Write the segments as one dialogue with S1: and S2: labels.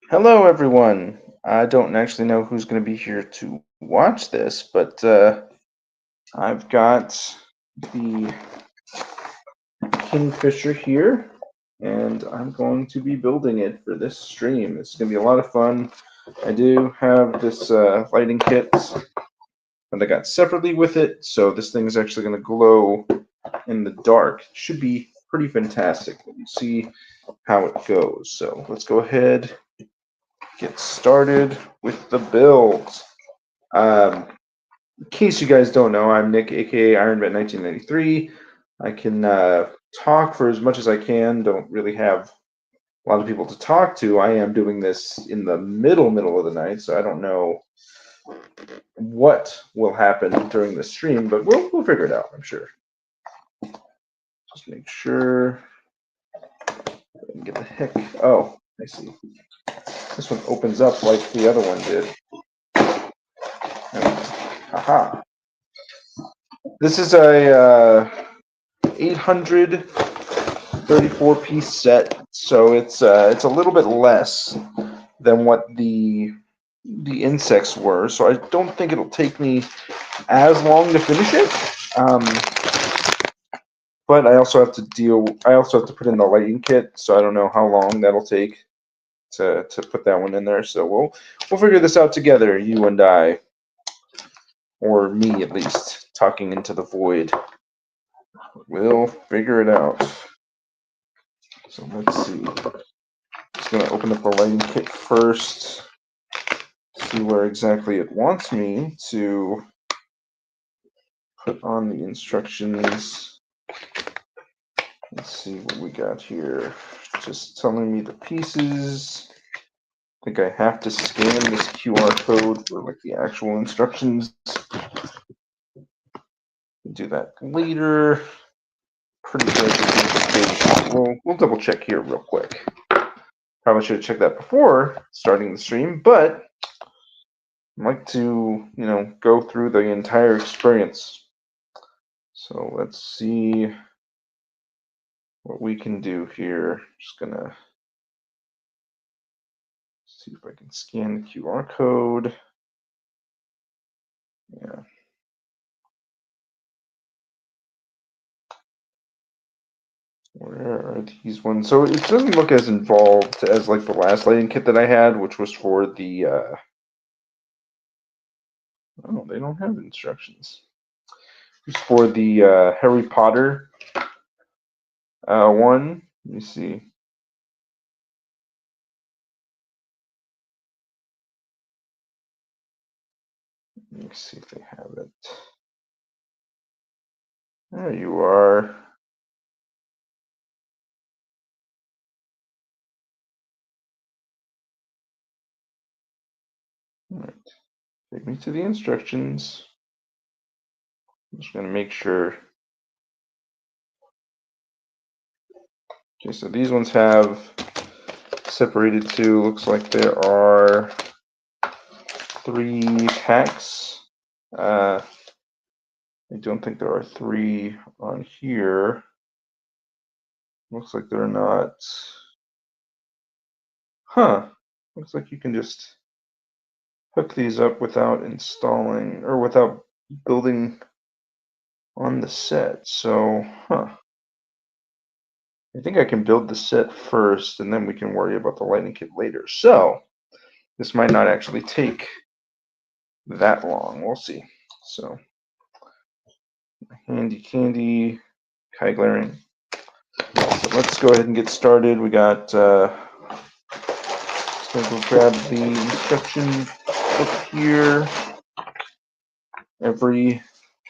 S1: Hello, everyone. I don't actually know who's going to be here to watch this, but I've got the Kingfisher here, and I'm going to be building it for this stream. It's going to be a lot of fun. I do have this lighting kit that I got separately with it, so this thing is actually going to glow in the dark. Should be pretty fantastic. Let me see how it goes. So let's go ahead, get started with the build. Um, in case you guys don't know, I'm Nick, aka IronBet1993. I can talk for as much as I can. Don't really have a lot of people to talk to. I am doing this in the middle of the night, so I don't know what will happen during the stream, but we'll figure it out. I'm sure. Just make sure. Get the heck. Oh, I see. This one opens up like the other one did. Aha. This is a 834-piece set, so it's a little bit less than what the insects were. So I don't think it'll take me as long to finish it. But I also have to put in the lighting kit, so I don't know how long that'll take to put that one in there. So we'll figure this out together, you and I, or me at least, talking into the void. We'll figure it out. So let's see. Just gonna open up the lighting kit first. See where exactly it wants me to put on the instructions. Let's see what we got here. Just telling me the pieces. I think I have to scan this QR code for like the actual instructions. Do that later. Pretty sure we'll double check here real quick. Probably should have checked that before starting the stream, but I like to, go through the entire experience. So let's see what we can do here. Just gonna see if I can scan the QR code. Yeah. Where are these ones? So it doesn't look as involved as like the last lighting kit that I had, which was for the oh, they don't have instructions. It's for the Harry Potter one. Let me see. Let me see if they have it. There you are. All right. Take me to the instructions. I'm just going to make sure. Okay, so these ones have separated to, looks like there are 3 packs. I don't think there are 3 on here. Looks like they're not. Huh. Looks like you can just hook these up without installing or without building on the set. So, huh. I think I can build the set first and then we can worry about the lighting kit later. So, this might not actually take that long. We'll see. So, handy candy, high glaring. So let's go ahead and get started. We got, just gonna go grab the instruction book here. Every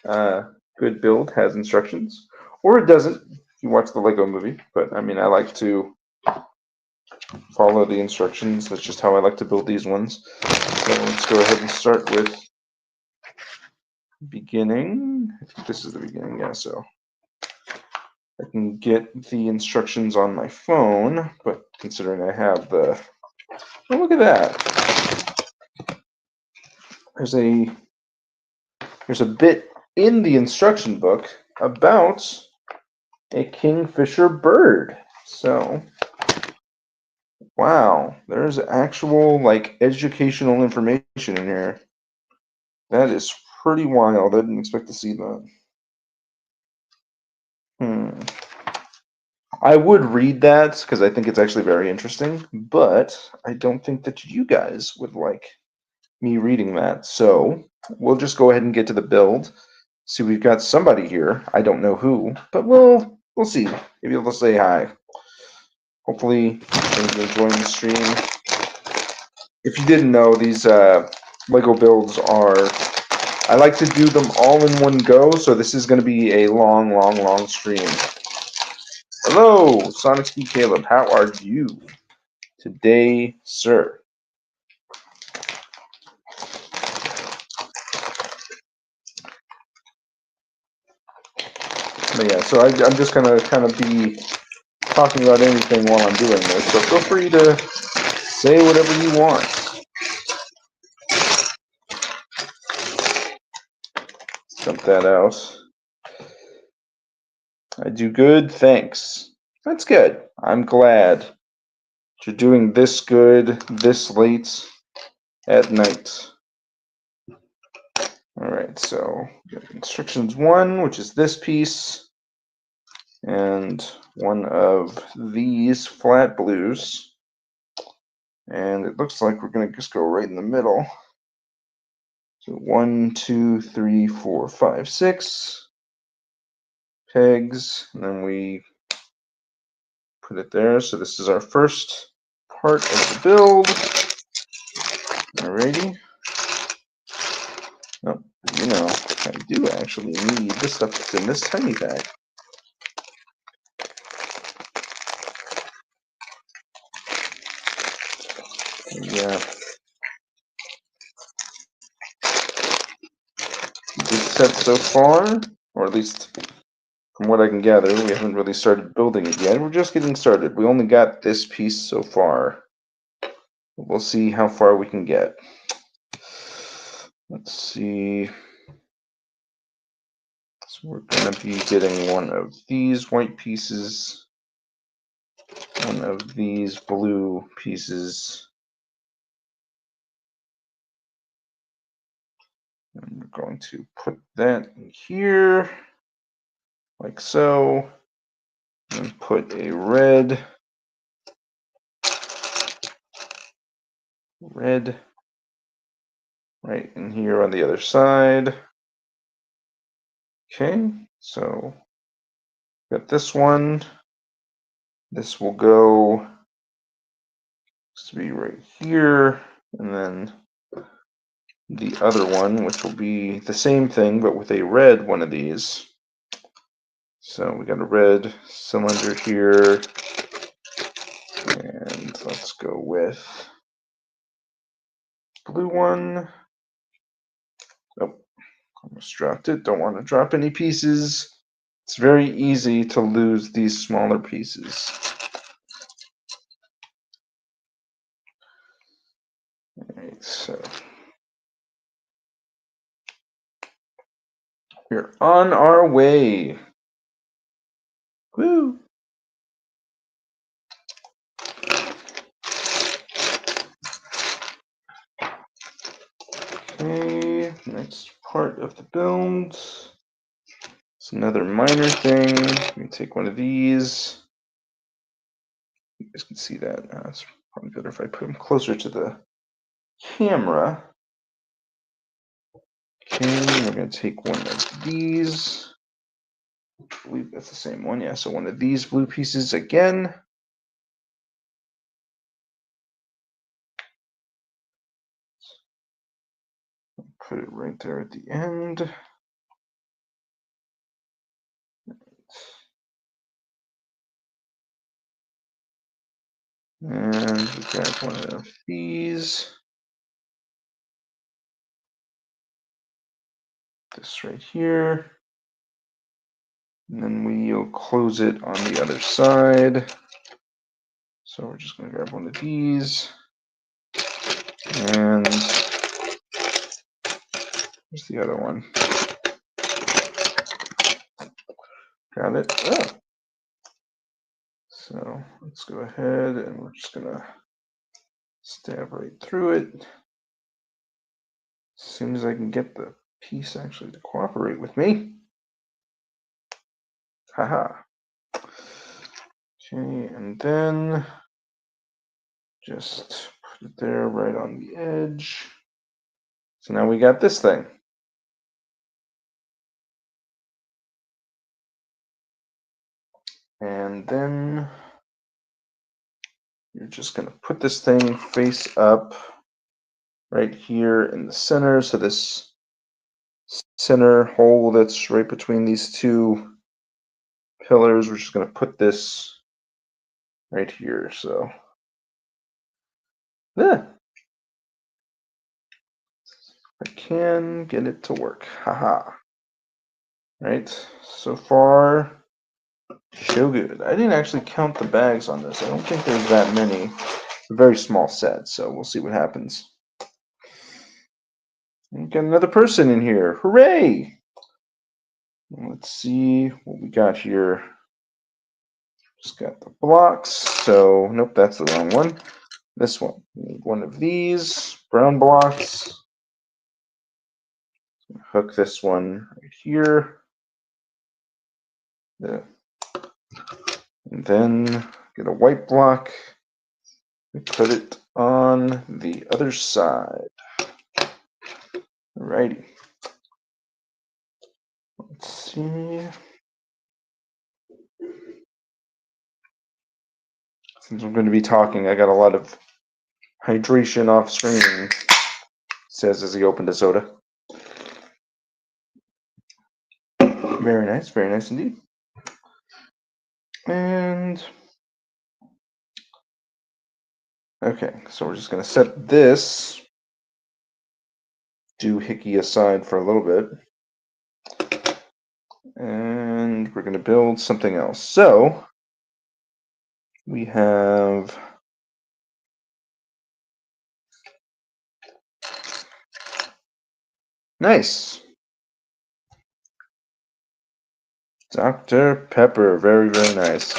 S1: good build has instructions, or it doesn't if you watch the Lego movie. But I mean, I like to follow the instructions. That's just how I like to build these ones. So let's go ahead and start with beginning. I think this is the beginning, yeah, so I can get the instructions on my phone, but considering I have the, oh, look at that. There's a bit in the instruction book about a kingfisher bird. So Wow, there's actual like educational information in here. That is pretty wild. I didn't expect to see that. Hmm. I would read that because I think it's actually very interesting, but I don't think that you guys would like me reading that. So we'll just go ahead and get to the build. See, we've got somebody here. I don't know who, but we'll see. Maybe they'll say hi. Hopefully, they're enjoying the stream. If you didn't know, these Lego builds are. I like to do them all in one go, so this is going to be a long, long, long stream. Hello, Sonic Speed Caleb. How are you today, sir? But yeah, so I'm just gonna kind of be talking about anything while I'm doing this. So feel free to say whatever you want. Dump that out. I do good, thanks. That's good. I'm glad you're doing this good this late at night. All right, so we got instructions 1, which is this piece, and one of these flat blues. And it looks like we're going to just go right in the middle. So 1, 2, 3, 4, 5, 6 pegs, and then we put it there. So this is our first part of the build. Alrighty. Oh, you know, I do actually need the stuff that's in this tiny bag. Yeah. Good set so far, or at least from what I can gather, we haven't really started building it yet. We're just getting started. We only got this piece so far. We'll see how far we can get. Let's see. So we're going to be getting one of these white pieces, one of these blue pieces, and we're going to put that in here, like so, and put a red right in here on the other side. Okay, so got this one. This will go to be right here, and then the other one, which will be the same thing but with a red one of these. So we got a red cylinder here, and let's go with blue one. Oh, almost dropped it. Don't want to drop any pieces. It's very easy to lose these smaller pieces. Alright, so we're on our way. Woo! Okay, next part of the build. It's another minor thing. Let me take one of these. You guys can see that. It's probably better if I put them closer to the camera. Okay, we're going to take one of these. I believe that's the same one. Yeah, so one of these blue pieces again. Put it right there at the end. And we got one of these. This right here. And then we'll close it on the other side. So we're just going to grab one of these. And where's the other one? Got it. Oh. So let's go ahead and we're just gonna stab right through it. As soon as I can get the piece actually to cooperate with me. Haha. Okay, and then just put it there right on the edge. So now we got this thing. And then you're just going to put this thing face up right here in the center. So this center hole that's right between these two pillars, we're just going to put this right here. So, yeah, I can get it to work. Haha. Right, so far, so good. I didn't actually count the bags on this. I don't think there's that many. It's a very small set, so we'll see what happens. We got another person in here. Hooray! Let's see what we got here. Just got the blocks. So, nope, that's the wrong one. This one. We need one of these brown blocks. Hook this one right here. And then get a white block. We put it on the other side. Alrighty. Let's see. Since I'm going to be talking, I got a lot of hydration off screen. Says as he opened a soda. Very nice indeed. And okay, so we're just going to set this doohickey aside for a little bit. And we're going to build something else. So we have nice Dr. Pepper. Very nice.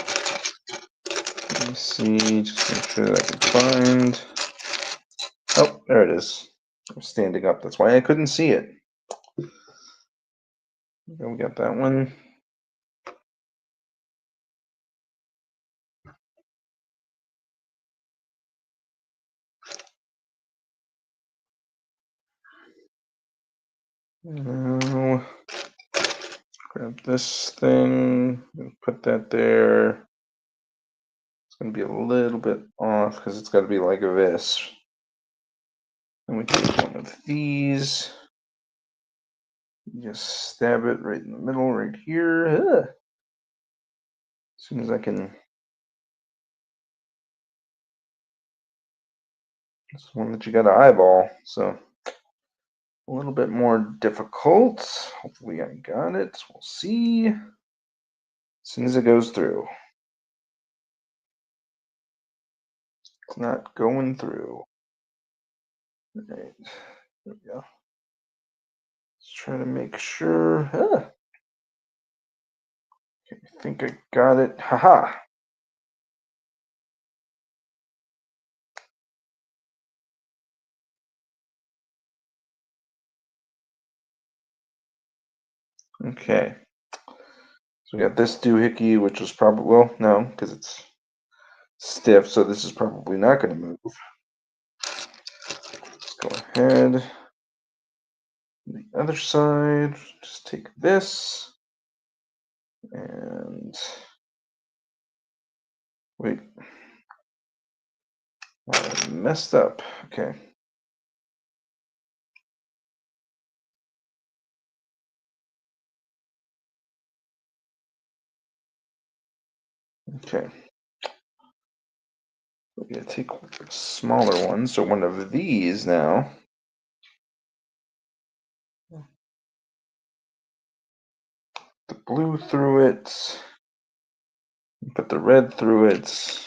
S1: Let me see, just make sure that I can find. Oh, there it is. I'm standing up. That's why I couldn't see it. We got that one. Now, grab this thing and put that there. It's going to be a little bit off because it's got to be like this. And we take one of these. Just stab it right in the middle, right here. Ugh. As soon as I can. It's one that you got to eyeball, so a little bit more difficult. Hopefully, I got it. We'll see. As soon as it goes through. It's not going through. All right, there we go. Let's try to make sure. Okay, I think I got it. Haha. Okay. So we got this doohickey, which was probably, well, no, because it's stiff, so this is probably not going to move. Let's go ahead. The other side, just take this and wait. I messed up. Okay. Okay. We're going to take a smaller one, so one of these now. The blue through it. Put the red through it.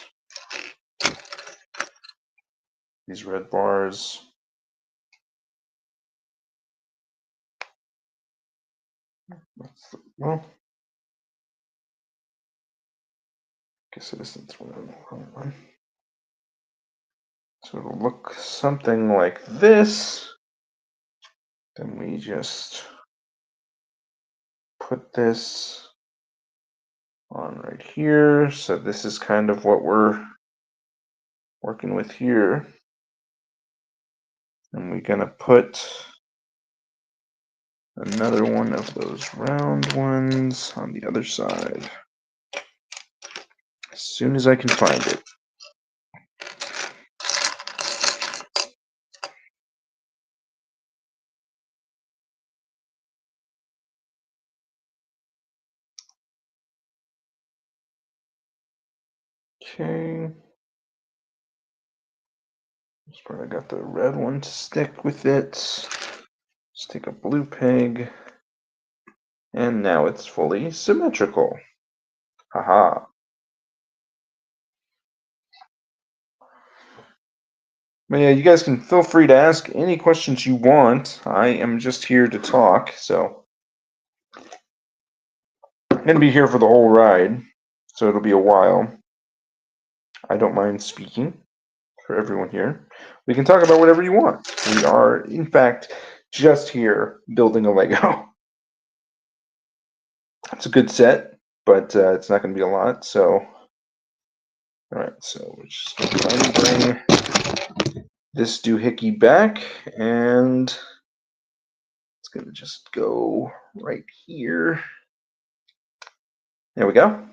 S1: These red bars. Well, guess it isn't the wrong one. So it'll look something like this. Then we just put this on right here. So this is kind of what we're working with here. And we're going to put another one of those round ones on the other side as soon as I can find it. Okay. That's where I got the red one to stick with it. Let's take a blue peg. And now it's fully symmetrical. Haha. But yeah, you guys can feel free to ask any questions you want. I am just here to talk, so I'm going to be here for the whole ride, so it'll be a while. I don't mind speaking for everyone here. We can talk about whatever you want. We are, in fact, just here building a Lego. It's a good set, but it's not going to be a lot, so... Alright, so we're just going to try and bring this doohickey back, and it's going to just go right here. There we go.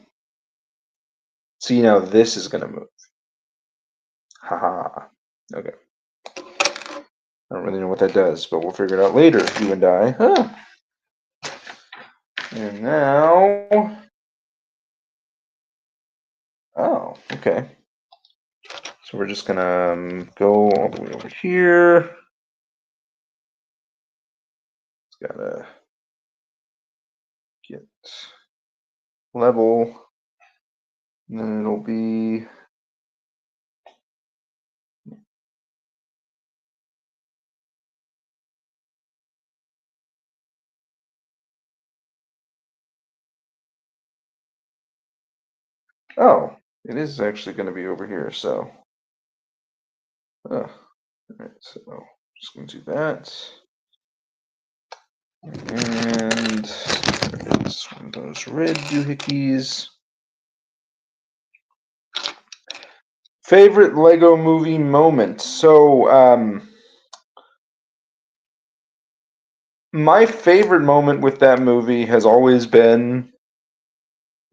S1: See, now this is going to move. Haha. Okay. I don't really know what that does, but we'll figure it out later, you and I. Huh. And now... Oh, okay. So we're just going to go all the way over here. It's got to get level. And then it'll be... Oh, it is actually going to be over here, so... All right, so just going to do that. And there's one of those red doohickeys. Favorite Lego movie moment? So, my favorite moment with that movie has always been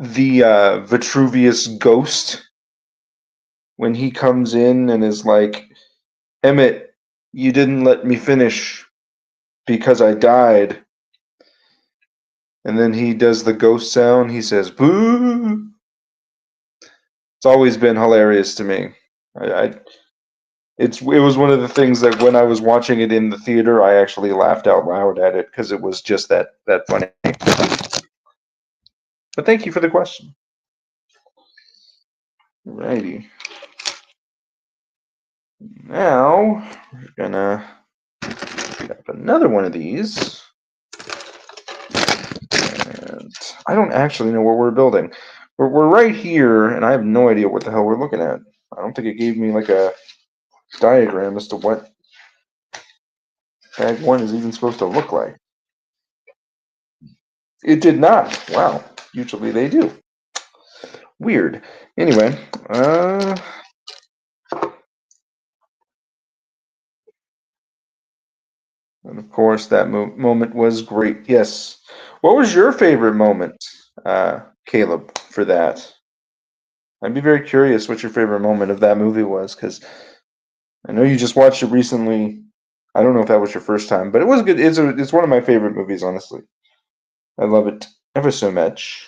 S1: the Vitruvius ghost when he comes in and is like, Emmett, you didn't let me finish because I died. And then he does the ghost sound. He says, boo. It's always been hilarious to me. It was one of the things that when I was watching it in the theater, I actually laughed out loud at it because it was just that funny. But thank you for the question. Alrighty. Now we're gonna grab another one of these. And I don't actually know what we're building. We're right here, and I have no idea what the hell we're looking at. I don't think it gave me like a diagram as to what bag one is even supposed to look like. It did not. Wow. Usually they do. Weird. Anyway, and of course that moment was great. Yes. What was your favorite moment, Caleb, for that? I'd be very curious what your favorite moment of that movie was, because I know you just watched it recently. I don't know if that was your first time, but it was good. It's one of my favorite movies, honestly. I love it ever so much.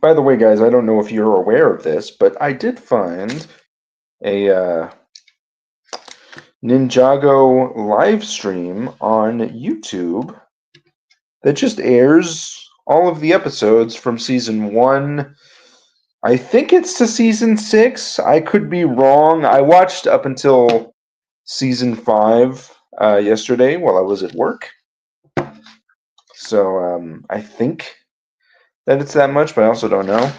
S1: By the way, guys, I don't know if you're aware of this, but I did find a Ninjago live stream on YouTube that just airs all of the episodes from season 1 I think it's to season 6. I could be wrong. I watched up until season 5 yesterday while I was at work. So I think that it's that much, but I also don't know.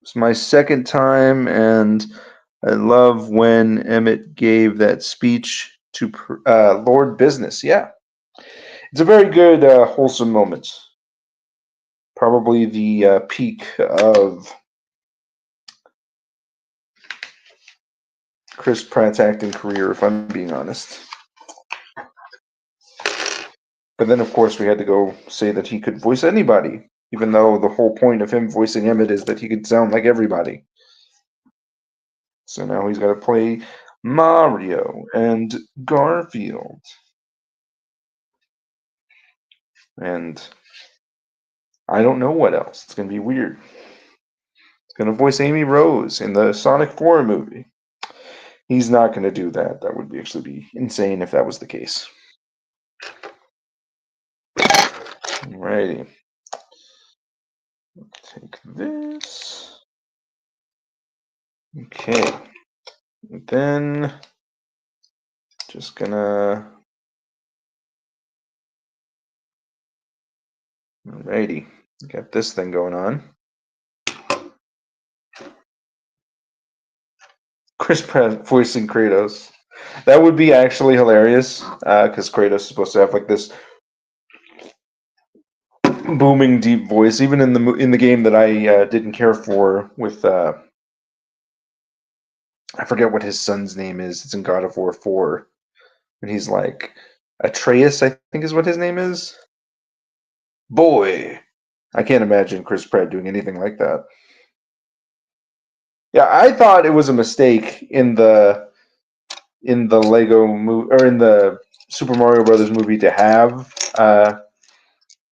S1: It's my second time, and I love when Emmett gave that speech to Lord Business. Yeah, it's a very good, wholesome moment. Probably the peak of Chris Pratt's acting career, if I'm being honest. But then, of course, we had to go say that he could voice anybody, even though the whole point of him voicing Emmett is that he could sound like everybody. So now he's got to play Mario and Garfield. And I don't know what else. It's going to be weird. He's going to voice Amy Rose in the Sonic 4 movie. He's not going to do that. That would actually be insane if that was the case. Alrighty. Take this. Okay. And then just gonna. Alrighty. Got this thing going on. Chris Pratt voicing Kratos. That would be actually hilarious because Kratos is supposed to have like this booming, deep voice. Even in the game that I didn't care for with I forget what his son's name is. It's in God of War 4, and he's like Atreus, I think is what his name is. Boy, I can't imagine Chris Pratt doing anything like that. Yeah, I thought it was a mistake in the Lego movie or in the Super Mario Brothers movie to have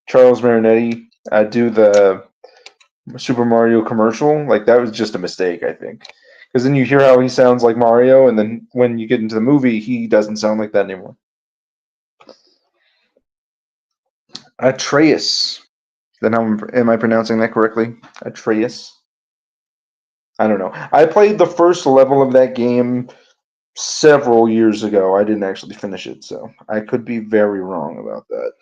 S1: Charles Marinetti do the Super Mario commercial. Like that was just a mistake, I think. Because then you hear how he sounds like Mario, and then when you get into the movie, he doesn't sound like that anymore. Atreus. Then am I pronouncing that correctly? Atreus. I don't know. I played the first level of that game several years ago. I didn't actually finish it, so I could be very wrong about that.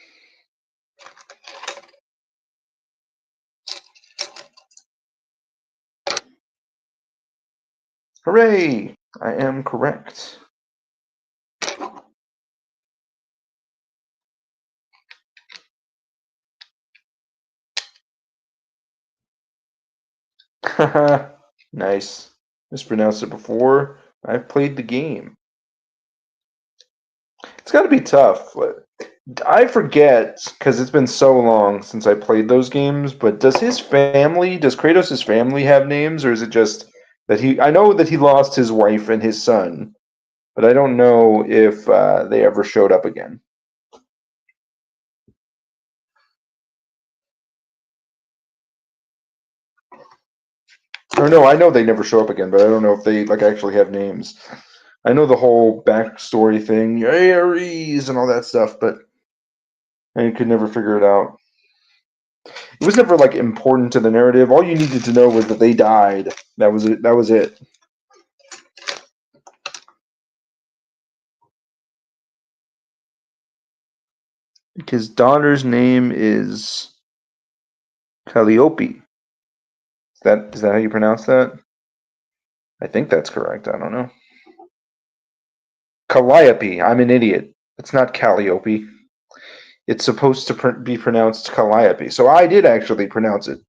S1: Hooray! I am correct. Nice. Mispronounced it before. I've played the game. It's got to be tough. I forget because it's been so long since I played those games. But does Kratos' family have names, or is it just that he? I know that he lost his wife and his son, but I don't know if they ever showed up again. Or no, I know they never show up again, but I don't know if they like actually have names. I know the whole backstory thing, Ares and all that stuff, but I could never figure it out. It was never like important to the narrative. All you needed to know was that they died. That was it. That was it. His daughter's name is Calliope. Is that how you pronounce that? I think that's correct. I don't know. Calliope. I'm an idiot. It's not Calliope. It's supposed to be pronounced Calliope. So I did actually pronounce it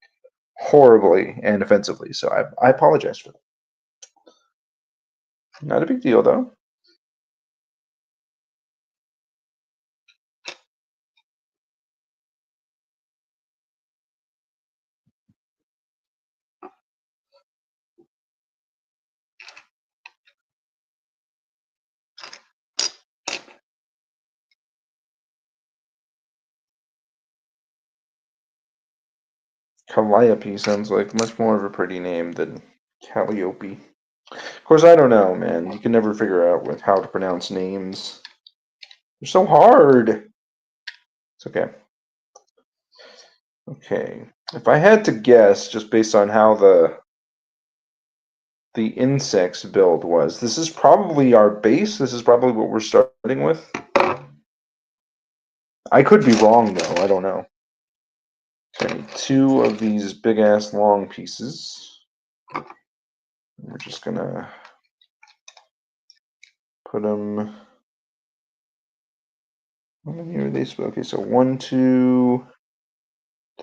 S1: horribly and offensively. So I apologize for that. Not a big deal, though. Calliope sounds like much more of a pretty name than Calliope. Of course, I don't know, man. You can never figure out how to pronounce names. They're so hard. It's okay. Okay. If I had to guess, just based on how the insects build was, this is probably our base. This is probably what we're starting with. I could be wrong though. I don't know. Okay, 2 of these big ass long pieces. We're just gonna put them. How many are they? Okay, so 1, 2,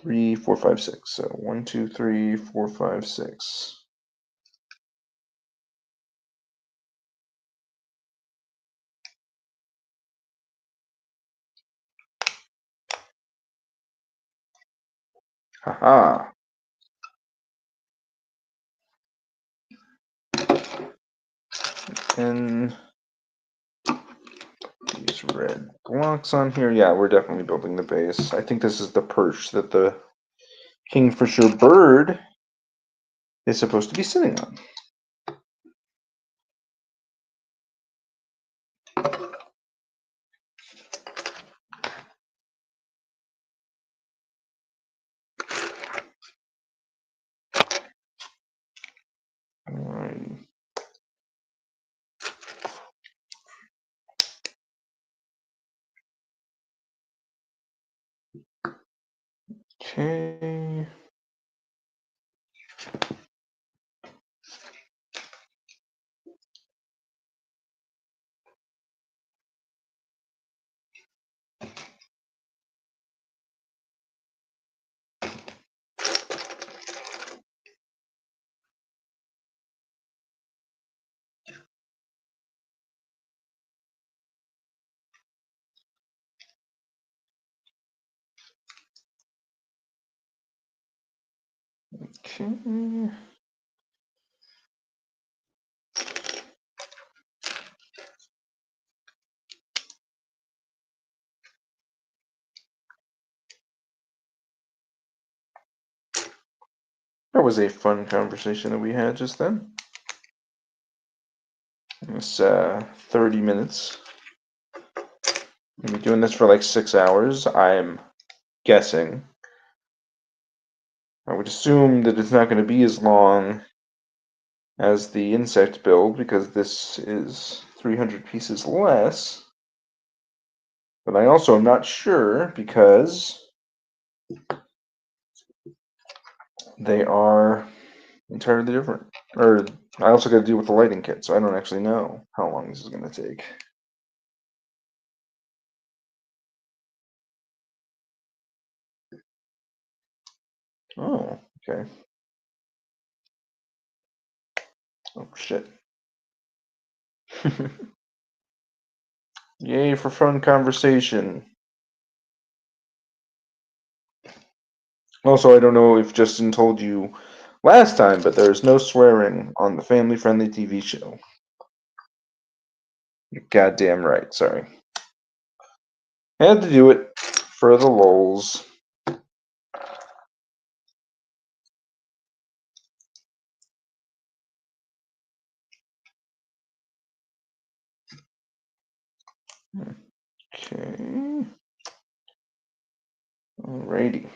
S1: 3, 4, 5, 6. So 1, 2, 3, 4, 5, 6. Haha. And these red blocks on here. Yeah, we're definitely building the base. I think this is the perch that the Kingfisher bird is supposed to be sitting on. Alright. Okay. Okay. That was a fun conversation that we had just then. It's 30 minutes. We'll be doing this for like 6 hours, I'm guessing. I would assume that it's not going to be as long as the insect build because this is 300 pieces less. But I also am not sure because they are entirely different. Or I also got to deal with the lighting kit, so I don't actually know how long this is going to take. Oh, okay. Oh, shit. Yay for fun conversation. Also, I don't know if Justin told you last time, but there's no swearing on the family-friendly TV show. You're goddamn right, sorry. Had to do it for the lols. Okay. Alrighty.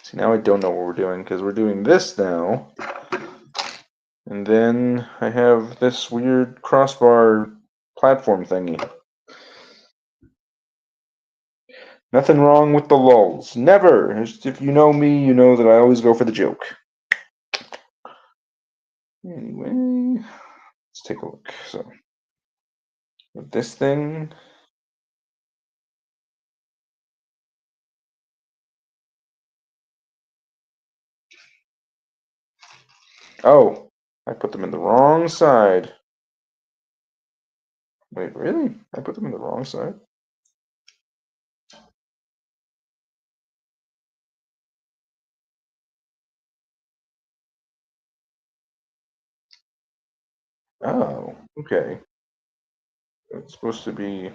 S1: See, now I don't know what we're doing because we're doing this now. And then I have this weird crossbar platform thingy. Nothing wrong with the lulls. Never. If you know me, you know that I always go for the joke. Anyway, let's take a look. So, with this thing. Oh, I put them in the wrong side. Wait, really? I put them in the wrong side? Oh, okay. It's supposed to be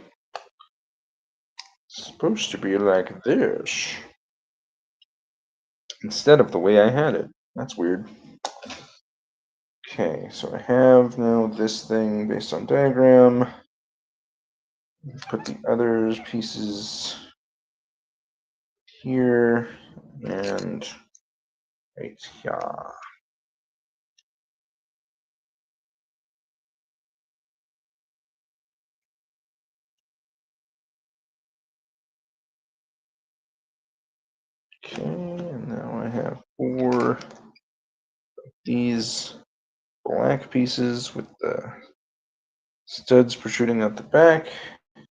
S1: like this instead of the way I had it. That's weird. Okay, so I have now this thing based on diagram. Put the other pieces here and right here. Okay, and now I have 4 of these black pieces with the studs protruding out the back. I'm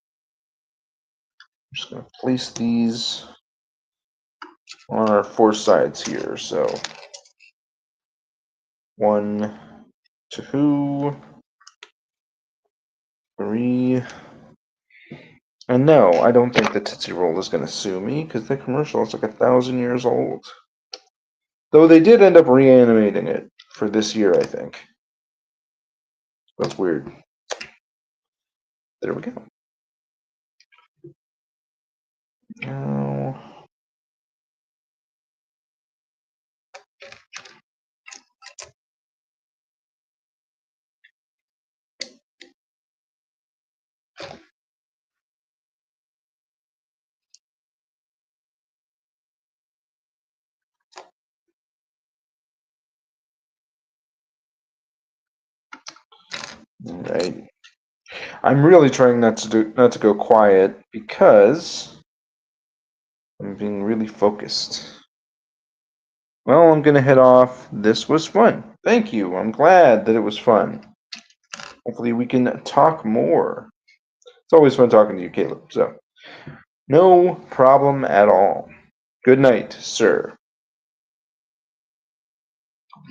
S1: just going to place these on our 4 sides here. So 1, 2, 3. And no, I don't think the Tootsie Roll is going to sue me because the commercial is like 1,000 years old. Though they did end up reanimating it for this year, I think. That's weird. There we go. Now, right. I'm really trying not to go quiet because I'm being really focused. Well, I'm gonna head off. This was fun. Thank you. I'm glad that it was fun. Hopefully we can talk more. It's always fun talking to you, Caleb. So, no problem at all. Good night, sir.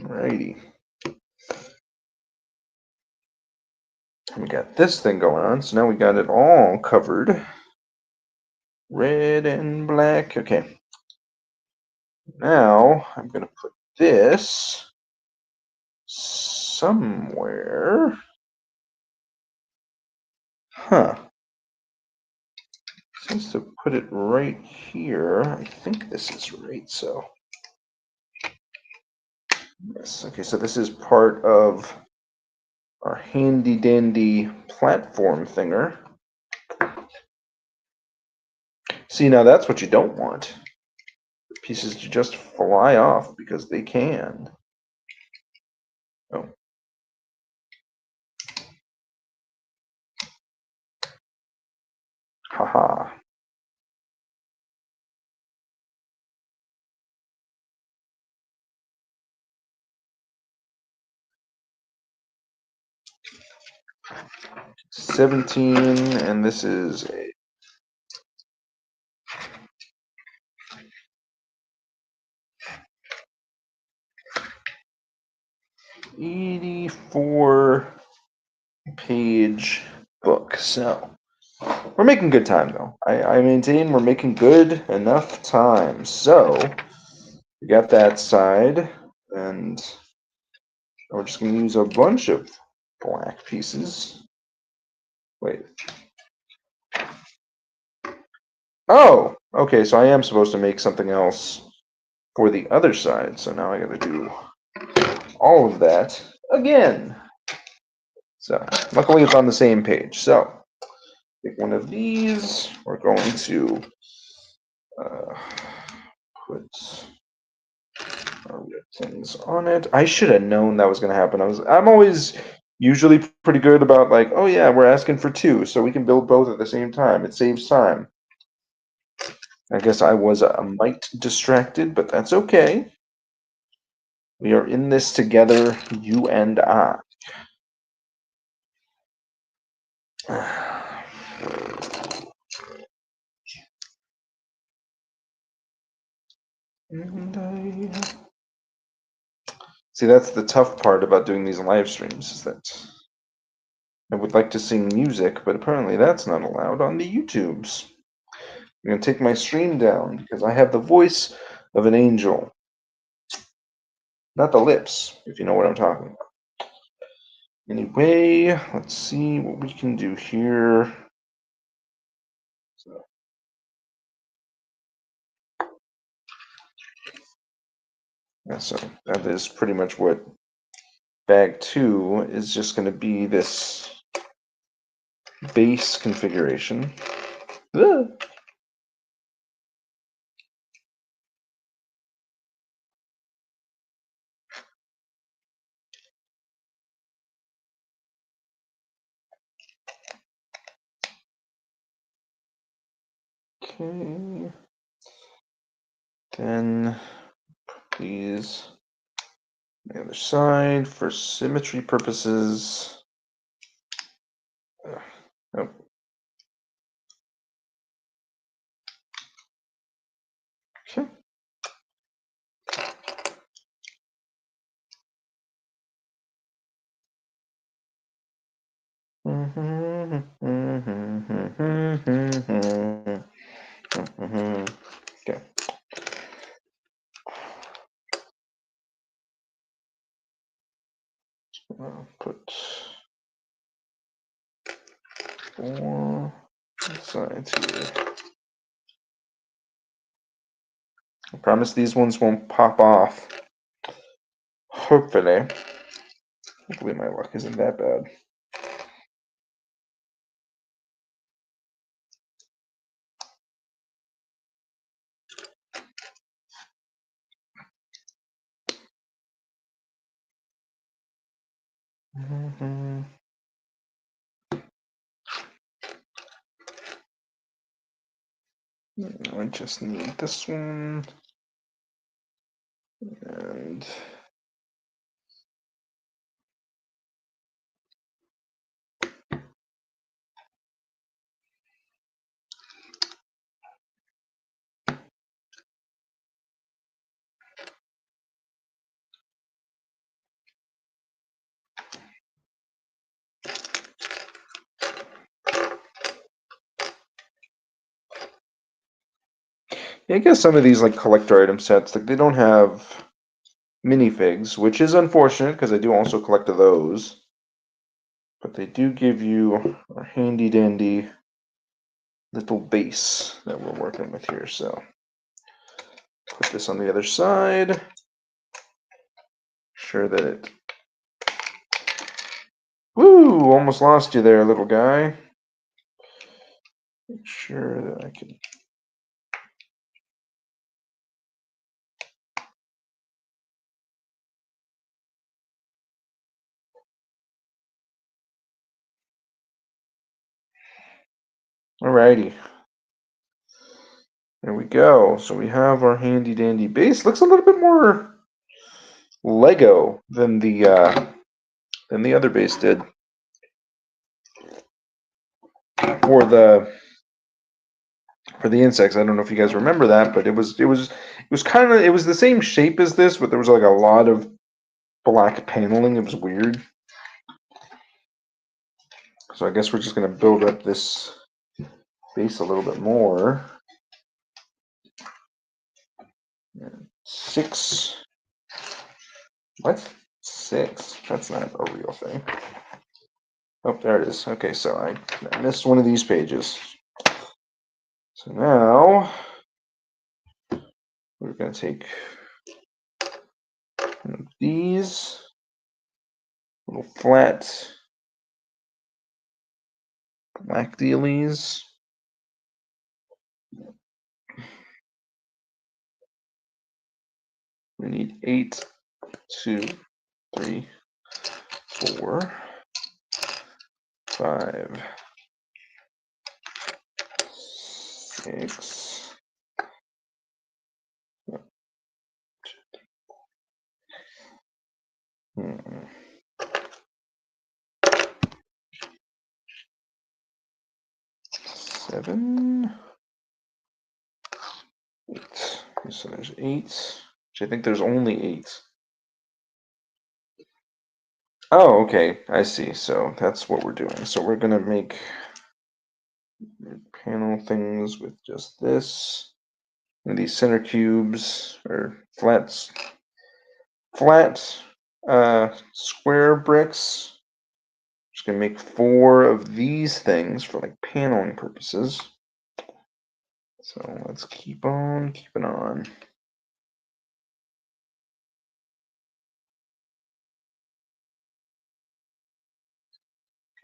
S1: Alrighty. We got this thing going on, so now we got it all covered. Red and black. Okay. Now I'm going to put this somewhere. Huh. Seems to put it right here. I think this is right, so. Yes. Okay, so this is part of our handy dandy platform thinger. See, now that's what you don't want. The pieces to just fly off because they can. Oh. Haha. $17, and this is a 84-page book. So we're making good time, though. I maintain we're making good enough time. So we got that side, and we're just going to use a bunch of black pieces. Wait. Oh, okay. So I am supposed to make something else for the other side. So now I got to do all of that again. So luckily it's on the same page. So take one of these. We're going to put our red things on it. I should have known that was going to happen. I'm always usually pretty good about like, oh yeah, we're asking for 2, so we can build both at the same time. It saves time. I guess I was a mite distracted, but that's okay. We are in this together, you and I. See, that's the tough part about doing these live streams, is that I would like to sing music, but apparently that's not allowed on the YouTubes. I'm going to take my stream down because I have the voice of an angel. Not the lips, if you know what I'm talking about. Anyway, let's see what we can do here. So, yeah, so that is pretty much what bag 2 is just going to be, this base configuration. Okay. Then these on the other side for symmetry purposes. Oh. Okay. Okay. I'll put 4 sides here. I promise these ones won't pop off. Hopefully. Hopefully my luck isn't that bad. I just need this one. And yeah, I guess some of these like collector item sets, like they don't have minifigs, which is unfortunate because I do also collect those. But they do give you a handy dandy little base that we're working with here. So put this on the other side. Sure that it. Woo! Almost lost you there, little guy. Make sure that I can. Alrighty. There we go. So we have our handy dandy base. Looks a little bit more Lego than the other base did. For the insects, I don't know if you guys remember that, but it was the same shape as this, but there was like a lot of black paneling. It was weird. So I guess we're just gonna build up this base a little bit more. 6. What? 6? That's not a real thing. Oh, there it is. Okay, so I missed one of these pages. So now we're going to take one of these little flat black dealies. We need 8, 2, 3, 4, 5, 6. Seven, 8. So there's 8. Which I think there's only 8. Oh, okay. I see. So that's what we're doing. So we're gonna make panel things with just this. And these center cubes or flat square bricks. Just gonna make 4 of these things for like paneling purposes. So let's keep on keeping on.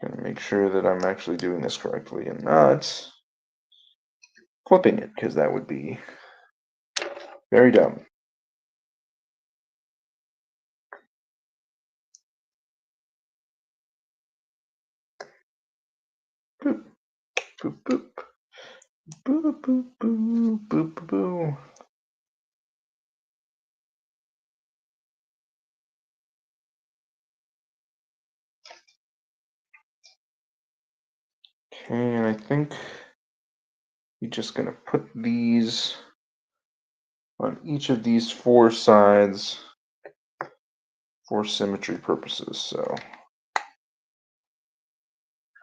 S1: Gonna make sure that I'm actually doing this correctly and not flipping it, because that would be very dumb. Boop, boop, boop. Boo, boo, boo, boo, boo, boo. Okay, and I think you're just going to put these on each of these four sides for symmetry purposes. So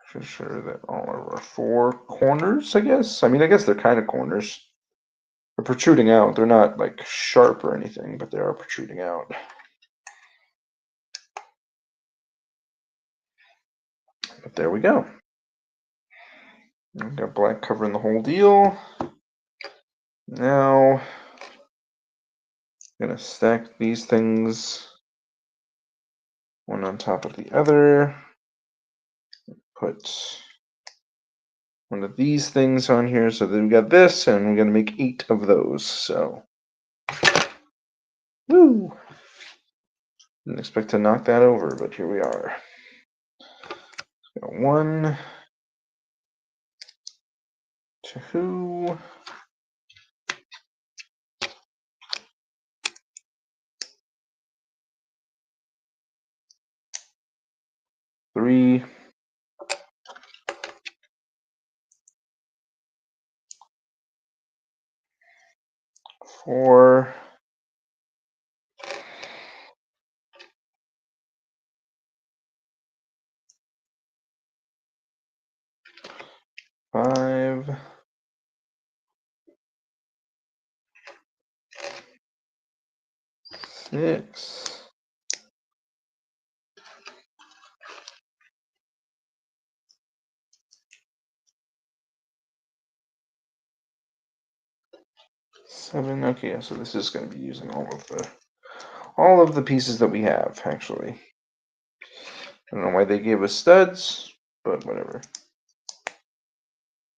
S1: for sure that all of our four corners, I guess. I mean, I guess they're kind of corners. They're protruding out. They're not like sharp or anything, but they are protruding out. But there we go. We've got black covering the whole deal. Now, I'm going to stack these things one on top of the other. Put one of these things on here so that we got this, and we're going to make 8 of those. So, woo! Didn't expect to knock that over, but here we are. Got 1, 2, 3, 4, 5, 6, 7. Okay, so this is going to be using all of the pieces that we have, actually. I don't know why they gave us studs, but whatever.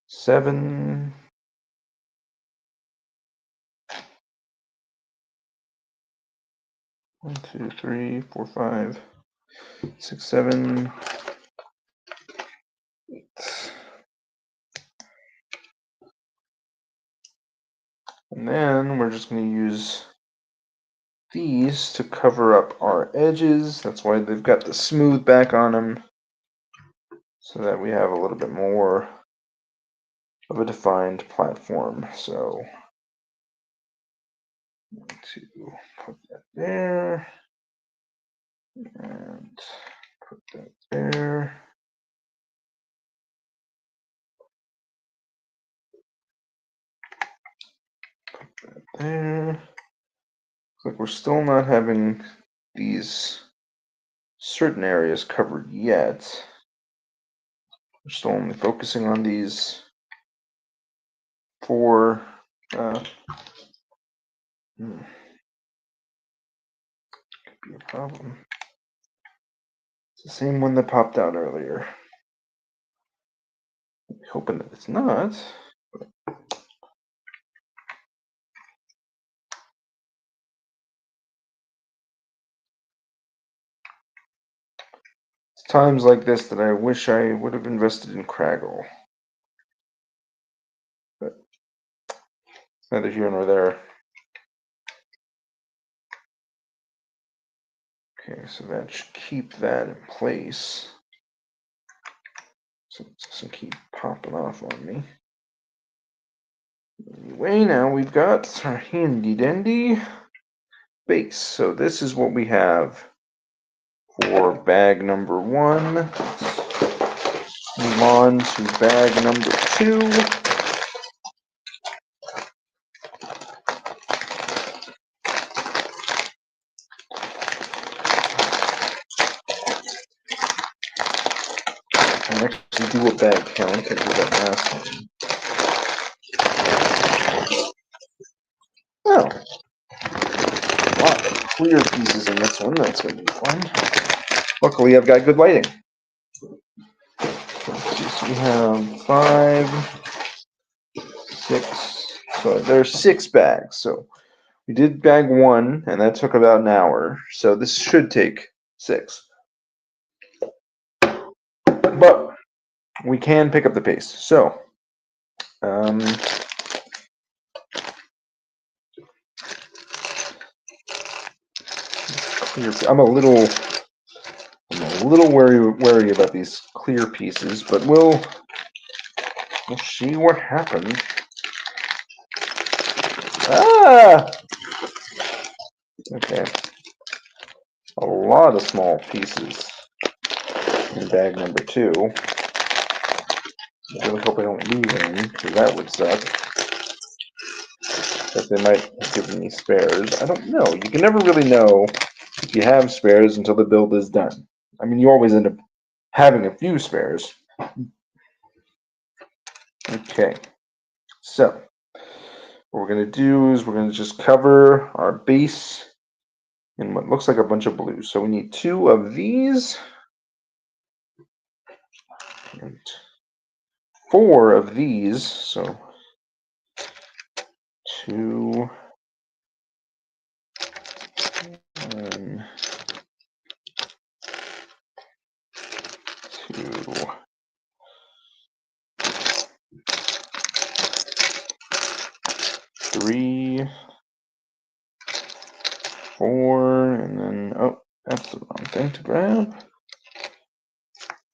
S1: 7, 1, 2, 3, 4, 5, 6, 7, 8. And then we're just going to use these to cover up our edges. That's why they've got the smooth back on them, so that we have a little bit more of a defined platform. So, to put that there, and put that there. Put that there. Looks like we're still not having these certain areas covered yet. We're still only focusing on these 4. Could be a problem. It's the same one that popped out earlier. Hoping that it's not. It's times like this that I wish I would have invested in Craggle. But neither here nor there. Okay, so that should keep that in place. So it doesn't keep popping off on me. Anyway, now we've got our handy dandy base. So this is what we have for bag number 1. Move on to bag number 2. And actually do a bag count. I did that last time. Oh, a lot of clear pieces in this one. That's going to be fun. Luckily, I've got good lighting. So we have 5, 6. So there's 6 bags. So we did bag 1, and that took about an hour. So this should take 6. But we can pick up the pace. So I'm a little wary about these clear pieces, but we'll see what happens. Ah! Okay. A lot of small pieces in bag number 2. I really hope I don't lose any, because that would suck. But they might have given me spares. I don't know. You can never really know if you have spares until the build is done. I mean, you always end up having a few spares. Okay. So, what we're going to do is we're going to just cover our base in what looks like a bunch of blue. So we need 2 of these and 4 of these. So 2 and 2. 3, 4, and then, oh, that's the wrong thing to grab.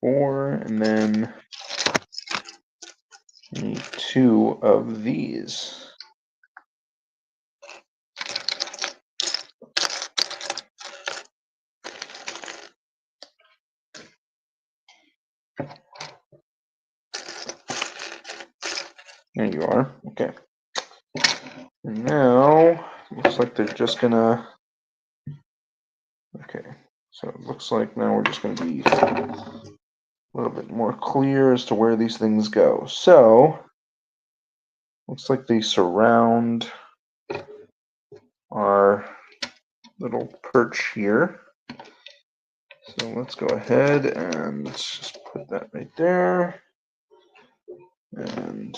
S1: 4, and then need 2 of these. There you are. Okay. And now, looks like they're just gonna, okay. So it looks like now we're just gonna be a little bit more clear as to where these things go. So, looks like they surround our little perch here. So let's go ahead and just put that right there. And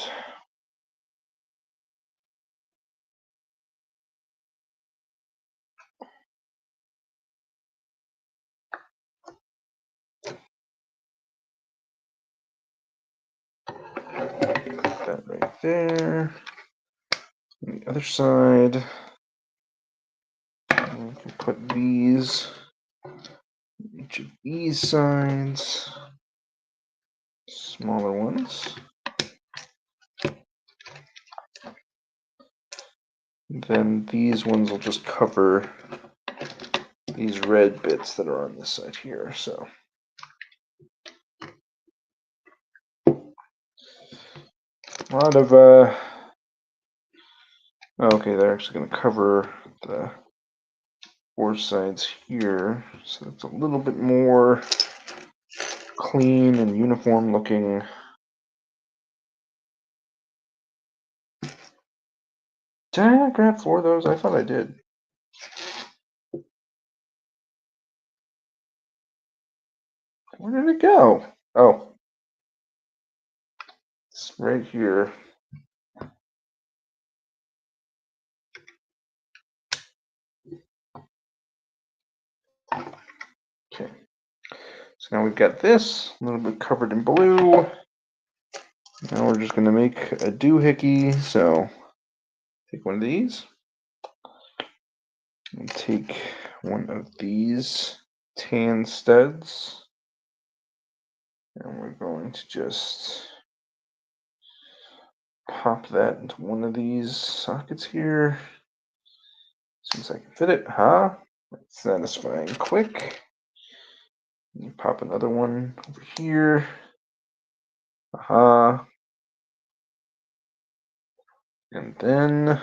S1: put that right there. On the other side, we can put these on each of these sides, smaller ones. Then these ones will just cover these red bits that are on this side here. So a lot of okay, they're actually going to cover the 4 sides here, so it's a little bit more clean and uniform looking. Did I not grab 4 of those? I thought I did. Where did it go? Oh, it's right here. Okay. So now we've got this a little bit covered in blue. Now we're just going to make a doohickey. So take one of these and take one of these tan studs. And we're going to just pop that into one of these sockets here. Since I can fit it, huh? That's satisfying quick. You pop another one over here. Aha. And then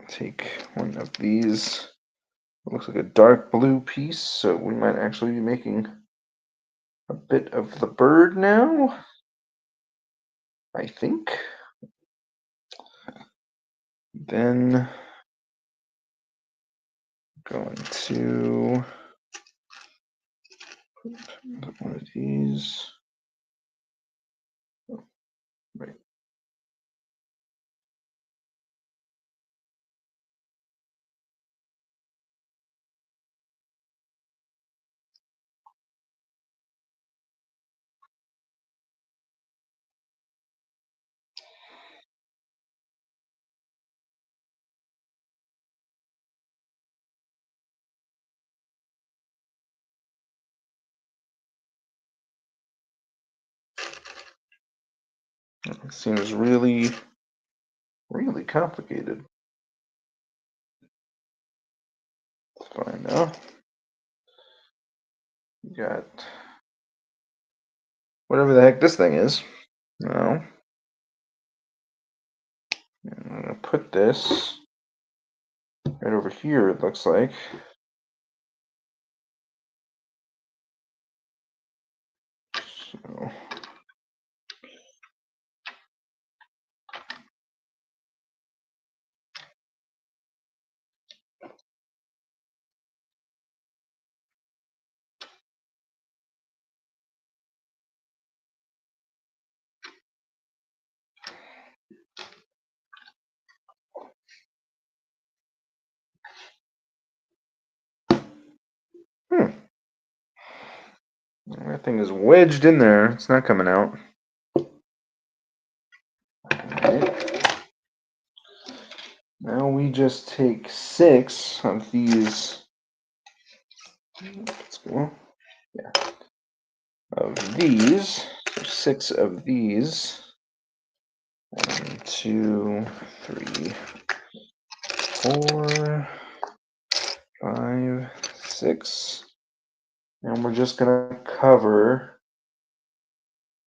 S1: take one of these. It looks like a dark blue piece, so we might actually be making a bit of the bird now, I think. Then going to put one of these. Oh, right. It seems really, really complicated. It's fine now. We got whatever the heck this thing is. Now, I'm going to put this right over here, it looks like. So, that thing is wedged in there. It's not coming out. Right. Now we just take 6 of these. Let's go. Yeah. Of these. So 6 of these. 1, 2, 3, 4, 5, 6. And we're just going to cover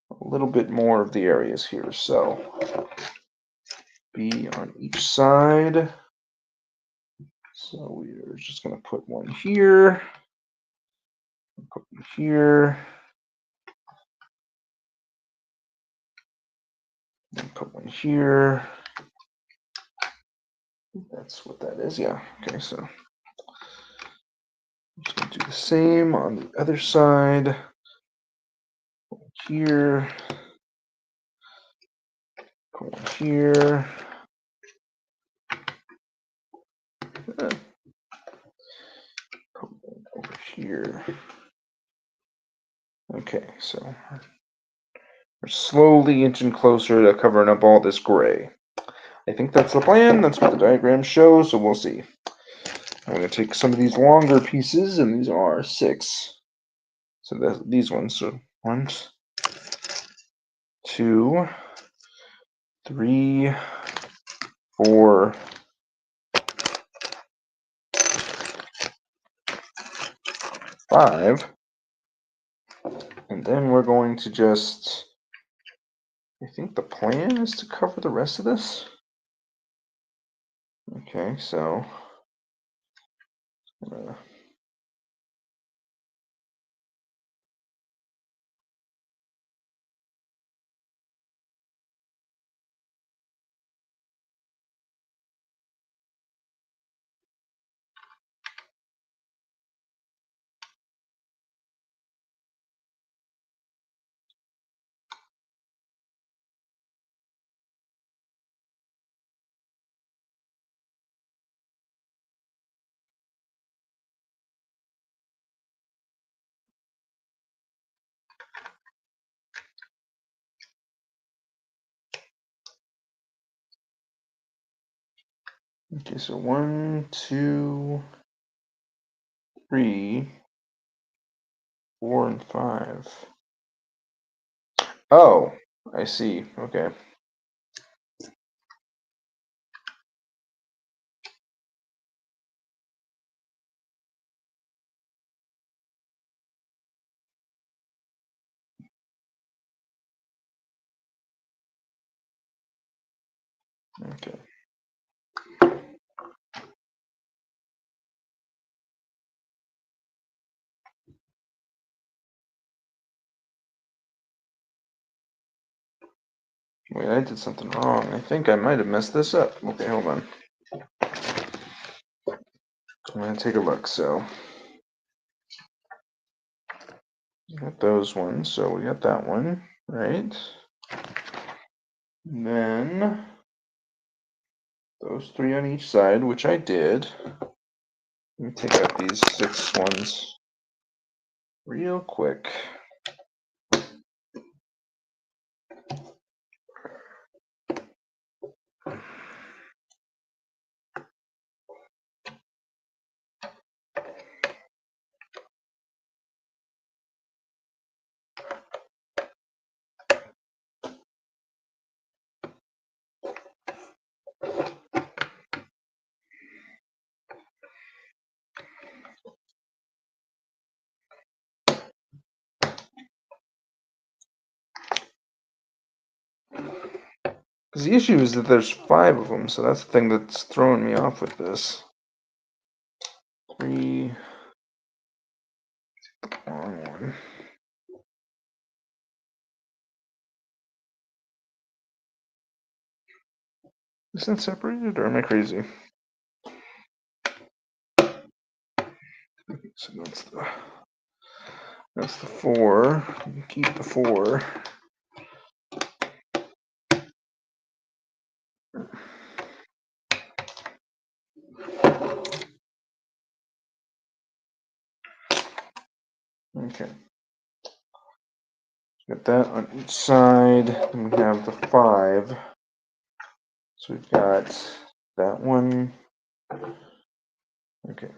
S1: a little bit more of the areas here. So B on each side. So we're just going to put one here, put one here, and put one here. That's what that is, yeah. Okay, so I'm just going to do the same on the other side. Here, put one here. Put one over here. Okay, so we're slowly inching closer to covering up all this gray. I think that's the plan. That's what the diagram shows, so we'll see. I'm going to take some of these longer pieces, and these are 6. So these ones. So 1, 2, 3, 4, 5. And then we're going to just, I think the plan is to cover the rest of this. Okay, so okay, so 1, 2, 3, 4, and 5. Oh, I see. Okay. Okay. Wait, I did something wrong. I think I might have messed this up. Okay, hold on. I'm going to take a look. So, we got those ones. So, we got that one, right? And then those 3 on each side, which I did. Let me take out these 6 ones real quick. The issue is that there's 5 of them, so that's the thing that's throwing me off with this. 3. Wrong one. Is that separated, or am I crazy? So that's the 4. Keep the 4. Okay. Got that on each side. And we have the 5. So we've got that one. Okay.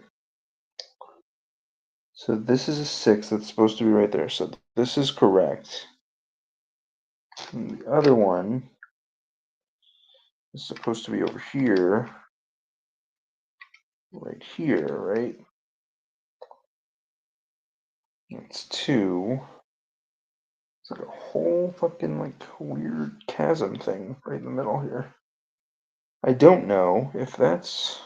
S1: So this is a 6 that's supposed to be right there. So this is correct. And the other one is supposed to be over here. Right here, right? That's 2. It's like a whole fucking like weird chasm thing right in the middle here. I don't know if that's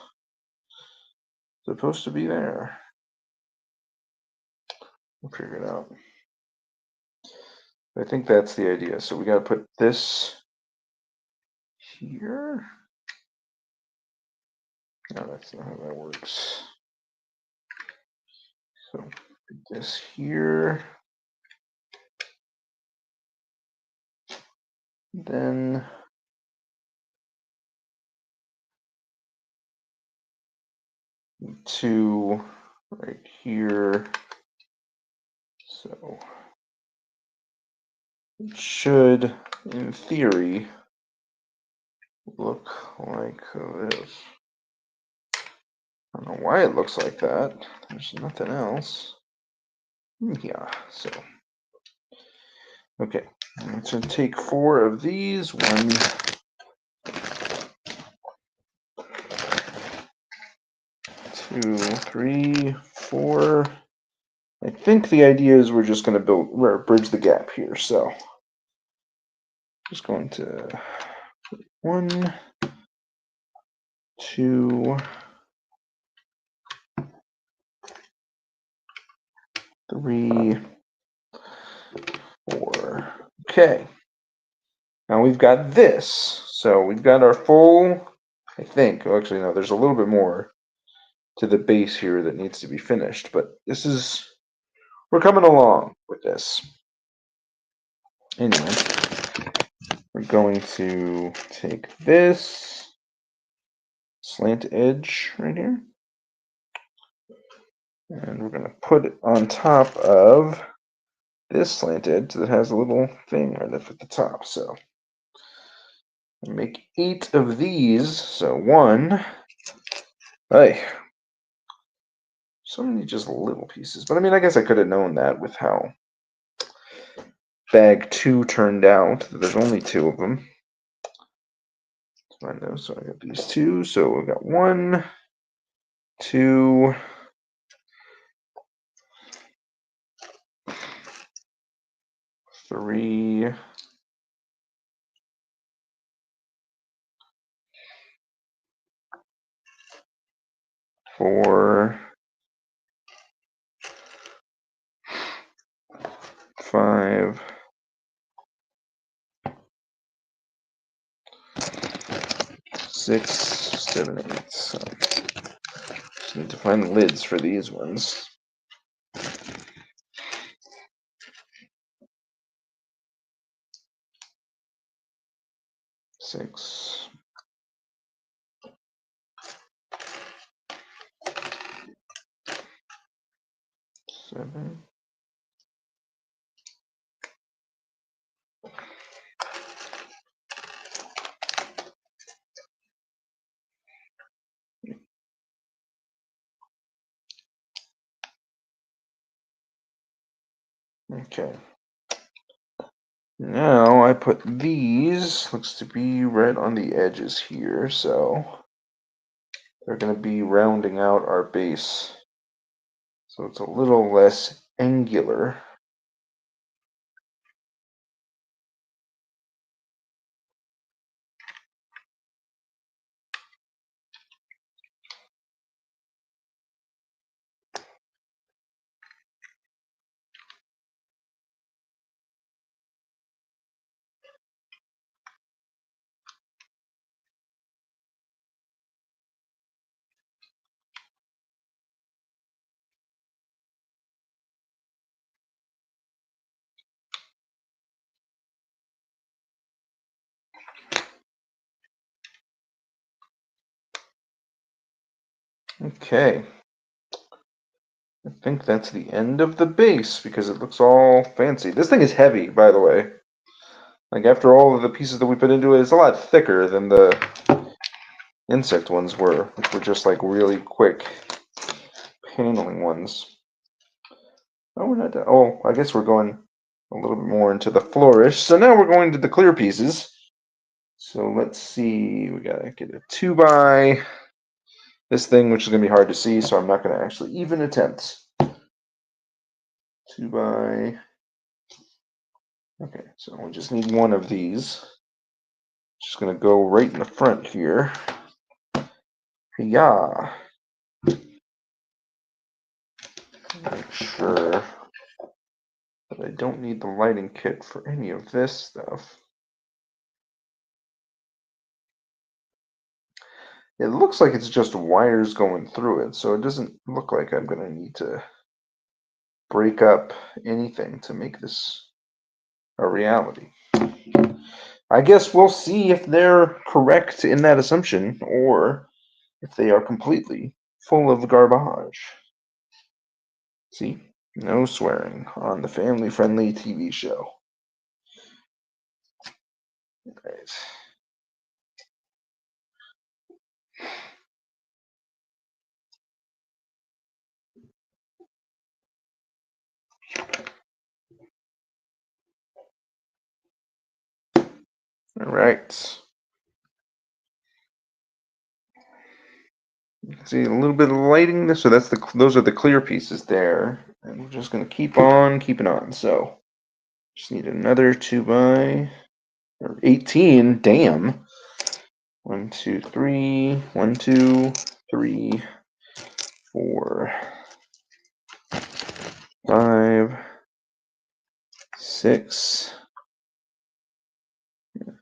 S1: supposed to be there. We'll figure it out. I think that's the idea. So we got to put this here. No, that's not how that works. So put this here. Then 2 right here. So it should, in theory, look like this. I don't know why it looks like that. There's nothing else. Yeah, so. Okay, I'm going to take 4 of these. 1, 2, 3, 4. I think the idea is we're just going to bridge the gap here. So just going to 1, 2, 3, 4. Okay. Now we've got this. So we've got our full, I think. Oh, actually, no, there's a little bit more to the base here that needs to be finished. But this is, we're coming along with this. Anyway, we're going to take this slant edge right here. And we're going to put it on top of this slant edge that has a little thing right up at the top. So make 8 of these. So 1. Hey, so many just little pieces. But I mean, I guess I could have known that with how bag 2 turned out. There's only 2 of them. I know, so I got these 2. So we've got 1, 2, 3, 4, 5, 6, 7, 8. So just need to find the lids for these ones. 6, 7. Okay. Now I put these, looks to be right on the edges here, so they're going to be rounding out our base. So it's a little less angular. Okay. I think that's the end of the base because it looks all fancy. This thing is heavy, by the way. Like after all of the pieces that we put into it, it's a lot thicker than the insect ones were, which were just like really quick paneling ones. Oh, we're not done. Oh, I guess we're going a little bit more into the flourish. So now we're going to the clear pieces. So let's see. We gotta get a 2x this thing, which is gonna be hard to see, so I'm not gonna actually even attempt. 2x. Okay, so we just need one of these. Just gonna go right in the front here. Yeah. Make sure that I don't need the lighting kit for any of this stuff. It looks like it's just wires going through it, so it doesn't look like I'm gonna need to break up anything to make this a reality. I guess we'll see if they're correct in that assumption or if they are completely full of garbage. See? No swearing on the family-friendly TV show. Right. All right. You can see a little bit of lighting there, so those are the clear pieces there, and we're just gonna keep on keeping on. So just need another 2x or 18. Damn. 1, 2, 3. 1, 2, 3, 4, 5, 6,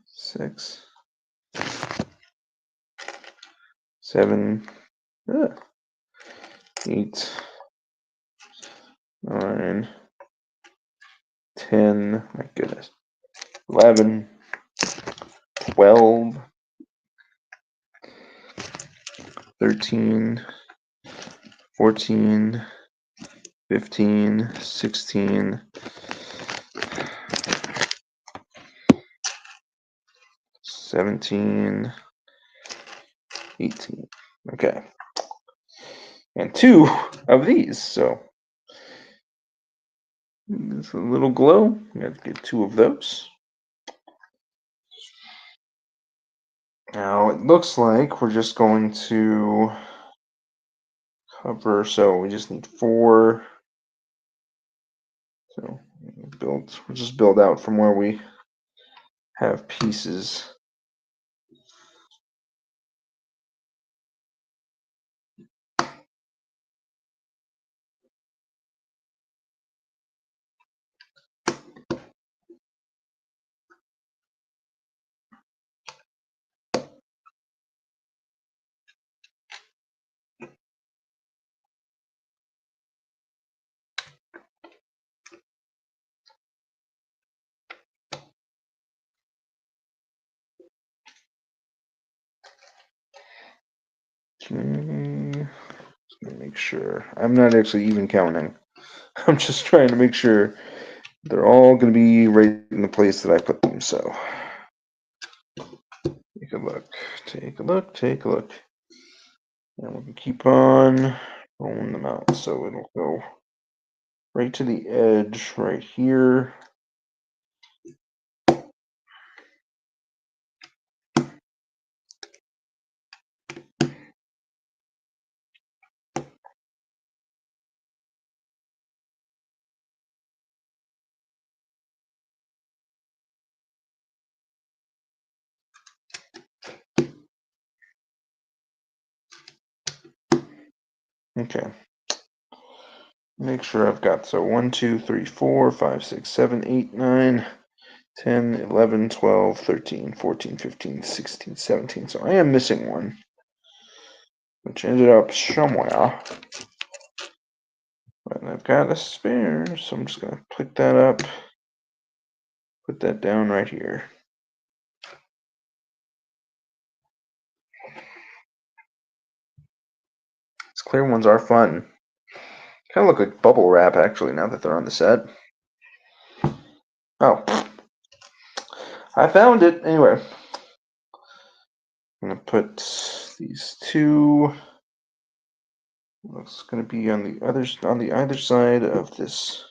S1: 6, 7, 8, 9, 10. My goodness. 11, 12, 13, 14, 15, 16, 17, 18. Okay. And 2 of these. So it's a little glow. We have to get 2 of those. Now it looks like we're just going to cover, so we just need 4. So we'll just build out from where we have pieces. Okay. Just make sure. I'm not actually even counting. I'm just trying to make sure they're all going to be right in the place that I put them. So take a look, take a look, take a look. And we can keep on rolling them out. So it'll go right to the edge right here. Okay. Make sure I've got, so 1, 2, 3, 4, 5, 6, 7, 8, 9, 10, 11, 12, 13, 14, 15, 16, 17. So I am missing one, which ended up somewhere. But I've got a spare, so I'm just going to pick that up, put that down right here. These clear ones are fun. Kind of look like bubble wrap, actually, now that they're on the set. Oh. I found it! Anyway. I'm going to put these two. It's going to be on the either side of this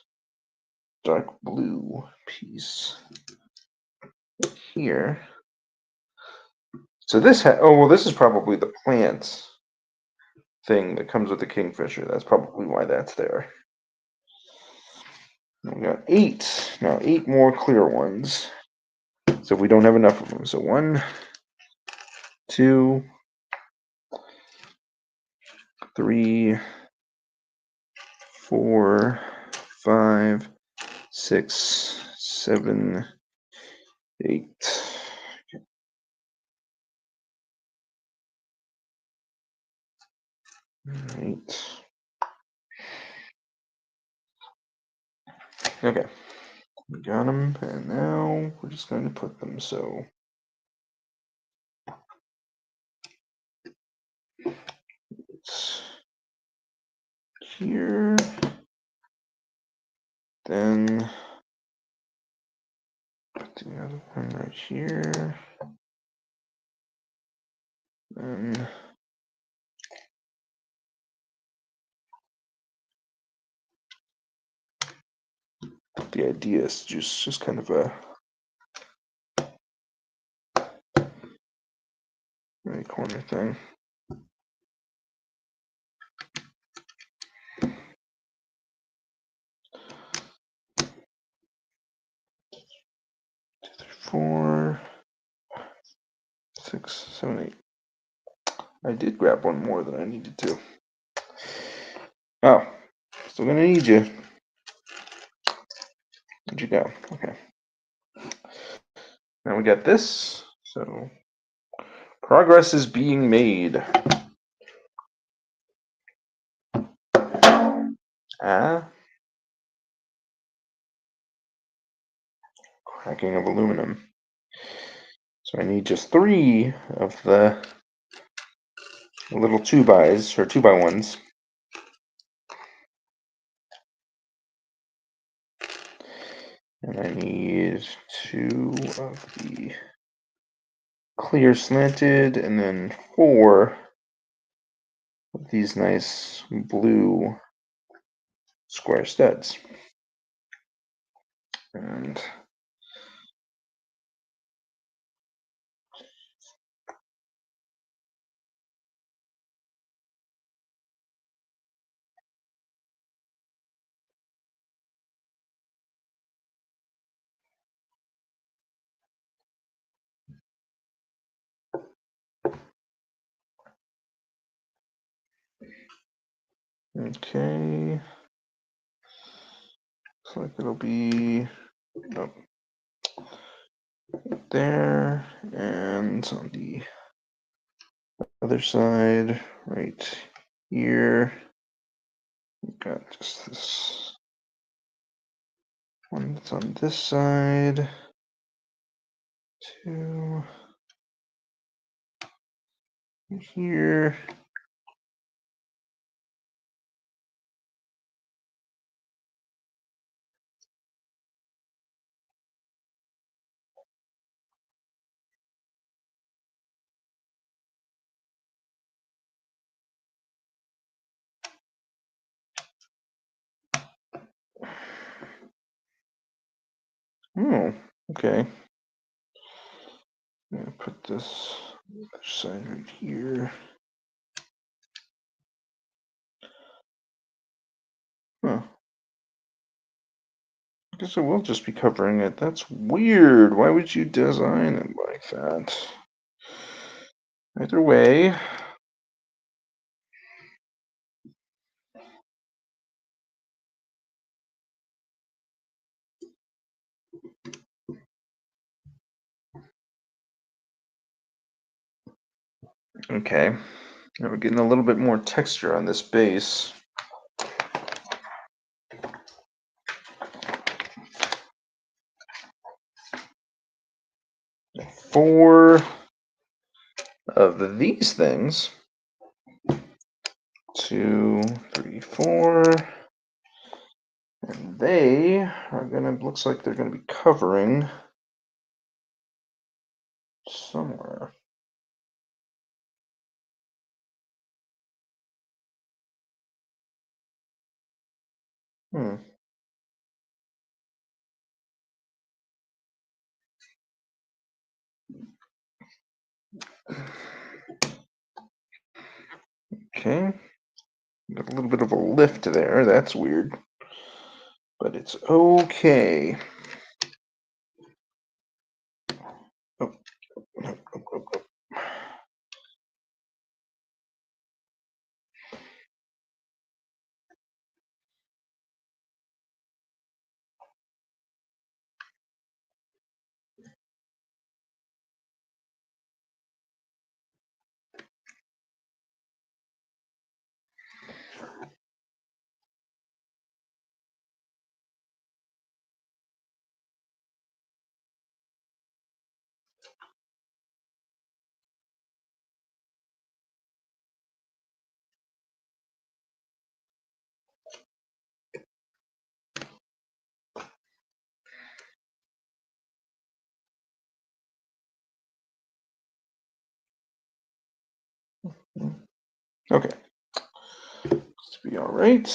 S1: dark blue piece here. So this this is probably the plant thing that comes with the Kingfisher. That's probably why that's there. We got 8. Now 8 more clear ones. So we don't have enough of them. So 1, 2, 3, 4, 5, 6, 7, 8. Right. Okay. We got them, and now we're just going to put them so. It's here. Then put the other one right here. Then the idea is just kind of a right corner thing. Two, three, 4, 6, 7, 8. I did grab one more than I needed to. Oh, still gonna need you. Where'd you go? Okay. Now we got this. So progress is being made. Cracking of aluminum. So I need just 3 of the little 2x or 2x1s. And I need 2 of the clear slanted, and then 4 of these nice blue square studs. And okay, looks like it'll be there, and on the other side, right here, we've got just this one that's on this side, 2 here. Oh, okay. I'm gonna put this other side right here. Huh. I guess I will just be covering it. That's weird. Why would you design it like that? Either way. Okay. Now we're getting a little bit more texture on this base. Four of these things 2, 3, 4. And they are gonna, looks like they're gonna be covering somewhere. Hmm. Okay. Got a little bit of a lift there. That's weird. But it's okay. Oh, oh, oh, oh, oh. Okay. This be all right.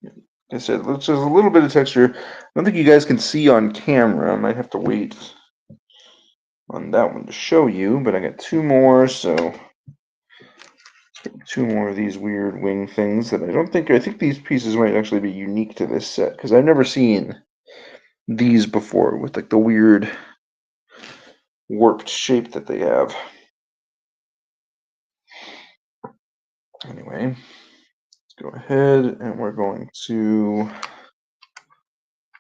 S1: Like I said, there's a little bit of texture. I don't think you guys can see on camera. I might have to wait on that one to show you, but I got two more, so two more of these weird wing things that I think these pieces might actually be unique to this set, because I've never seen these before with like the weird warped shape that they have. Anyway, let's go ahead and we're going to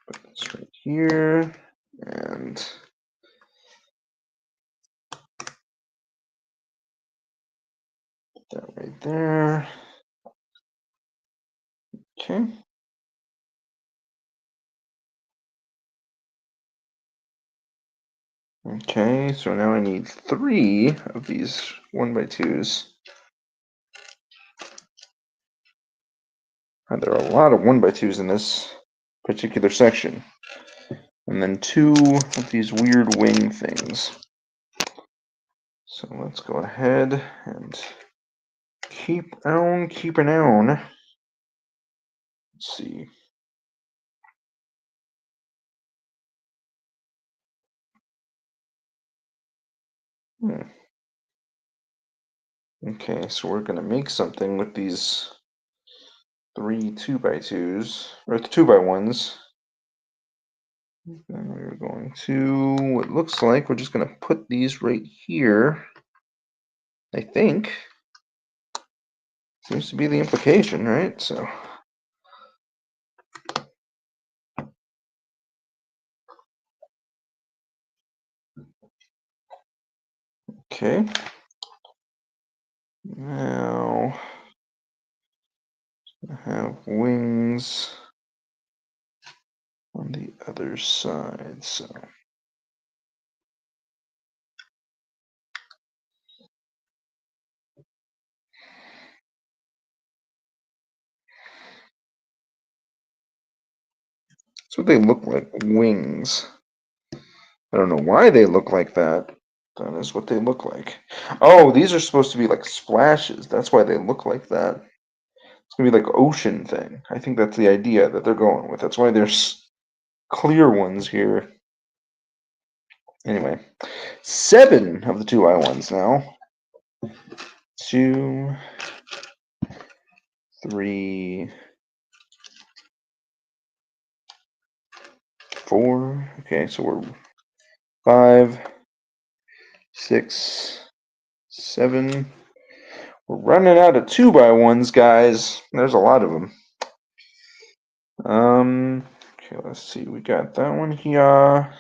S1: put this right here and put that right there. Okay. Okay, so now I need 3 of these 1x2s. There are a lot of 1x2s in this particular section. And then 2 of these weird wing things. So let's go ahead and keep on keeping on. Let's see. Okay, so we're going to make something with these 3 2x2s, or the 2x1s. And we're going to, what looks like, we're just going to put these right here, I think. Seems to be the implication, right? So, okay. Now, I have wings on the other side, so. That's what they look like, wings. I don't know why they look like that. That is what they look like. Oh, these are supposed to be like splashes. That's why they look like that. It's gonna be like ocean thing. I think that's the idea that they're going with. That's why there's clear ones here. Anyway, 7 of the 2x1s now. 2, 3, 4. Okay, so we're 5, 6, 7. We're running out of 2x1s, guys. There's a lot of them. Okay, let's see. We got that one here.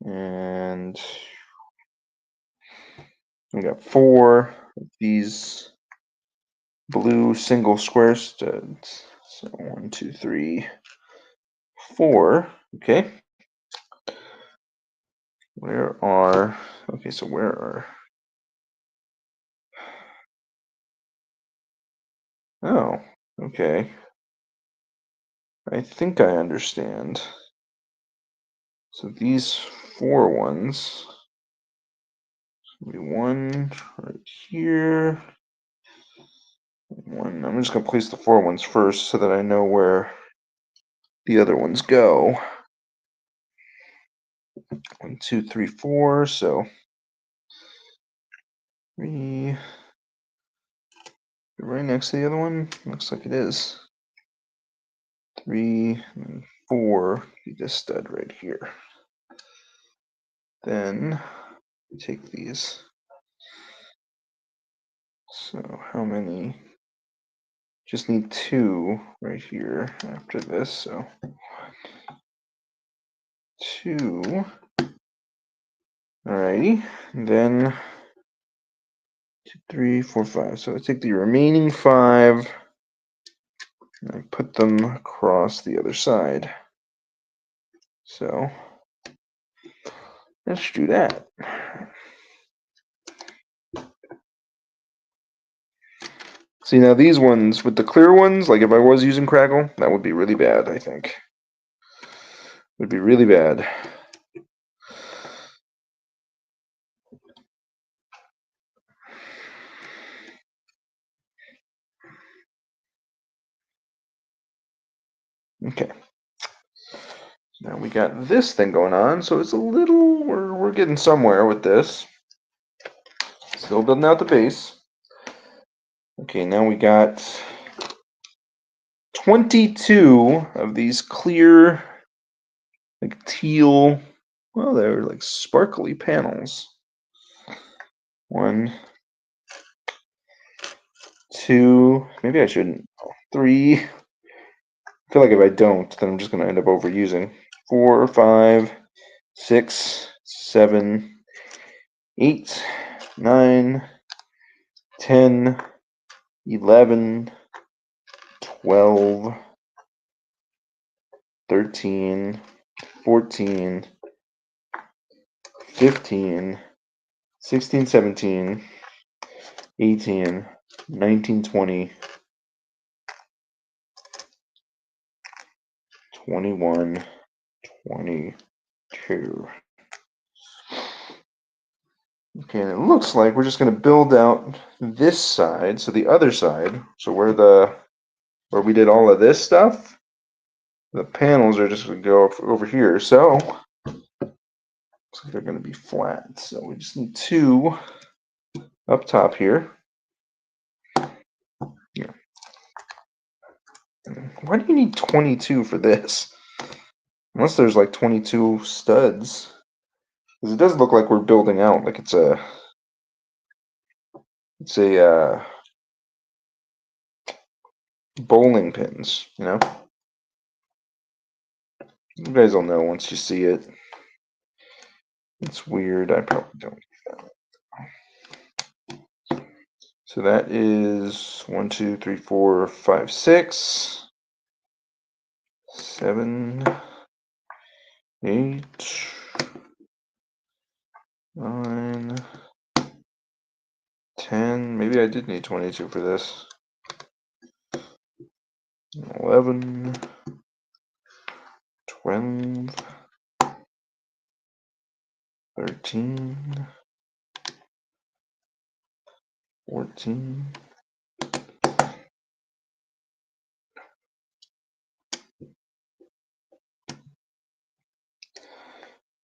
S1: And we got 4 of these blue single square studs. So 1, 2, 3, 4. Okay. Okay, so where are Oh, okay. I think I understand. So these four ones, be one right here. One. I'm just gonna place the four ones first so that I know where the other ones go. 1, 2, 3, 4. So 3 right next to the other one. Looks like it is. 3 and 4. Be this stud right here. Then take these. So how many? Just need 2 right here after this. So 2. Alrighty. Then 2, 3, 4, 5. So I take the remaining 5 and I put them across the other side. So let's do that. See, now these ones, with the clear ones, like if I was using Craggle, that would be really bad, I think. Would be really bad. Okay. Now we got this thing going on, so it's a little, we're getting somewhere with this. Still building out the base. Okay, now we got 22 of these clear, like teal, well, they're like sparkly panels. 1, 2, maybe I shouldn't. 3. I feel like if I don't, then I'm just going to end up overusing. 4, 5, 6, 7, 8, 9, 10, 11, 12, 13, 14, 15, 16, 17, 18, 19, 20, 21, 22. Okay, and it looks like we're just going to build out this side, so the other side, so where we did all of this stuff, the panels are just going to go over here. So looks like they're going to be flat. So we just need 2 up top here. Yeah. Why do you need 22 for this? Unless there's like 22 studs. Because it does look like we're building out like it's a bowling pins, you know? You guys will know once you see it. It's weird. I probably don't. So that is 1, 2, 3, 4, 5, 6, 7, 8, 9, 10. Maybe I did need 22 for this. 11, 12, 13, 14,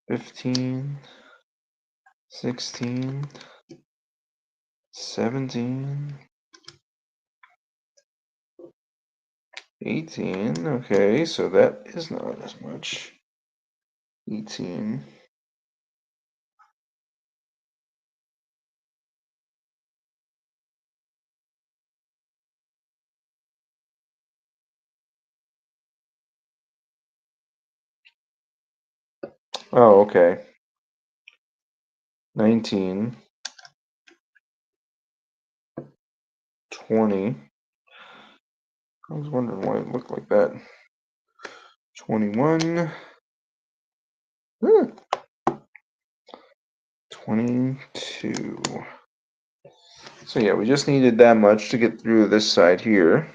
S1: 15, 16, 17, 18. Okay, so that is not as much. 18. Oh, okay. 19, 20. I was wondering why it looked like that. 21. 22. So yeah, we just needed that much to get through this side here.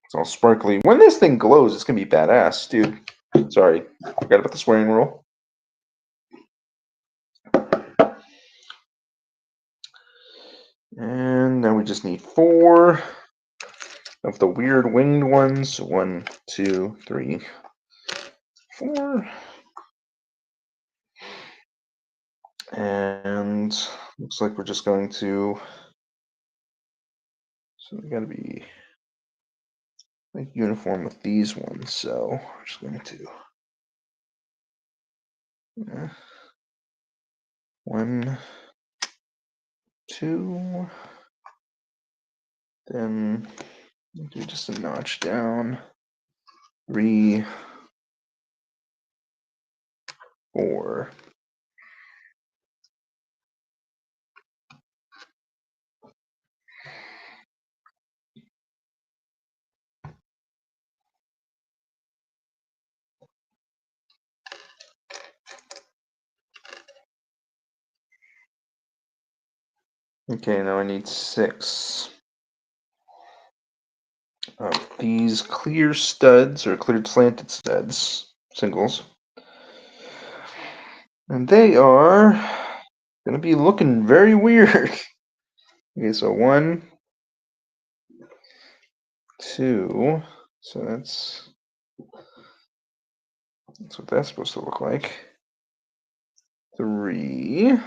S1: It's all sparkly. When this thing glows, it's gonna be badass, dude. Sorry, forgot about the swearing rule. And now we just need 4 of the weird winged ones. 1, 2, 3, 4. And looks like we're just going to. So we gotta be like uniform with these ones. So we're just going to. 1, 2. Then do just a notch down. 3, 4. Okay, now I need 6 of these clear studs, or clear slanted studs, singles. And they are going to be looking very weird. Okay, so 1, 2, so that's what that's supposed to look like. 3,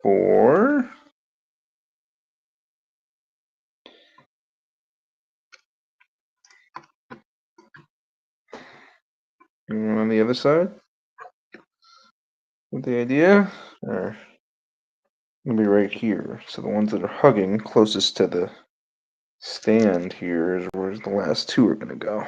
S1: 4, and on the other side. With the idea, are going to be right here. So the ones that are hugging closest to the stand here is where the last 2 are going to go.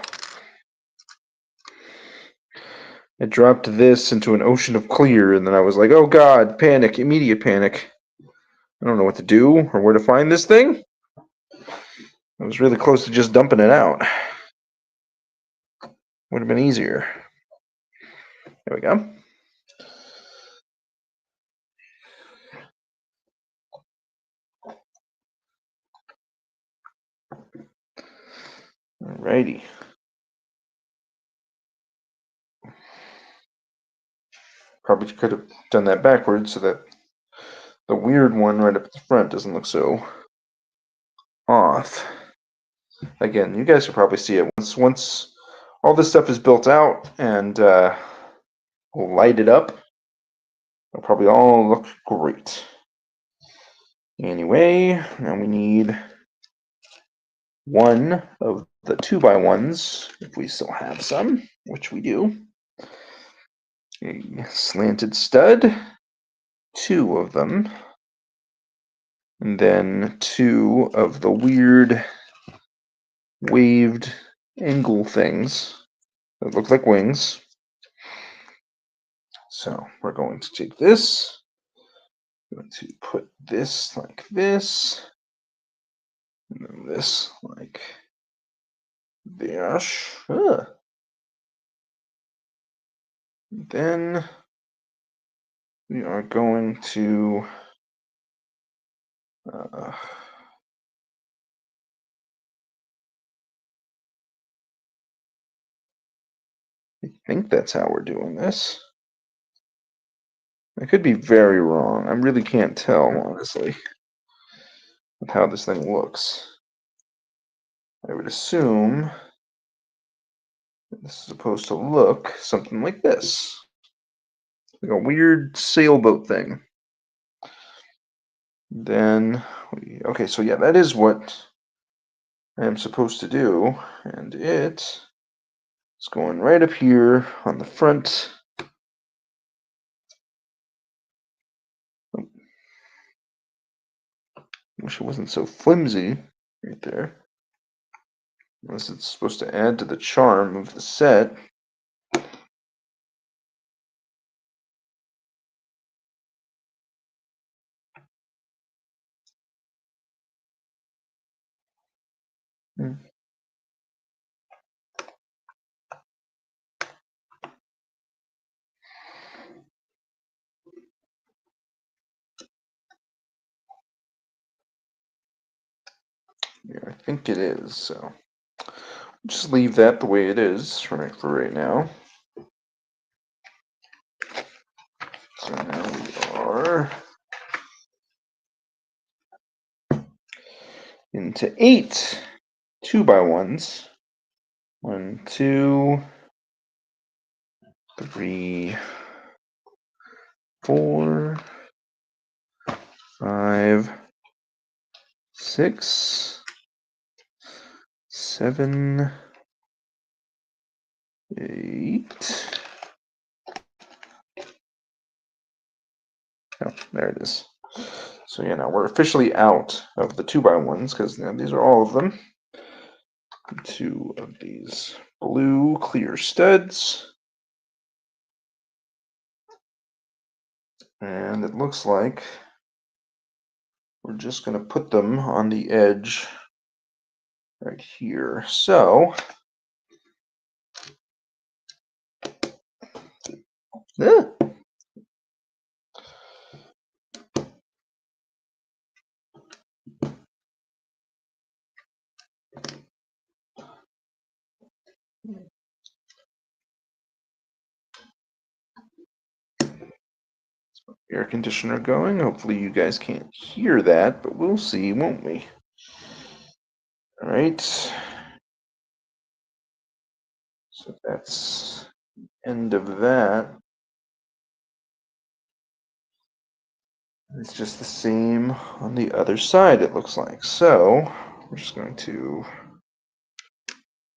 S1: I dropped this into an ocean of clear, and then I was like, oh god, panic, immediate panic. I don't know what to do or where to find this thing. I was really close to just dumping it out. Would have been easier. There we go. Alrighty. Probably could have done that backwards so that the weird one right up at the front doesn't look so off. Again, you guys will probably see it once all this stuff is built out and we'll light it up. It'll probably all look great. Anyway, now we need 1 of the 2x1s, if we still have some, which we do. A slanted stud, 2 of them. And then 2 of the weird waved angle things that look like wings. So we're going to take this, I'm going to put this like this, and then this like this. Then we are going to I think that's how we're doing this. I could be very wrong. I really can't tell, honestly, with how this thing looks. I would assume this is supposed to look something like this. Like a weird sailboat thing. Then, okay, so yeah, that is what I am supposed to do, and it is going right up here on the front. Wish it wasn't so flimsy right there. Unless it's supposed to add to the charm of the set. Yeah, I think it is. So just leave that the way it is for right now. So now we are into 8 2x1s. 1, 2, 3, 4, 5, 6, 7, 8. Oh, there it is. So yeah, now we're officially out of the 2x1s because now these are all of them. 2 of these blue clear studs. And it looks like we're just going to put them on the edge right here. So, air conditioner going. Hopefully you guys can't hear that, but we'll see, won't we? All right. So that's end of that. It's just the same on the other side, it looks like. So we're just going to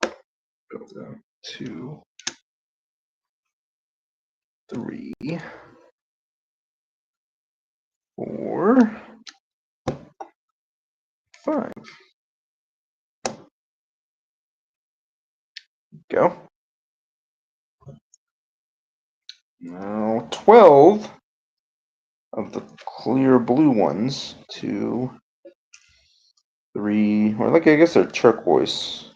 S1: go down 2, 3, 4, 5. Go. Now 12 of the clear blue ones. 2, 3, or like I guess they're turquoise.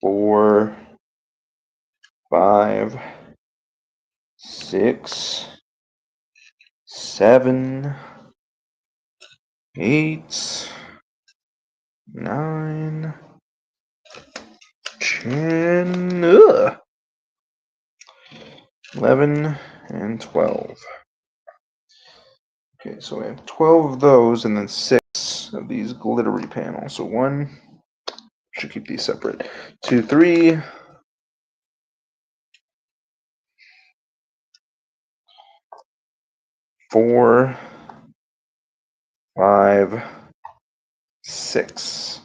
S1: 4, 5, 6, 7, 8, 9, 10, 11, and 12. Okay, so we have 12 of those and then 6 of these glittery panels. So 1, should keep these separate. 2, 3, 4, 5, 6.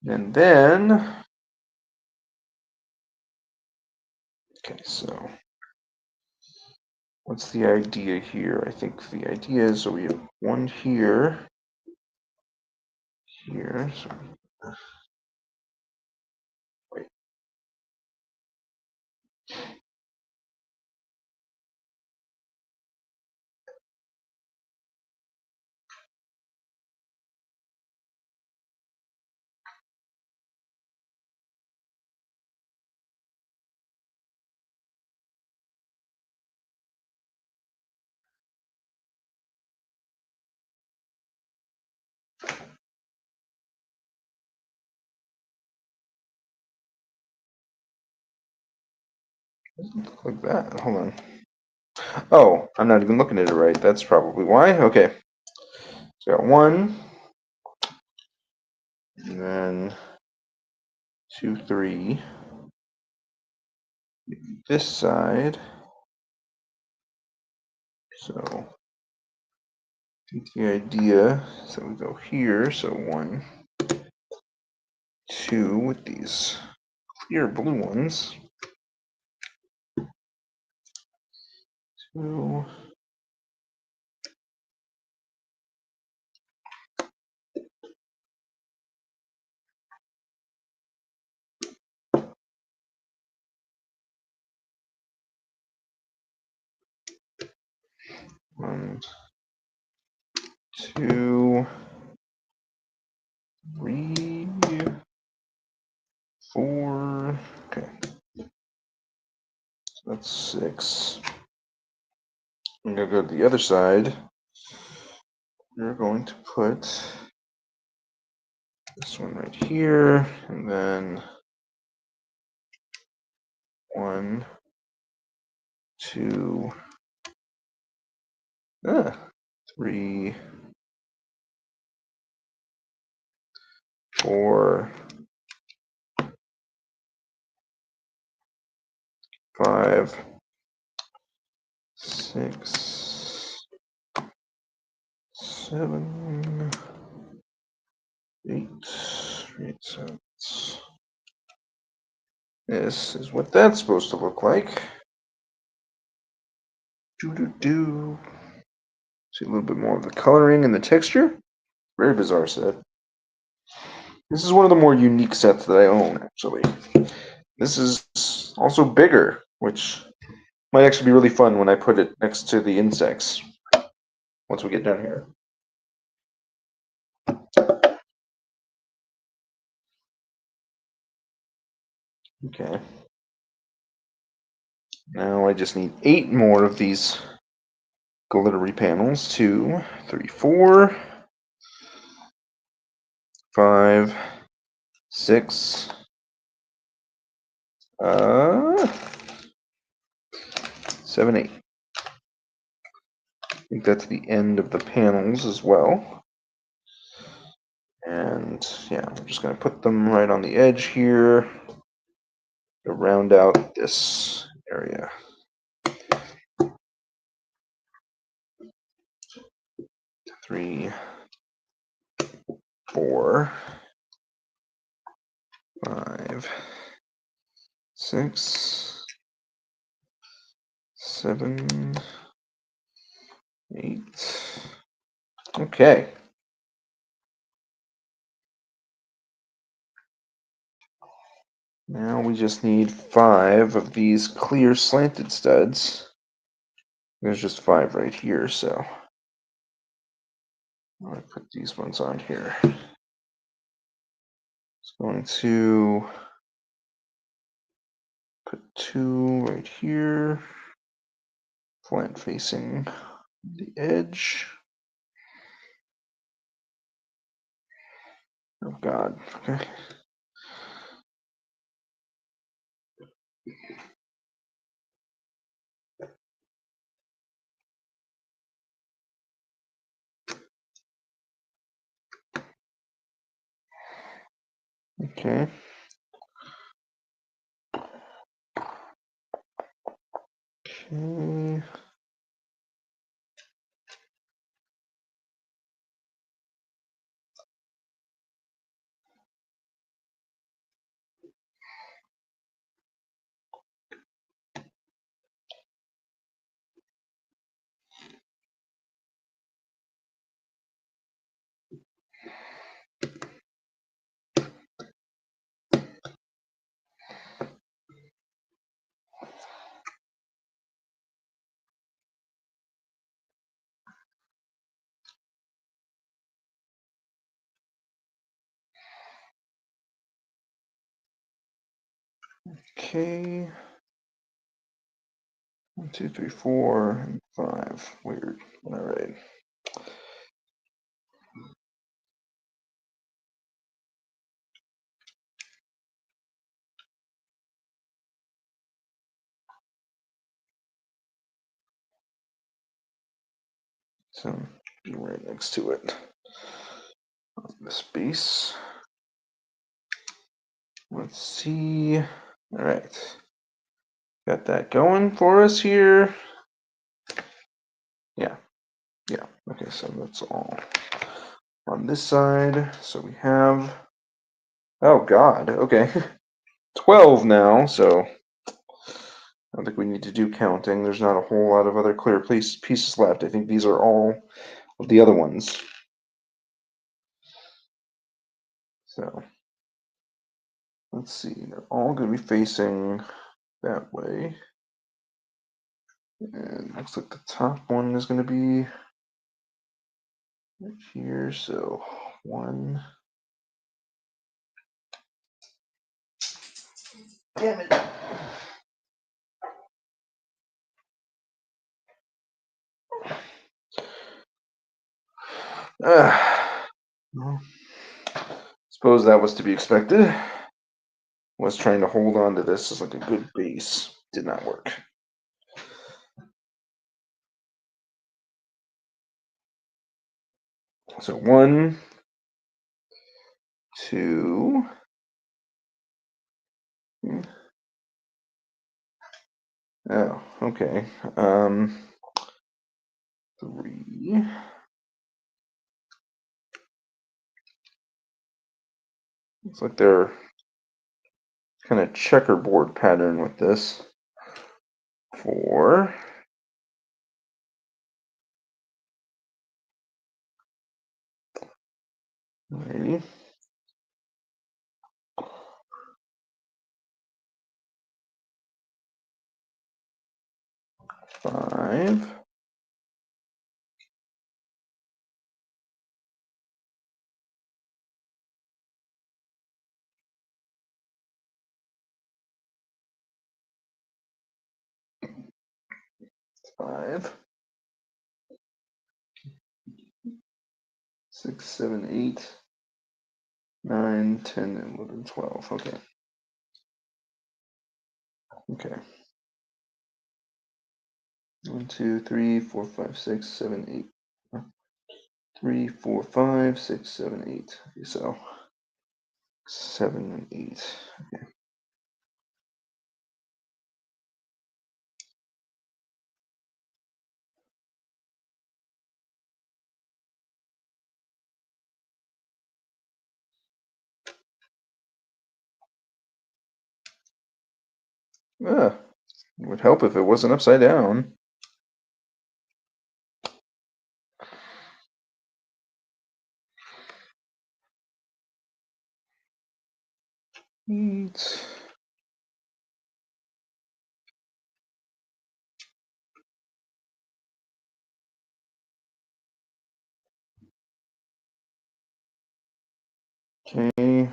S1: And then, okay, so what's the idea here? I think the idea is, so we have 1 here, so wait. Doesn't look like that. Hold on. Oh, I'm not even looking at it right. That's probably why. Okay. So got 1, and then 2, 3. This side. So I think the idea is that we go here. So 1, 2 with these clear blue ones. 2. 1, 2, 3, 4. Okay. So that's 6. I'm going to go to the other side. We're going to put this one right here, and then 1, 2, 3, 4, 5, 6, 7, 8, 8 cents. This is what that's supposed to look like. Do. See a little bit more of the coloring and the texture. Very bizarre set. This is one of the more unique sets that I own, actually. This is also bigger, which might actually be really fun when I put it next to the insects once we get down here. Okay. Now I just need 8 more of these glittery panels. 2, 3, 4, 5, 6, 7, 8. I think that's the end of the panels as well. And yeah, I'm just going to put them right on the edge here to round out this area. 3, 4, 5, 6, 7, 8. Okay. Now we just need 5 of these clear slanted studs. There's just 5 right here, so I'm going to put these ones on here. It's going to put 2 right here, flat facing the edge. Oh God, okay. Okay. Okay. Okay. 1, 2, 3, 4, and 5. Weird. All right. So be right next to it on this base. Let's see. All right. Got that going for us here. Yeah. Yeah. Okay, so that's all on this side. So we have, oh God, okay. 12 now, so I don't think we need to do counting. There's not a whole lot of other clear pieces left. I think these are all of the other ones. So let's see. They're all going to be facing that way. And looks like the top one is going to be right here. So 1. Damn it. Well, it's Suppose that was to be expected. Was trying to hold on to this as like a good base. Did not work. So 1, 2. Oh, okay. 3. Looks like they're kind of checkerboard pattern with this. 4. Alrighty. 5. 5. 6, 7, 8, 9, 10, 11, 12. Okay. Okay. 1, 2, 3, 4, 5, 6, 7, 8. 3, 4, 5, 6, 7, 8. Okay, so 7 and 8. Okay. Ah, it would help if it wasn't upside down. Eight. Okay.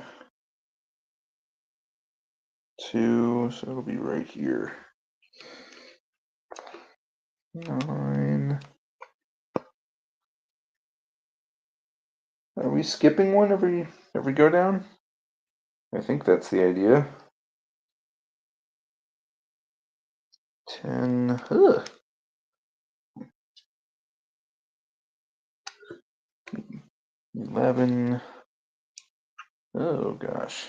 S1: 2, so it'll be right here. 9. Are we skipping one every go down? I think that's the idea. 10. Ugh. 11. Oh gosh.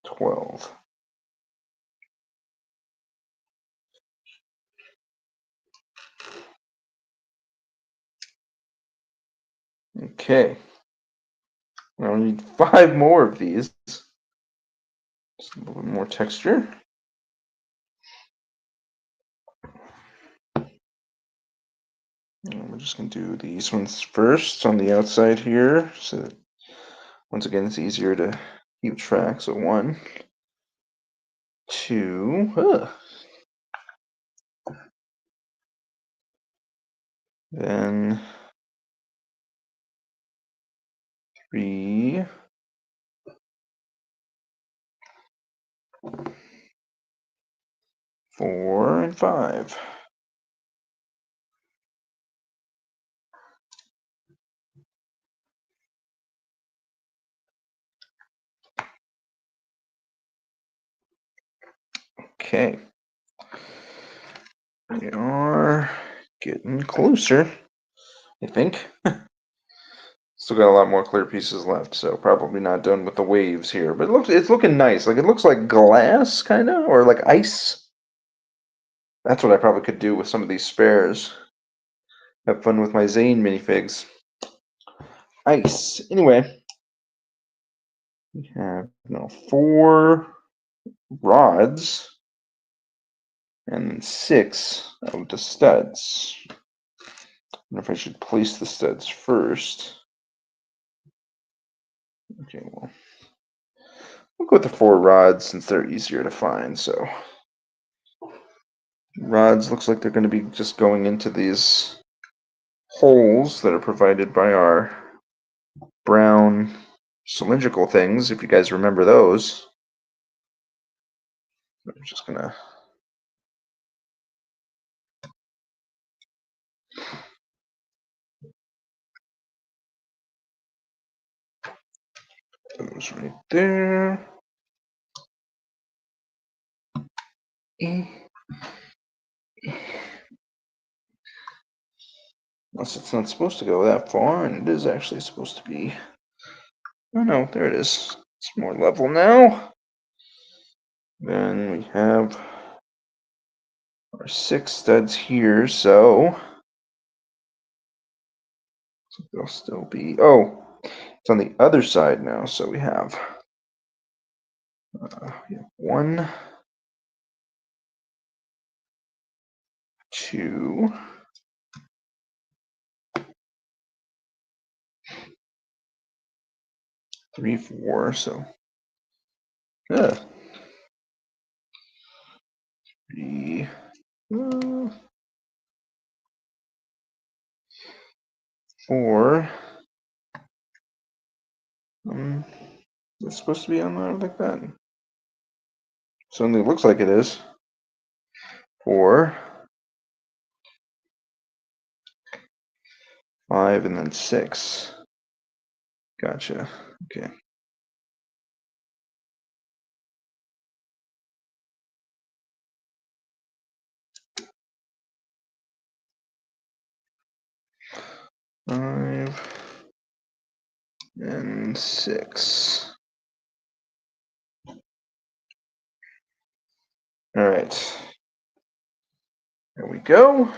S1: 12. Okay. Now we need 5 more of these. Just a little bit more texture. And we're just going to do these ones first on the outside here, so that once again it's easier to keep track. So 1, 2, then 3, 4, and 5. Okay. We are getting closer, I think. Still got a lot more clear pieces left, so probably not done with the waves here. But it's looking nice. Like it looks like glass, kind of, or like ice. That's what I probably could do with some of these spares. Have fun with my Zane minifigs. Ice. Anyway, we have 4 rods and 6 of the studs. I wonder if I should place the studs first. Okay, well, we'll go with the 4 rods since they're easier to find. So rods looks like they're going to be just going into these holes that are provided by our brown cylindrical things, if you guys remember those. I'm just going to Those right there. Unless it's not supposed to go that far, and it is actually supposed to be. Oh no, there it is. It's more level now. Then we have our 6 studs here, so they'll still be. Oh, it's on the other side now, so we have 1, 2, 3, 4. So, 3, 4. It's supposed to be on there like that. Certainly looks like it is. 4, 5, and then 6. Gotcha. Okay. Five and 6. All right. There we go.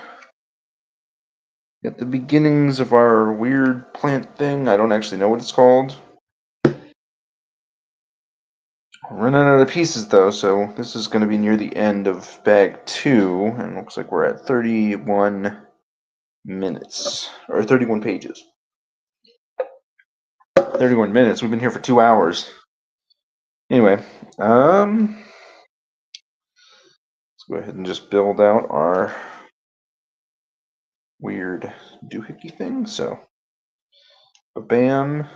S1: Got the beginnings of our weird plant thing. I don't actually know what it's called. We're running out of pieces though, so this is going to be near the end of bag 2, and it looks like we're at 31 minutes, or 31 pages. 31 minutes. We've been here for 2 hours. Anyway, let's go ahead and just build out our weird doohickey thing. So, ba-bam,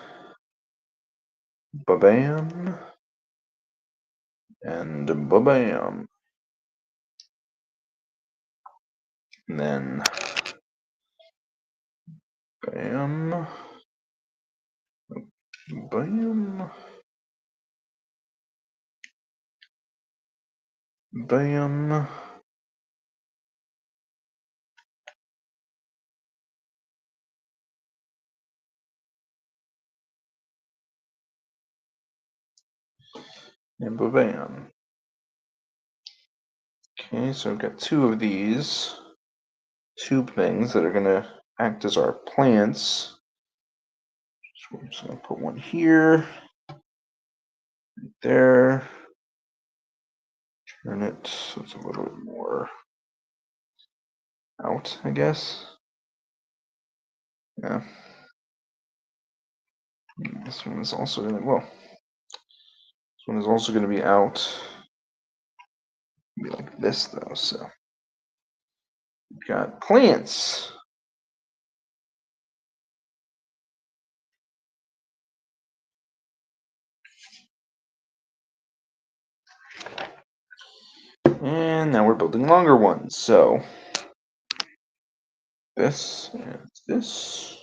S1: ba-bam, and ba-bam. And then bam, bam, bam, and ba-bam. Okay, so I've got 2 of these tube things that are going to act as our plants. So I'm just going to put one here, right there, turn it so it's a little bit more out, I guess. Yeah. This one is also going to, well, this one is also going to be out. Be like this though, so we've got plants. And now we're building longer ones. So this and this.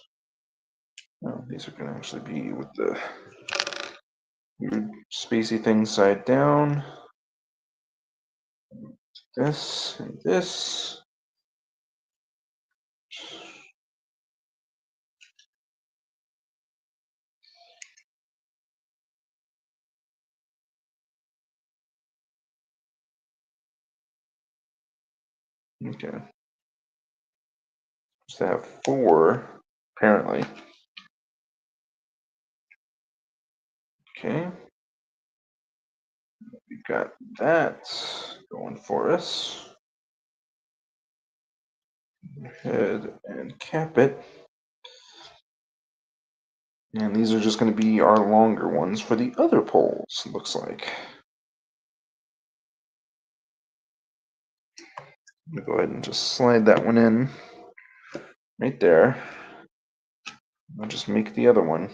S1: Oh, these are going to actually be with the weird spacey thing side down. This and this. Okay. So I have 4, apparently. Okay. We've got that going for us. Go ahead and cap it. And these are just going to be our longer ones for the other poles, it looks like. I'm going to go ahead and just slide that one in right there. I'll just make the other one.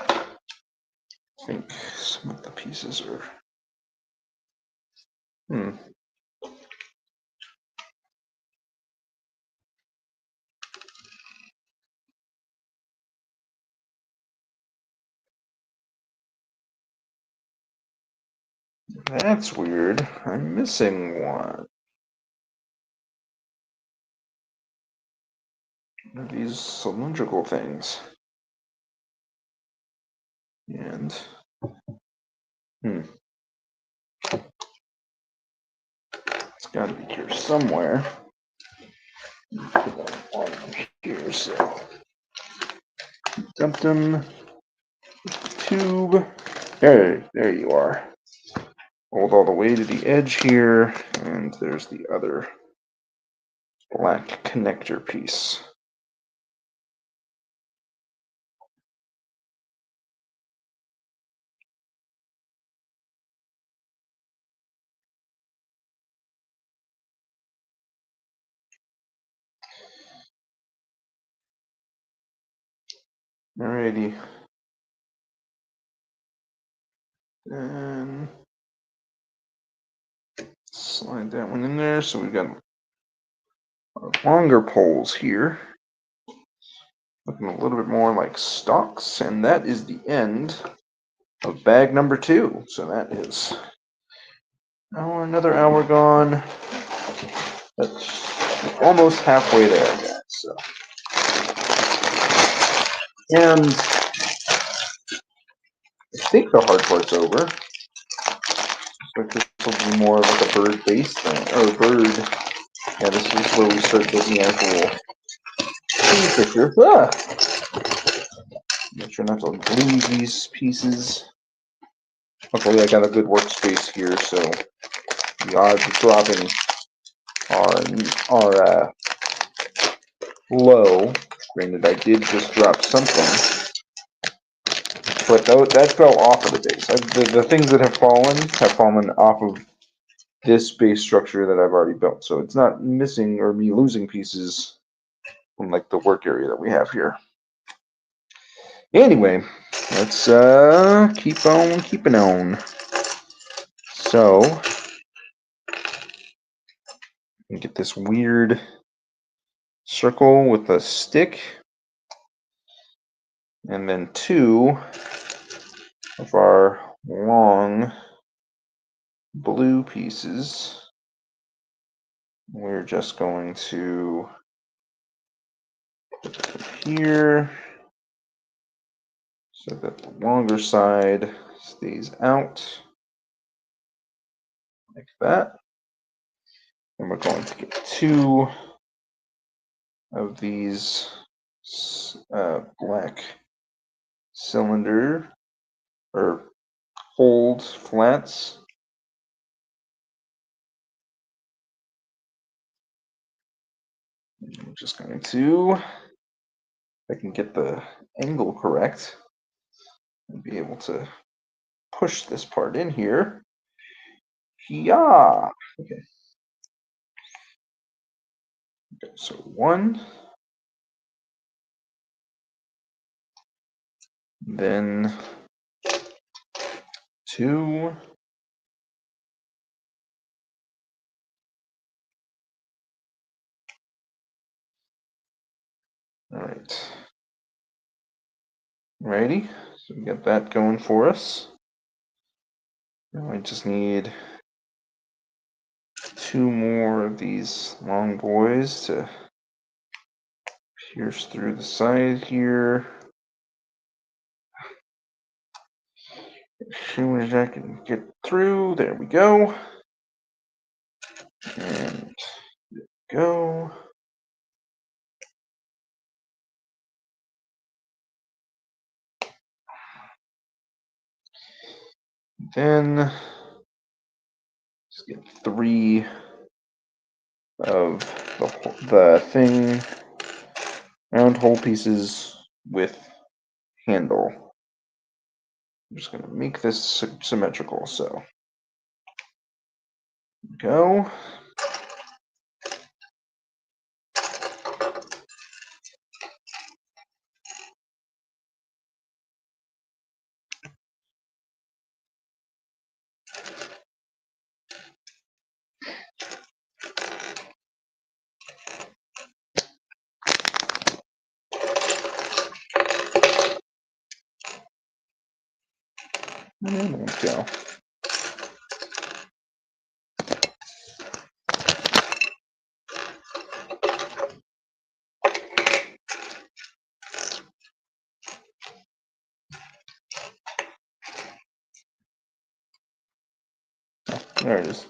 S1: I think some of the pieces are... That's weird. I'm missing one. These cylindrical things. And it's got to be here somewhere. Put that on here, so dumped them. Tube. There you are. Hold all the way to the edge here, and there's the other black connector piece. Alrighty. And slide that one in there. So we've got our longer poles here. Looking a little bit more like stalks. And that is the end of bag number 2. So that is another hour gone. That's almost halfway there, guys. So. And I think the hard part's over. But this will be more like a bird base thing, or a bird. Yeah, this is where we start building the actual Kingfisher. Make sure not to glue these pieces. Luckily, I got a good workspace here, so the odds of dropping are low. Granted, I did just drop something, but that fell off of the base. The things that have fallen off of this base structure that I've already built, so it's not missing or me losing pieces from like the work area that we have here. Anyway, let's keep on keeping on. So get this weird circle with a stick, and then 2 of our long blue pieces. We're just going to put them here so that the longer side stays out like that. And we're going to get 2 of these black cylinder or hold flats. I'm just going to, if I can get the angle correct, and be able to push this part in here. Yeah. Okay. So 1, then 2, all right. Righty. So we got that going for us. Now I just need 2 more of these long boys to pierce through the side here. As soon as I can get through, there we go. And go. Then let's get 3 of the thing round hole pieces with handle. I'm just going to make this symmetrical, so go. And there we go. There it is.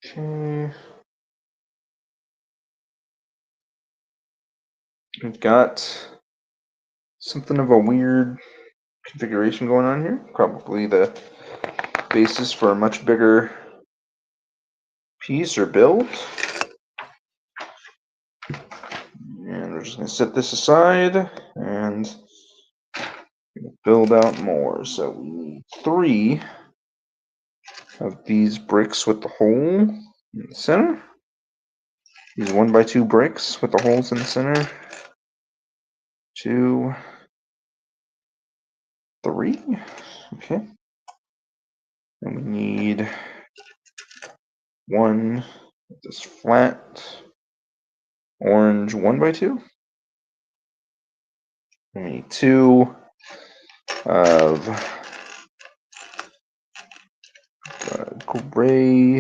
S1: Okay. We've got something of a weird configuration going on here. Probably the basis for a much bigger piece or build. And we're just going to set this aside and build out more. So we need 3 of these bricks with the hole in the center. These 1x2 bricks with the holes in the center. 2, 3. Okay. And we need 1 of this flat orange 1x2. We need 2 of gray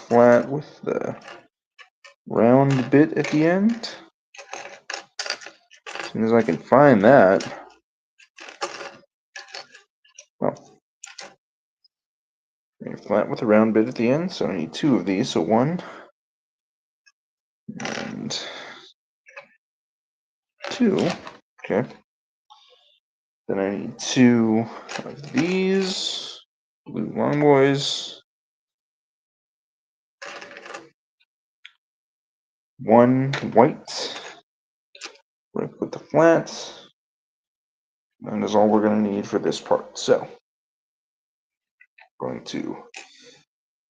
S1: flat with the round bit at the end. As soon as I can find that. Well, flat with a round bit at the end, so I need 2 of these. So 1 and 2. Okay. Then I need 2 of these blue long boys. 1 white brick with the flat. That is all we're going to need for this part. So, going to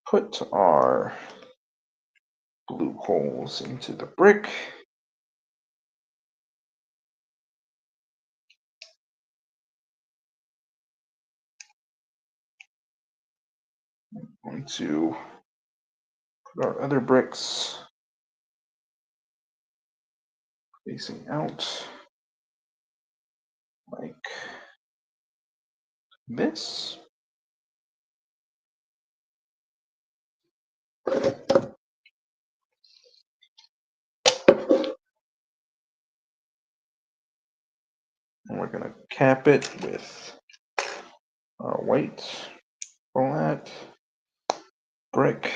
S1: put our blue holes into the brick. Going to put our other bricks facing out like this. And we're going to cap it with our white flat brick.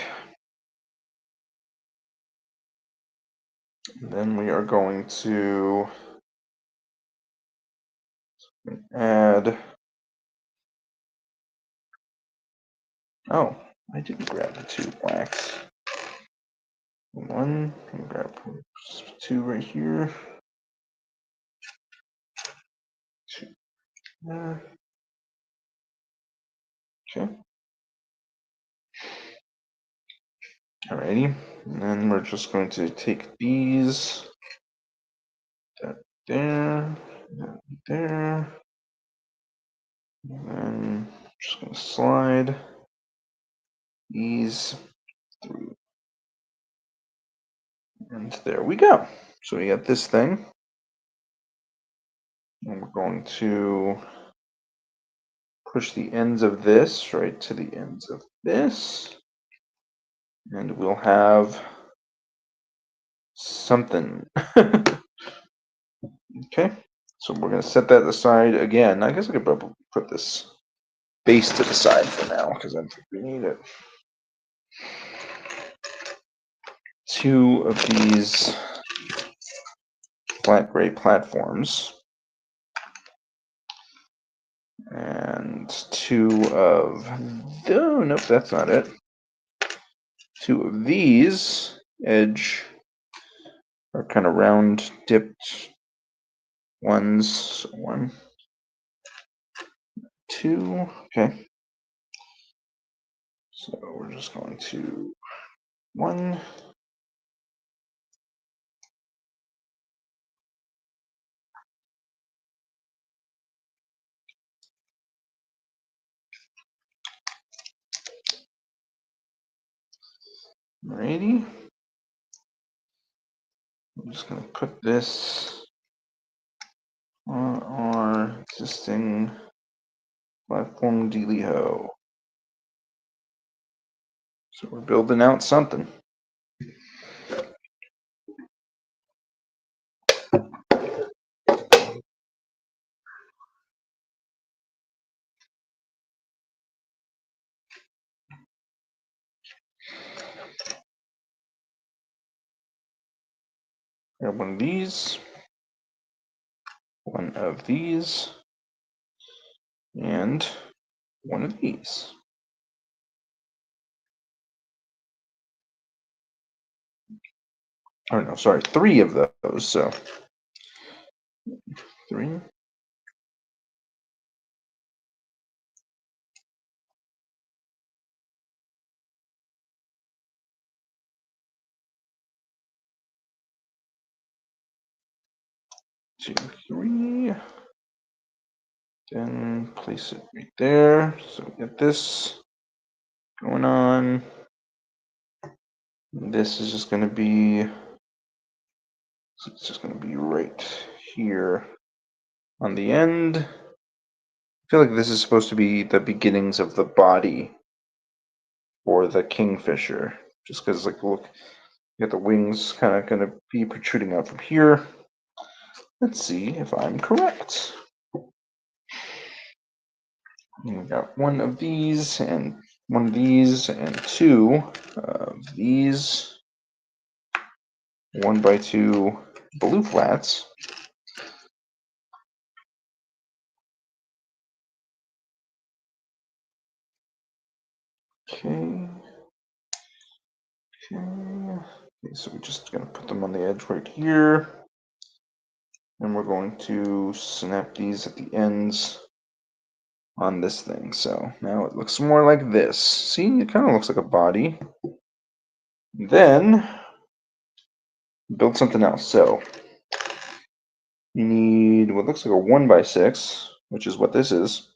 S1: And then we are going to add. Oh, I didn't grab the 2 blacks. 1, and grab 2 right here. 2 there. Okay. Alrighty, and then we're just going to take these, that there, that there, and then just going to slide these through, and there we go. So we got this thing, and we're going to push the ends of this right to the ends of this, and we'll have something. Okay, so we're going to set that aside again. I guess I could probably put this base to the side for now because I don't think we need it. 2 of these flat gray platforms and 2 of nope, that's not it. 2 of these edge are kind of round dipped ones. So 1, 2, okay. So we're just going to 1. Alrighty. I'm just going to put this on our existing platform dealio. So we're building out something. Grab one of these, one of these, and one of these. Oh no, sorry, three of those. So 3. 2, 3. Then place it right there. So we get this going on. This is just going to be, so it's just going to be right here on the end. I feel like this is supposed to be the beginnings of the body for the Kingfisher. Just because, like, look, you got the wings kind of going to be protruding out from here. Let's see if I'm correct. And we got one of these, and one of these, and 2 of these. 1x2 blue flats. Okay. Okay, so we're just going to put them on the edge right here. And we're going to snap these at the ends on this thing. So now it looks more like this. See, it kind of looks like a body. Then build something else. So you need what looks like a 1x6, which is what this is.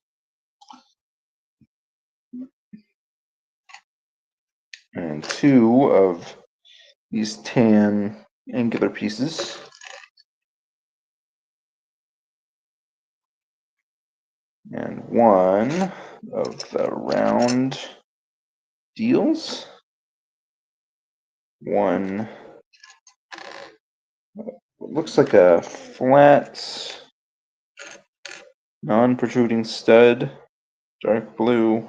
S1: And 2 of these tan angular pieces. And 1 of the round deals. 1 what looks like a flat non-protruding stud, dark blue.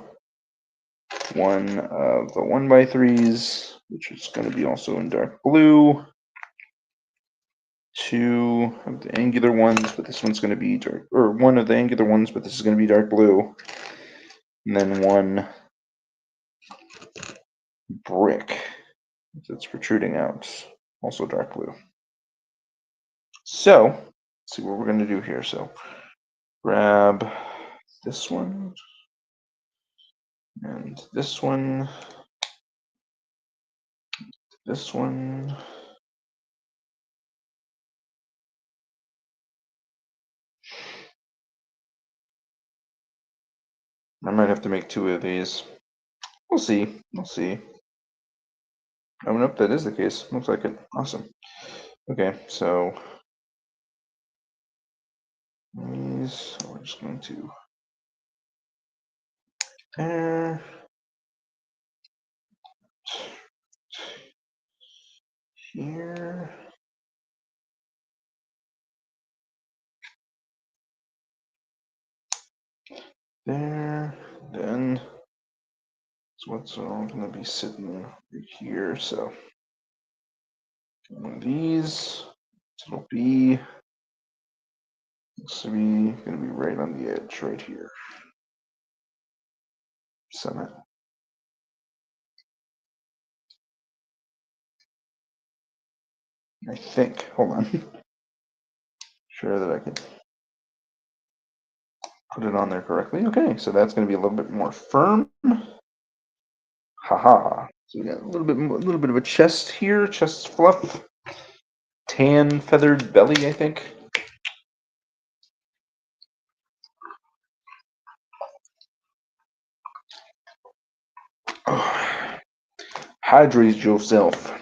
S1: 1 of the 1x3s, which is going to be also in dark blue. 2 of the angular ones, but this one's going to be dark, or 1 of the angular ones, but this is going to be dark blue. And then 1 brick that's protruding out, also dark blue. So, let's see what we're going to do here. So, grab this one, and this one, this one. I might have to make 2 of these. We'll see. We'll see. Oh, nope, that is the case. Looks like it. Awesome. Okay, so these, we're just going to there, here, there, then so what's all going to be sitting right here. So one of these, it'll be looks to be going to be right on the edge right here. Summit. I think. Hold on. Sure that I can put it on there correctly. Okay, so that's going to be a little bit more firm. Haha. So we got a little bit of a chest here, chest fluff, tan feathered belly, I think. Oh, hydrate yourself.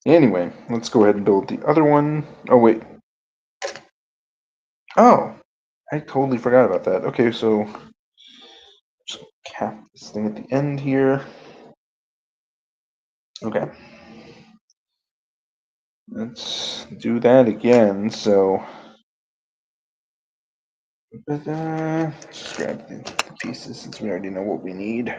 S1: Anyway, let's go ahead and build the other one. Oh wait. Oh, I totally forgot about that. Okay, so just cap this thing at the end here. Okay. Let's do that again. So just grab the pieces since we already know what we need.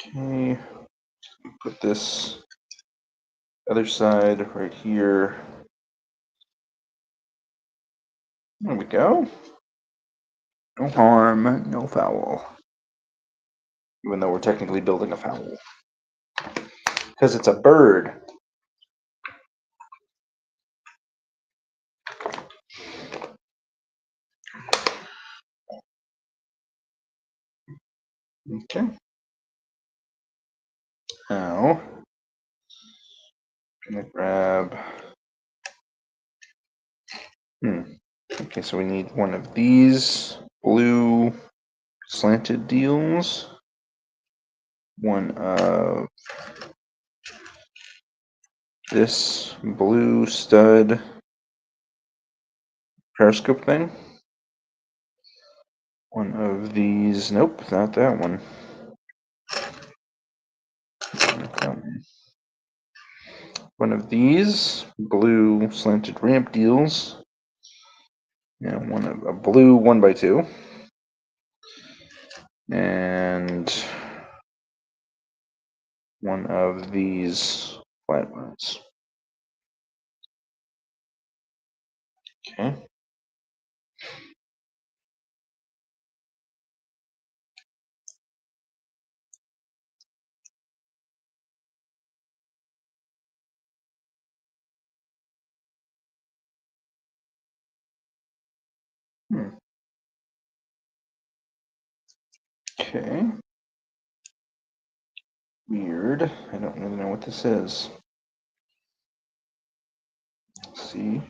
S1: Okay, put this other side right here. There we go. No harm, no foul. Even though we're technically building a foul. Because it's a bird. Okay. Now, I'm gonna grab. Okay, so we need one of these blue slanted deals. One of this blue stud periscope thing. One of these. Nope, not that one. One of these blue slanted ramp deals. And one of a blue 1x2. And one of these flat ones. Okay. Okay. Weird. I don't really know what this is. Let's see.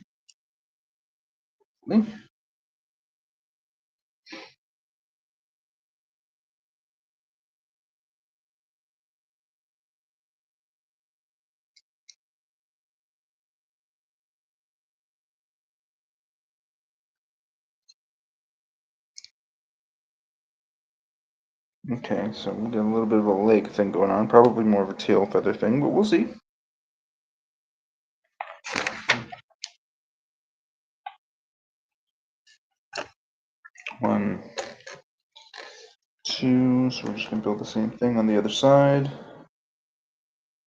S1: Okay, so we got a little bit of a leg thing going on. Probably more of a tail feather thing, but we'll see. One, two. So we're just going to build the same thing on the other side.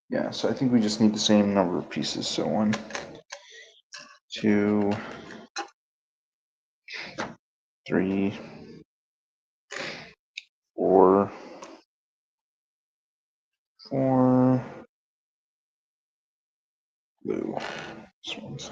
S1: Yeah, so I think we just need the same number of pieces. So 1, 2, 3, 4, 4. Blue. This one's.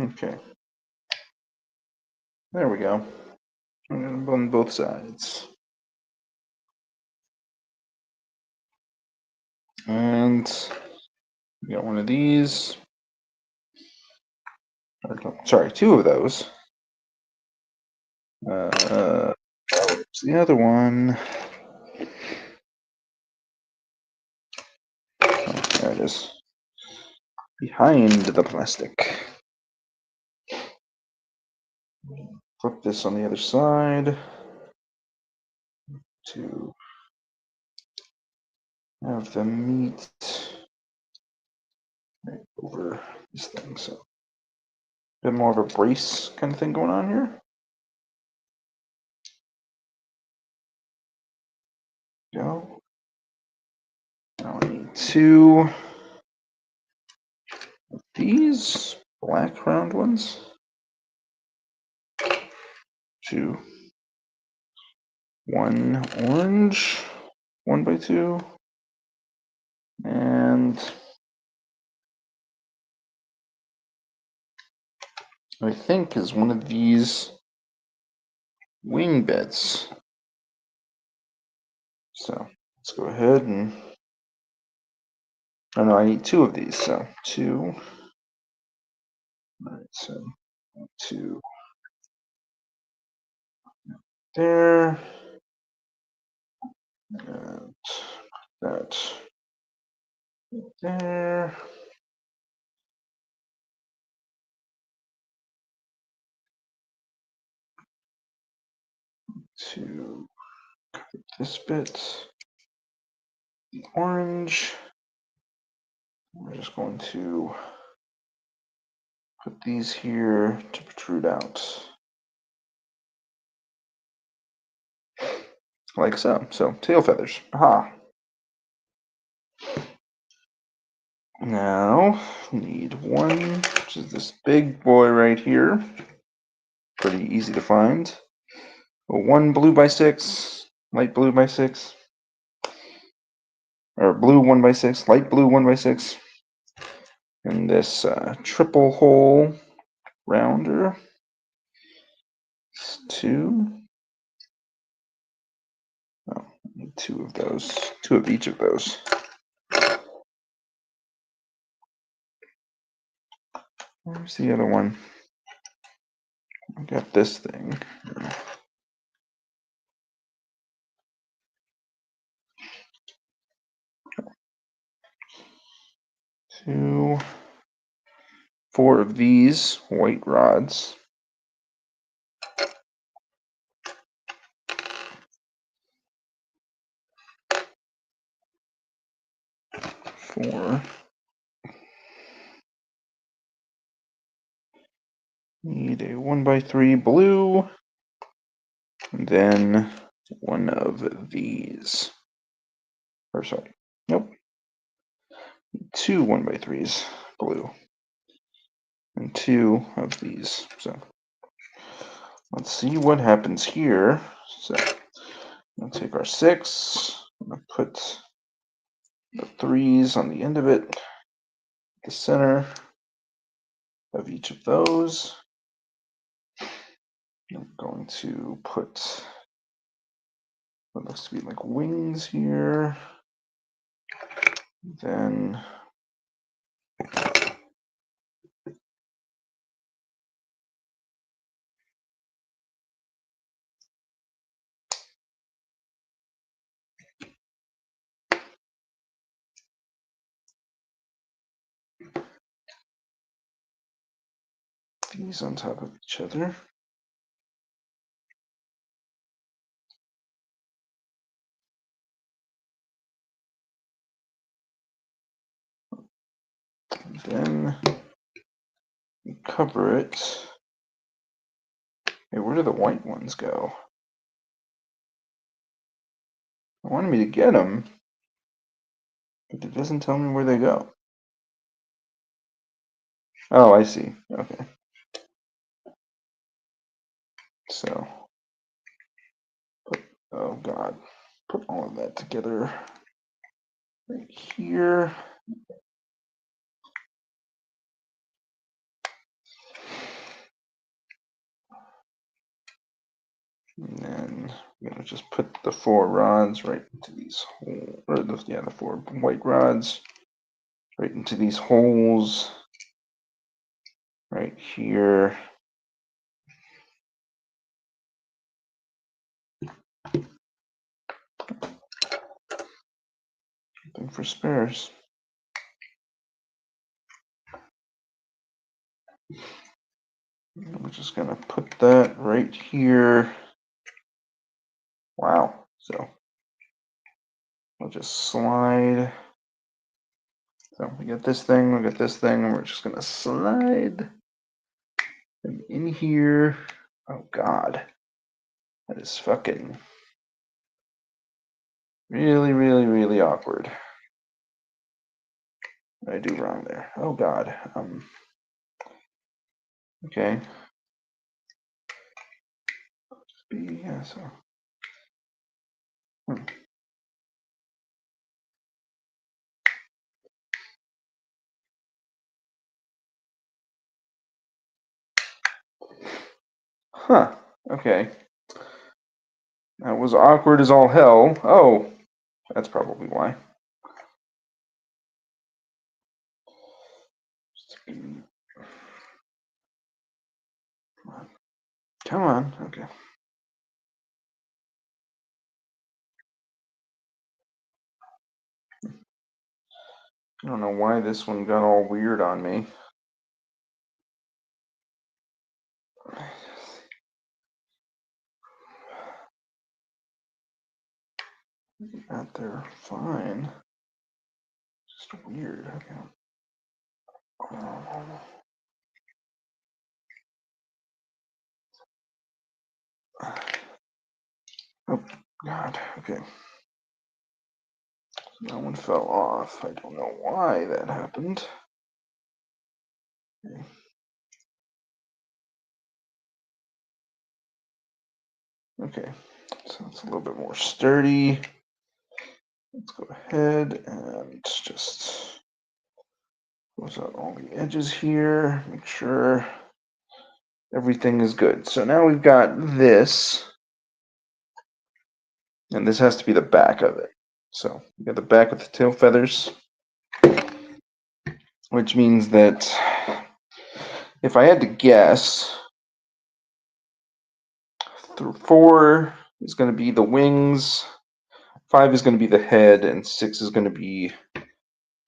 S1: Okay. There we go. I'm going to blend both sides. And we got one of these. Sorry, two of those. Where's the other one? Oh, there it is. Behind the plastic. Flip this on the other side to have the meat right over this thing. So a bit more of a brace kind of thing going on here. Go. Now I need 2 of these black round ones. 2, 1 orange, 1 by 2, and I think is one of these wing bits. So let's go ahead and, oh no, I need 2 of these, so 2. Alright, so 2 there, and that there. 2, this bit, the orange. We're just going to put these here to protrude out. Like so. So, tail feathers. Aha. Now, we need 1, which is this big boy right here. Pretty easy to find. 1 blue by 6, light blue by 6. Or blue 1 by 6, light blue 1 by 6. And this triple hole rounder. 2. Oh, I need 2 of those. 2 of each of those. Where's the other one? I got this thing. 2, 4 of these white rods. 4. Need a 1 by 3 blue. And then 1 of these. Or sorry, nope. 2 1 by 3s blue. And 2 of these. So let's see what happens here. So we'll take our 6. I'm going to put the 3s on the end of it, the center of each of those. I'm going to put what looks to be like wings here. Then these on top of each other. And then cover it. Hey, where do the white ones go? I wanted me to get them, but it doesn't tell me where they go. Oh, I see. Okay. So, oh God, put all of that together right here. And then I'm gonna just put the 4 rods right into these holes, or the 4 white rods right into these holes right here. Looking for spares. We're just gonna put that right here. Wow. So I'll just slide. So we got this thing, we got this thing, and we're just gonna slide them in here. Oh God. That is fucking really, really, really awkward. What did I do wrong there? Oh God. Okay. B, yeah, so. Huh, okay. That was awkward as all hell. Oh, that's probably why. Come on, okay. I don't know why this one got all weird on me. Got there fine. Just weird. Okay. Oh, God. Okay. That one fell off. I don't know why that happened. Okay. Okay. So it's a little bit more sturdy. Let's go ahead and just close out all the edges here. Make sure everything is good. So now we've got this. And this has to be the back of it. So we got the back with the tail feathers, which means that if I had to guess, 4 is going to be the wings, 5 is going to be the head, and 6 is going to be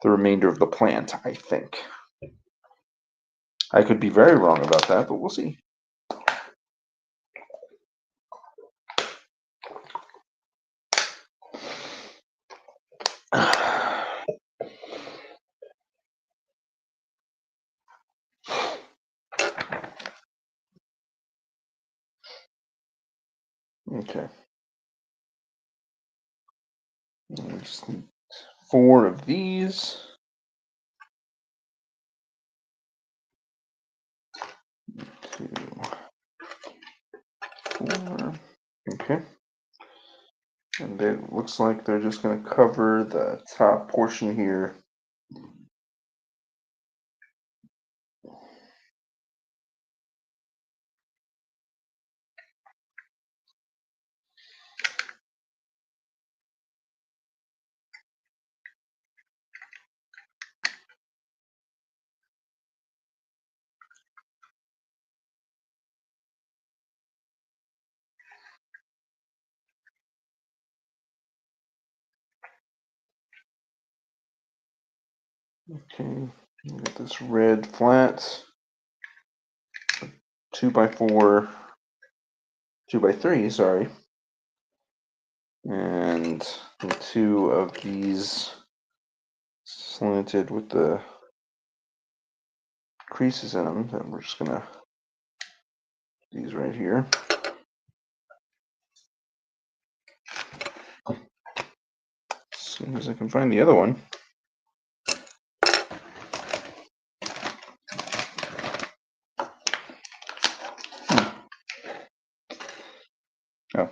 S1: the remainder of the plant, I think. I could be very wrong about that, but we'll see. Okay. We just need 4 of these. 2, 4. Okay. And it looks like they're just going to cover the top portion here. Okay, get this red flat, 2x4, 2x3, sorry, and 2 of these slanted with the creases in them. And we're just gonna these right here. As soon as I can find the other one. Oh,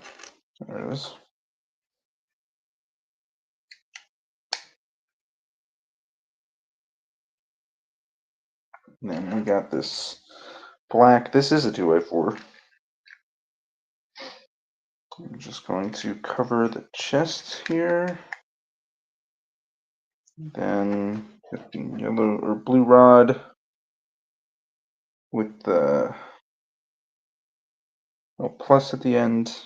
S1: there it is. And then we got this black. This is a 2x4. I'm just going to cover the chest here. Then get the yellow or blue rod with the plus at the end.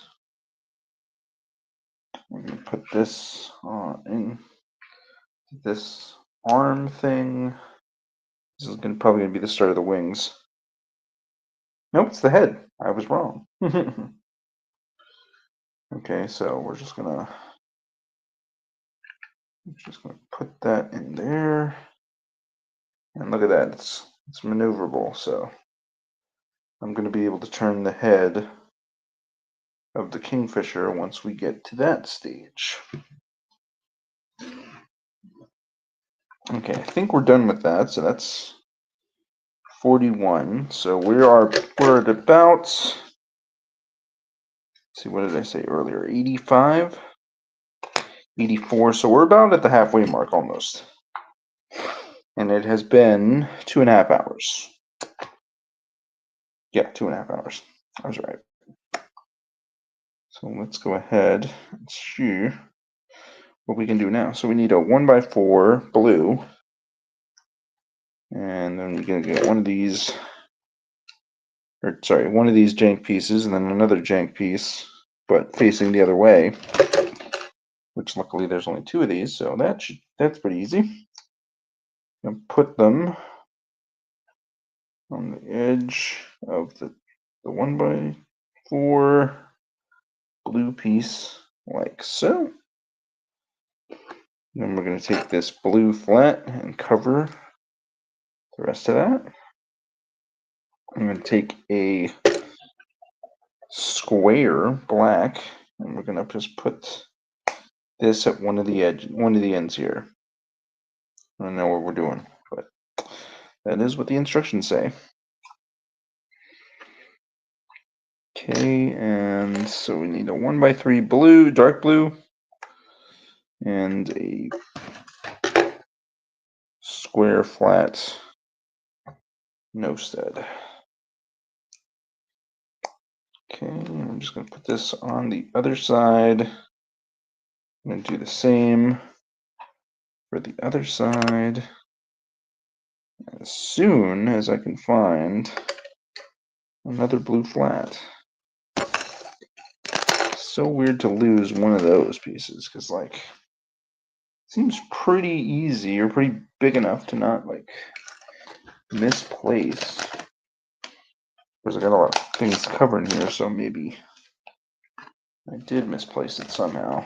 S1: We're going to put this in this arm thing. This is probably going to be the start of the wings. Nope, it's the head. I was wrong. Okay, so we're just gonna put that in there, and look at that. It's maneuverable. So I'm going to be able to turn the head of the Kingfisher once we get to that stage. Okay, I think we're done with that. So that's 41. So we're at about see, what did I say earlier? 85, 84. So we're about at the halfway mark almost. And it has been 2.5 hours. Yeah, 2.5 hours. I was right. So let's go ahead and see what we can do now. So we need a 1x4 blue. And then we're going to get one of these, or sorry, one of these jank pieces, and then another jank piece, but facing the other way. Which luckily there's only 2 of these, so that's pretty easy. And put them on the edge of the 1x4 blue piece, like so. Then we're going to take this blue flat and cover the rest of that. I'm going to take a square black, and we're going to just put this at one of the ends here. I don't know what we're doing, but that is what the instructions say. Okay, and so we need a 1x3 blue, dark blue, and a square flat no stud. Okay, I'm just going to put this on the other side. I'm going to do the same for the other side as soon as I can find another blue flat. So weird to lose one of those pieces, because like, seems pretty easy or pretty big enough to not like misplace. Of course, I got a lot of things covering here, so maybe I did misplace it somehow.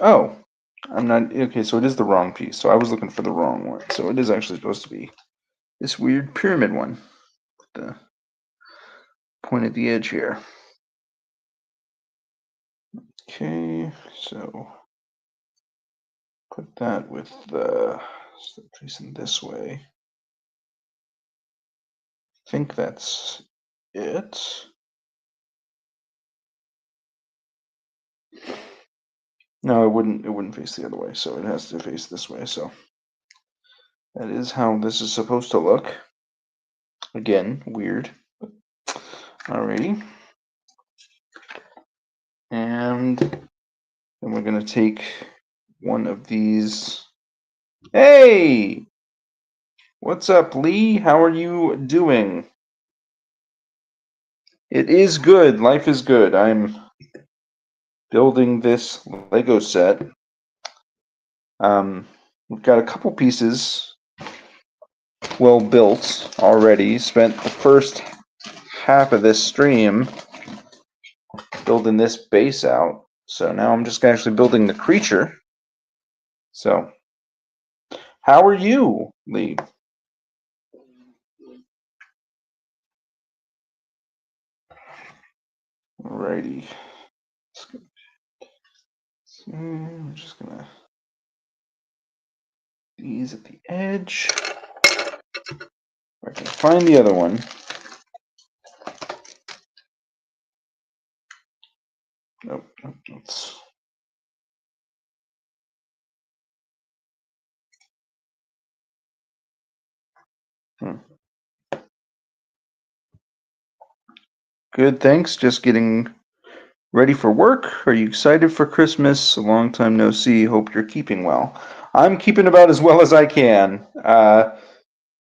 S1: Oh, I'm not okay. So it is the wrong piece. So I was looking for the wrong one. So it is actually supposed to be this weird pyramid one, the point at the edge here. Okay, so put that with the facing this way. I think that's it. No, it wouldn't face the other way, so it has to face this way. So that is how this is supposed to look. Again, weird. Alrighty. And then we're gonna take one of these. Hey! What's up, Lee? How are you doing? It is good. Life is good. I'm building this Lego set. We've got a couple pieces well built already. Spent the first half of this stream building this base out. So now I'm just actually building the creature. So, how are you, Lee? Alrighty. So I'm just gonna these at the edge. I can find the other one. Nope, that's good, thanks. Just getting ready for work. Are you excited for Christmas? A long time no see. Hope you're keeping well. I'm keeping about as well as I can.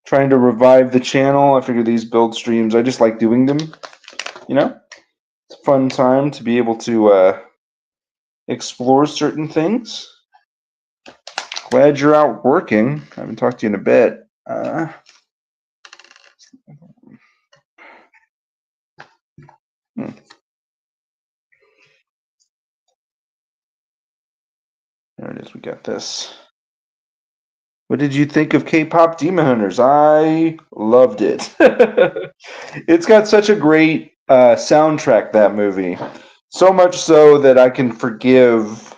S1: Trying to revive the channel. I figure these build streams, I just like doing them. You know, it's a fun time to be able to explore certain things. Glad you're out working. I haven't talked to you in a bit. There it is. We got this. What did you think of K-pop Demon Hunters? I loved it. It's got such a great soundtrack, that movie. So much so that I can forgive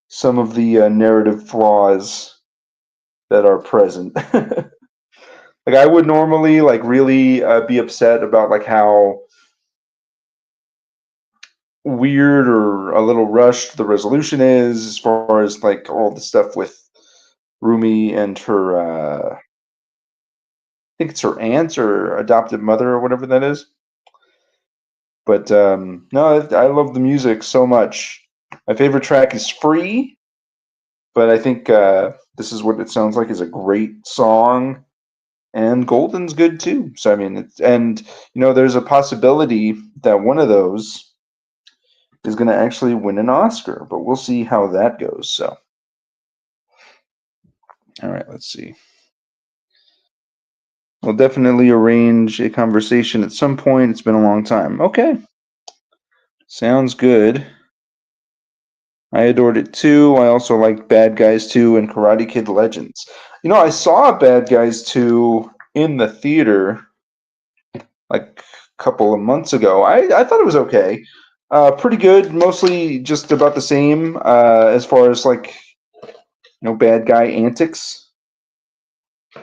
S1: some of the narrative flaws that are present. Like I would normally like really be upset about like how weird or a little rushed the resolution is as far as like all the stuff with Rumi and her I think it's her aunt or adopted mother or whatever that is. But no, I love the music so much. My favorite track is Free, but I think This Is What It Sounds Like is a great song, and Golden's good too. So I mean, there's a possibility that one of those is going to actually win an Oscar, but we'll see how that goes. So, all right, let's see. We'll definitely arrange a conversation at some point. It's been a long time. Okay, sounds good. I adored it too. I also liked Bad Guys 2 and Karate Kid Legends. I saw Bad Guys 2 in the theater like a couple of months ago. I thought it was okay. Pretty good. Mostly just about the same as far as like, bad guy antics.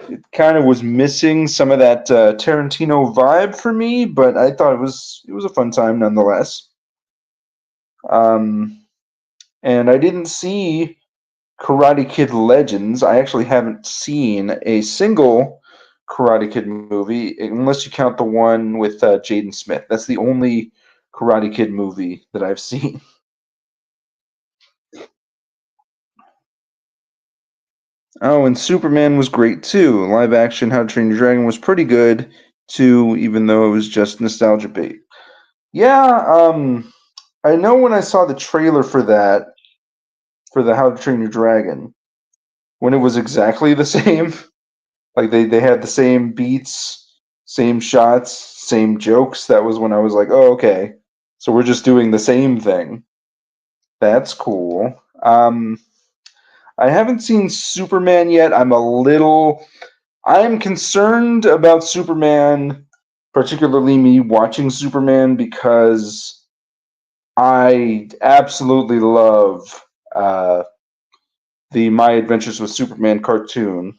S1: It kind of was missing some of that Tarantino vibe for me, but I thought it was a fun time nonetheless. Um, and I didn't see Karate Kid Legends. I actually haven't seen a single Karate Kid movie, unless you count the one with Jaden Smith. That's the only Karate Kid movie that I've seen. Oh, and Superman was great too. Live action How to Train Your Dragon was pretty good too, even though it was just nostalgia bait. Yeah, I know when I saw the trailer for that, for the How to Train Your Dragon, when it was exactly the same. Like they had the same beats, same shots, same jokes. That was when I was like, oh, okay. So we're just doing the same thing. That's cool. I haven't seen Superman yet. I'm concerned about Superman, particularly me watching Superman, because I absolutely love the My Adventures with Superman cartoon.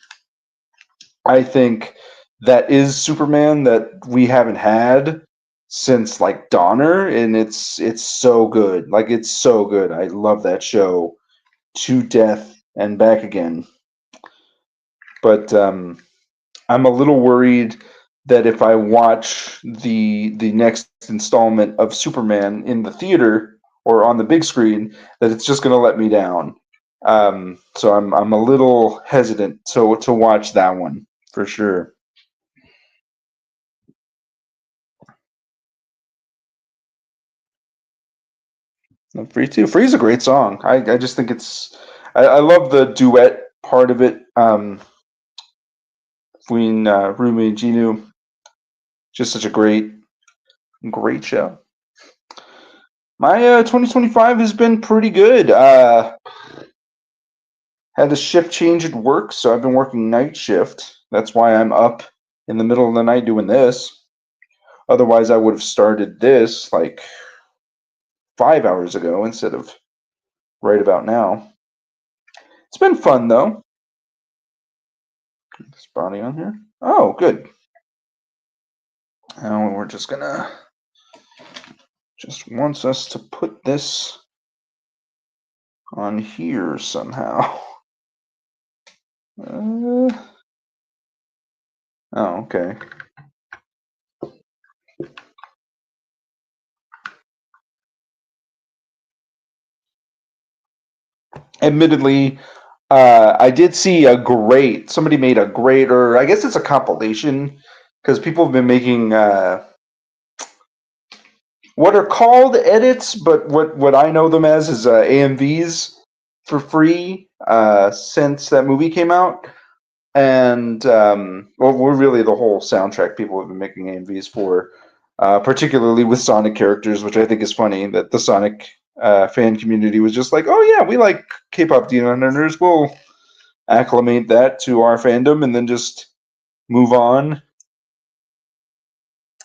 S1: I think that is Superman that we haven't had since like Donner, and it's so good. Like it's so good. I love that show to death and back again. But I'm a little worried that if I watch the next installment of Superman in the theater or on the big screen, that it's just going to let me down. So I'm a little hesitant to watch that one for sure. No, Free too. Free is a great song. I just think I love the duet part of it between Rumi and Ginu. Just such a great show. My 2025 has been pretty good. Had a shift change at work, so I've been working night shift. That's why I'm up in the middle of the night doing this. Otherwise, I would have started this like 5 hours ago instead of right about now. It's been fun though. This body on here. Oh, good. Now we're just wants us to put this on here somehow. Oh, okay. Admittedly, I did see somebody made a great, or I guess it's a compilation, because people have been making what are called edits, but what I know them as is AMVs for free since that movie came out. And well, we're really the whole soundtrack people have been making AMVs for, particularly with Sonic characters, which I think is funny that the Sonic fan community was just like, oh yeah, we like K-pop Demon Hunters. acclimate that to our fandom and then just move on.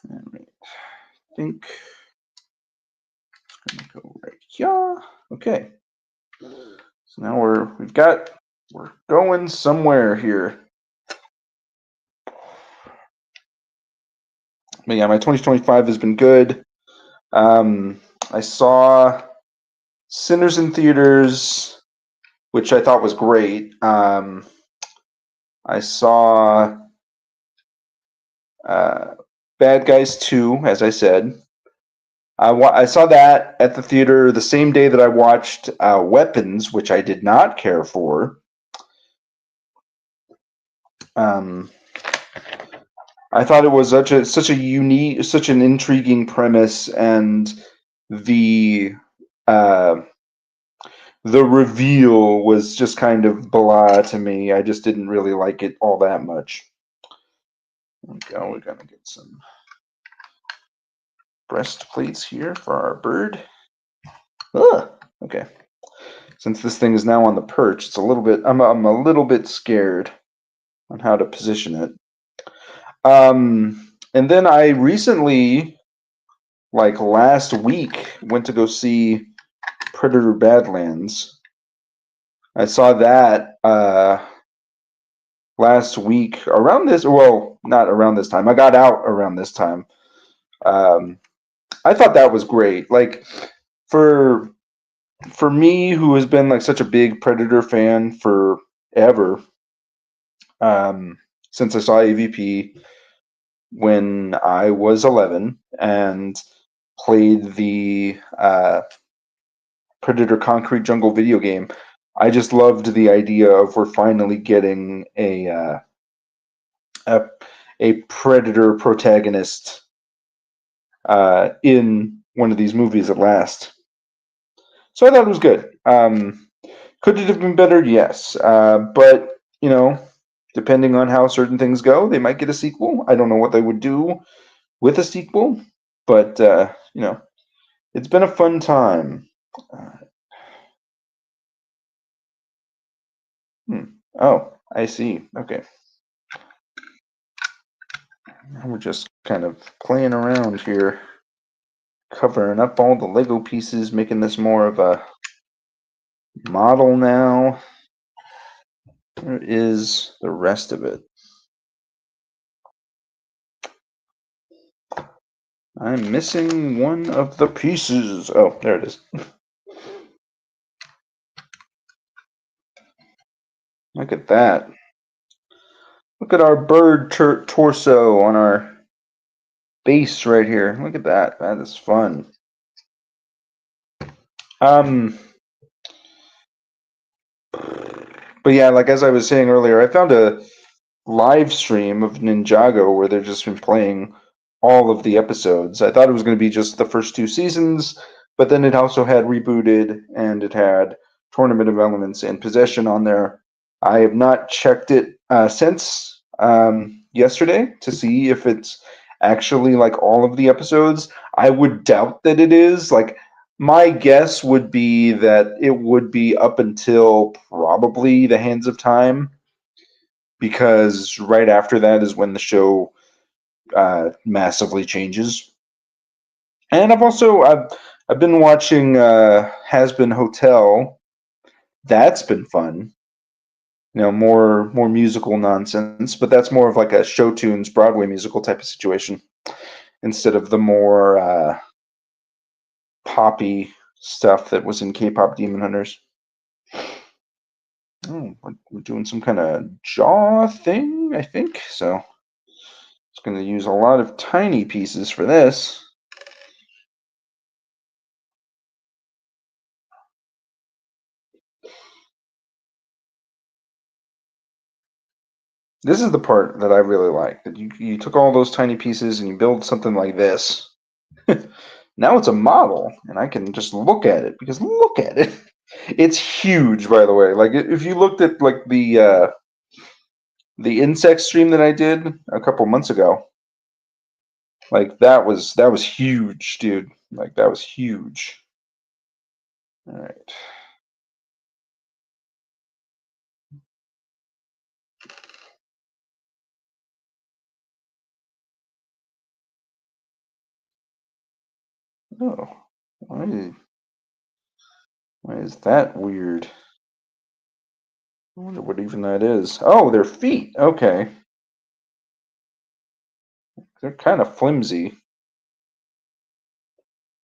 S1: All right. I think I'm gonna go right here. Okay. So now we're going somewhere here. But yeah, my 2025 has been good. I saw Sinners in theaters, which I thought was great. I saw Bad Guys 2, as I said. I saw that at the theater the same day that I watched Weapons, which I did not care for. I thought it was such a unique, such an intriguing premise, and the uh, the reveal was just kind of blah to me. I just didn't really like it all that much. Okay, we're gonna get some breastplates here for our bird. Ugh, okay. Since this thing is now on the perch, it's a little bit. I'm a little bit scared on how to position it. And then I recently, like last week, went to go see Predator Badlands. I saw that last week around this. Well, not around this time. I got out around this time. I thought that was great. Like for me, who has been like such a big Predator fan forever, since I saw AVP when I was 11 and played the Predator Concrete Jungle video game. I just loved the idea of we're finally getting a, a Predator protagonist in one of these movies at last. So I thought it was good. Could it have been better? Yes. But, you know, depending on how certain things go, they might get a sequel. I don't know what they would do with a sequel, but, you know, it's been a fun time. Oh, I see. Okay. Now we're just kind of playing around here, covering up all the Lego pieces, making this more of a model now. Where is the rest of it? I'm missing one of the pieces. Oh, there it is. Look at that. Look at our bird torso on our base right here. Look at that. That is fun. But yeah, like as I was saying earlier, I found a live stream of Ninjago where they've just been playing all of the episodes. I thought it was going to be just the first two seasons, but then it also had Rebooted and it had Tournament of Elements and Possession on there. I have not checked it since yesterday to see if it's actually like all of the episodes. I would doubt that it is. Like, my guess would be that it would be up until probably The Hands of Time, because right after that is when the show massively changes. And I've been watching Has Been Hotel. That's been fun. You know, more musical nonsense, but that's more of like a show tunes Broadway musical type of situation instead of the more poppy stuff that was in K-pop Demon Hunters. Oh, we're doing some kind of jaw thing, I think. So it's going to use a lot of tiny pieces for this. This is the part that I really like. That you took all those tiny pieces and you build something like this. Now it's a model, and I can just look at it, because look at it. It's huge, by the way. Like if you looked at like the insect stream that I did a couple months ago, like that was huge, dude. Like that was huge. All right. Oh, why is that weird? I wonder what even that is. Oh, their feet. Okay. They're kind of flimsy.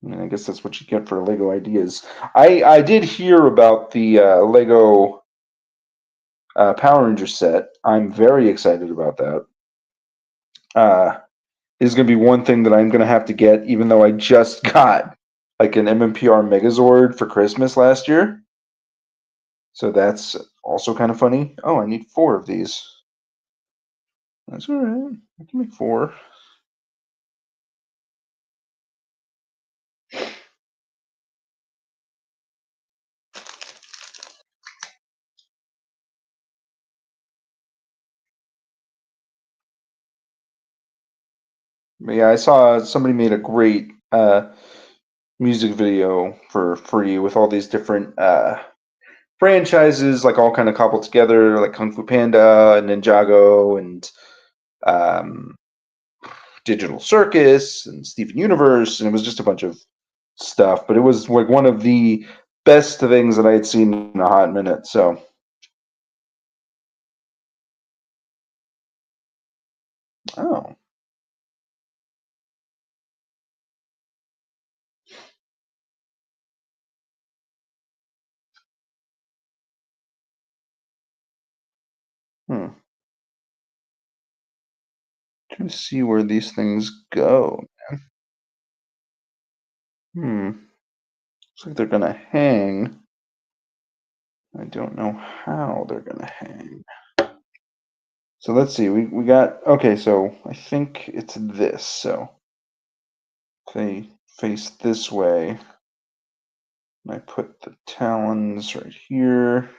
S1: I mean, I guess that's what you get for Lego ideas. I did hear about the Lego Power Ranger set. I'm very excited about that. Is going to be one thing that I'm going to have to get, even though I just got like an MMPR Megazord for Christmas last year. So that's also kind of funny. Oh, I need 4 of these. That's all right. I can make 4. But yeah, I saw somebody made a great music video for free with all these different franchises, like all kind of cobbled together, like Kung Fu Panda and Ninjago and um, Digital Circus and Steven Universe, and it was just a bunch of stuff. But it was like one of the best things that I had seen in a hot minute. So, oh, hmm. Trying to see where these things go. Hmm. Looks like they're gonna hang. I don't know how they're gonna hang. So let's see. We got okay. So I think it's this. So if they face this way, and I put the talons right here.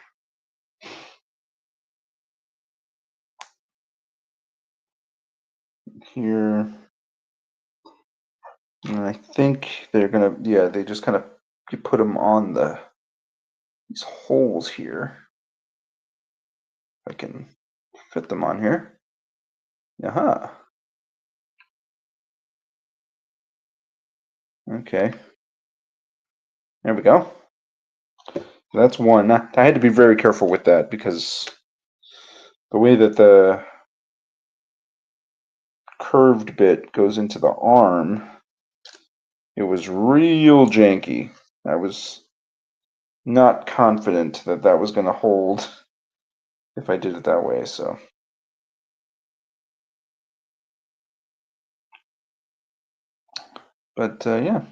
S1: Here. And I think they're gonna, yeah, they just kind of you put them on these holes here. I can fit them on here. Aha. Okay. There we go. That's one. I had to be very careful with that because the way that the curved bit goes into the arm, it was real janky. I was not confident that that was going to hold if I did it that way. So, but yeah,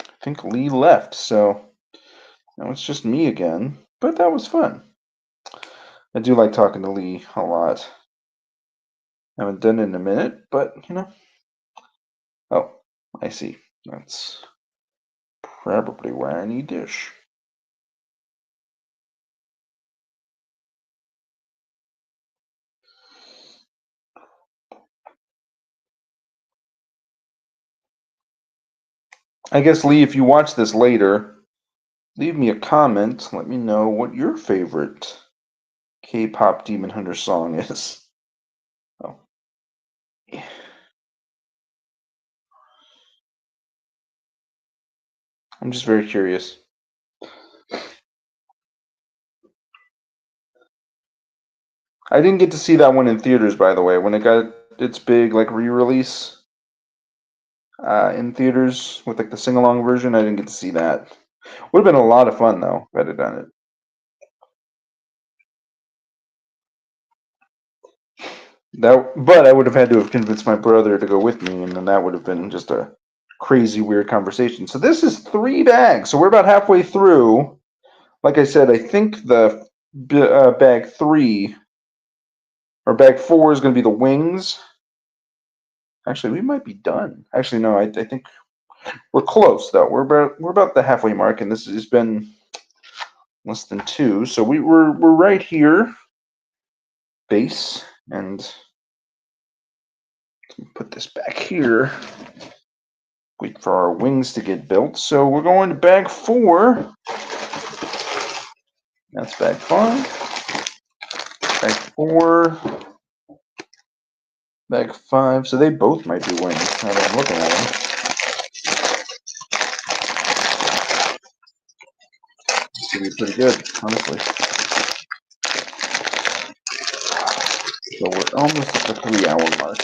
S1: I think Lee left, so now it's just me again. But that was fun. I do like talking to Lee a lot. I haven't done it in a minute, but you know. Oh, I see. That's probably why I need dish. I guess Lee, if you watch this later, leave me a comment. Let me know what your favorite K-pop Demon Hunter song is. Oh, yeah. I'm just very curious. I didn't get to see that one in theaters, by the way. When it got its big like re-release in theaters with like the sing-along version, I didn't get to see that. Would have been a lot of fun though if I'd have done it. But I would have had to have convinced my brother to go with me, and then that would have been just a crazy, weird conversation. So this is 3 bags. So we're about halfway through. Like I said, I think the bag 3 or bag 4 is going to be the wings. Actually, we might be done. Actually, no, I think we're close though. We're about the halfway mark, and this has been less than 2. So we're right here, base, and put this back here. Wait for our wings to get built. So we're going to bag 4. That's bag 5. Bag 4. Bag 5. So they both might be wings. Now that I'm looking at them. to be pretty good, honestly. So we're almost at the 3 hour mark.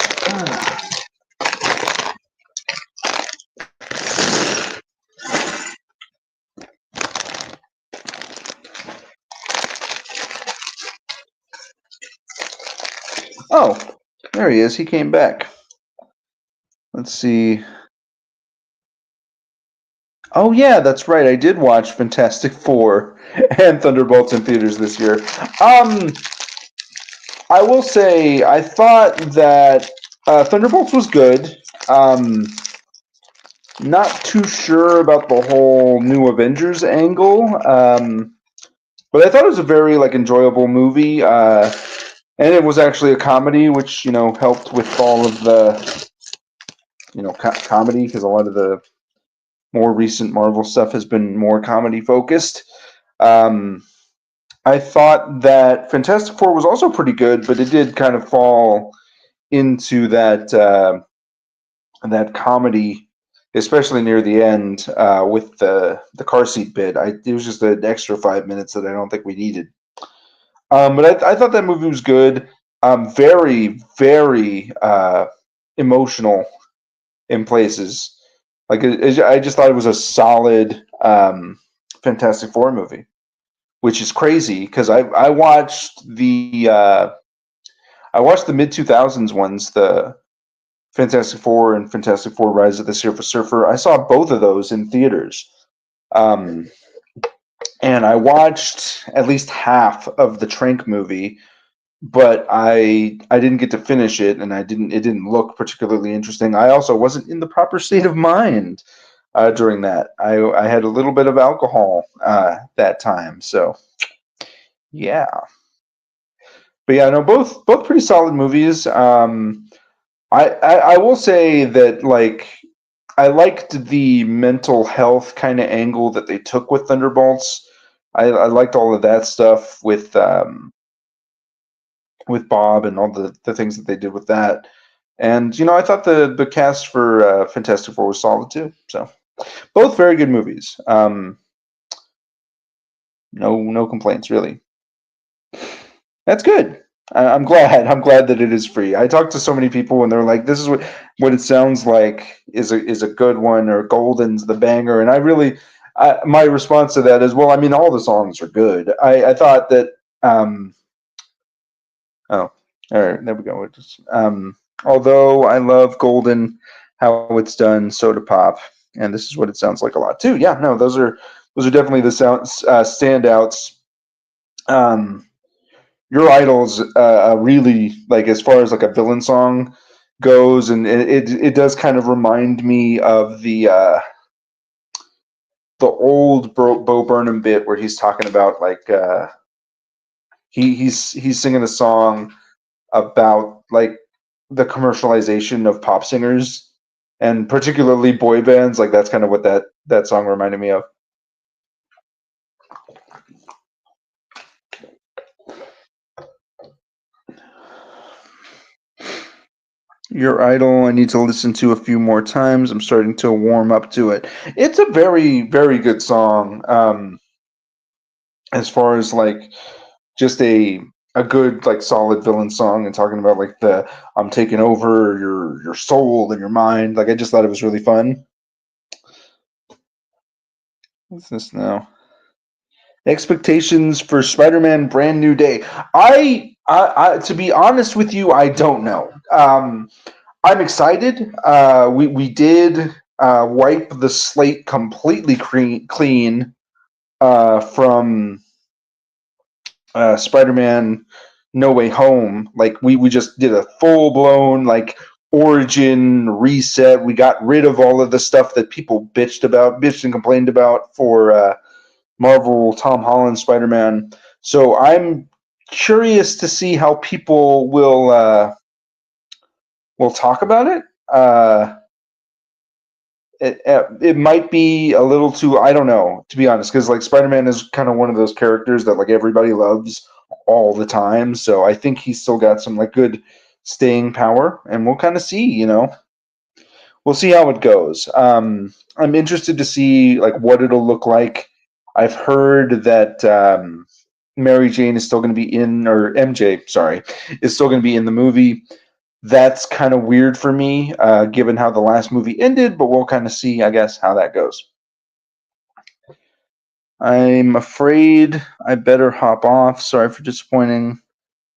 S1: Oh, there he is. He came back. Let's see. Oh yeah, that's right. I did watch Fantastic Four and Thunderbolts in theaters this year. I will say I thought that Thunderbolts was good. Not too sure about the whole new Avengers angle, but I thought it was a very like enjoyable movie, and it was actually a comedy, which helped with all of the comedy because a lot of the more recent Marvel stuff has been more comedy focused. Um, I thought that Fantastic Four was also pretty good, but it did kind of fall into that comedy, especially near the end with the car seat bit. It was just an extra 5 minutes that I don't think we needed. But I thought that movie was good. Very, very emotional in places. Like I just thought it was a solid Fantastic Four movie, which is crazy because I watched the mid 2000s ones, the Fantastic Four and Fantastic Four: Rise of the Silver Surfer. I saw both of those in theaters, um, and I watched at least half of the Trank movie, but I didn't get to finish it, and it didn't look particularly interesting. I also wasn't in the proper state of mind during that. I had a little bit of alcohol that time, so yeah. But yeah, no, both pretty solid movies. I will say that like I liked the mental health kind of angle that they took with Thunderbolts. I liked all of that stuff with Bob and all the things that they did with that. And I thought the cast for Fantastic Four was solid too. So both very good movies. No complaints really. That's good. I'm glad. I'm glad that it is free. I talked to so many people and they're like, "This is what it sounds like is a good one," or "Golden's the banger." And my response to that is, well, I mean, all the songs are good. I thought that. Oh, all right, there we go. Although I love Golden, how it's done, Soda Pop, and this is what it sounds like a lot too. Yeah, no, those are definitely the standouts. Um, Your Idol's really like as far as like a villain song goes, and it does kind of remind me of the old Bo Burnham bit where he's talking about like he's singing a song about like the commercialization of pop singers and particularly boy bands. Like that's kind of what that song reminded me of. Your Idol, I need to listen to a few more times. I'm starting to warm up to it. It's a very, very good song. As far as like just a good like solid villain song and talking about like the I'm taking over your soul and your mind. Like I just thought it was really fun. What's this now? Expectations for Spider-Man Brand New Day. To be honest with you, I don't know. I'm excited. We did wipe the slate completely clean from Spider-Man No Way Home. Like we just did a full blown like origin reset. We got rid of all of the stuff that people bitched and complained about for Marvel Tom Holland Spider-Man. So I'm curious to see how people will talk about it. It might be a little too, I don't know, to be honest, because like Spider-Man is kind of one of those characters that like everybody loves all the time. So I think he's still got some like good staying power, and we'll kind of see. We'll see how it goes. I'm interested to see like what it'll look like I've heard that Mary Jane is still going to be in, or MJ, sorry, is still going to be in the movie. That's kind of weird for me, given how the last movie ended, but we'll kind of see, I guess, how that goes. I'm afraid I better hop off. Sorry for disappointing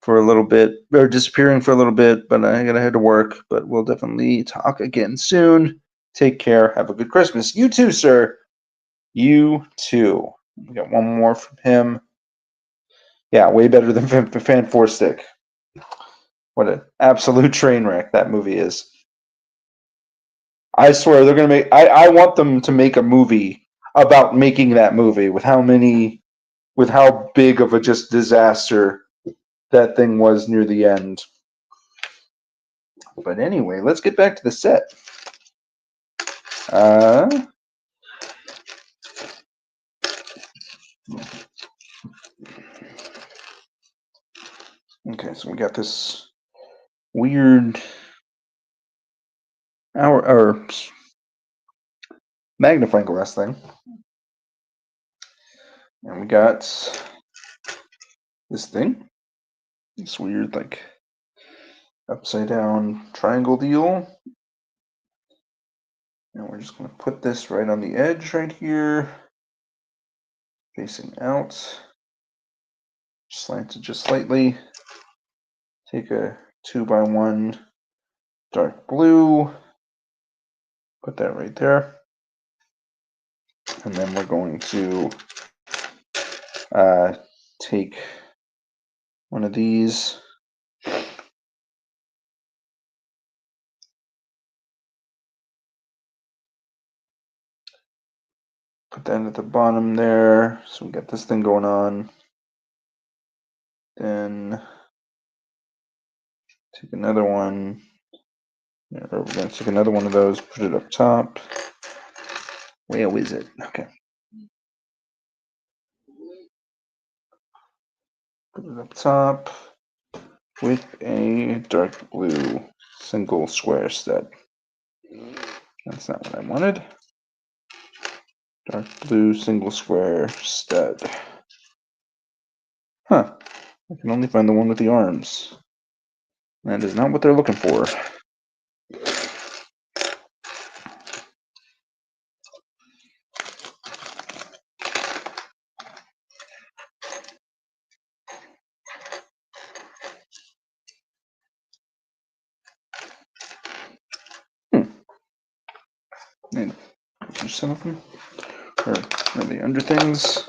S1: for a little bit, or disappearing for a little bit, but I gotta head to work. But we'll definitely talk again soon. Take care. Have a good Christmas. You too, sir. You too. We got one more from him. Yeah, way better than Fan Four Stick. What an absolute train wreck that movie is. I swear they're gonna make. I want them to make a movie about making that movie with how big of a just disaster that thing was near the end. But anyway, let's get back to the set. Okay, so we got this weird or magnifying glass thing, and we got this thing, this weird like upside down triangle deal, and we're just going to put this right on the edge right here, facing out, slant it just slightly. Take a 2x1 dark blue, put that right there, and then we're going to take one of these, put that at the bottom there, so we got this thing going on. Then take another one, or we're going to take another one of those, put it up top. Where is it? Okay. Put it up top with a dark blue single square stud. That's not what I wanted. Dark blue single square stud. Huh. I can only find the one with the arms. That is not what they're looking for. And some of them are really under things.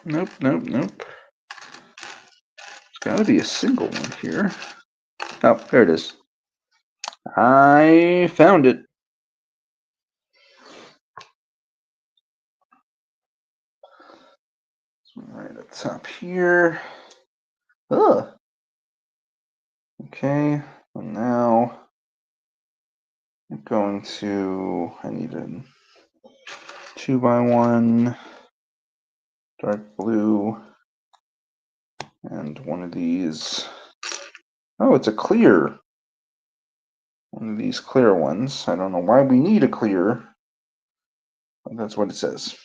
S1: Nope. There's gotta be a single one here. Oh, there it is. I found it. Right at the top here. Ugh. Okay, and now I'm going to, I need a 2x1 dark blue and one of these. Oh, it's a clear. One of these clear ones. I don't know why we need a clear, but that's what it says.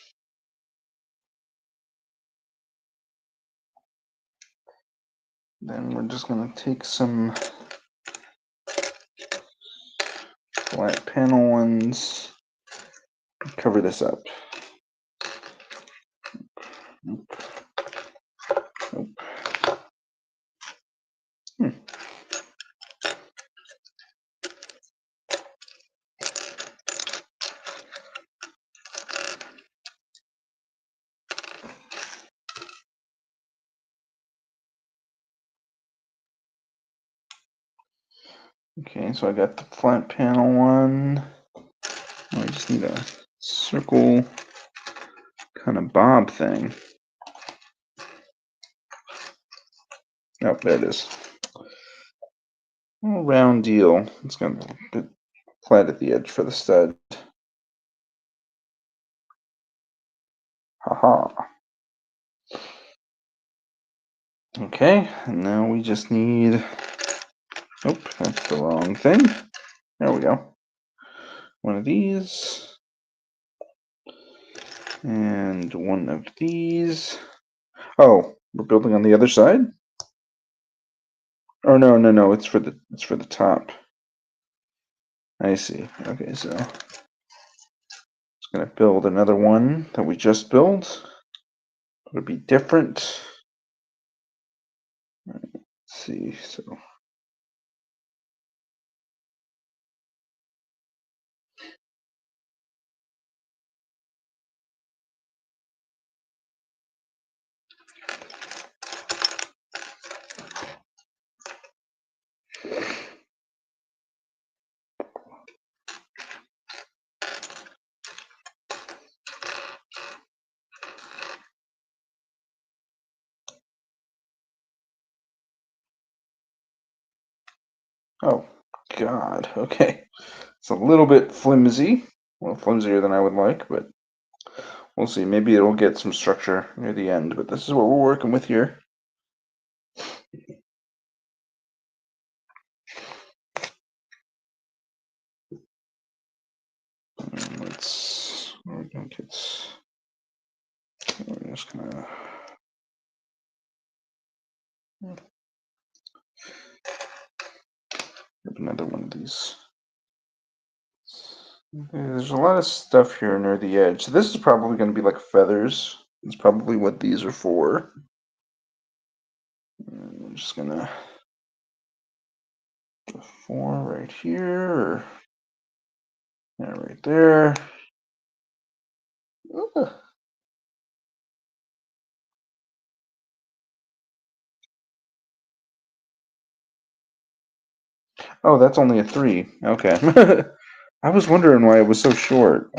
S1: Then we're just going to take some flat panel ones, cover this up. Nope. Okay, so I got the flat panel one. I just need a circle kind of bob thing. Oh, there it is. A little round deal. It's got a bit flat at the edge for the stud. Haha. Okay, and now we just need, oh, that's the wrong thing. There we go. One of these. And one of these. Oh, we're building on the other side? Oh no, it's for the top. I see. Okay, so it's gonna build another one that we just built. It'll be different. Let's see, so oh god, okay. It's a little bit flimsy. Well, flimsier than I would like, but we'll see. Maybe it'll get some structure near the end, but this is what we're working with here. Let's, we're just gonna grab another one of these. There's a lot of stuff here near the edge. So this is probably going to be like feathers. It's probably what these are for. And I'm just gonna put 4 right here, or right there. Ugh. Oh, that's only a 3. Okay. I was wondering why it was so short.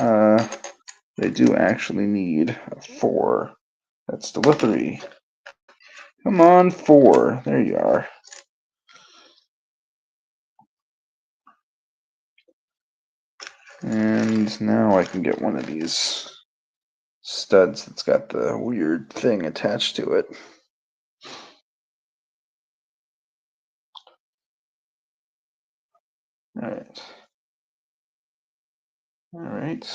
S1: They do actually need a 4. That's still a 3. Come on, 4. There you are. And now I can get one of these studs that's got the weird thing attached to it. All right. All right.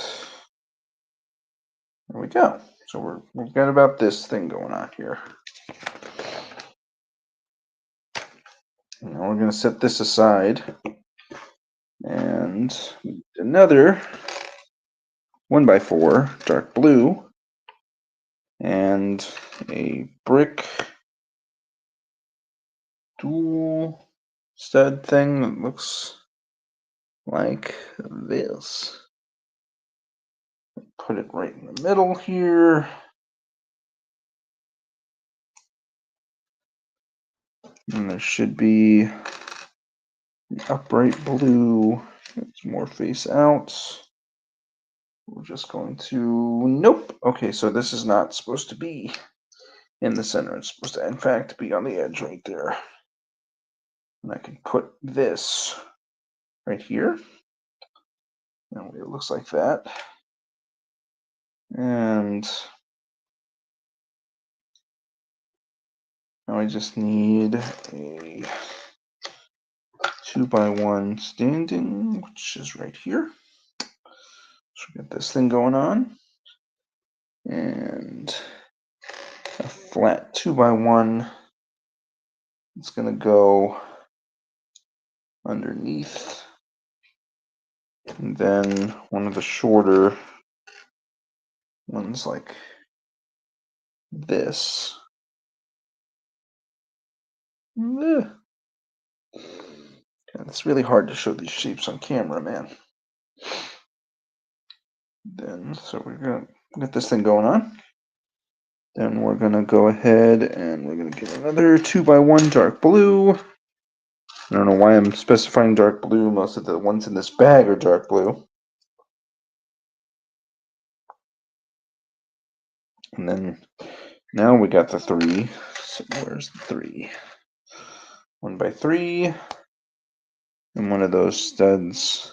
S1: There we go. So we've got about this thing going on here. Now we're going to set this aside. And another 1x4 dark blue and a brick dual stud thing that looks like this. Put it right in the middle here. And there should be an upright blue. It's more face out. We're just going to, nope. Okay, so this is not supposed to be in the center. It's supposed to, in fact, be on the edge right there. And I can put this right here. Now it looks like that. And now I just need a 2x1 standing, which is right here. So we got this thing going on. And a flat 2x1. It's going to go underneath. And then one of the shorter ones like this. Ugh. It's really hard to show these shapes on camera, man. Then, so we're going to get this thing going on. Then we're going to go ahead and we're going to get another 2x1 dark blue. I don't know why I'm specifying dark blue. Most of the ones in this bag are dark blue. And then now we got the 3. So where's the 3? 1x3. And one of those studs.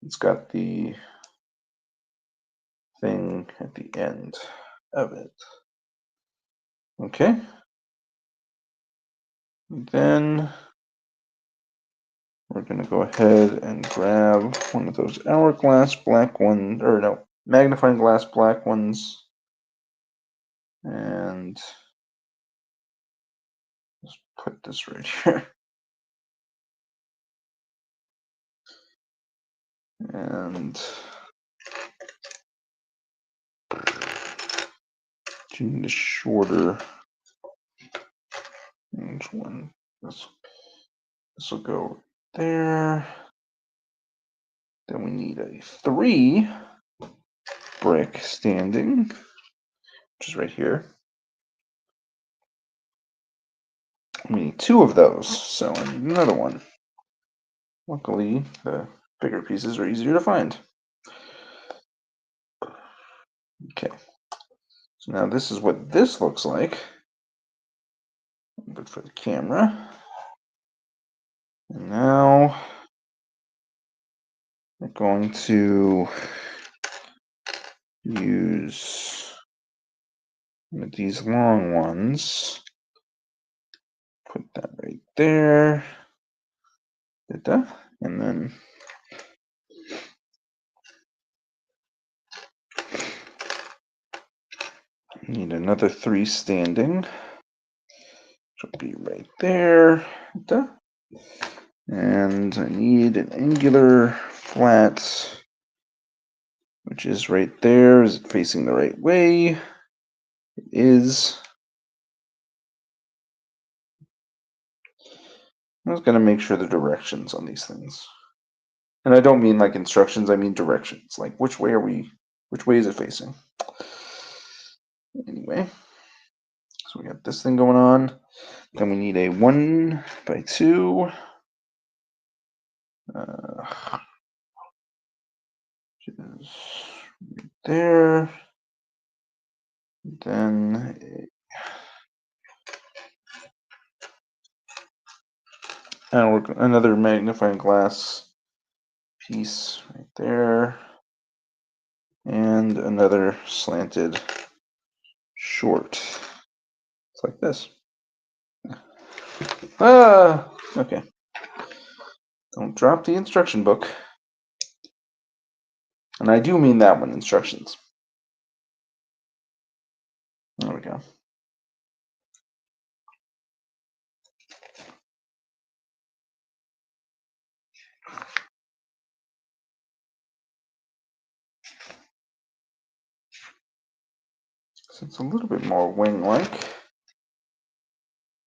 S1: It's got the thing at the end of it. Okay. Then we're going to go ahead and grab one of those hourglass black ones, or no, magnifying glass black ones, and just put this right here. And do need a shorter one. This will go there. Then we need a 3 brick standing, which is right here. We need 2 of those, so I need another one. Luckily, the bigger pieces are easier to find. Okay, so now this is what this looks like. Good for the camera. And now we're going to use one of these long ones. Put that right there. And then need another 3 standing, which will be right there. And I need an angular flat, which is right there. Is it facing the right way? It is. I was going to make sure the directions on these things. And I don't mean like instructions, I mean directions. Like which way is it facing? Anyway, so we got this thing going on. Then we need a 1 by 2. Which is right there. Then another magnifying glass piece right there, and another slanted short. It's like this. Okay. Don't drop the instruction book. And I do mean that one, instructions. There we go. So it's a little bit more wing-like.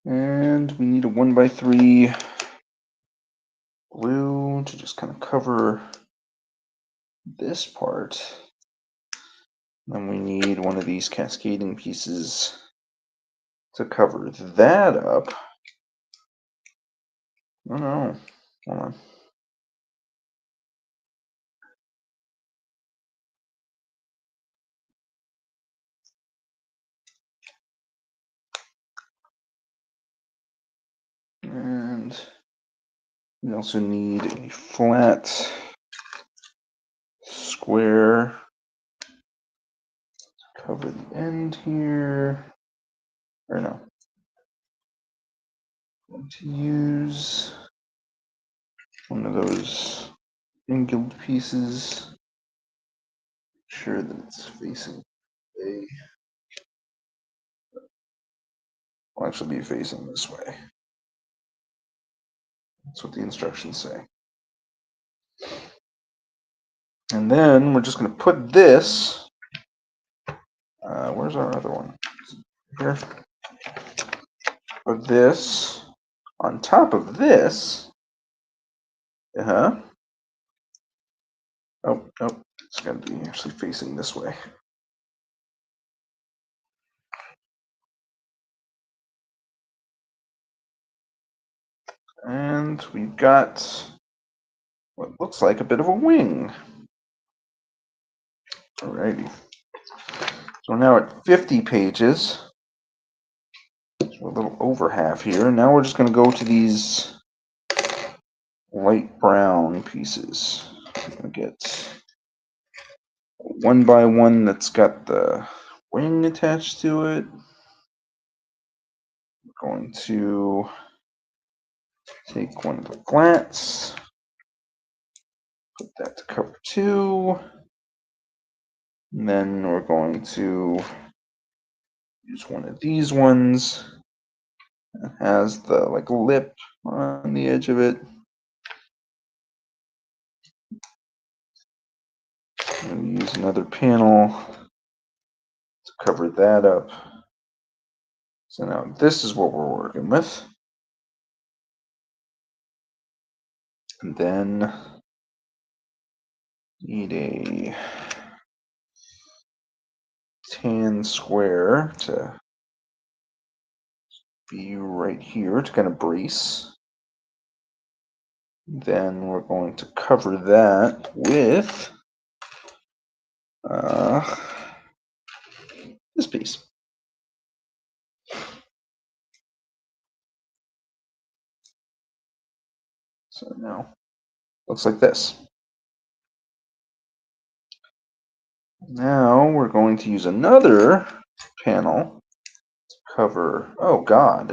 S1: And we need a 1 by 3 blue to just kind of cover this part. Then we need one of these cascading pieces to cover that up. Oh no, hold on. And we also need a flat square to cover the end here. Or no. I'm going to use one of those angled pieces. Make sure that it's facing away. Will actually be facing this way. That's what the instructions say. And then we're just going to put this. Where's our other one? Here. Put this on top of this. Oh, it's got to be actually facing this way. And we've got what looks like a bit of a wing. Alrighty. So we're now at 50 pages. So we're a little over half here. Now we're just going to go to these light brown pieces. I'm going to get a 1 by 1 that's got the wing attached to it. We're going to Take one of the flats, put that to cover 2, and then we're going to use one of these ones that has the like lip on the edge of it. And use another panel to cover that up. So now this is what we're working with. And then need a tan square to be right here to kind of brace. Then we're going to cover that with this piece. So now looks like this. Now we're going to use another panel to cover. Oh God,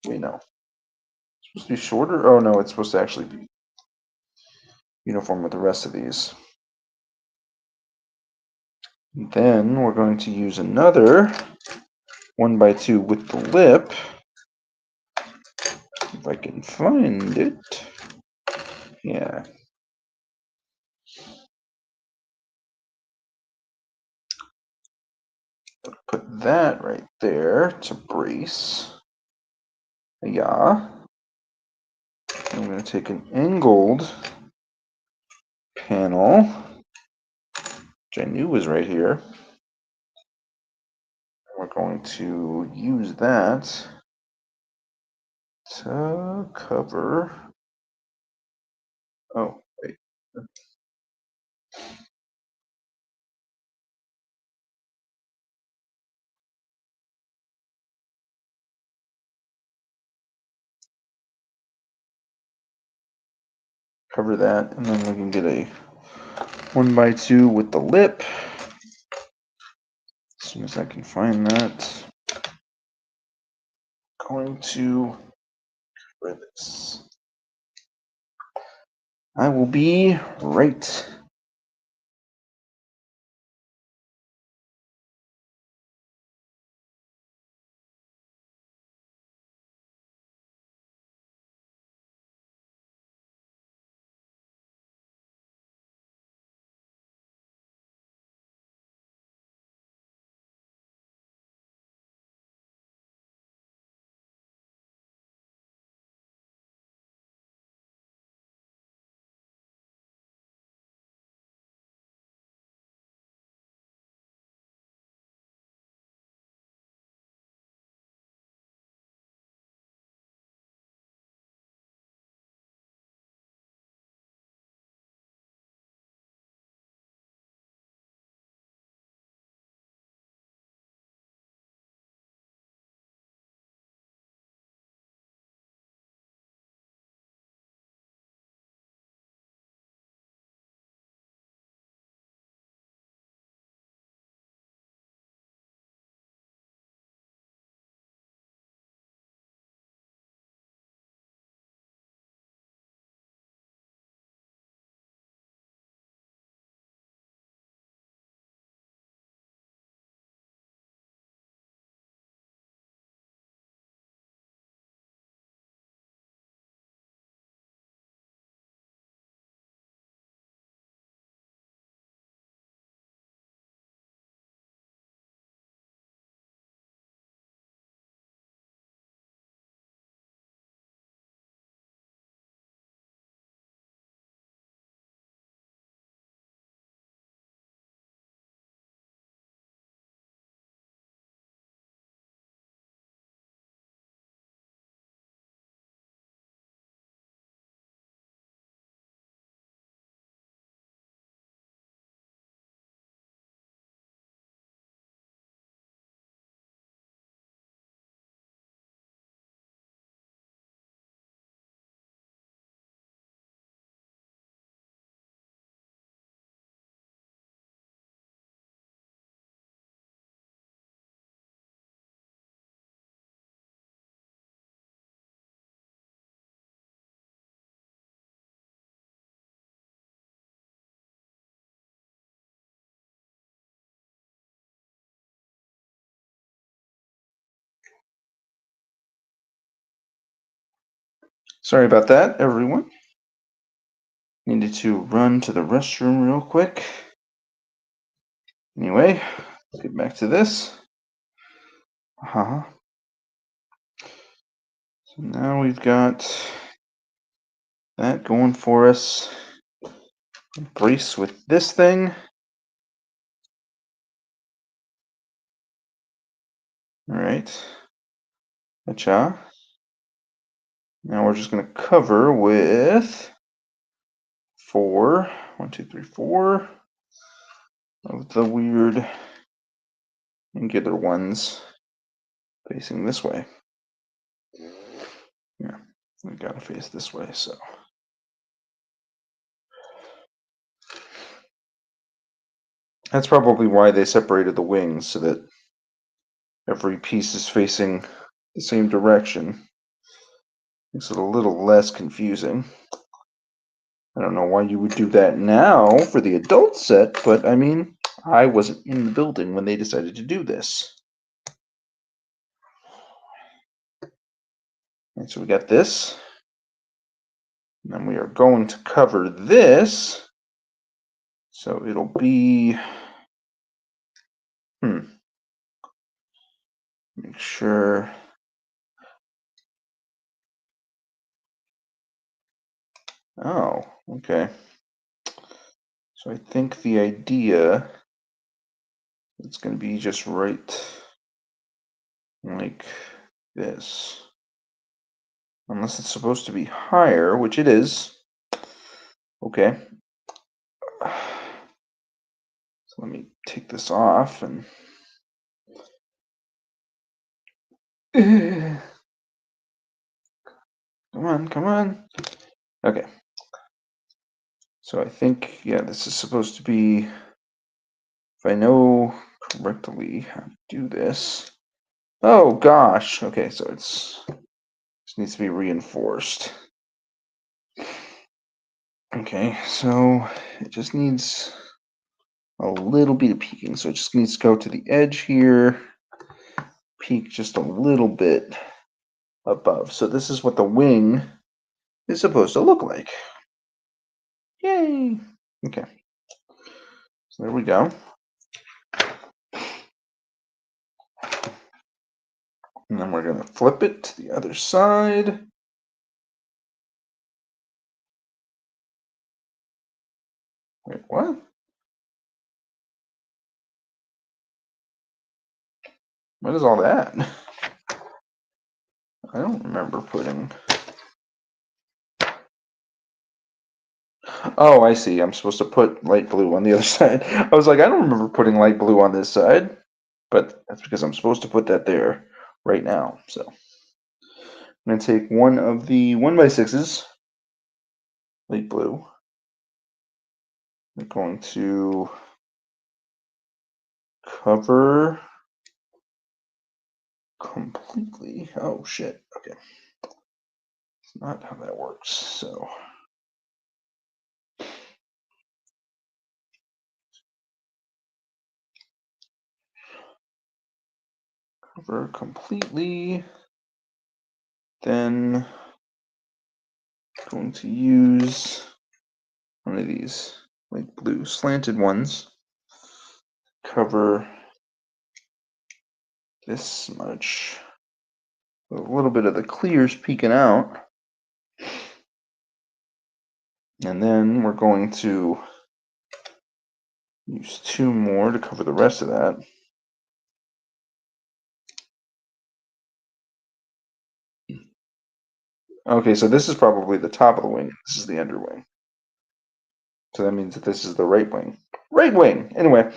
S1: wait, no. It's supposed to be shorter. Oh no, it's supposed to actually be uniform with the rest of these. Then we're going to use another 1x2 with the lip. If I can find it. Yeah. Put that right there to brace. Yeah. I'm going to take an angled panel, which I knew was right here. We're going to use that to cover. Oh, wait. Cover that, and then we can get a 1x2 with the lip. As soon as I can find that, going to cover this. I will be right Sorry about that, everyone. Needed to run to the restroom real quick. Anyway, let's get back to this. So now we've got that going for us. Brace with this thing. All right. Gotcha. Now we're just going to cover with 4, 1, 2, 3, 4 of the weird angular ones facing this way. Yeah, we gotta face this way, so. That's probably why they separated the wings, so that every piece is facing the same direction. Makes it a little less confusing. I don't know why you would do that now for the adult set, but I mean, I wasn't in the building when they decided to do this. And so we got this. And then we are going to cover this. So it'll be, make sure. Oh, okay. So I think the idea is going to be just right like this. Unless it's supposed to be higher, which it is. Okay. So let me take this off and come on, come on. Okay. So I think, yeah, this is supposed to be, if I know correctly how to do this. Oh gosh. Okay, so this needs to be reinforced. Okay, so it just needs a little bit of peaking. So it just needs to go to the edge here, peak just a little bit above. So this is what the wing is supposed to look like. Yay! Okay. So there we go. And then we're going to flip it to the other side. Wait, what? What is all that? I don't remember putting... Oh, I see. I'm supposed to put light blue on the other side. I was like, I don't remember putting light blue on this side. But that's because I'm supposed to put that there right now. So I'm going to take one of the 1x6s, light blue. I'm going to cover completely. Oh, shit. Okay. It's not how that works. So cover completely. Then I'm going to use one of these light blue slanted ones. Cover this much. A little bit of the clears peeking out. And then we're going to use 2 more to cover the rest of that. Okay, so this is probably the top of the wing. This is the underwing. So that means that this is the right wing. Right wing! Anyway,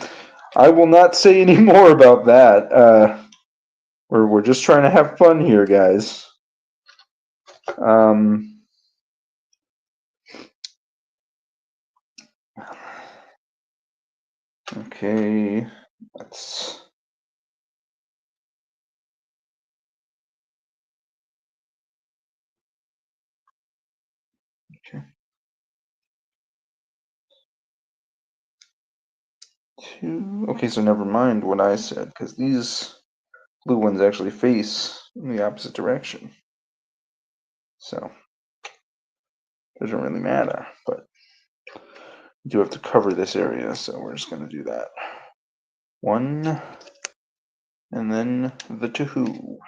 S1: I will not say any more about that. We're just trying to have fun here, guys. Okay, let's... Okay. 2. Okay, so never mind what I said, because these blue ones actually face in the opposite direction. So doesn't really matter, but we do have to cover this area, so we're just going to do that. 1, and then the 2.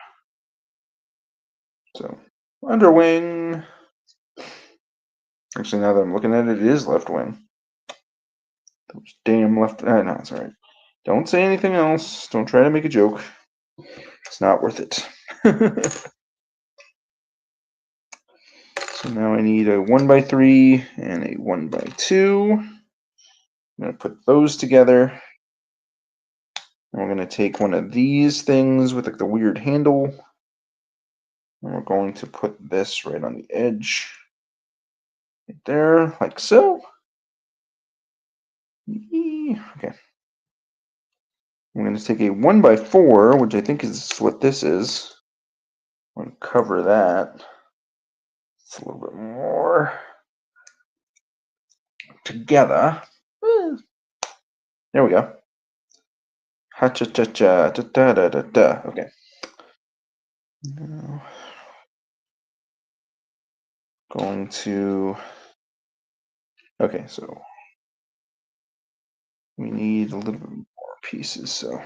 S1: So, underwing. Actually, now that I'm looking at it, it is left wing. Those damn left. No, it's alright. Don't say anything else. Don't try to make a joke. It's not worth it. So now I need a 1x3 and a 1x2. I'm going to put those together. And we're going to take one of these things with like the weird handle. And we're going to put this right on the edge. Right there, like so. Okay. I'm going to take a 1x4, which I think is what this is. I'm going to cover that. It's a little bit more together. There we go. Ha cha cha cha da da da da da. Okay. Now, going to. Okay, so we need a little bit more pieces. So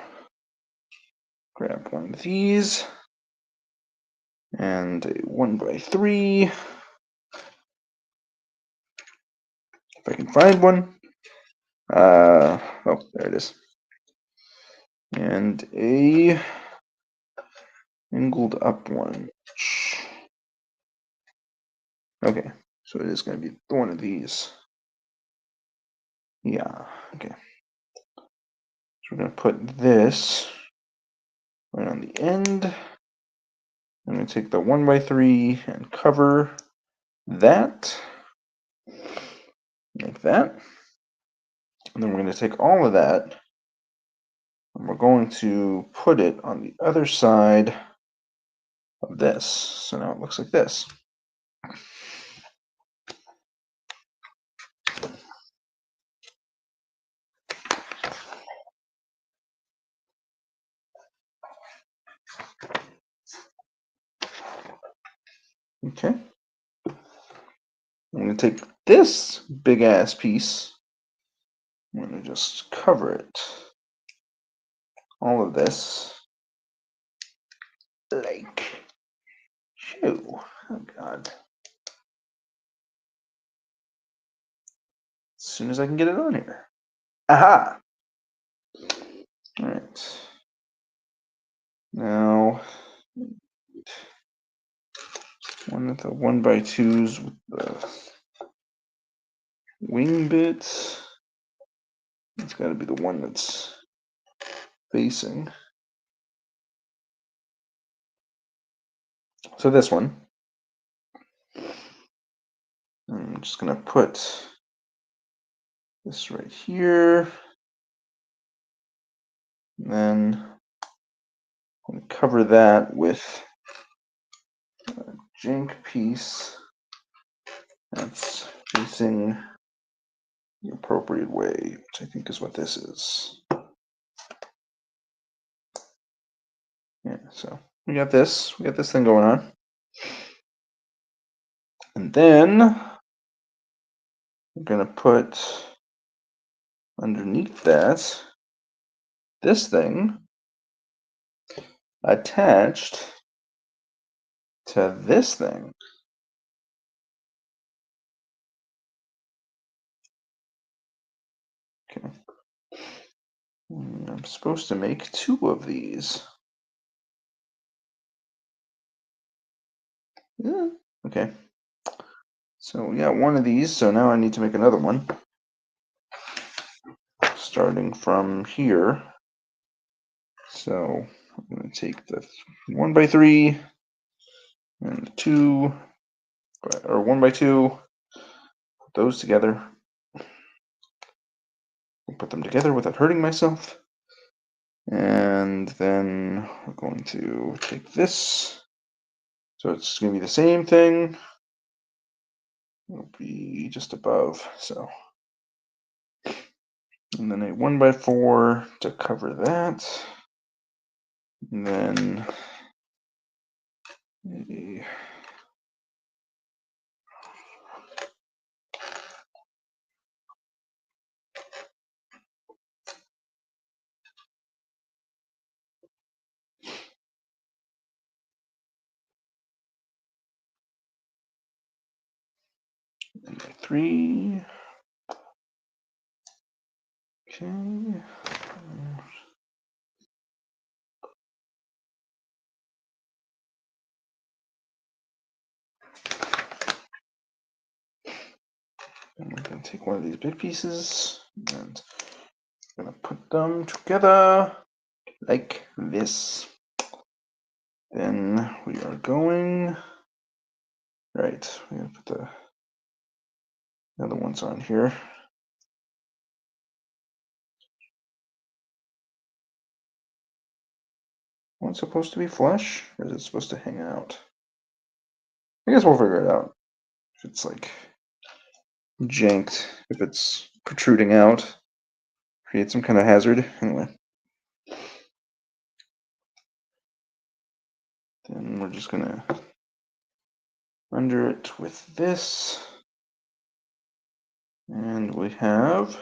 S1: grab one of these and a 1x3. If I can find one. Oh, there it is. And a angled up one. Okay, so it is going to be one of these. Yeah, okay. So we're going to put this right on the end. I'm going to take the 1x3 and cover that. Like that. And then we're going to take all of that and we're going to put it on the other side of this. So now it looks like this. Okay. I'm going to take this big ass piece. I'm going to just cover it. All of this. Like. Shoo. Oh, God. As soon as I can get it on here. Aha! Alright. Now, one of the 1x2s with the wing bits. It's got to be the one that's facing. So this one. I'm just going to put this right here. And then I'm going to cover that with a jank piece that's facing the appropriate way, which I think is what this is. Yeah, so we got this thing going on. And then we're going to put underneath that this thing attached to this thing. Okay. I'm supposed to make 2 of these. Yeah. Okay. So we got one of these, so now I need to make another one. Starting from here. So I'm going to take the 1x3 and the 2, or 1x2, put those together. I'll put them together without hurting myself. And then we're going to take this. So it's going to be the same thing. It'll be just above. So, and then a 1x4 to cover that. And then a 3. Okay. And we're going to take one of these big pieces and I'm going to put them together like this. Then we are going, right, we're going to put the other ones on here. One's supposed to be flush, or is it supposed to hang out? I guess we'll figure it out. If it's like janked, if it's protruding out, create some kind of hazard. Anyway. Then we're just going to under it with this. And we have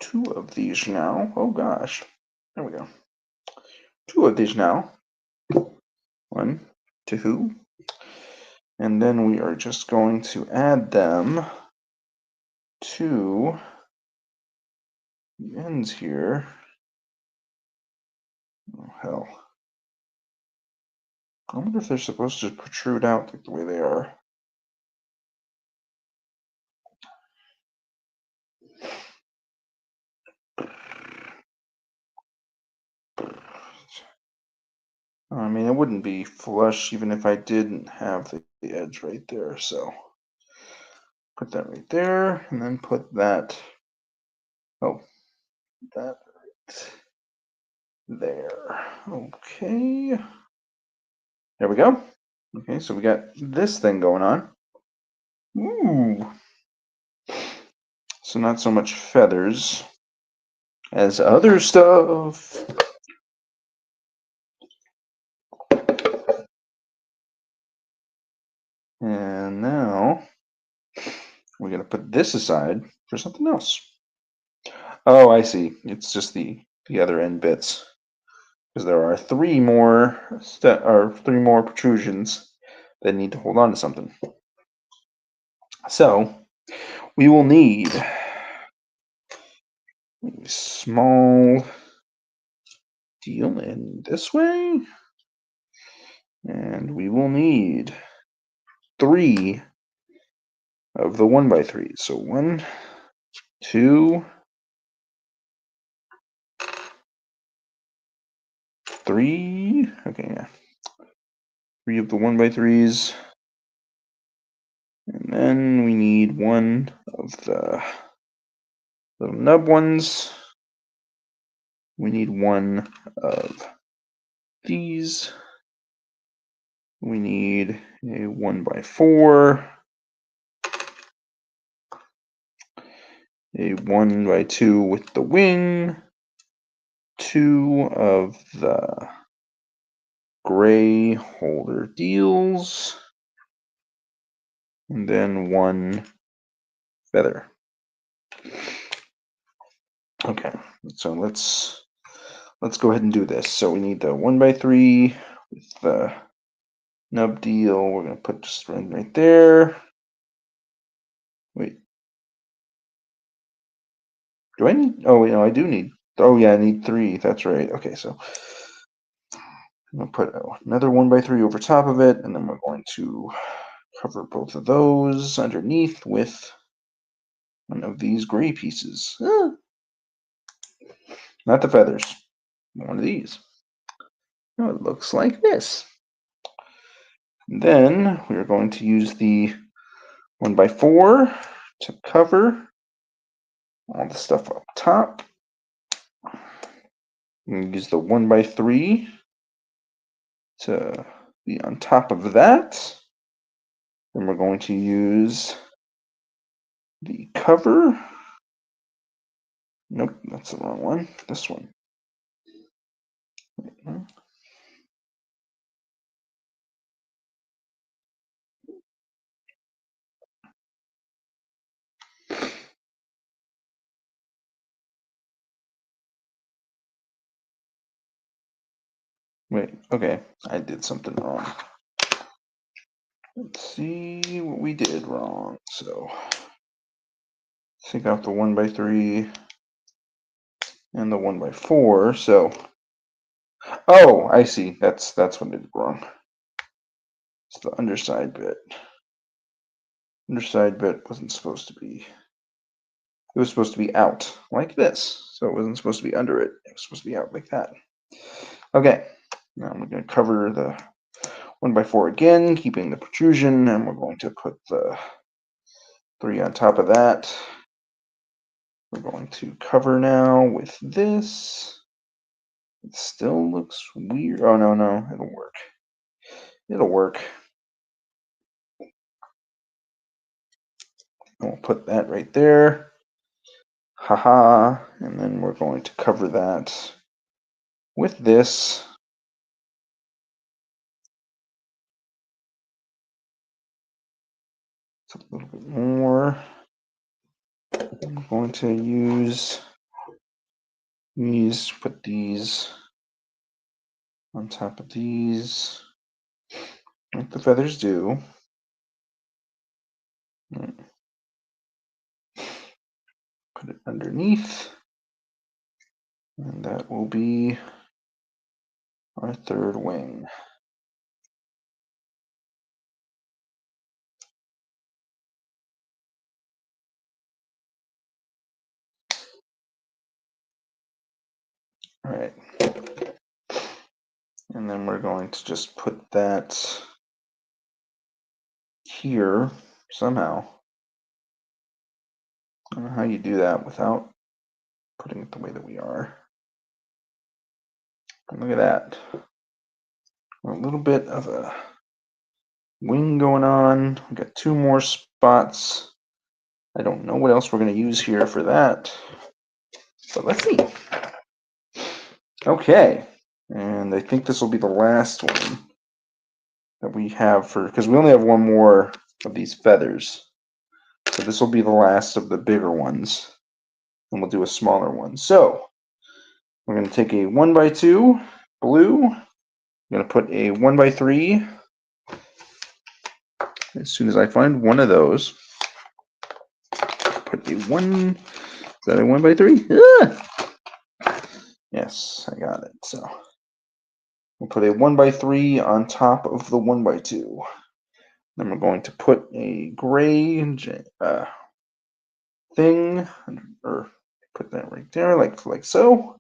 S1: 2 of these now. Oh gosh. There we go. 2 of these now. 1, 2. And then we are just going to add them to the ends here. Oh, hell. I wonder if they're supposed to protrude out like the way they are. I mean, it wouldn't be flush even if I didn't have the edge right there, so put that right there, and then put that, that right there. Okay. There we go. Okay, so we got this thing going on. Ooh. So not so much feathers as other stuff. And now we're going to put this aside for something else. Oh, I see. It's just the other end bits. Because there are 3 more 3 more protrusions that need to hold on to something. So we will need a small deal in this way, and we will need 3 of the 1x3s. So 1, 2, 3. Okay, yeah. 3 of the 1x3s. And then we need 1 of the little nub ones. We need 1 of these. We need a 1x4. A 1x2 with the wing. 2 of the gray holder deals. And then 1 feather. Okay, so let's go ahead and do this. So we need the 1x3 with the nub deal. We're going to put just right there. Wait. Do I need? Oh, wait, no, I do need. Oh, yeah, I need 3. That's right. Okay, so I'm going to put another 1x3 over top of it, and then we're going to cover both of those underneath with one of these gray pieces. Not the feathers. One of these. Now it looks like this. And then we're going to use the 1x4 to cover all the stuff up top. And use the 1x3 to be on top of that. Then we're going to use the cover. Nope, that's the wrong one. This one. Wait, okay, I did something wrong. let's see what we did wrong. So take out the 1x3 and the 1x4. So, oh, I see. That's what I did wrong. It's the underside bit. Underside bit wasn't supposed to be. It was supposed to be out like this. So it wasn't supposed to be under it. It was supposed to be out like that. Okay. Now we're going to cover the 1x4 again, keeping the protrusion, and we're going to put the 3 on top of that. We're going to cover now with this. It still looks weird. Oh, no, it'll work. It'll work. And we'll put that right there. Haha. And then we're going to cover that with this. It's a little bit more. I'm going to use these, put these on top of these, like the feathers do. Put it underneath, and that will be our third wing. All right. And then we're going to just put that here somehow. I don't know how you do that without putting it the way that we are. And look at that. A little bit of a wing going on. We've got 2 more spots. I don't know what else we're going to use here for that. But let's see. Okay. And I think this will be the last one that we have for, because we only have 1 more of these feathers. So this will be the last of the bigger ones. And we'll do a smaller one. So we're going to take a 1x2 blue. I'm going to put a 1x3 as soon as I find one of those. Put a 1. Is that a 1x3? Ah! Yes, I got it. So we'll put a 1x3 on top of the 1x2. Then we're going to put a gray thing, or put that right there, like so.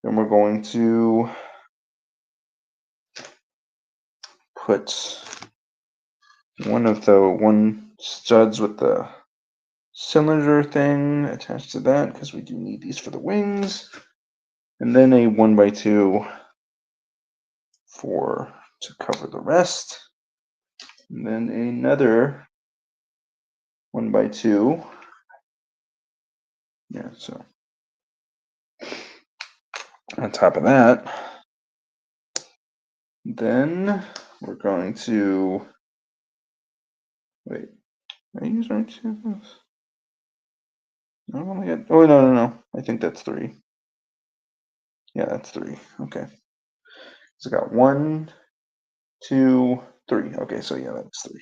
S1: Then we're going to put one studs with the cylinder thing attached to that, because we do need these for the wings. And then a 1x2 to cover the rest. And then another 1x2. Yeah, so on top of that, then we're going to wait. Are you using two? I only got. Oh no! I think that's 3. Yeah, that's 3. Okay. So I got 1, 2, 3. Okay, so yeah, that's 3.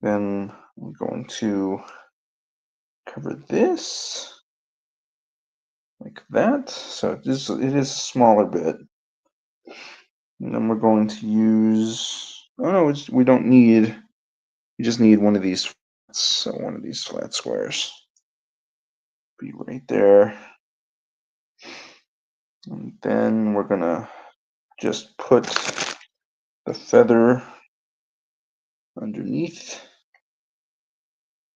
S1: Then I'm going to cover this like that. So it is a smaller bit. And then we're going to use. Oh no, we don't need. We just need one of these flats. So one of these flat squares. Be right there. And then we're gonna just put the feather underneath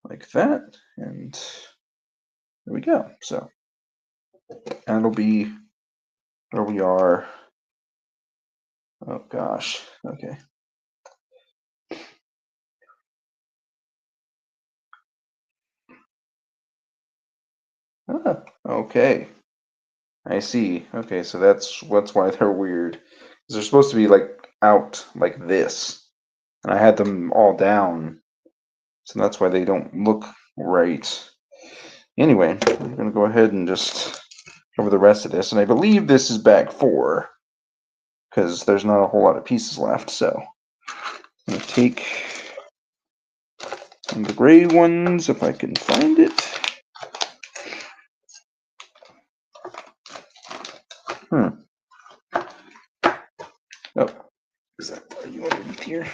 S1: like that, and there we go. So that'll be where we are. Oh gosh. Okay. Ah, okay. I see. Okay, so that's why they're weird. 'Cause they're supposed to be like out like this, and I had them all down, so that's why they don't look right. Anyway, I'm gonna go ahead and just cover the rest of this, and I believe this is bag 4 because there's not a whole lot of pieces left. So I'm going to take the gray ones if I can find it. Oh, is that what you want here?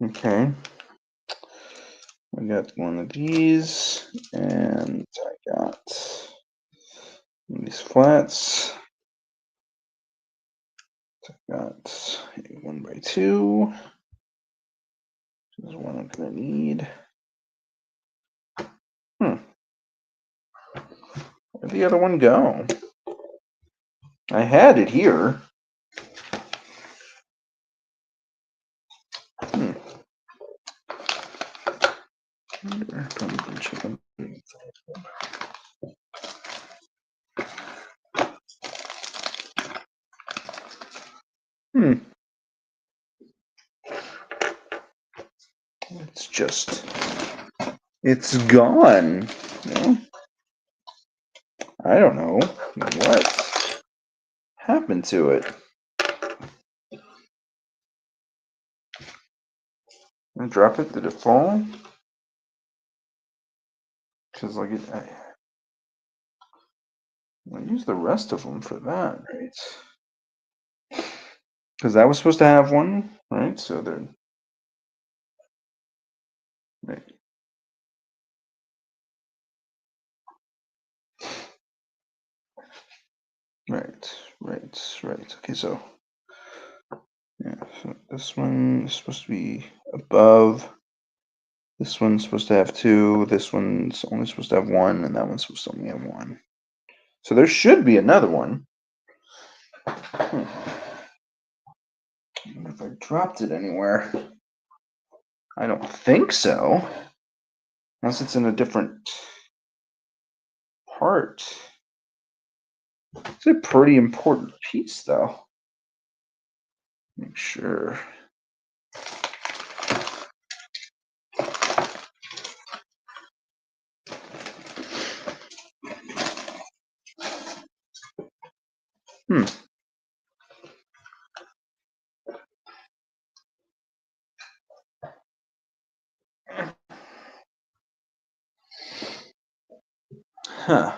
S1: Okay. I got one of these, and I got these flats. I got a 1x2. This is one I'm gonna need. Where'd the other one go? I had it here. It's gone. No? I don't know what happened to it. I drop it, did it fall? Because like I use the rest of them for that, right? Because that was supposed to have one, right? So they're right. Right. Okay, so yeah, so this one is supposed to be above. This one's supposed to have 2. This one's only supposed to have 1, and that one's supposed to only have 1. So there should be another one. I wonder if I dropped it anywhere. I don't think so. Unless it's in a different part. It's a pretty important piece, though. Make sure. Huh.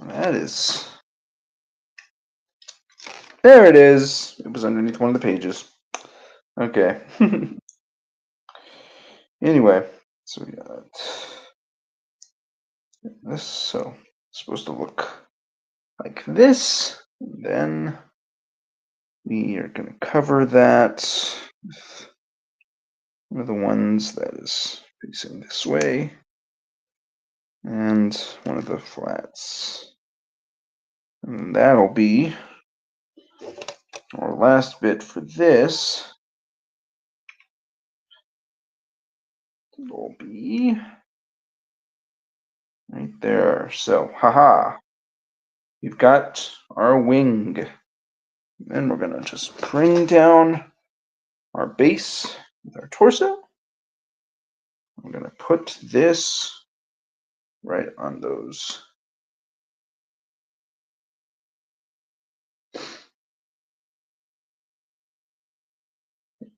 S1: That is. There it is. It was underneath one of the pages. Okay. Anyway, so we got this. So it's supposed to look like this. And then we are going to cover that with one of the ones that is facing this way. And one of the flats. And that'll be our last bit for this. It'll be right there. So, haha. We've got our wing. Then we're going to just bring down our base with our torso. I'm going to put this right on those.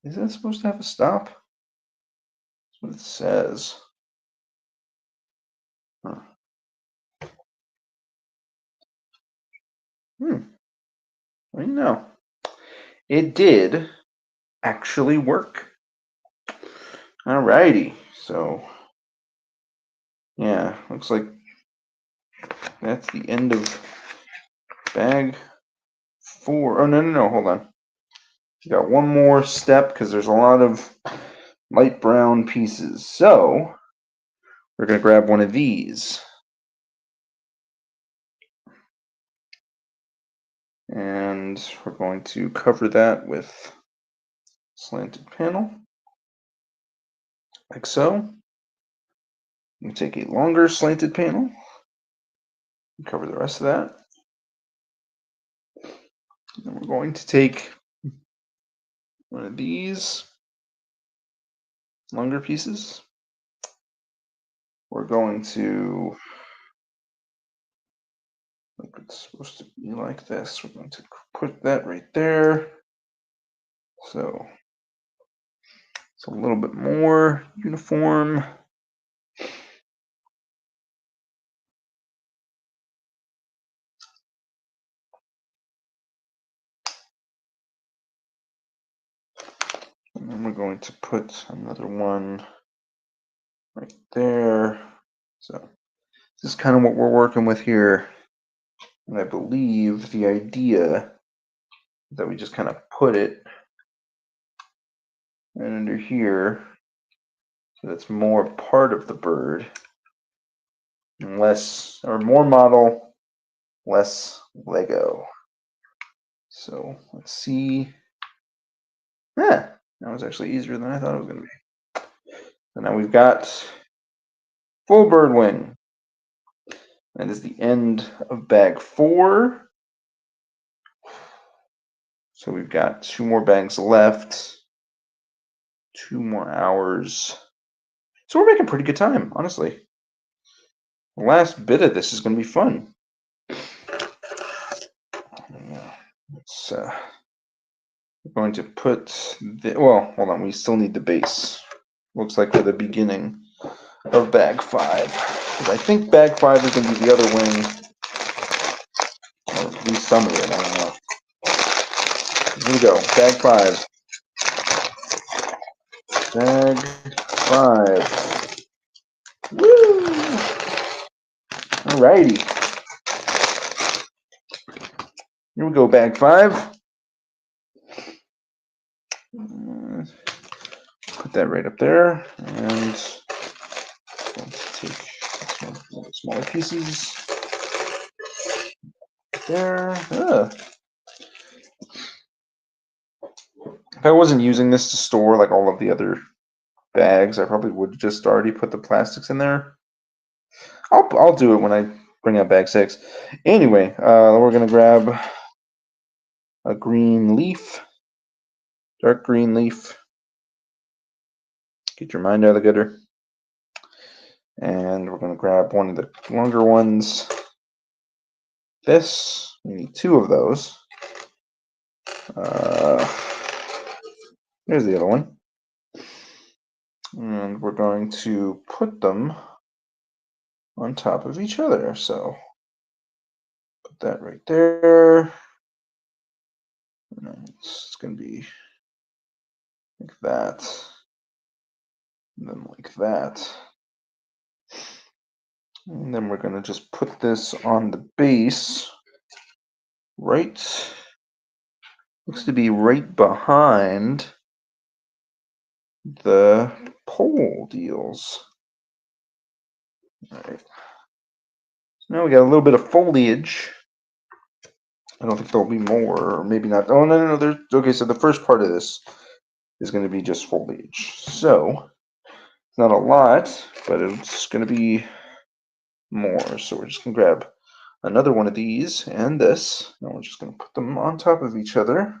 S1: Is that supposed to have a stop? That's what it says. Huh. I know. It did actually work. Alrighty. So, yeah, looks like that's the end of bag 4. Oh, no, hold on. You got one more step because there's a lot of light brown pieces. So, we're going to grab one of these. And we're going to cover that with slanted panel, like so. You take a longer slanted panel, and cover the rest of that. And we're going to take one of these longer pieces. We're going to, like it's supposed to be like this. We're going to put that right there. So it's a little bit more uniform. And then we're going to put another one right there. So this is kind of what we're working with here. And I believe the idea is that we just kind of put it right under here so that's more part of the bird and less, or more model, less Lego. So let's see. Yeah, that was actually easier than I thought it was going to be. So now we've got full bird wing. That is the end of bag 4. So we've got 2 more bags left. 2 more hours. So we're making pretty good time, honestly. The last bit of this is going to be fun. Let's, we're going to put the, well, hold on, we still need the base. Looks like for the beginning of bag 5. Because I think bag 5 is going to be the other wing. Or at least some of it, I don't know. Here we go, bag 5. Bag 5. Woo! Alrighty. Here we go, bag 5. Put that right up there, and take some smaller pieces. There. If I wasn't using this to store like all of the other bags, I probably would just already put the plastics in there. I'll do it when I bring out bag 6. Anyway, we're gonna grab a green leaf, dark green leaf. Get your mind out of the gutter. And we're gonna grab one of the longer ones. This, we need 2 of those. There's the other one. And we're going to put them on top of each other. So put that right there. And it's going to be like that. And then like that. And then we're going to just put this on the base. Right. Looks to be right behind the pole deals. All right. So now we got a little bit of foliage. I don't think there'll be more, or maybe not. Oh, no. There's, okay, so the first part of this is going to be just foliage. So, it's not a lot, but it's going to be more. So we're just going to grab another one of these and this. And we're just going to put them on top of each other.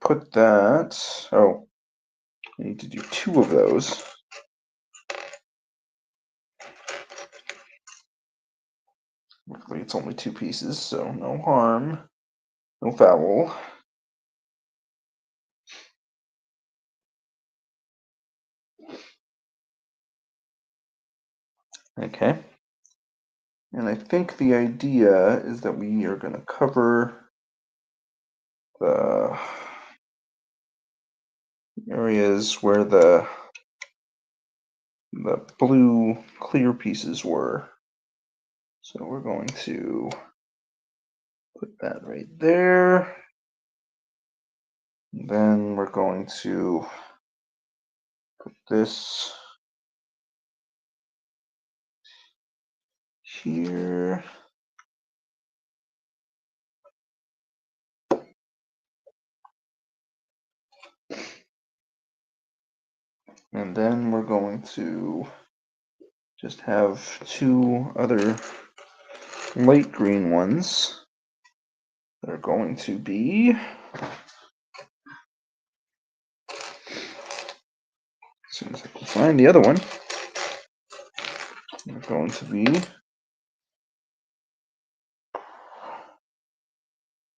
S1: Put that. Oh, I need to do 2 of those. Luckily, it's only 2 pieces, so no harm, no foul. Okay. And I think the idea is that we are going to cover the areas where the blue clear pieces were. So we're going to put that right there. And then we're going to put this here. And then we're going to just have 2 other light green ones they're going to be, as soon as I can find the other one, they're going to be,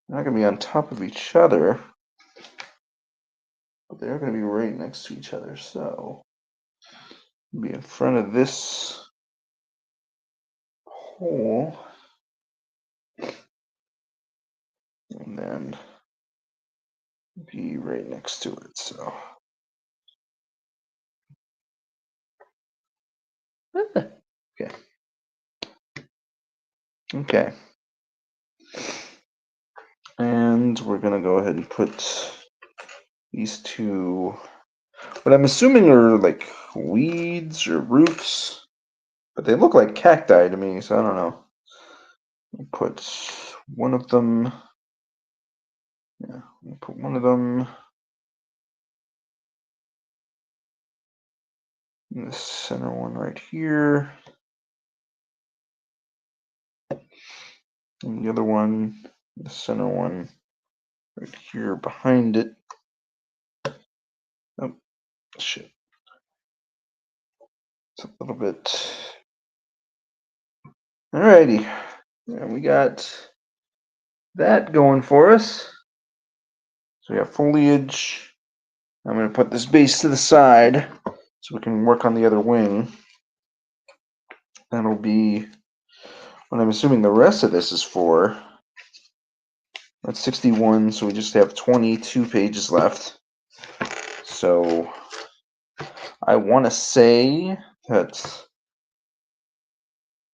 S1: not going to be on top of each other, but they're going to be right next to each other. So be in front of this hole, and then be right next to it. So okay. Okay. And we're going to go ahead and put these two, what I'm assuming are like weeds or roots, but they look like cacti to me, so I don't know. I'll put one of them, yeah, I'll put one of them in the center one right here, and the other one, the center one right here behind it. Oh, shit. It's a little bit. Alrighty. Yeah, we got that going for us. So we have foliage. I'm going to put this base to the side so we can work on the other wing. That'll be what I'm assuming the rest of this is for. That's 61, so we just have 22 pages left. So I want to say that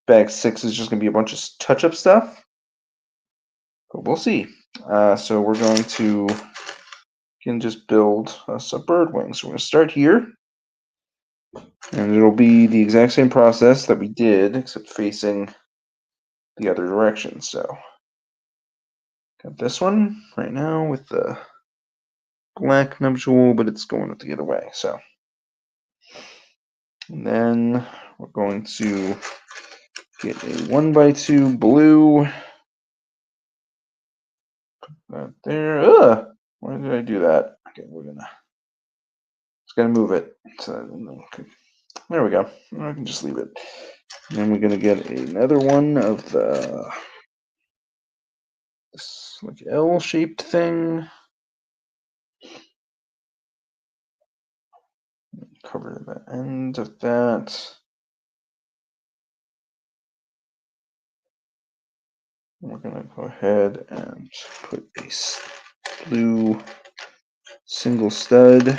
S1: bag 6 is just going to be a bunch of touch-up stuff, but we'll see. So we're going to just build us a bird wing. So we're going to start here, and it'll be the exact same process that we did, except facing the other direction. So got this one right now with the black nuptial, but it's going the other way. So, and then we're going to get a 1x2 blue. Put that there. Ugh! Why did I do that? Okay, it's gonna move it. So, there we go. I can just leave it. And then we're gonna get another one of this like L-shaped thing. Cover the end of that. We're gonna go ahead and put a blue single stud.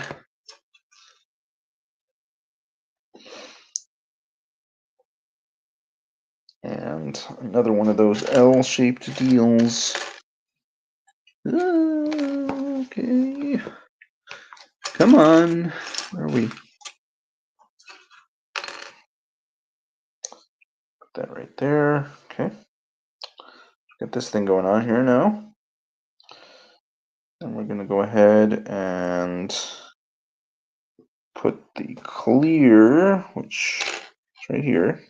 S1: And another one of those L-shaped deals. Okay. Come on. Where are we? Put that right there. Okay. Get this thing going on here now. And we're going to go ahead and put the clear, which is right here,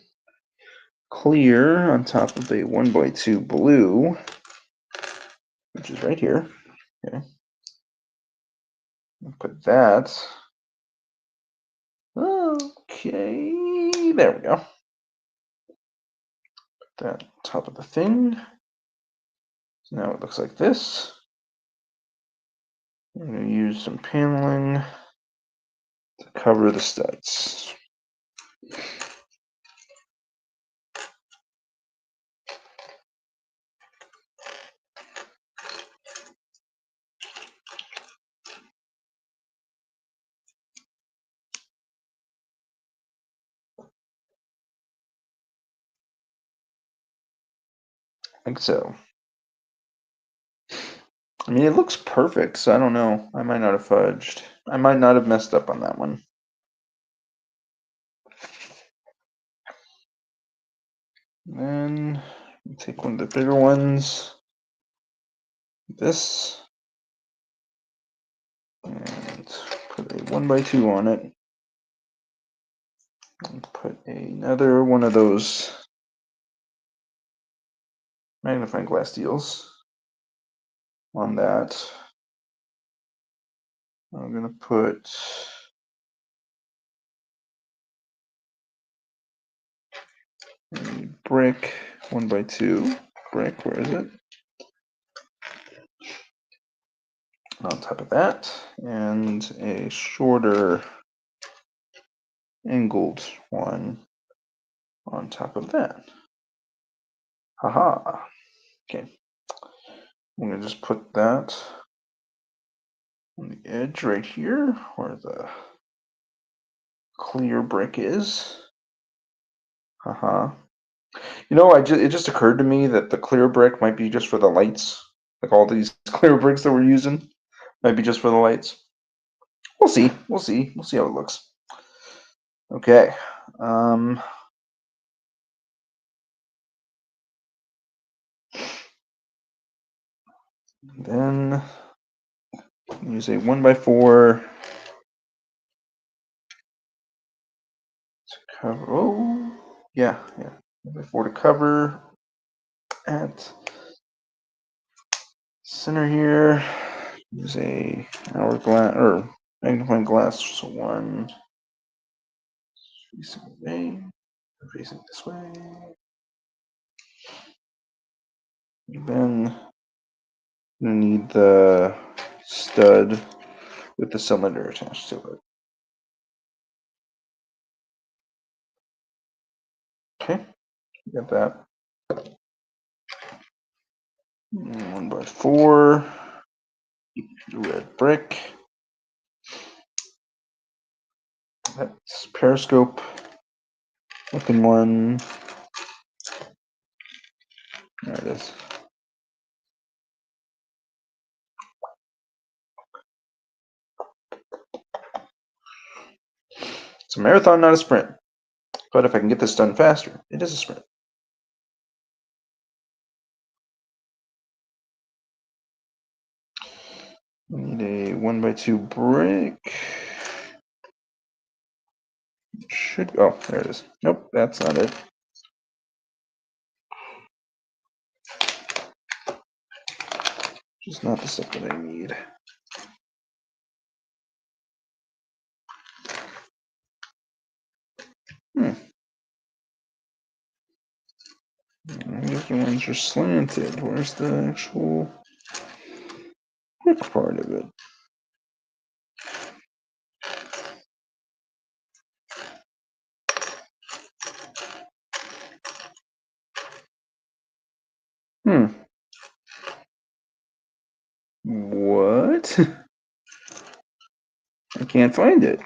S1: clear on top of a 1x2 blue, which is right here. Okay. And put that. Okay. There we go. Put that on top of the thing. So now it looks like this. I'm going to use some paneling to cover the studs. Like so. I mean, it looks perfect, so I don't know. I might not have fudged. I might not have messed up on that one. Then take one of the bigger ones, this, and put a 1x2 on it. And put another one of those magnifying glass deals. on that. I'm going to put a brick, 1x2 brick, where is it? On top of that, and a shorter angled one on top of that. Haha. Okay. I'm going to just put that on the edge right here where the clear brick is. Haha. You know, it just occurred to me that the clear brick might be just for the lights. Like all these clear bricks that we're using might be just for the lights. We'll see. We'll see. We'll see how it looks. Okay. Then use a 1x4 to cover. Oh, yeah. 1x4 to cover at center here. Use a hourglass or magnifying glass. So one facing away, facing this way. Then you need the stud with the cylinder attached to it. Okay, got that. 1x4, red brick. That's periscope looking one. There it is. It's a marathon, not a sprint. But if I can get this done faster, it is a sprint. We need a 1x2 brick. Should, oh, there it is. Nope, that's not it. Just not the stuff that I need. These ones are slanted. Where's the actual hook part of it? What? I can't find it.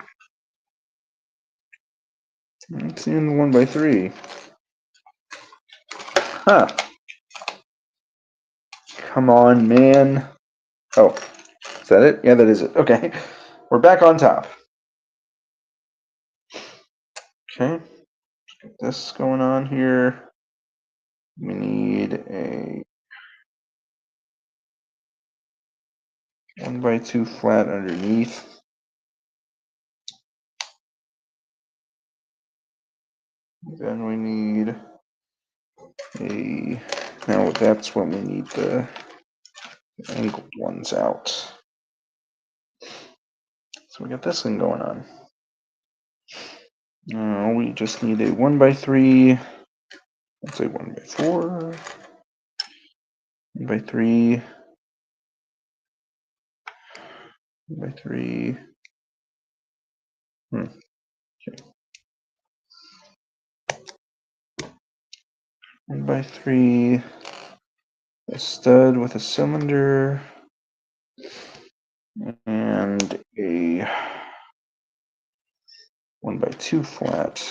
S1: It's in the 1x3. Huh. Come on, man. Oh, is that it? Yeah, that is it. Okay. We're back on top. Okay. Get this going on here. We need a 1x2 flat underneath. Then we need a, now that's when we need the angled ones out. So we got this thing going on. Now we just need a 1x3, let's say 1x4, 1x3, 1x3. Okay. 1x3, a stud with a cylinder, and a 1x2 flat.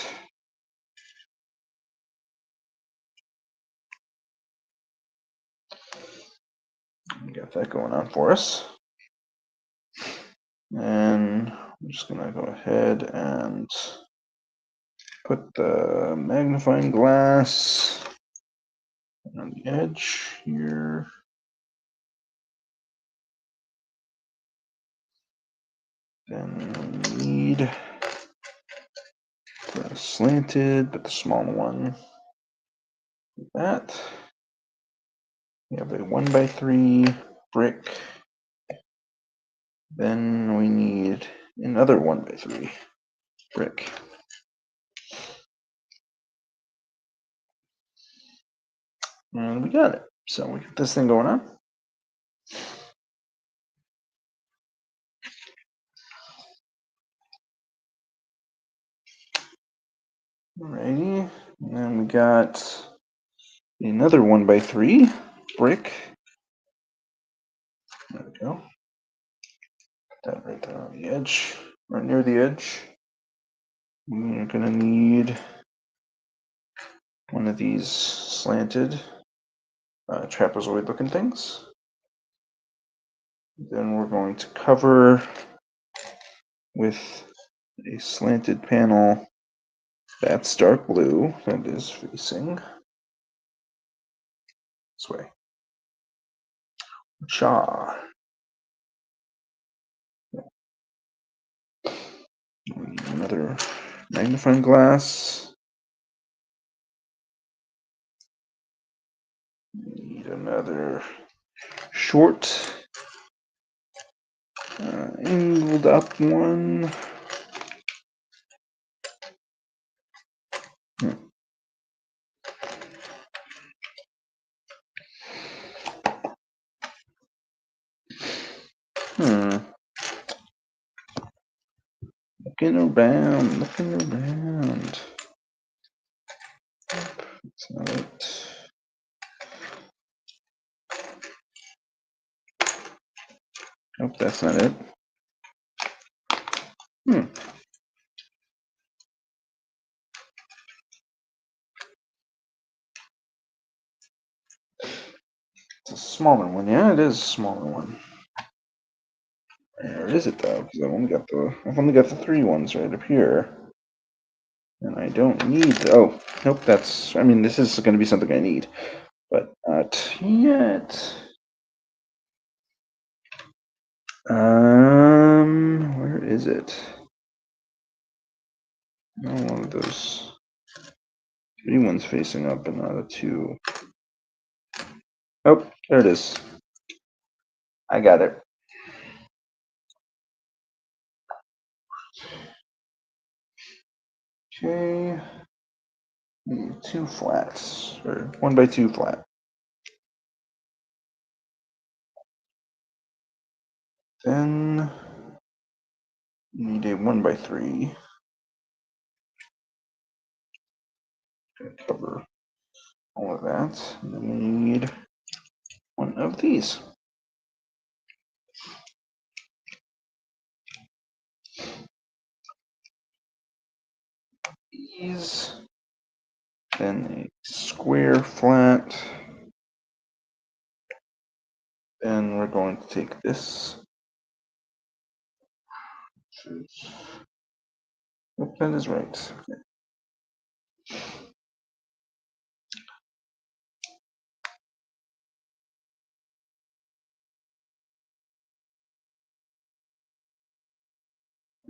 S1: We got that going on for us. And I'm just gonna go ahead and put the magnifying glass on the edge here. Then we need the slanted, but the small one. Like that. We have a 1x3 brick. Then we need another 1x3 brick. And we got it. So we get this thing going on. Alrighty. And then we got another 1x3 brick. There we go. Put that right there on the edge, right near the edge. We're gonna need one of these slanted trapezoid looking things. Then we're going to cover with a slanted panel that's dark blue that is facing this way. Cha. Another magnifying glass. Need another short angled up one. Looking around. That's not it. Nope, that's not it. It's a smaller one. Yeah, it is a smaller one. Where is it though? Because I've only got the 3 ones right up here. And I don't need, oh, nope, this is going to be something I need, but not yet. Where is it? Oh, one of those 3 ones facing up and not a 2. Oh, there it is. I got it. Okay. 2 flats, or 1x2 flat. Then you need a 1x3. Cover all of that. And then we need one of these. Then a square flat. Then we're going to take this. Yep, that is right. Okay.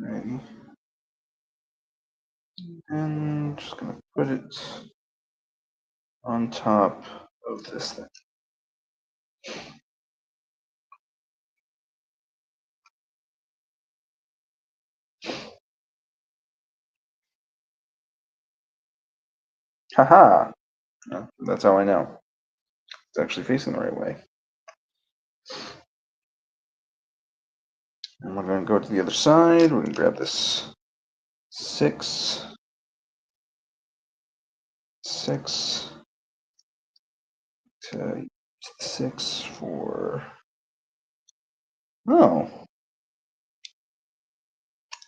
S1: Alrighty. And just gonna put it on top of this thing. Haha! No, that's how I know. It's actually facing the right way. And we're going to go to the other side. We're going to grab this 6. 6. To 6 for. Oh.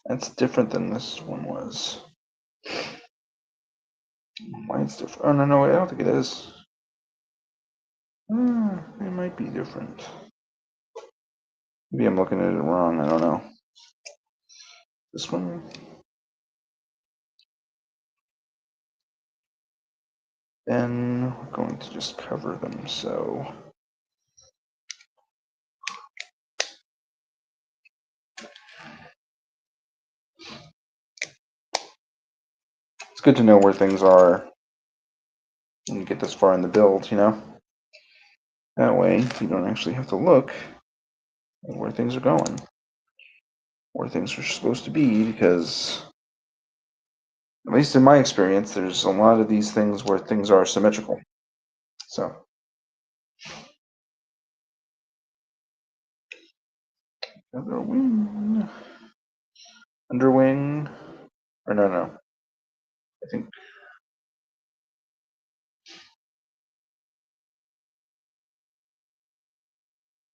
S1: That's different than this one was. Mine's different. Oh, no, I don't think it is. It might be different. Maybe I'm looking at it wrong. I don't know. This one. Then we're going to just cover them so. It's good to know where things are when you get this far in the build, you know? That way, you don't actually have to look at where things are going, where things are supposed to be, because, at least in my experience, there's a lot of these things where things are symmetrical. So, underwing, or no, I think,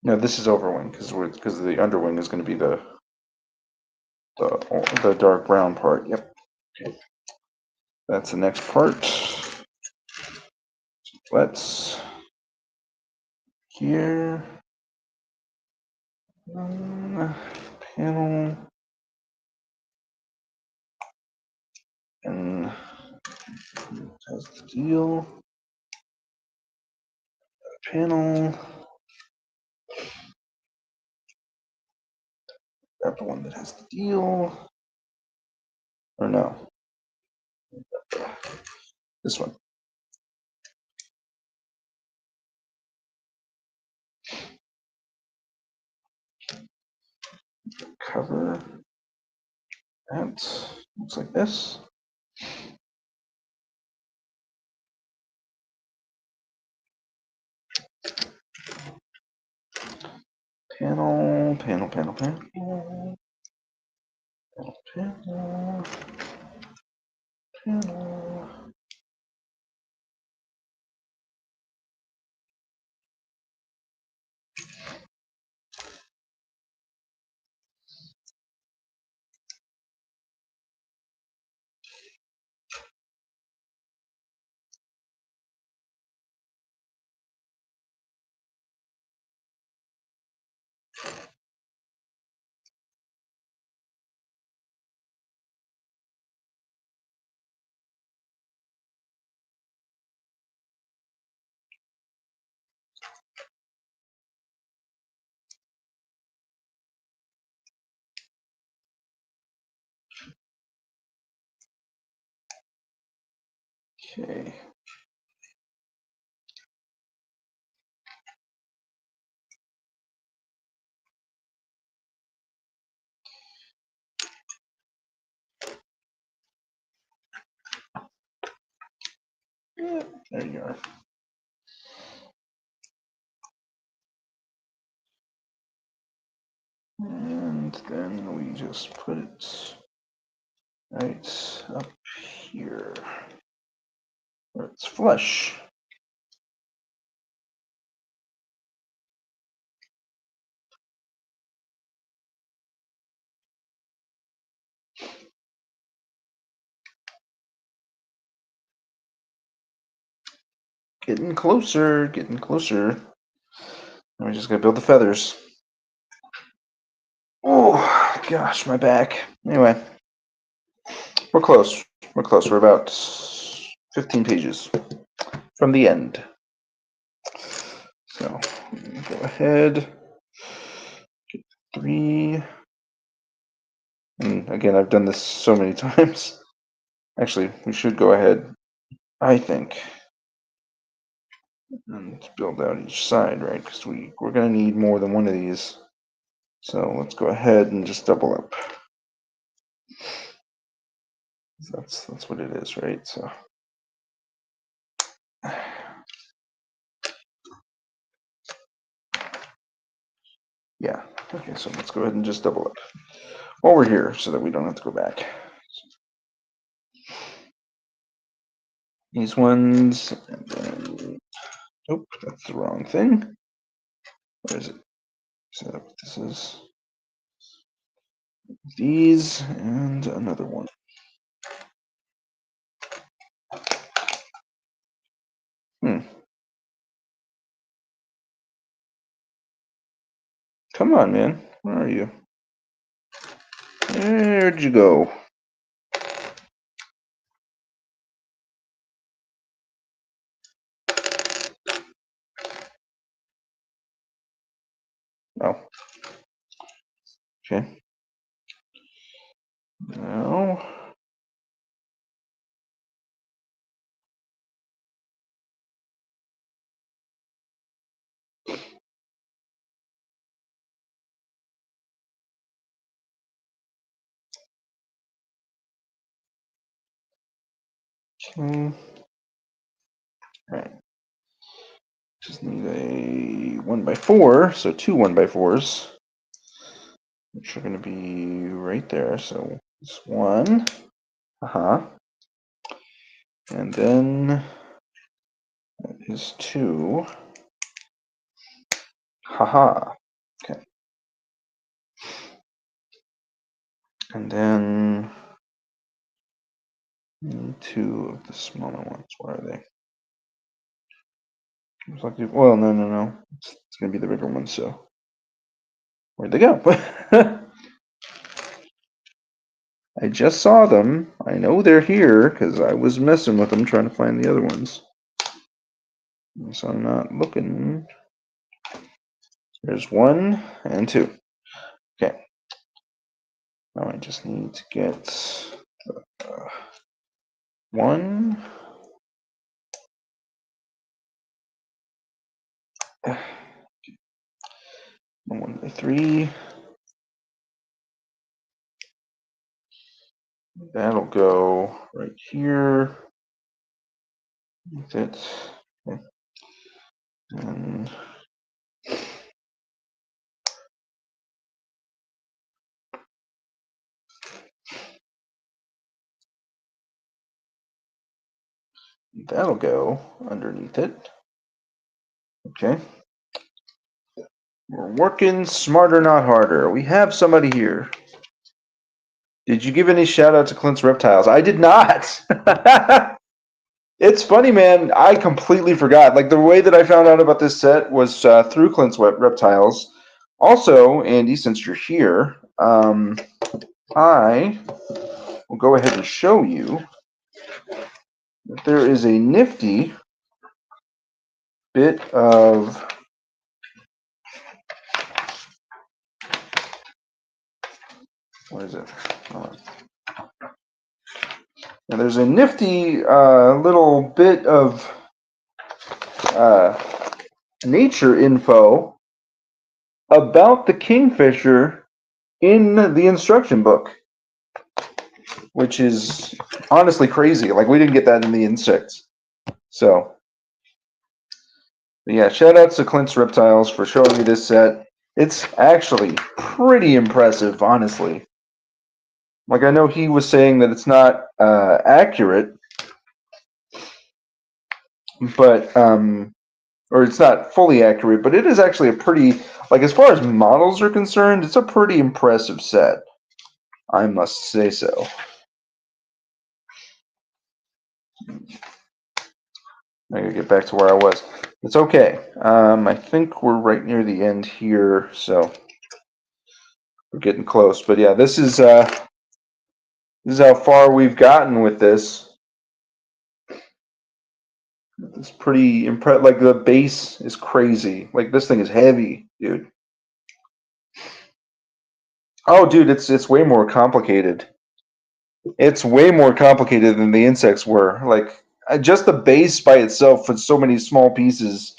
S1: no, this is overwing, because the underwing is going to be the dark brown part. Yep. Okay. That's the next part. Let's here panel and has the deal panel. Grab the one that has the deal, or no, this one. Cover that looks like this. Panel, panel, panel, panel, panel, panel. Okay. Yeah, there you are. And then we just put it right up here where it's flush. Getting closer, getting closer. Now we just gotta build the feathers. Oh gosh, my back. Anyway, we're close. We're close. We're about 15 pages from the end. So go ahead. 3. And again, I've done this so many times. Actually, we should go ahead, I think, and build out each side, right? Because we're going to need more than one of these. So let's go ahead and just double up. That's what it is, right? So yeah. Okay, so let's go ahead and just double up while we're here so that we don't have to go back. These ones, and then, oh, that's the wrong thing. Where is it? So this is these and another one. Come on, man. Where are you? Where'd you go? Oh. Okay. Now. Okay. Alright. Just need a 1x4, so two 1x4s. Which are going to be right there. So it's one. And then that is two. Okay. And then two of the smaller ones. Where are they? Well, no. It's going to be the bigger one, so. Where'd they go? I just saw them. I know they're here because I was messing with them trying to find the other ones. So I'm not looking. There's one and two. Okay. Now I just need to get one. 1x3. That'll go right here. That's it. Okay. And that'll go underneath it. Okay. We're working smarter, not harder. We have somebody here. Did you give any shout out to Clint's Reptiles? I did not. It's funny, man. I completely forgot. Like the way that I found out about this set was through Clint's Reptiles. Also, Andy, since you're here, I will go ahead and show you that there is a nifty bit of what is it? Now there's a nifty little bit of nature info about the Kingfisher in the instruction book, which is honestly crazy. Like we didn't get that in the insects. So, yeah, shout outs to Clint's Reptiles for showing me this set. It's actually pretty impressive, honestly. Like I know he was saying that it's not accurate, but or it's not fully accurate, but it is actually a pretty, like as far as models are concerned, it's a pretty impressive set. I must say so. I gotta get back to where I was. It's okay. I think we're right near the end here, so we're getting close. But yeah, this is how far we've gotten with this. It's pretty impressive. Like the base is crazy. Like this thing is heavy, dude. Oh, dude, it's way more complicated. It's way more complicated than the insects were. Like just the base by itself with so many small pieces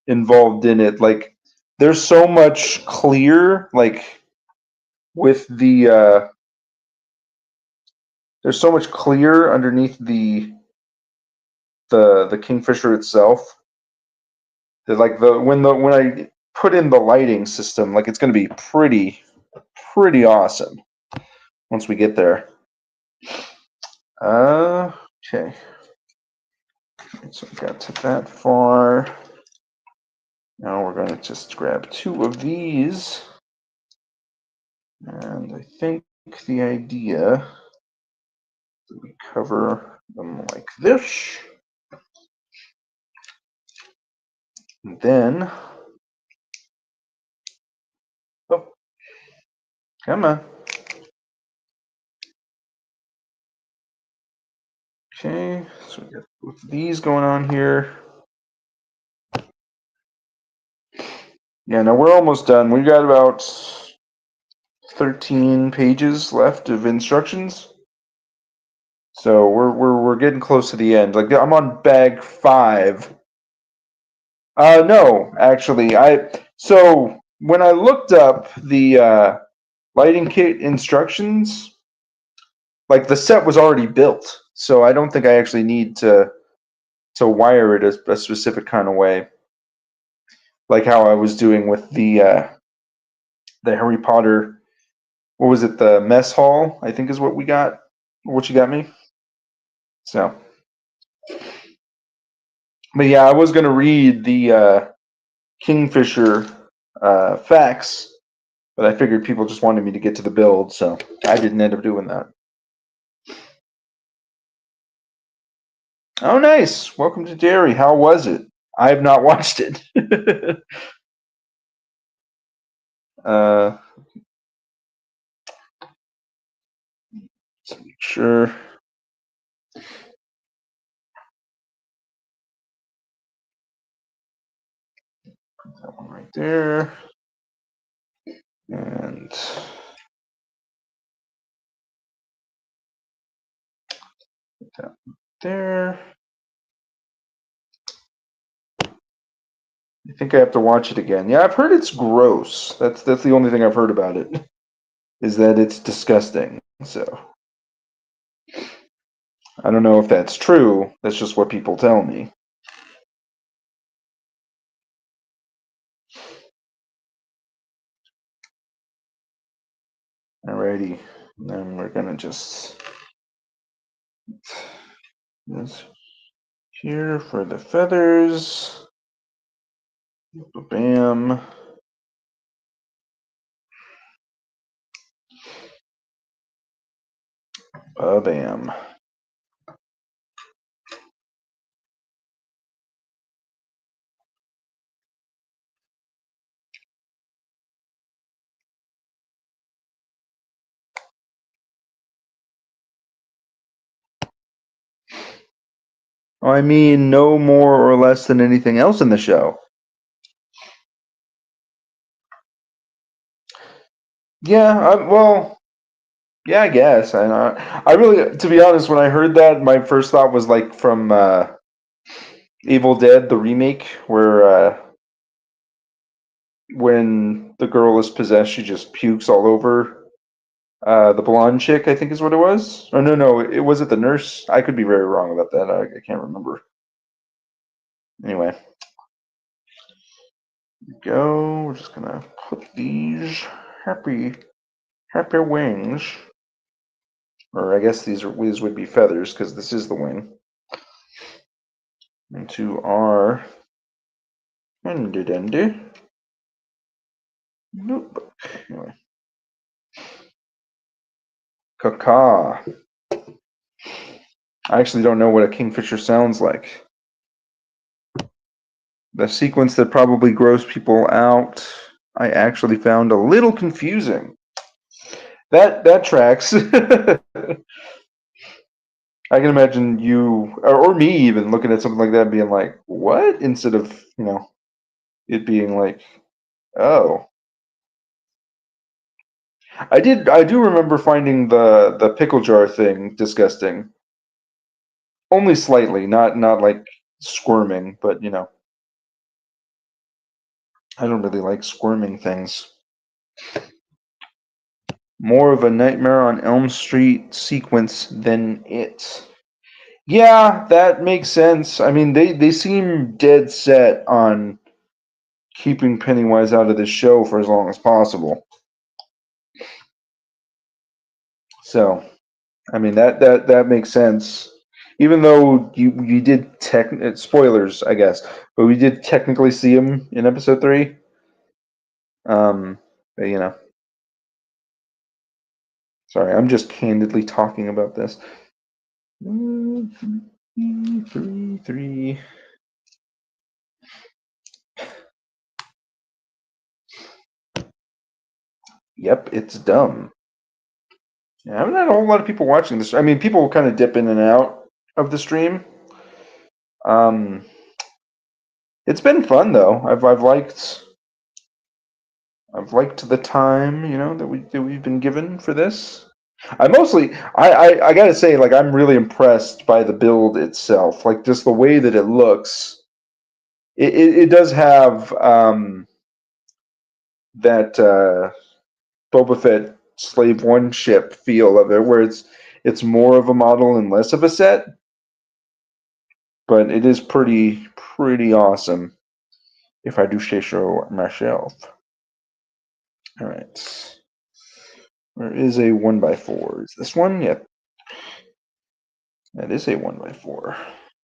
S1: involved in it. Like there's so much clear. Like with the there's so much clear underneath the Kingfisher itself. That like when I put in the lighting system, like it's going to be pretty awesome once we get there. Okay. So we got to that far. Now we're going to just grab two of these. And I think the idea is we cover them like this. And then, oh, come on. Okay, so we got both of these going on here. Yeah, now we're almost done. We've got about 13 pages left of instructions. So we're getting close to the end. Like I'm on bag 5. No, actually, so when I looked up the lighting kit instructions, like the set was already built. so I don't think I actually need to wire it a specific kind of way, like how I was doing with the Harry Potter. What was it? The mess hall, I think, is what we got. What you got me? So, but yeah, I was gonna read the Kingfisher facts, but I figured people just wanted me to get to the build, so I didn't end up doing that. Oh, nice! Welcome to Derry. How was it? I have not watched it. uh, sure. That one right there, and that one there. I think I have to watch it again. Yeah, I've heard it's gross. That's the only thing I've heard about it, is that it's disgusting. So I don't know if that's true. That's just what people tell me. Alrighty, then we're gonna just this here for the feathers. Bam. Bam. I mean, no more or less than anything else in the show. Yeah, well, yeah, I guess. I really, to be honest, when I heard that, my first thought was like from Evil Dead, the remake, where when the girl is possessed, she just pukes all over the blonde chick, I think is what it was. Oh, no, it was it the nurse? I could be very wrong about that. I can't remember. Anyway, go. We're just gonna put these happy wings, or I guess these would be feathers because this is the wing, into our handy dandy notebook. Anyway, caca. I actually don't know what a kingfisher sounds like. The sequence that probably grossed people out, I actually found a little confusing. That tracks. I can imagine you or me even looking at something like that and being like, "What?" instead of it being like, "Oh." I do remember finding the pickle jar thing disgusting. Only slightly, not like squirming, but I don't really like squirming things. More of a Nightmare on Elm Street sequence than it. Yeah, that makes sense. I mean, they seem dead set on keeping Pennywise out of this show for as long as possible. So, I mean that makes sense. Even though you did spoilers, I guess, but we did technically see him in episode 3. But, sorry, I'm just candidly talking about this. 3. Yep, it's dumb. Yeah, I haven't had a whole lot of people watching this. I mean, people kind of dip in and out of the stream. Um, it's been fun though. I've liked the time that we've been given for this. I gotta say, like, I'm really impressed by the build itself. Like, just the way that it looks. It does have that Boba Fett Slave One ship feel of it, where it's it's more of a model and less of a set, but it is pretty awesome, if I do say so myself. All right. Where is a 1x4? Is this one? Yep. That is a 1x4.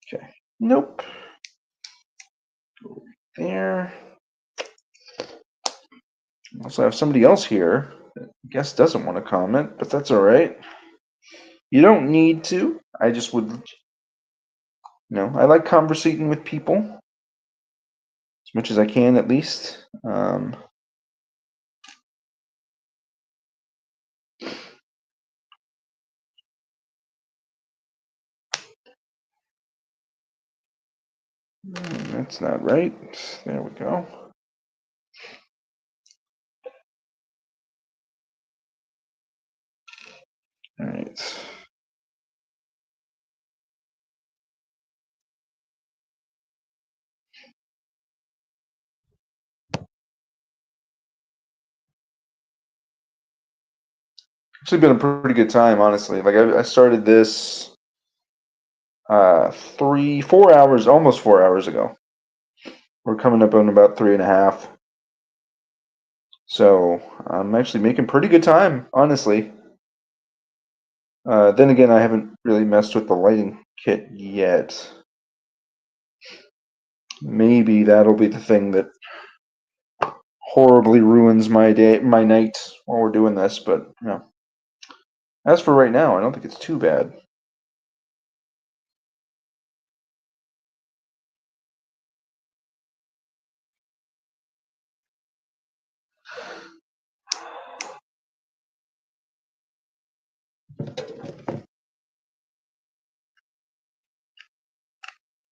S1: Okay. Nope. Go there. Also have somebody else here that I guess doesn't want to comment, but that's all right. You don't need to. I just would, I like conversating with people as much as I can, at least. That's not right. There we go. All right. Actually been a pretty good time, honestly. Like I started this 4 hours, almost 4 hours ago. We're coming up on about 3.5. So I'm actually making pretty good time, honestly. Then again, I haven't really messed with the lighting kit yet. Maybe that'll be the thing that horribly ruins my night while we're doing this. But as for right now, I don't think it's too bad.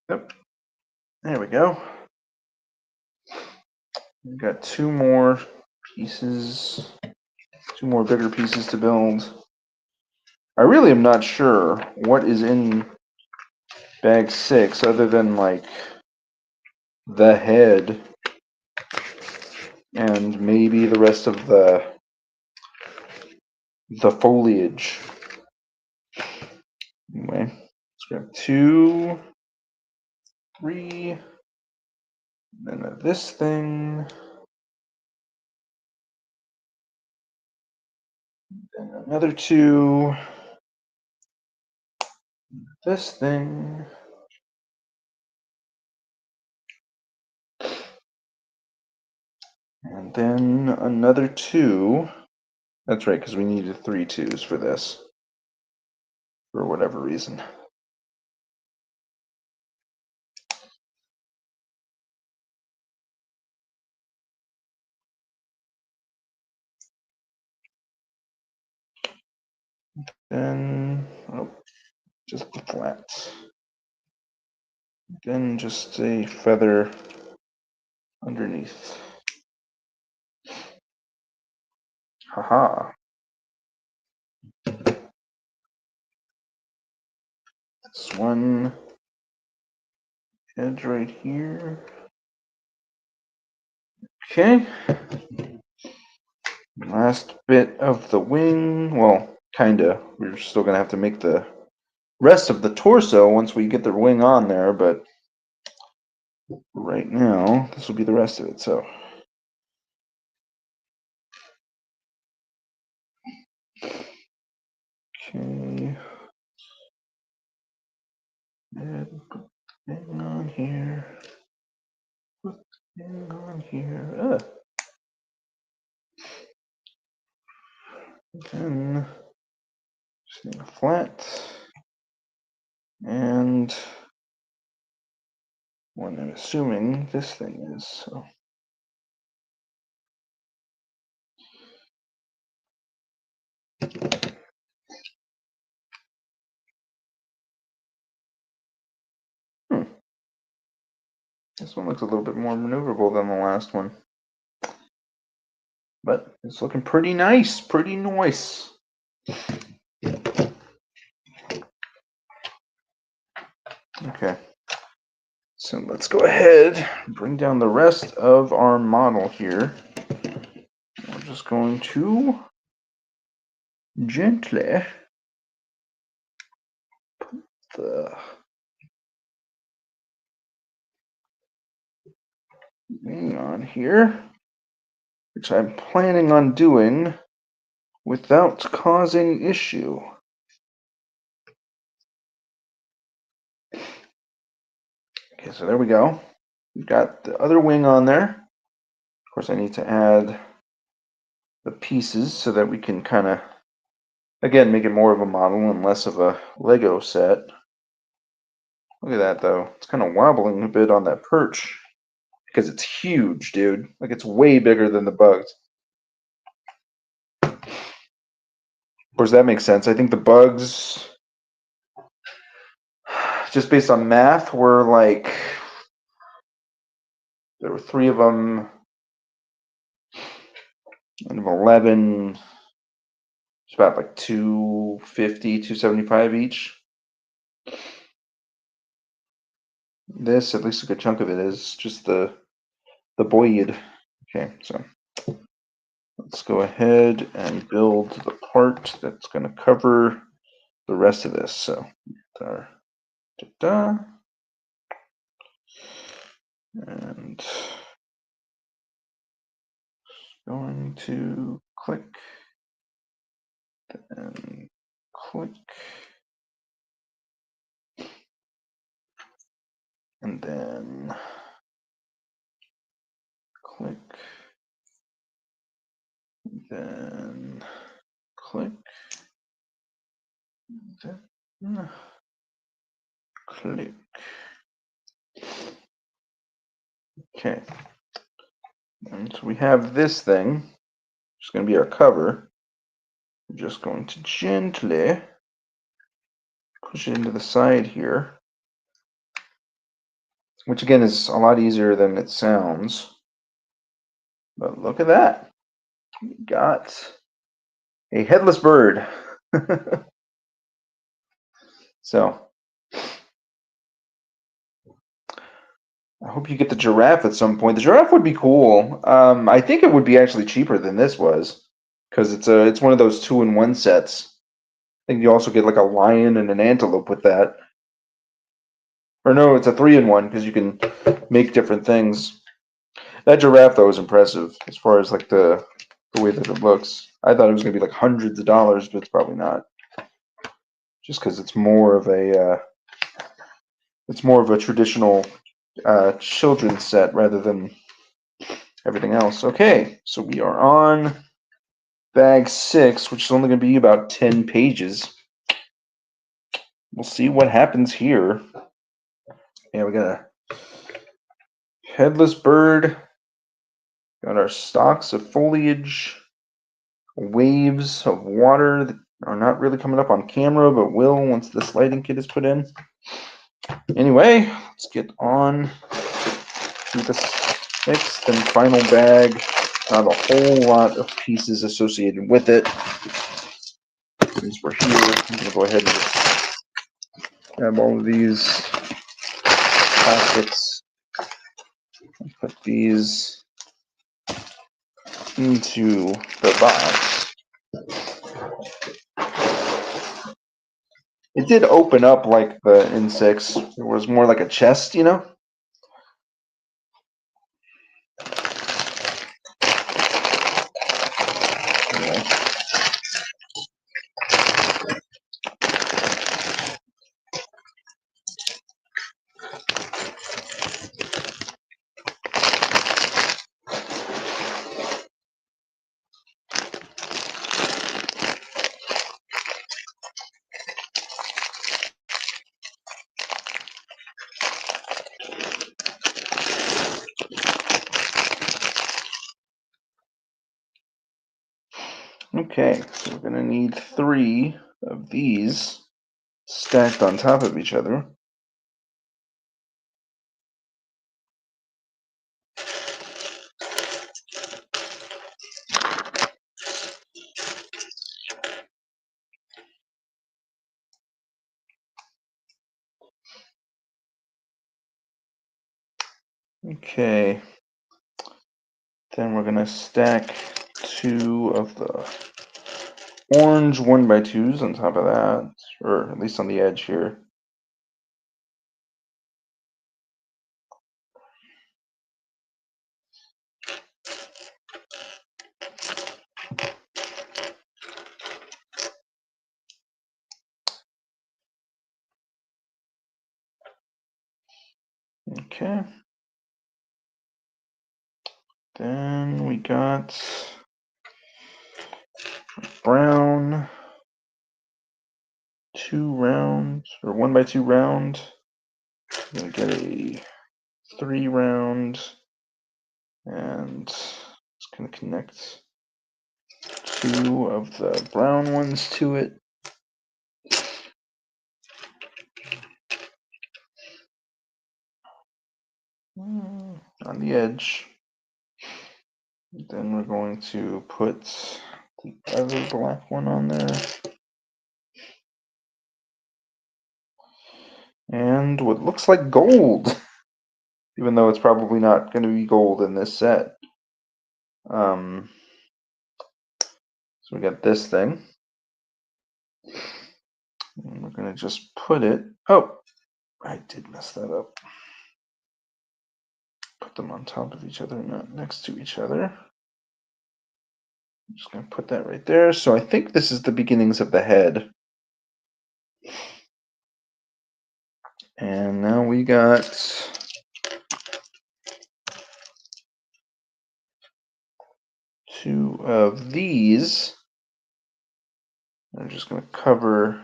S1: Yep. There we go. We've got two more pieces, two more bigger pieces to build. I really am not sure what is in bag 6 other than like the head and maybe the rest of the foliage. Anyway, let's grab 2, 3, and then this thing, and another 2, this thing, and then another 2. That's right, because we needed 3 2s for this, for whatever reason. Then, just the flat. Then just a feather underneath. Haha. This one edge right here. Okay. Last bit of the wing. Well, kinda. We're still gonna have to make the rest of the torso once we get the wing on there, but right now, this will be the rest of it, so. Okay. And put the thing on here. Put the thing on here. Then just need a flat. And what I'm assuming this thing is, so. This one looks a little bit more maneuverable than the last one. But it's looking pretty nice, pretty nice. Okay. So let's go ahead and bring down the rest of our model here. We're just going to gently the wing on here, which I'm planning on doing without causing issue. Okay, so there we go. We've got the other wing on there. Of course, I need to add the pieces so that we can kind of, again, make it more of a model and less of a Lego set. Look at that, though. It's kind of wobbling a bit on that perch because it's huge, dude. Like, it's way bigger than the bugs. Of course, that makes sense. I think the bugs, just based on math, were like, there were 3 of them, and of 11, it's about like 250, 275 each. This, at least a good chunk of it, is just the boyd. Okay, so let's go ahead and build the part that's going to cover the rest of this. So, and going to click and click, and then click, then click, then click. Okay, and so we have this thing, which is going to be our cover. We're just going to gently push it into the side here, which again is a lot easier than it sounds. But look at that. We got a headless bird. So I hope you get the giraffe at some point. The giraffe would be cool. I think it would be actually cheaper than this was because it's one of those 2-in-1 sets. I think you also get like a lion and an antelope with that. Or no, it's a 3-in-1 because you can make different things. That giraffe though is impressive as far as like the way that it looks. I thought it was gonna be like hundreds of dollars, but it's probably not. Just because it's more of a traditional children's set rather than everything else. Okay, so we are on bag 6, which is only going to be about 10 pages. We'll see what happens here. Yeah, we got a headless bird. Got our stalks of foliage, waves of water that are not really coming up on camera, but will once this lighting kit is put in. Anyway, let's get on to the 6th and final bag. Not a whole lot of pieces associated with it. Since we're here, I'm going to go ahead and grab all of these plastics and put these into the box. It did open up like the insects. It was more like a chest, you know? Anyway. Okay, so we're going to need 3 of these stacked on top of each other. Okay, then we're going to stack 2 of the orange 1x2s on top of that, or at least on the edge here. Okay. Then we got brown 2 round or 1x2 round. I'm gonna get a 3 round, and it's gonna connect 2 of the brown ones to it. On the edge. Then we're going to put the other black one on there. And what looks like gold, even though it's probably not going to be gold in this set. So we got this thing. And we're going to just put it. Oh, I did mess that up. Put them on top of each other, not next to each other. I'm just going to put that right there. So I think this is the beginnings of the head. And now we got 2 of these. I'm just going to cover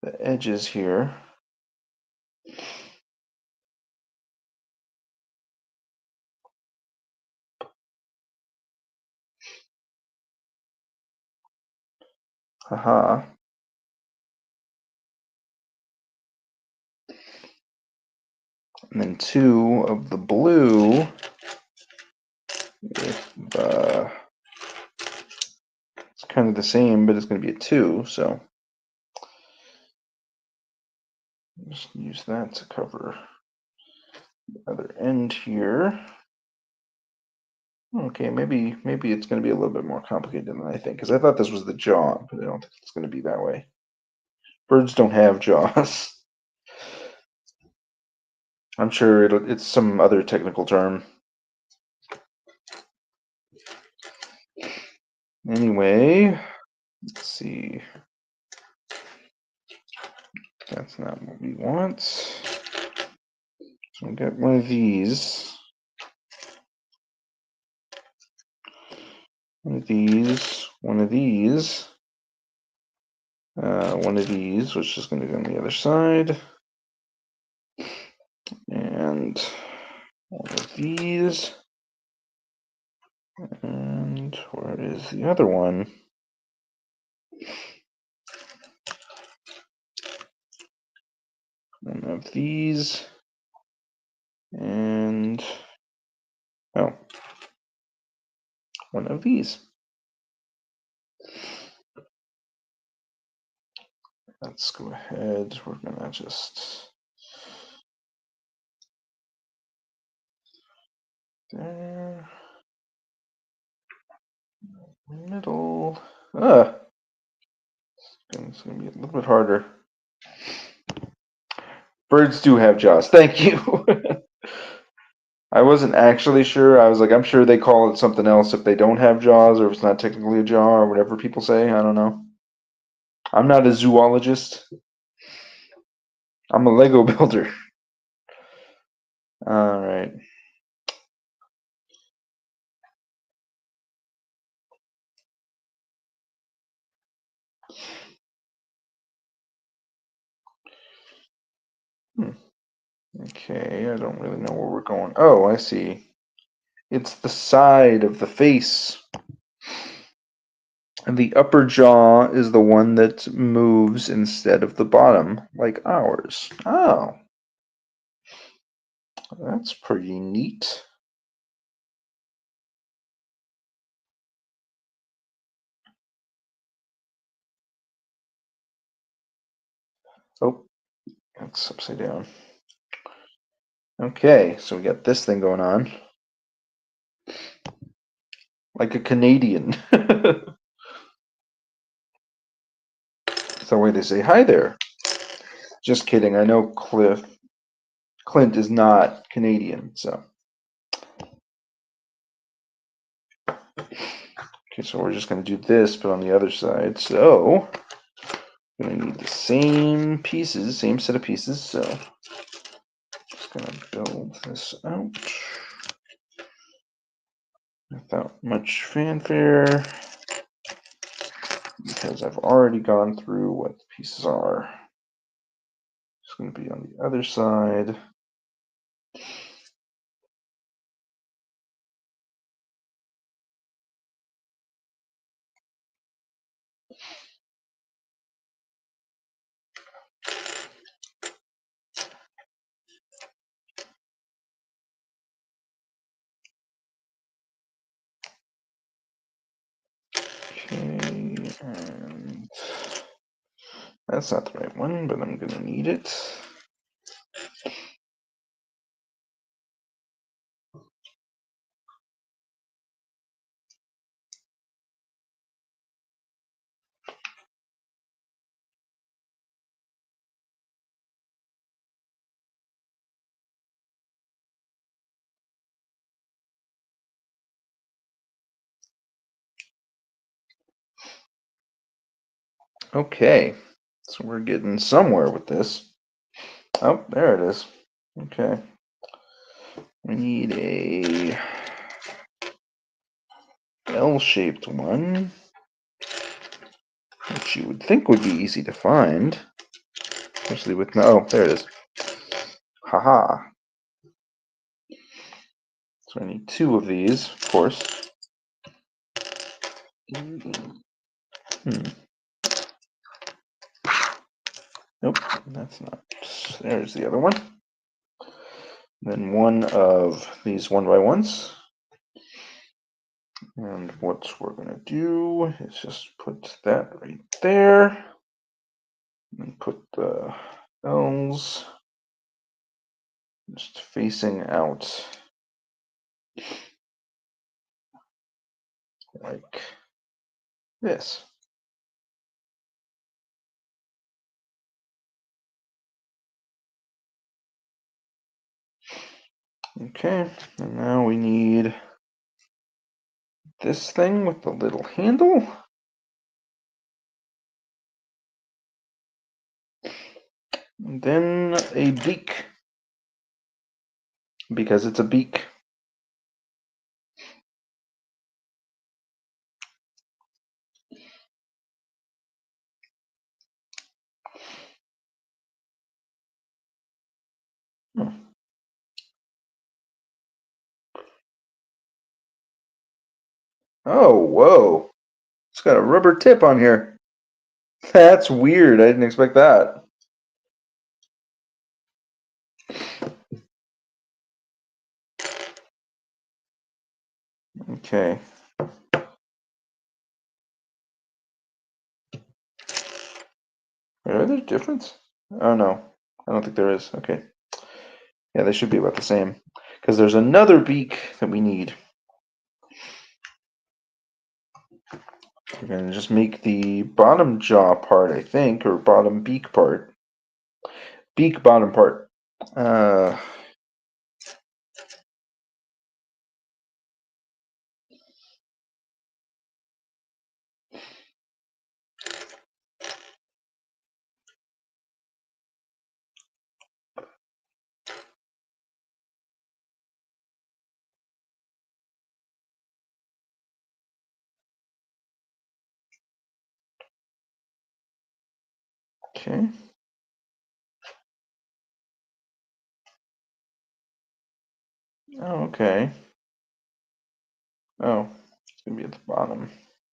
S1: the edges here. Haha. And then 2 of the blue with it's kind of the same, but it's going to be a 2, so just use that to cover the other end here. Okay, maybe it's going to be a little bit more complicated than I think, because I thought this was the jaw, but I don't think it's going to be that way. Birds don't have jaws. I'm sure it's some other technical term. Anyway, let's see. That's not what we want. So we'll get one of these. One of these. One of these. One of these, which is going to go on the other side. And one of these. And where is the other one? One of these. And oh, one of these. Let's go ahead. We're going to just there. Middle. It's going to be a little bit harder. Birds do have jaws. Thank you. I wasn't actually sure. I was like, I'm sure they call it something else if they don't have jaws, or if it's not technically a jaw, or whatever people say. I don't know. I'm not a zoologist. I'm a Lego builder. All right. Okay, I don't really know where we're going. Oh, I see. It's the side of the face. And the upper jaw is the one that moves instead of the bottom, like ours. Oh. That's pretty neat. Oh, that's upside down. Okay, so we got this thing going on. Like a Canadian. That's the way they say hi there. Just kidding. I know Clint is not Canadian, so. Okay, so we're just going to do this, but on the other side. So, we're going to need the same pieces, same set of pieces. So, just gonna build this out without much fanfare because I've already gone through what the pieces are. It's going to be on the other side. Okay, and that's not the right one, but I'm going to need it. Okay, so we're getting somewhere with this. Oh, there it is. Okay. We need a L-shaped one, which you would think would be easy to find, especially with no. Oh, there it is. Haha. So I need two of these, of course. Nope, that's not. There's the other one. Then one of these 1x1s. And what we're going to do is just put that right there. And put the L's just facing out like this. Okay, and now we need this thing with the little handle. And then a beak, because it's a beak. Oh, whoa. It's got a rubber tip on here. That's weird. I didn't expect that. Okay. Are there a difference? Oh, no. I don't think there is. Okay. Yeah, they should be about the same. Because there's another beak that we need. We're going to just make the bottom jaw part, I think, or bottom beak part. Beak bottom part. Okay. Oh, okay. Oh, it's going to be at the bottom.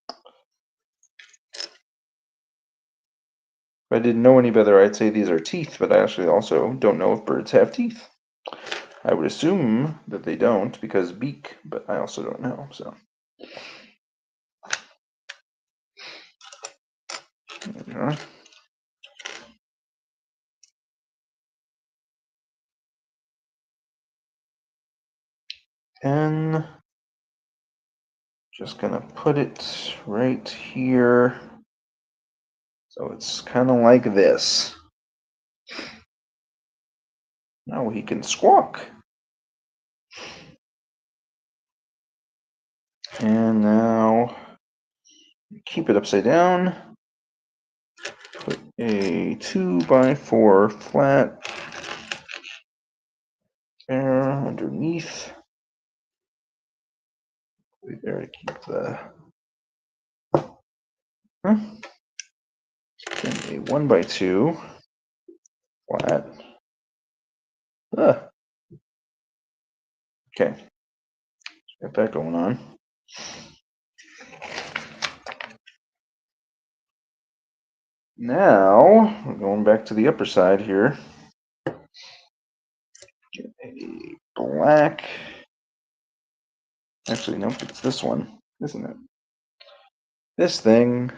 S1: If I didn't know any better, I'd say these are teeth, but I actually also don't know if birds have teeth. I would assume that they don't because beak, but I also don't know, so. There we are. And just gonna put it right here. So it's kind of like this. Now he can squawk. And now keep it upside down. Put a 2x4 flat there underneath. There to keep the. Huh? Then a 1x2 flat. Ah, okay, got that going on. Now we're going back to the upper side here. Get a black. Actually, nope, it's this one, isn't it? This thing.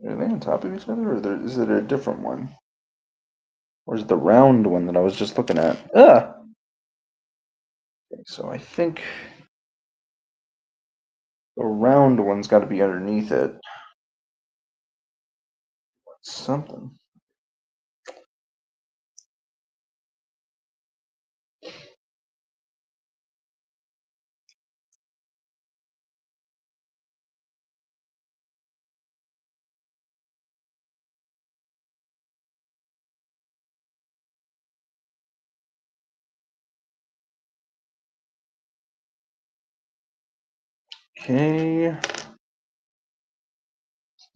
S1: Are they on top of each other, or is it a different one? Or is it the round one that I was just looking at? Ah! Okay, so I think the round one's got to be underneath it. Something. Okay.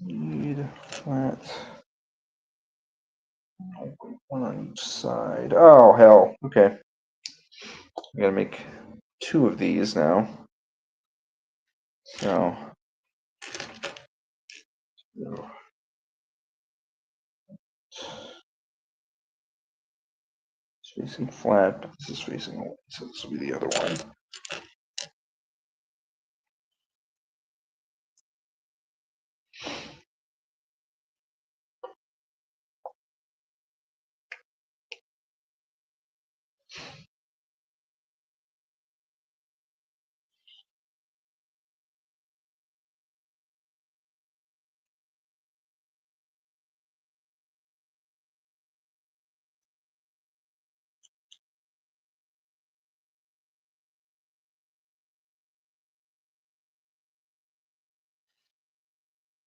S1: Need flat. One on each side. Oh, hell. Okay. I gotta make 2 of these now. So. It's facing flat, but this is facing away, so this will be the other one.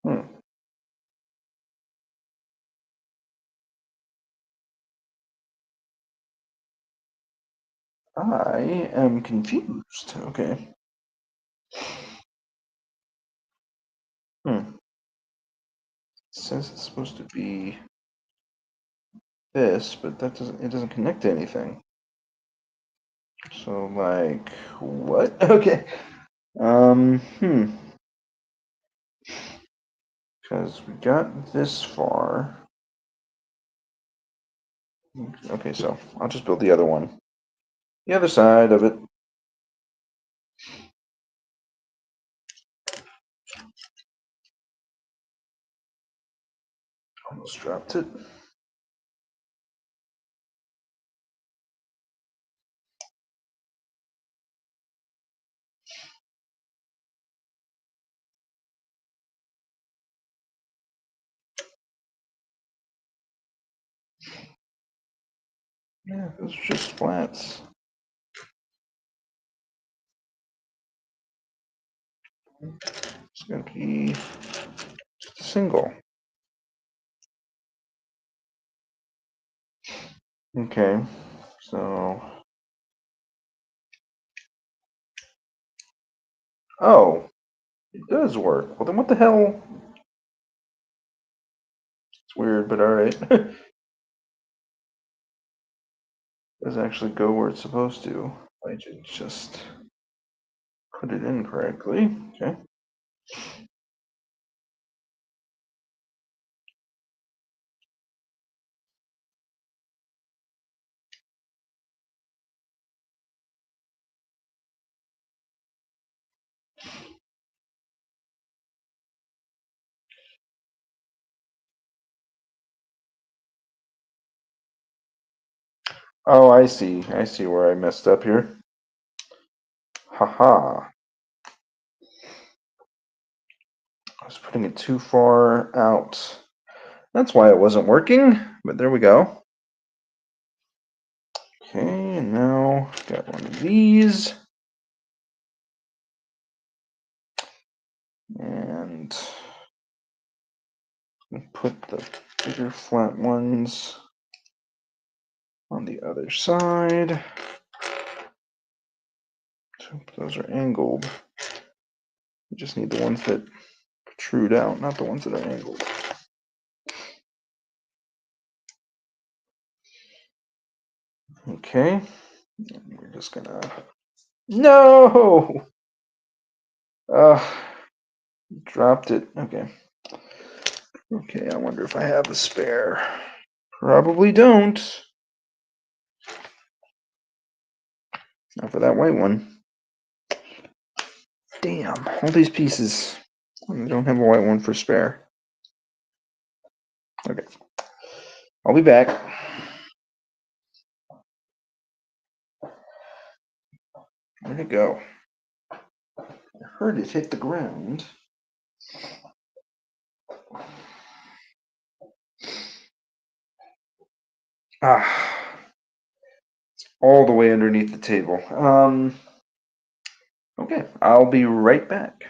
S1: Hmm. I am confused. Okay. Hmm. It says it's supposed to be this, but that doesn't. It doesn't connect to anything. So like, what? Okay. Hmm. Because we got this far. Okay, so I'll just build the other one. The other side of it. Almost dropped it. Yeah, those are just flats. It's gonna be single. Okay, so. Oh, it does work. Well, then what the hell? It's weird, but alright. Does actually go where it's supposed to. I just put it in correctly. Okay. Oh, I see. I see where I messed up here. Haha. I was putting it too far out. That's why it wasn't working, but there we go. Okay, and now got one of these. And Put the bigger flat ones on the other side. So those are angled. You just need the ones that protrude out, not the ones that are angled. Okay, we're just gonna. No! Dropped it. Okay. Okay, I wonder if I have a spare. Probably don't. Not for that white one. Damn, all these pieces. I don't have a white one for spare. Okay. I'll be back. Where'd it go? I heard it hit the ground. Ah, it's all the way underneath the table. Okay, I'll be right back.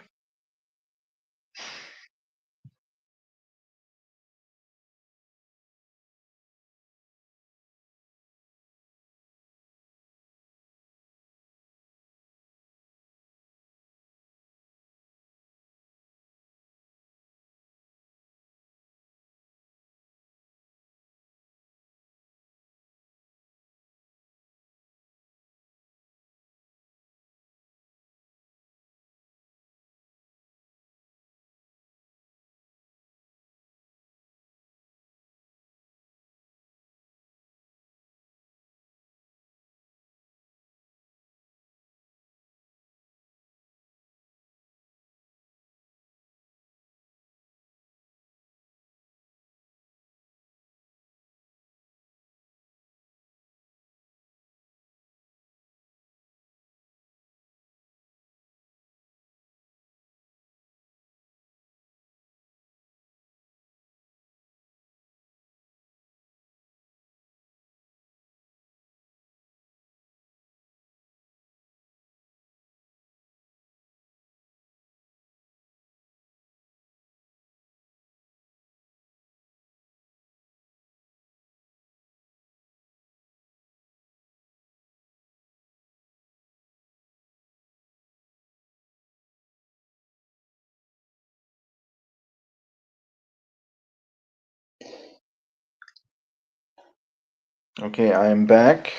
S1: Okay, I am back.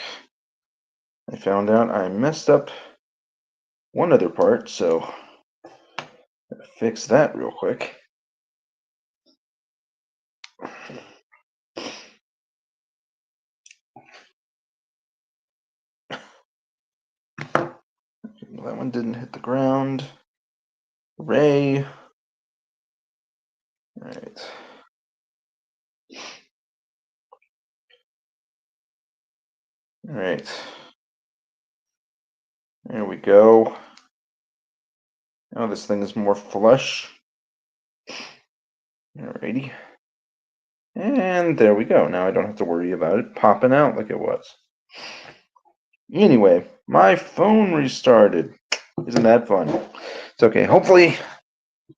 S1: I found out I messed up one other part, so I'll fix that real quick. That one didn't hit the ground. Hooray. Alright. Alright. There we go. Now this thing is more flush. Alrighty. And there we go. Now I don't have to worry about it popping out like it was. Anyway, my phone restarted. Isn't that fun? It's okay. Hopefully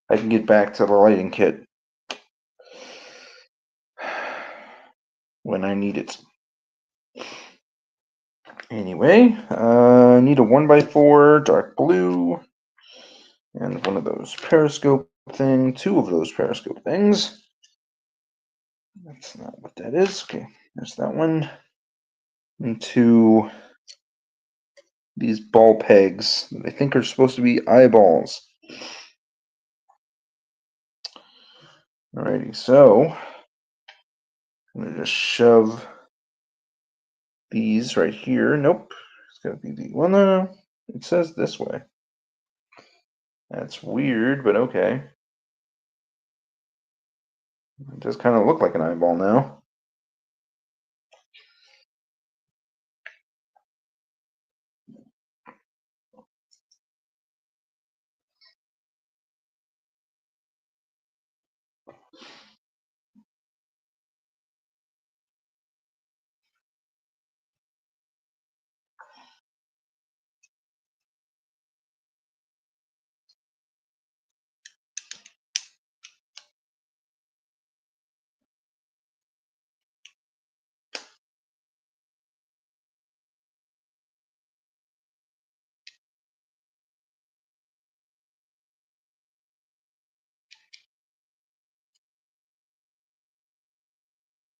S1: I can get back to the lighting kit when I need it. Anyway, I need a 1x4 dark blue and one of those periscope two of those periscope things. That's not what that is. Okay, there's that one. And two these ball pegs that I think are supposed to be eyeballs. Alrighty, so I'm gonna just shove these right here. Nope, it's gotta be the well, no, it says this way. That's weird, but okay. It does kind of look like an eyeball now.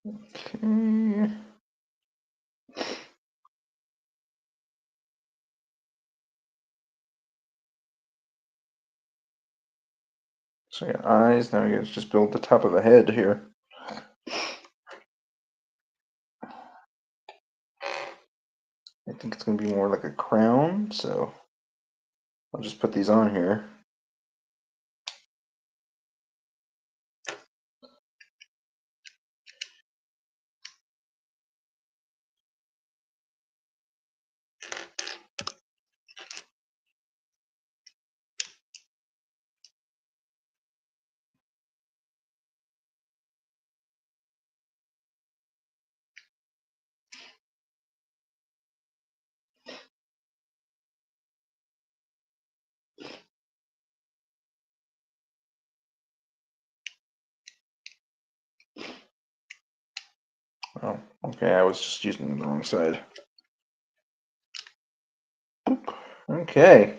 S1: Okay. So I got eyes. Now I gotta just build the top of the head here. I think it's gonna be more like a crown, so I'll just put these on here. Oh, okay, I was just using the wrong side. Boop. Okay.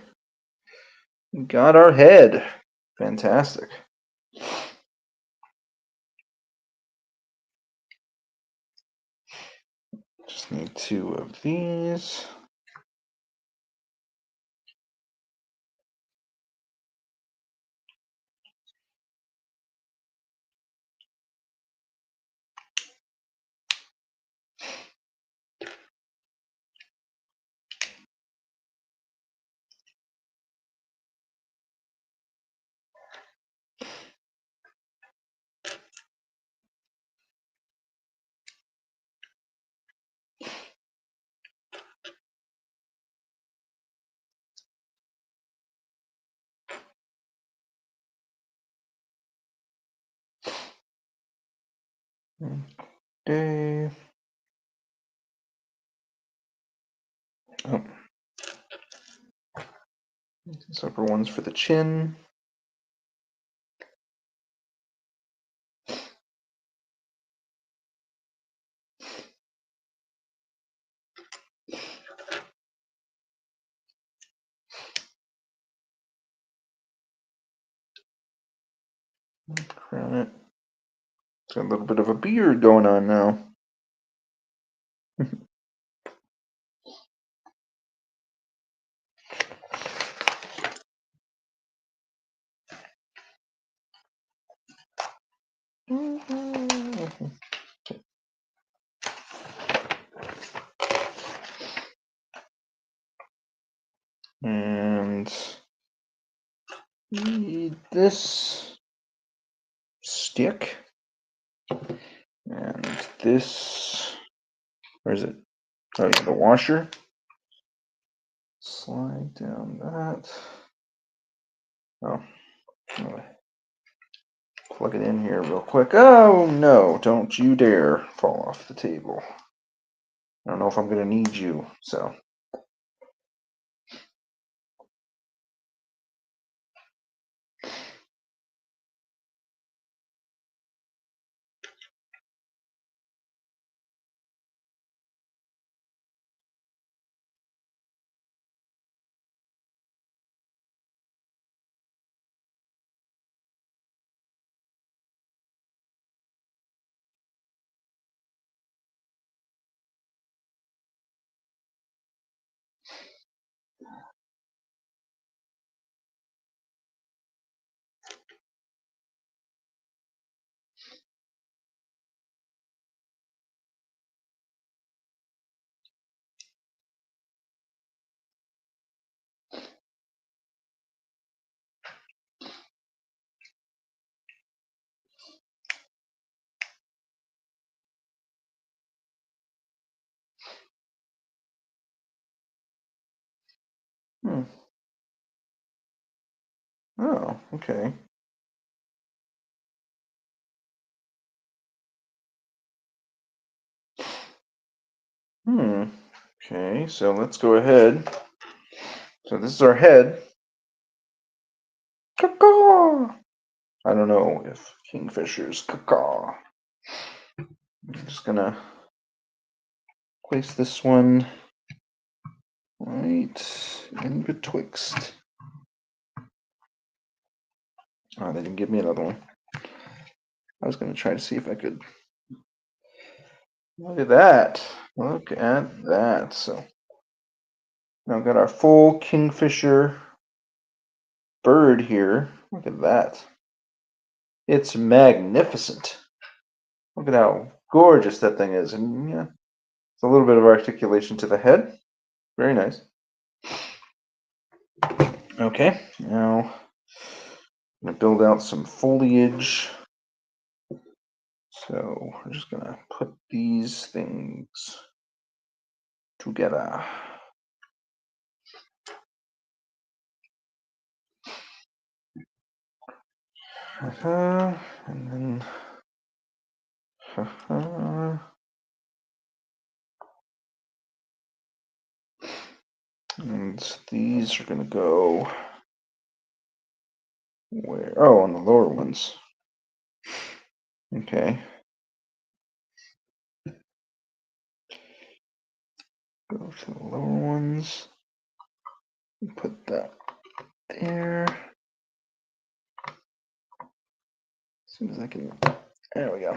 S1: We got our head. Fantastic. Just need 2 of these. Okay. Oh, these upper ones for the chin. Crown it. It's got a little bit of a beard going on now. And need this stick and this. Where is it? Oh, yeah, the washer. Slide down that. Oh, plug it in here real quick. Oh no, don't you dare fall off the table. I don't know if I'm gonna need you, so. Hmm. Oh, okay. Hmm. Okay, so let's go ahead. So this is our head. Caw-caw! I don't know if Kingfisher's caw. I'm just gonna place this one right in betwixt. Oh, they didn't give me another one. I was gonna try to see if I could Look at that. Look at that. So now we've got our full Kingfisher bird here. Look at that. It's magnificent. Look at how gorgeous that thing is. And yeah, it's a little bit of articulation to the head. Very nice. Okay, now I'm going to build out some foliage. So we're just going to put these things together. And then and these are going to go where? Oh, on the lower ones. Okay. Go to the lower ones. Put that there. As soon as I can. There we go.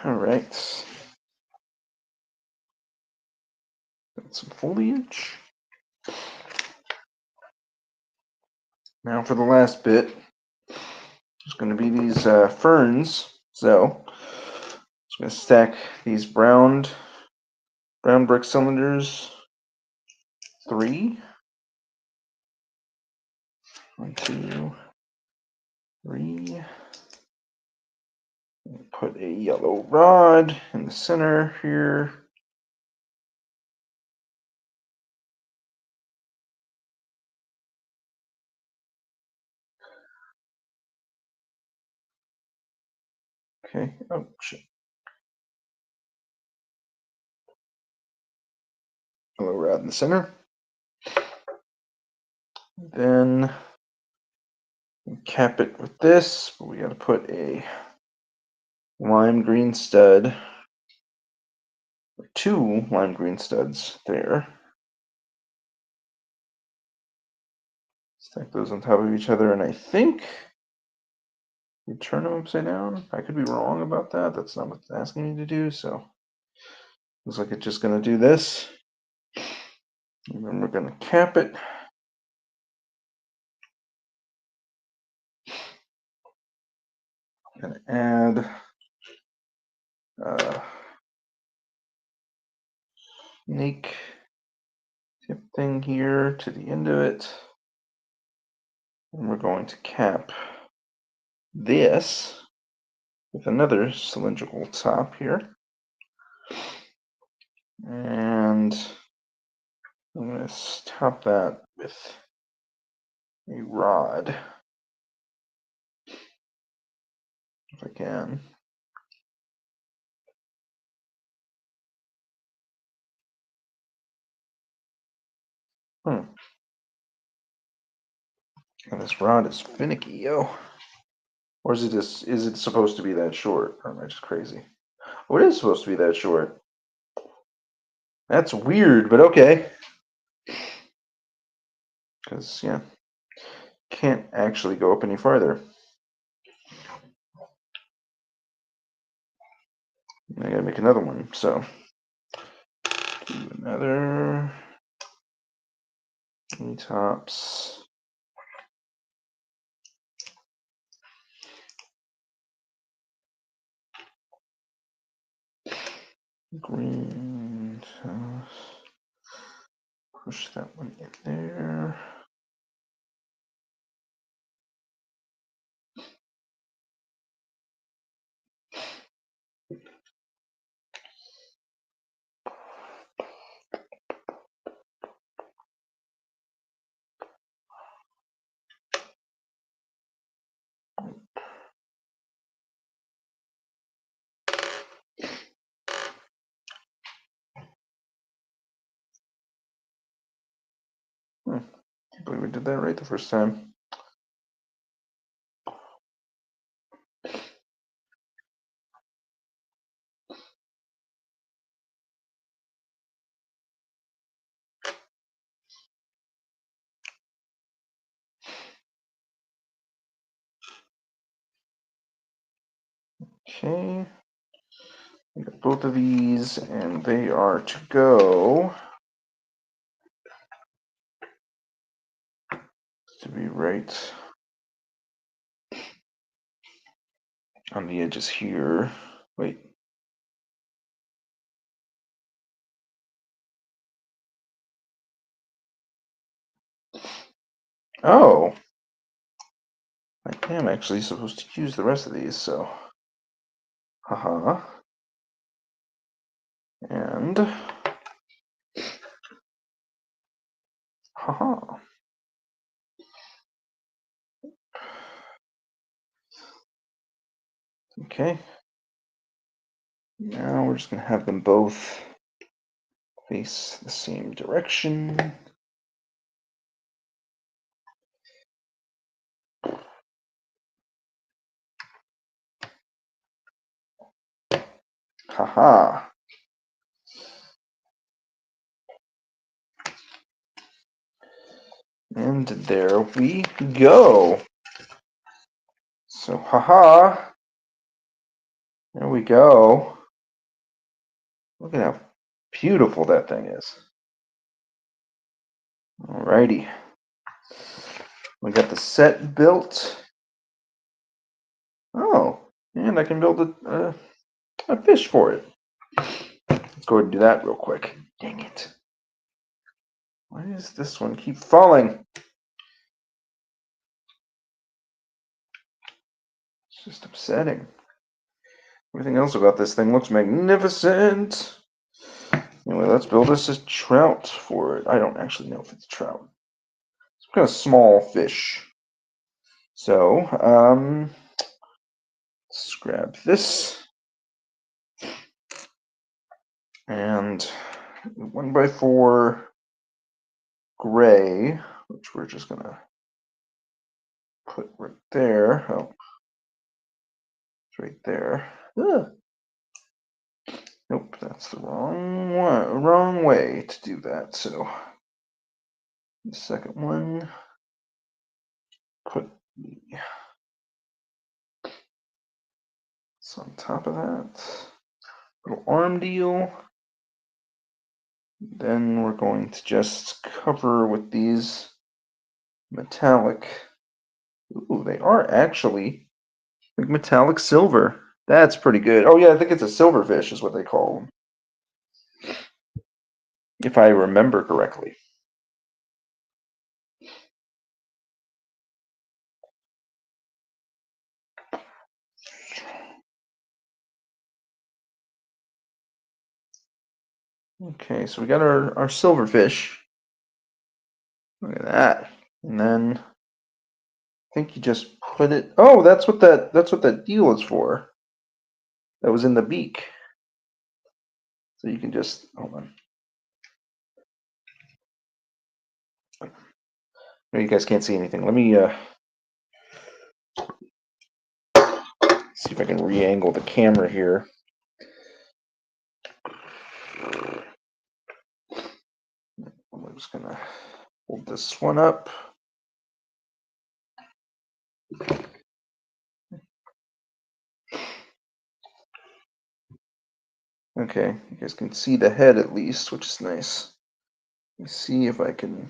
S1: All right. Got some foliage. Now for the last bit, there's going to be these ferns. So I'm just going to stack these brown brick cylinders. 3. 1, 2, 3. Put a yellow rod in the center here. Okay. Oh, shit. Yellow rod in the center. Then cap it with this, but we got to put a lime green stud, 2 lime green studs there. Stack those on top of each other, and I think you turn them upside down. I could be wrong about that. That's not what it's asking me to do, so looks like it's just going to do this. And then we're going to cap it. Going to add snake tip thing here to the end of it. And we're going to cap this with another cylindrical top here. And I'm going to top that with a rod, if I can. And this rod is finicky, yo. Or is it supposed to be that short? Or am I just crazy? Oh, it is supposed to be that short. That's weird, but okay. Because, yeah, can't actually go up any farther. I gotta make another one, so do another tops. Green, push that one in there. Can't believe we did that right the first time. Okay. I got both of these, and they are to go to be right on the edges here. Wait. Oh. I am actually supposed to use the rest of these, so. Haha. And. Haha. Okay. Now we're just going to have them both face the same direction. Haha. And there we go. So, haha. There we go. Look at how beautiful that thing is. Alrighty. We got the set built. Oh, and I can build a fish for it. Let's go ahead and do that real quick. Dang it. Why does this one keep falling? It's just upsetting. Everything else about this thing looks magnificent. Anyway, let's build us a trout for it. I don't actually know if it's a trout. Some kind of small fish. So, let's grab this. And 1x4 gray, which we're just going to put right there. Oh, it's right there. Ugh. Nope, that's the wrong way to do that. So the second one, put this on top of that. Little arm deal. Then we're going to just cover with these metallic. Ooh, they are actually like metallic silver. That's pretty good. Oh yeah, I think it's a silverfish is what they call them, if I remember correctly. Okay, so we got our silverfish. Look at that. And then I think you just put it. Oh, that's what that deal is for. That was in the beak. So you can just hold on. No, you guys can't see anything. Let me see if I can re-angle the camera here. I'm just gonna hold this one up. Okay, you guys can see the head at least, which is nice. Let me see if I can.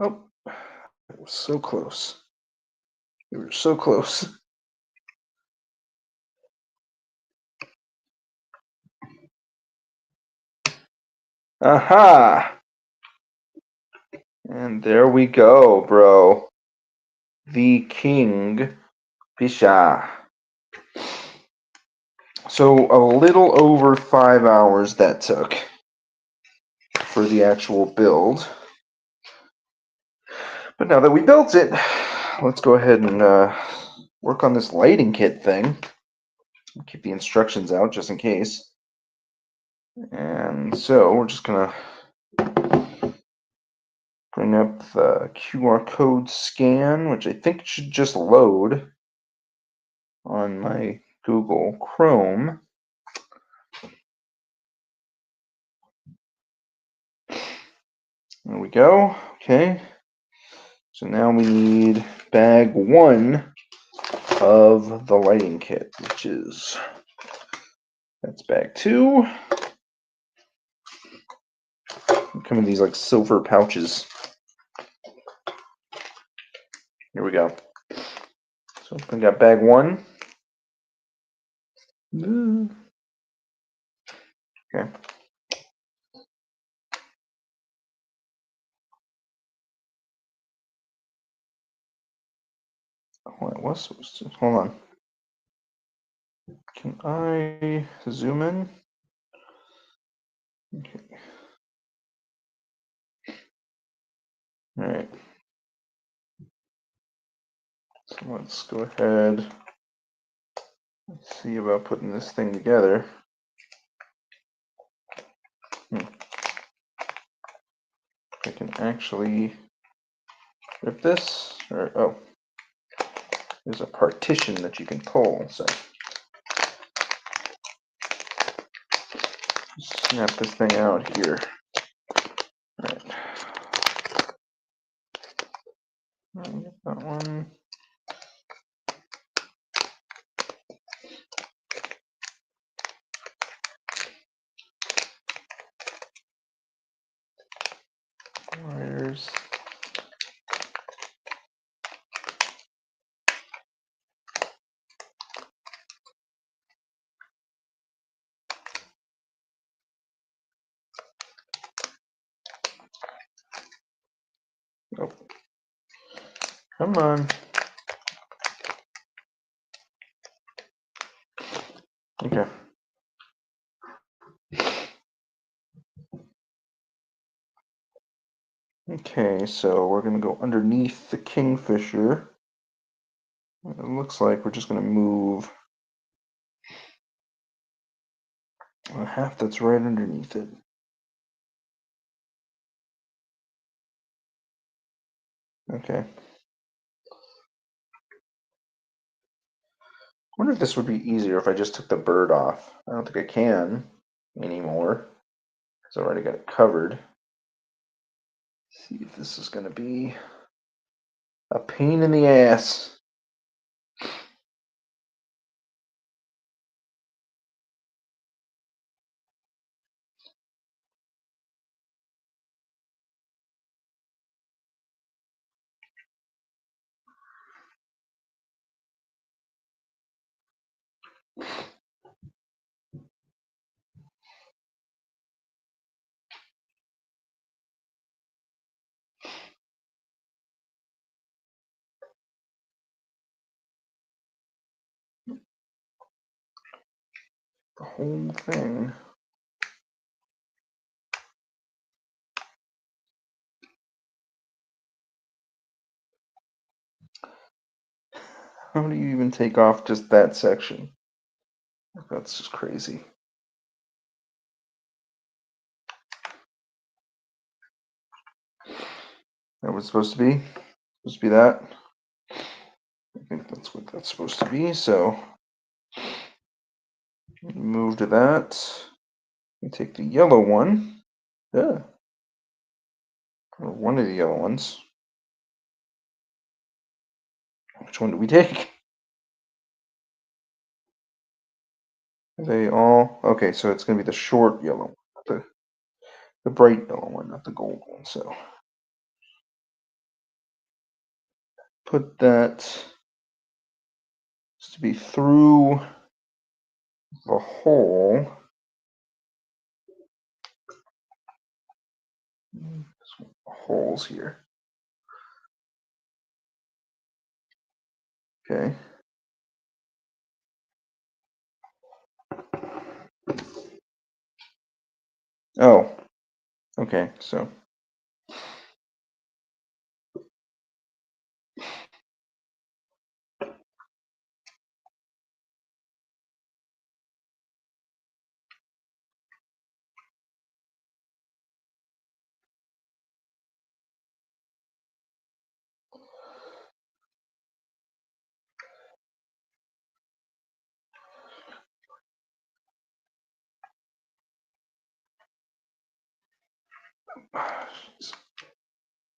S1: Oh, it was so close. We were so close. Aha! And there we go, bro. The Kingfisher. So a little over 5 hours that took for the actual build. But now that we built it, let's go ahead and work on this lighting kit thing. Keep the instructions out just in case. And so we're just gonna bring up the QR code scan, which I think should just load on my Google Chrome. There we go. Okay. So now we need bag 1 of the lighting kit, which is, that's bag 2. Come in these like silver pouches. Here we go. So we got bag 1. Okay. Oh, it was supposed to. Hold on. Can I zoom in? Okay. All right. So let's go ahead. Let's see about putting this thing together. I can actually rip this, or oh, there's a partition that you can pull. So snap this thing out here. All right. Get that one. Wires. Oh, come on. Okay. Okay, so we're going to go underneath the Kingfisher. It looks like we're just going to move the half that's right underneath it. Okay. I wonder if this would be easier if I just took the bird off. I don't think I can anymore, because I already got it covered. Let's see if this is going to be a pain in the ass. The whole thing. How do you even take off just that section? That's just crazy. That was supposed to be? Supposed to be that? I think that's what that's supposed to be, so move to that. You take the yellow one. Yeah. Or one of the yellow ones. Which one do we take? Are they all? Okay, so it's going to be the short yellow one, the bright yellow one, not the gold one. So put that to be through the hole. Holes here. Okay. Oh, okay, so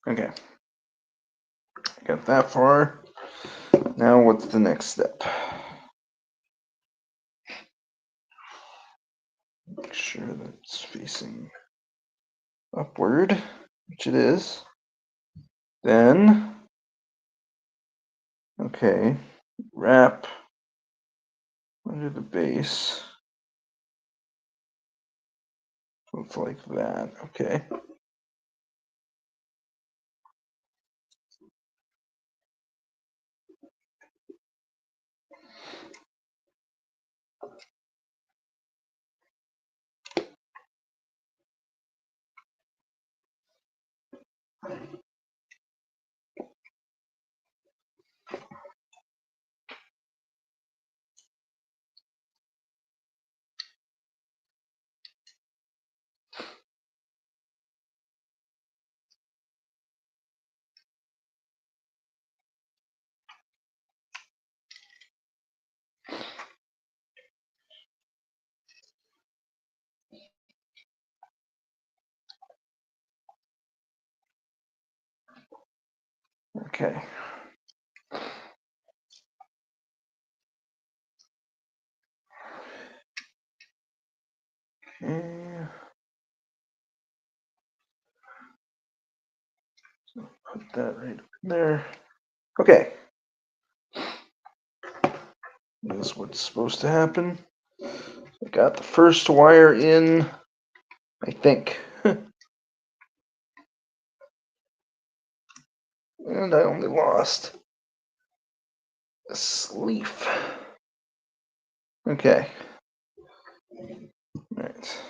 S1: okay, got that far. Now what's the next step? Make sure that it's facing upward, which it is. Then, okay, wrap under the base. Looks like that, okay. Okay. Okay. So put that right there. Okay. This is what's supposed to happen. I got the first wire in, I think. And I only lost a sleeve. Okay. Right.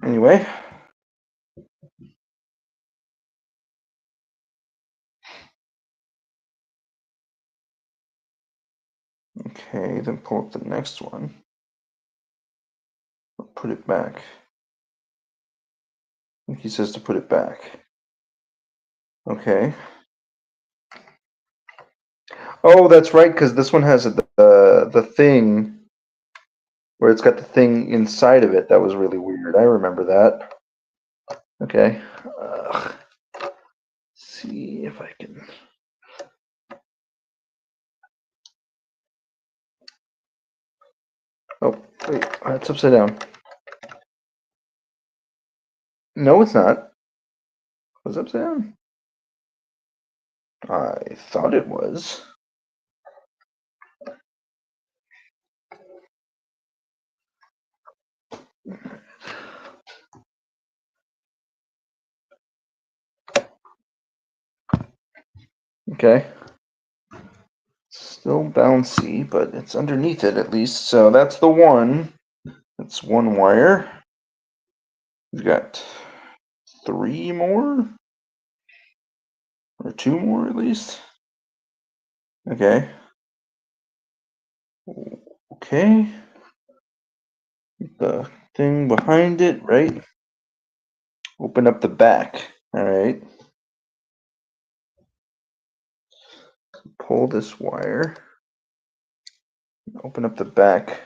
S1: Anyway. Okay, then pull up the next one. Put it back. I think he says to put it back. Okay. Oh, that's right, because this one has the thing where it's got the thing inside of it. That was really weird. I remember that. Okay. See if I can. Oh, wait, that's upside down. No, it's not. Was it upside down? I thought it was. Okay. Still bouncy, but it's underneath it at least. So that's the one. That's one wire. We've got 3 more? Or 2 more at least? Okay. Okay. The thing behind it, right? Open up the back. Alright. Pull this wire. Open up the back.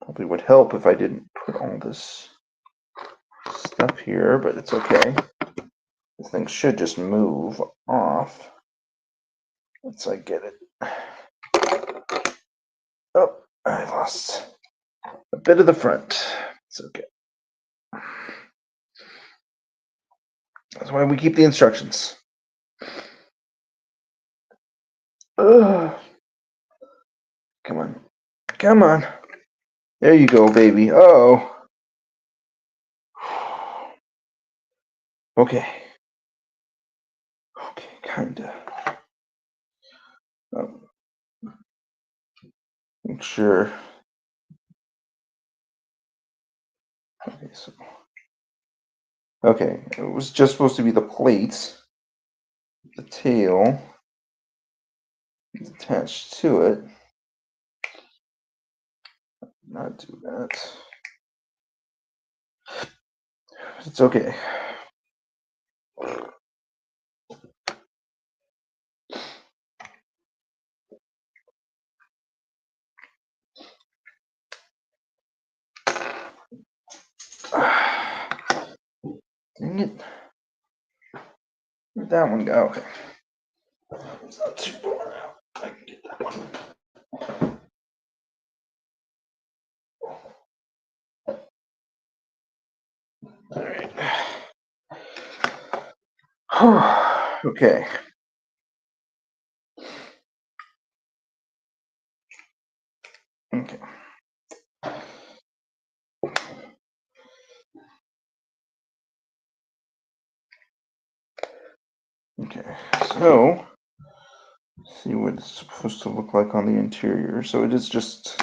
S1: Probably would help if I didn't put all this stuff here, but it's okay. This thing should just move off once I get it. Oh, I lost a bit of the front. It's okay. That's why we keep the instructions. Ugh. Come on. Come on. There you go, baby. Oh. Okay. Okay, kinda. Make sure. Okay, so. Okay, it was just supposed to be the plates. The tail is attached to it. Not do that. It's okay. Dang it. Where'd that one go? Okay. It's not too far out. I can get that one. All right. Okay. Okay. Okay. So, see what it's supposed to look like on the interior. So it is just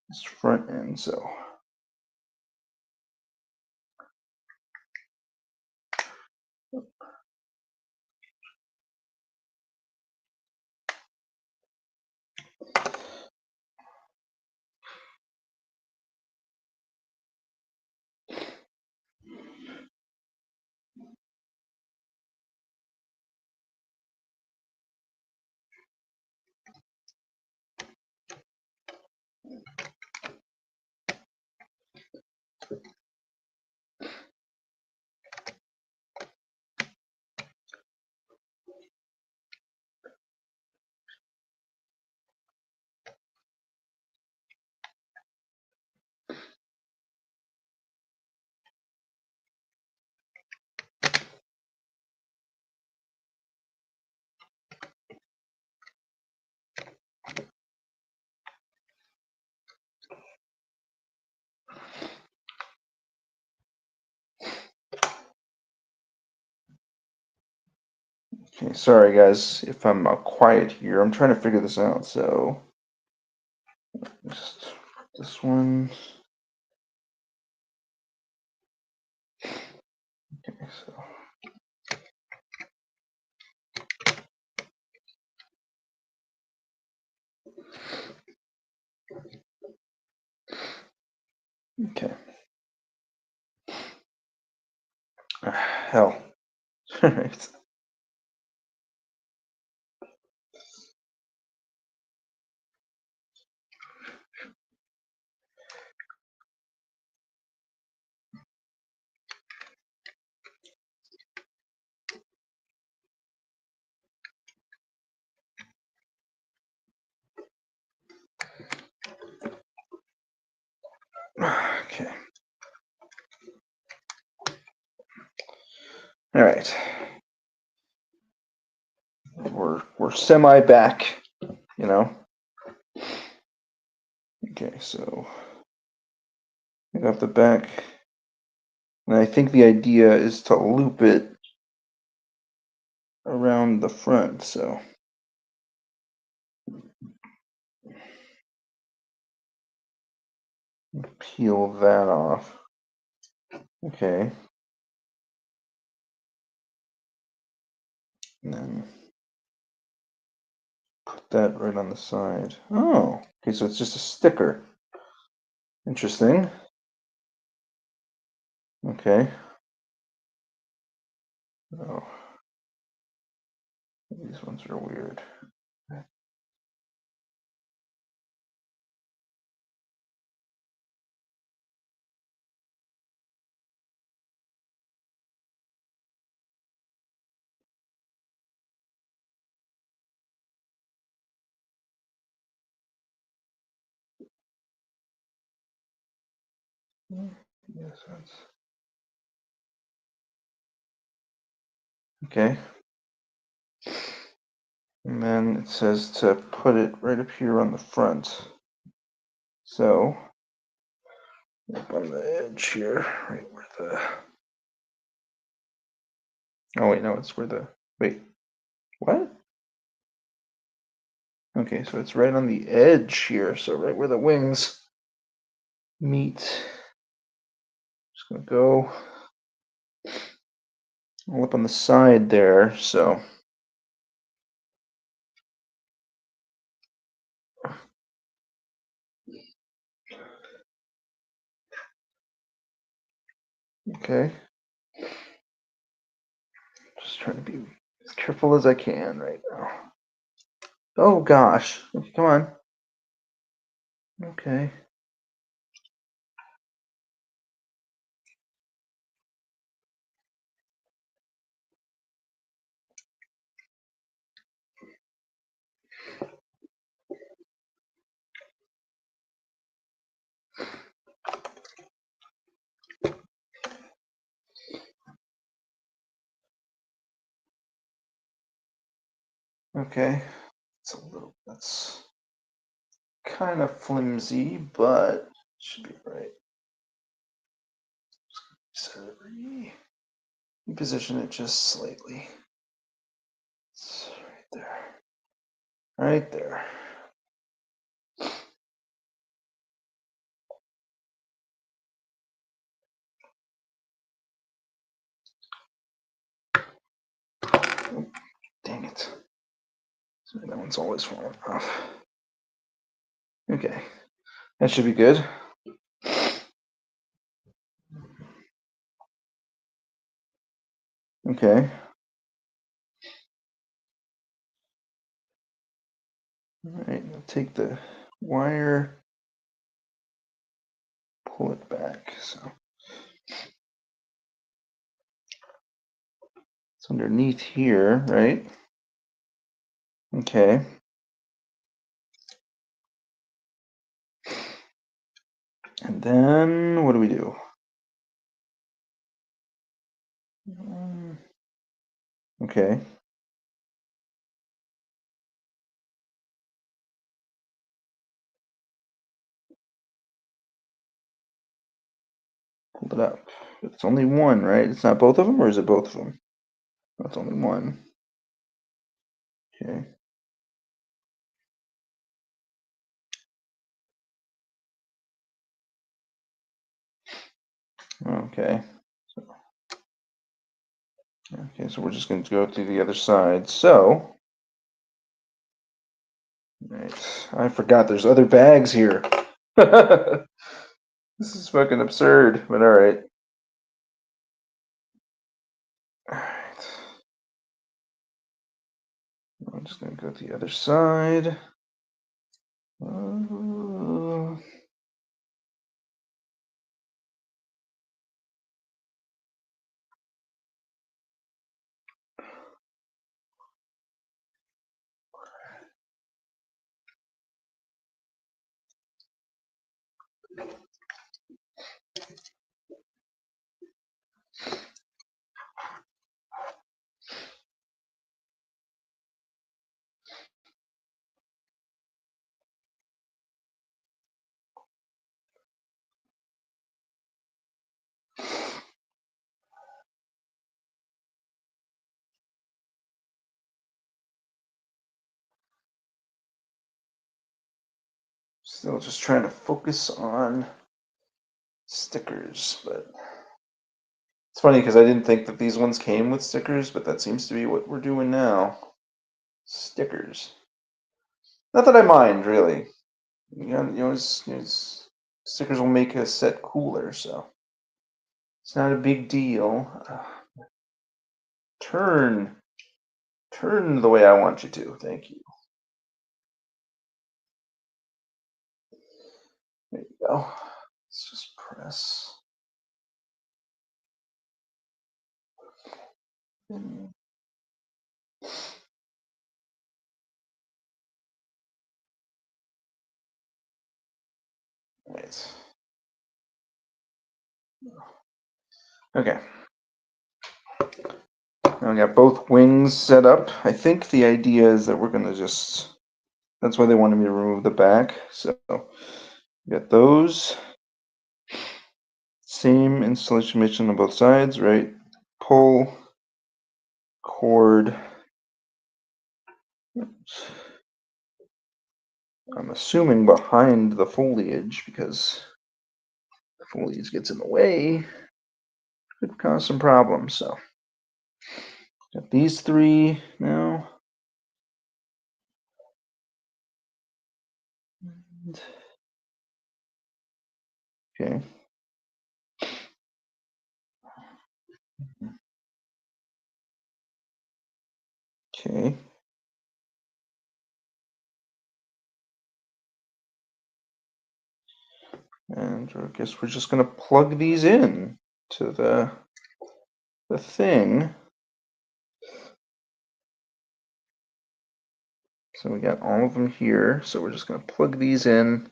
S1: this front end. So. Okay, sorry guys if I'm quiet here. I'm trying to figure this out. So just this one. Okay, so okay. Hell. All right. Okay. All right. We're semi back, you know. Okay, so I got the back, and I think the idea is to loop it around the front. So peel that off. Okay, and then put that right on the side. Oh, okay, so it's just a sticker. Interesting. Okay. Oh, these ones are weird. Yes, that's okay. And then it says to put it right up here on the front. So up on the edge here, right where the. Oh wait, no, it's where the. Wait, what? Okay, so it's right on the edge here, so right where the wings meet. Just gonna go all up on the side there, so. Okay. Just trying to be as careful as I can right now. Oh gosh. Okay, come on. Okay. Okay, that's kind of flimsy, but should be right. Position it just slightly. It's right there. Right there. Oh, dang it. Sorry, that one's always falling off. Okay, that should be good. Okay. All right, I'll take the wire, pull it back. So it's underneath here, right? Okay. And then what do we do? Okay. Hold it up. It's only one, right? It's not both of them, or is it both of them? That's only one. Okay. Okay. Okay, so we're just going to go to the other side. So, right. I forgot there's other bags here. This is fucking absurd, but all right. All right. I'm just going to go to the other side. Still just trying to focus on stickers, but it's funny because I didn't think that these ones came with stickers, but that seems to be what we're doing now. Stickers. Not that I mind, really. Stickers will make a set cooler, so it's not a big deal. Turn the way I want you to. Thank you. There you go. Let's just press. Right. Okay. Now I got both wings set up. I think the idea is that we're going to just, that's why they wanted me to remove the back. So got those. Same installation mission on both sides, right? Pull, cord. I'm assuming behind the foliage because the foliage gets in the way. Could cause some problems. So got these three now. Okay. Okay. And I guess we're just going to plug these in to the thing. So we got all of them here. So we're just going to plug these in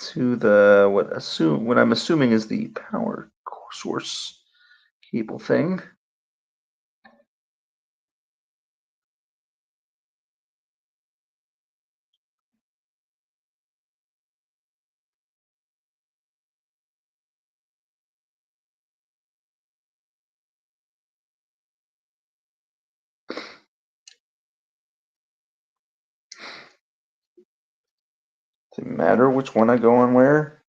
S1: to the what I'm assuming is the power source cable thing. Does it matter which one I go on where?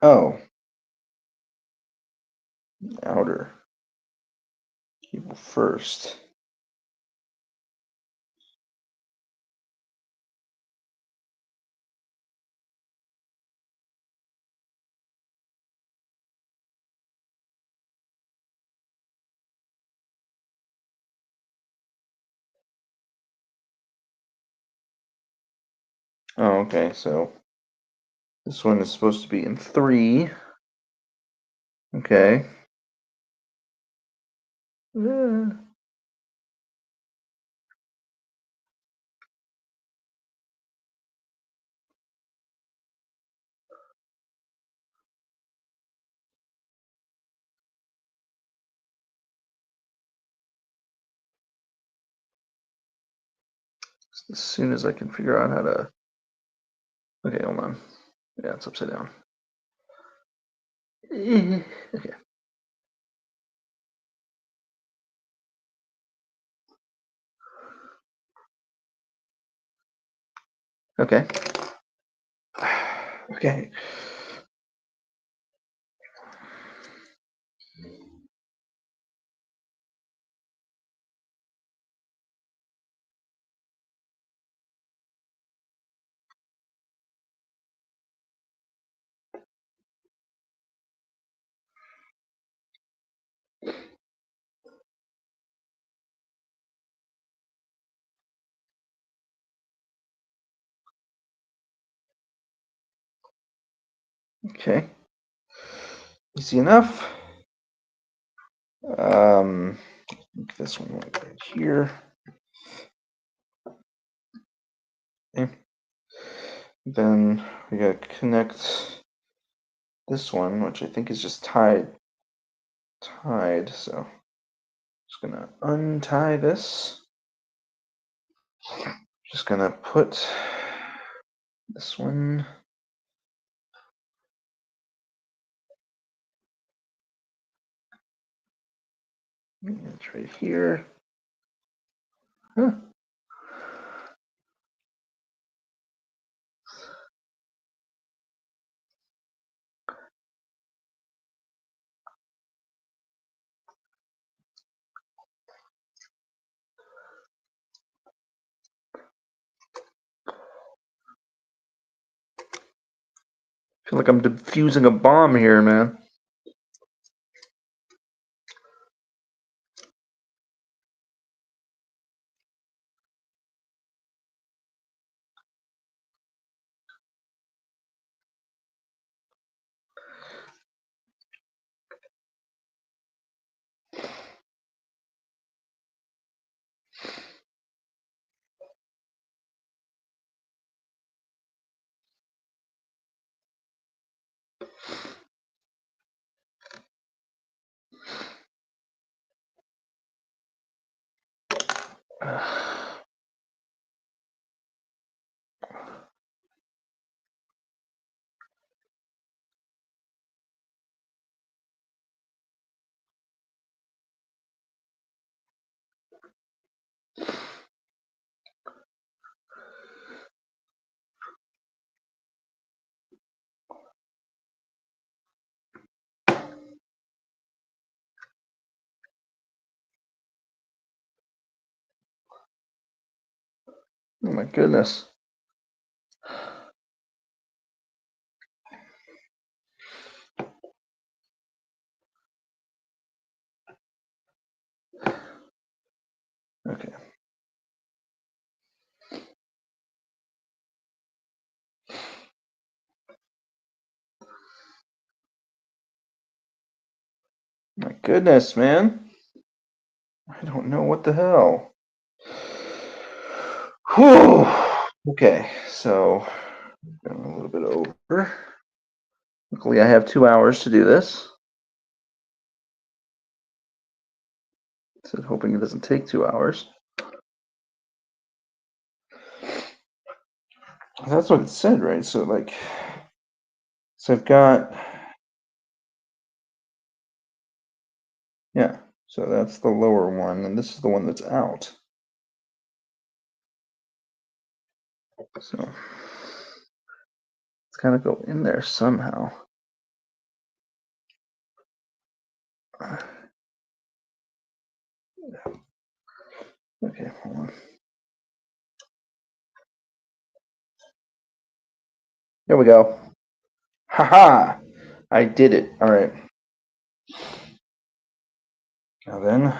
S1: Oh, outer cable first. Oh, okay, so this one is supposed to be in 3. Okay. Uh, as soon as I can figure out how to. Okay, hold on. Yeah, it's upside down. Okay. Okay. Okay. Okay. Easy enough. This one right here. Okay. Then we gotta connect this one, which I think is just tied. So just gonna untie this. Just gonna put this one. It's right here. Huh. I feel like I'm defusing a bomb here, man. Oh my goodness. Okay. My goodness, man. I don't know what the hell. Whew. Okay, so going a little bit over. Luckily, I have 2 hours to do this. So hoping it doesn't take 2 hours. That's what it said, right? So like, so I've got, yeah. So that's the lower one, and this is the one that's out. So let's kind of go in there somehow. Okay, hold on. There we go. Haha! I did it. All right. Now then,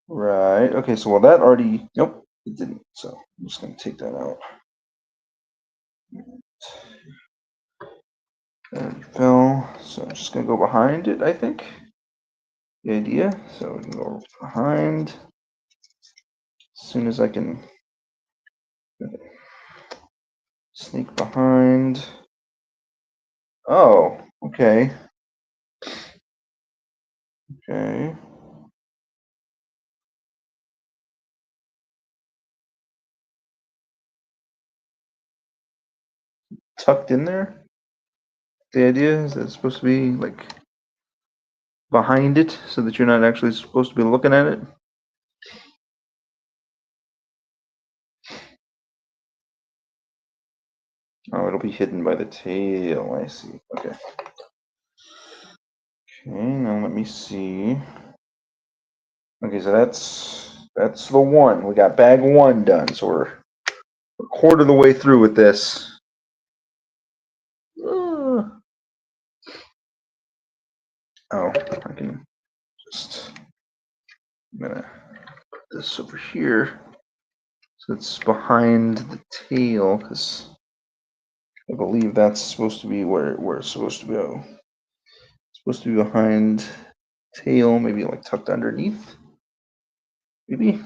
S1: right. Okay, so well that already. Nope, it didn't. So I'm just gonna take that out. There we go. So I'm just gonna go behind it, I think. The idea. So we can go behind. As soon as I can sneak behind. Oh, okay. Okay. Tucked in there. The idea is that it's supposed to be like behind it so that you're not actually supposed to be looking at it. Oh, it'll be hidden by the tail. I see. Okay. Okay, now let me see. Okay, so that's the one. We got bag one done. So we're a quarter of the way through with this. Oh, I can just. I'm gonna put this over here so it's behind the tail because I believe that's supposed to be where it's supposed to go. It's supposed to be behind tail, maybe like tucked underneath. Maybe.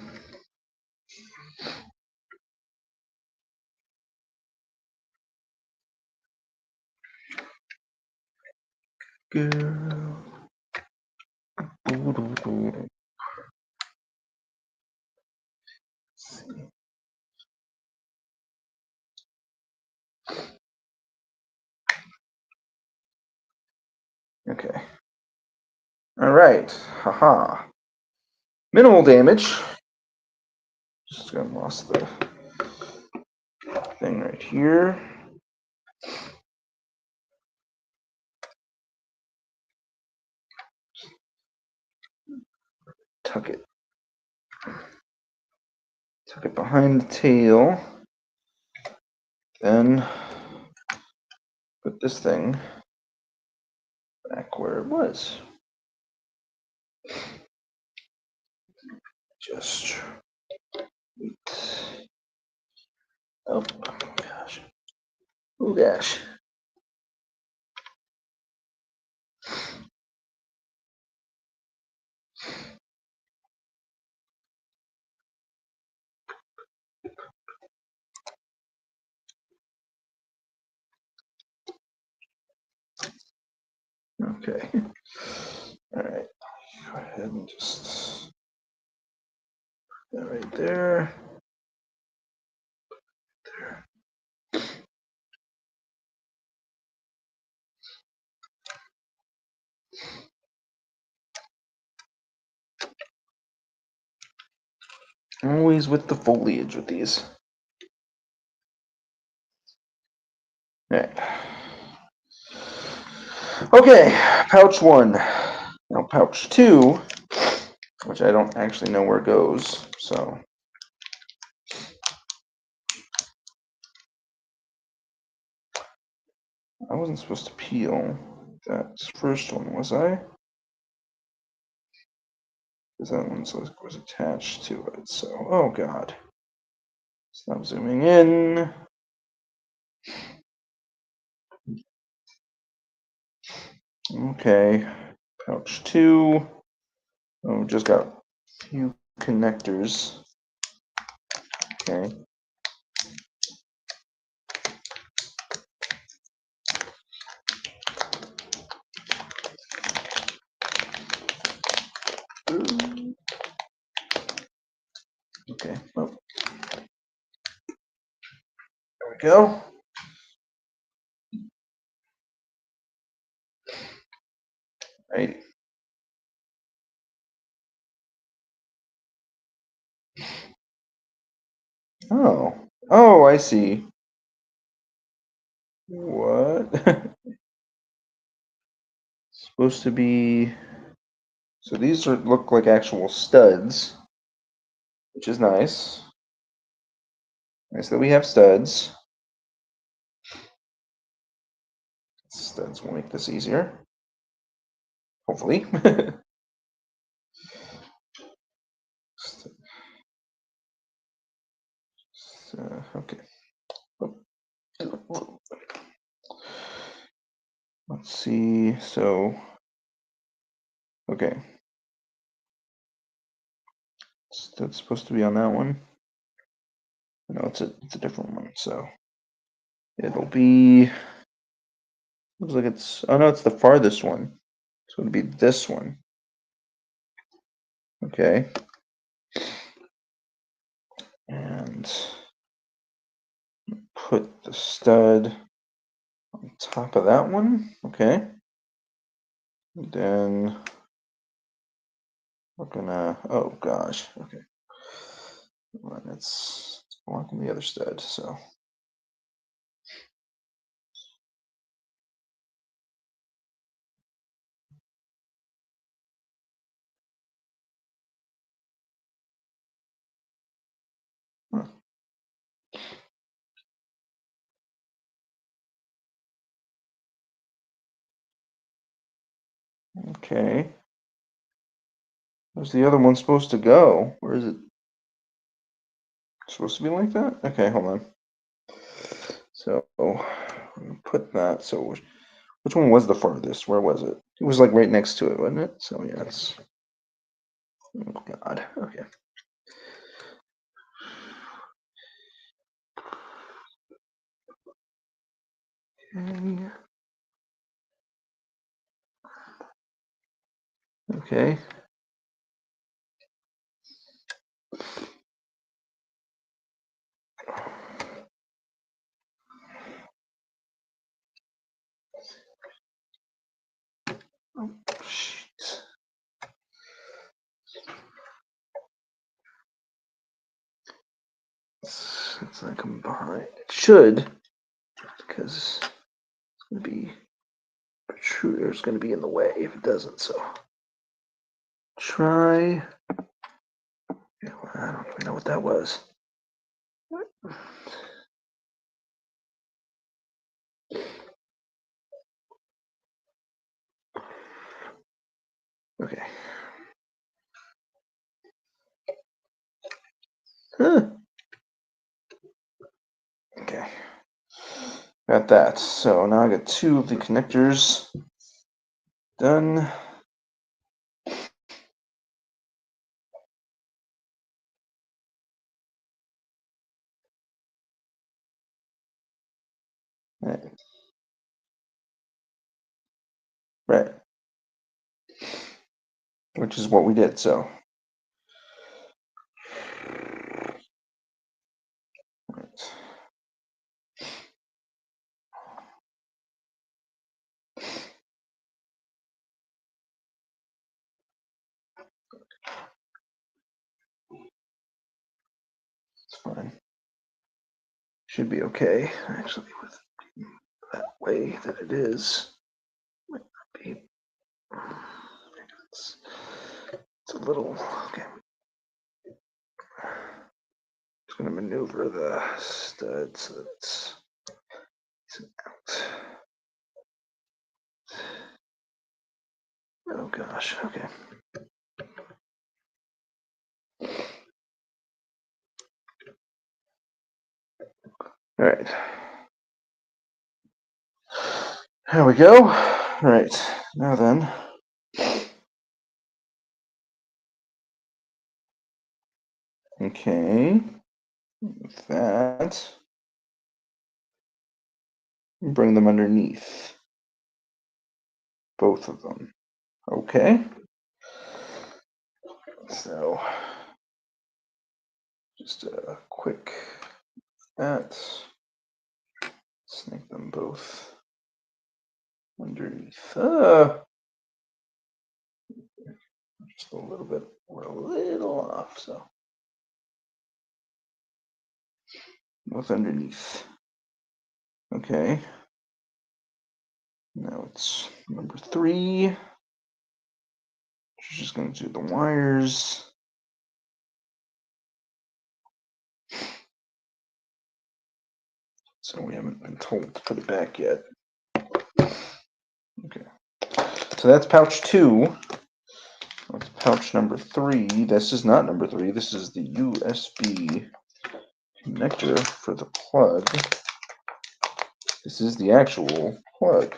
S1: Girl. Okay. All right. Haha. Minimal damage. Just gonna lost the thing right here. Tuck it. Tuck it behind the tail. Then put this thing back where it was. Just wait. Oh gosh. Oh gosh. Okay. All right. Go ahead and just put that right there. Always with the foliage with these. All right. Okay, pouch one. Now pouch two, which I don't actually know where it goes, so. I wasn't supposed to peel that first one, was I? Because that one was attached to it, so, oh god. Stop zooming in. Okay, pouch two. Oh, just got a few connectors. Okay. Okay, oh. There we go. Right. Oh. Oh, I see. What? Supposed to be. So these look like actual studs, which is nice. Nice that we have studs. Studs will make this easier. Hopefully. Okay. Let's see. So, okay. That's supposed to be on that one. No, it's a different one. So it'll be. Looks like it's. Oh no, it's the farthest one. So it'll be this one. Okay. And put the stud on top of that one. Okay. And then we're gonna. Oh gosh. Okay. Well, it's blocking the other stud. So. Huh. Okay. Where's the other one supposed to go? Where is it supposed to be like that? Okay, hold on. So put that. So which one was the farthest? Where was it? It was like right next to it, wasn't it? So yeah, it's. Oh God. Okay. Okay. Oh, shit. It's not coming behind. It should, because it's gonna be protruder. It's gonna be in the way if it doesn't. So try. Yeah, well, I don't even know what that was. Okay. Huh. Okay. Got that. So now I got two of the connectors done. Right. Right. Which is what we did. So. Right. It's fine. Should be okay. Actually, with that way that it is, might not be. It's, it's a little. Okay. Just gonna maneuver the stud so that it's out. Oh gosh. Okay. All right. There we go. All right. Now then. Okay. With that, bring them underneath. Both of them. Okay. So just a quick that. Snake them both underneath. Just a little bit. We're a little off. So both underneath. Okay. Now it's number 3. Just going to do the wires. So we haven't been told to put it back yet. Okay. So that's pouch 2. That's pouch number 3. This is not number 3. This is the USB connector for the plug. This is the actual plug.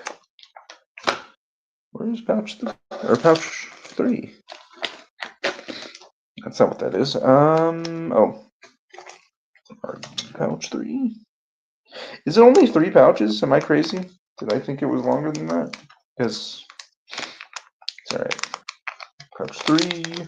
S1: Where's pouch 3? Or pouch 3? That's not what that is. Oh. Pouch 3? Is it only 3 pouches? Am I crazy? Did I think it was longer than that? Because it's alright. Pouch 3.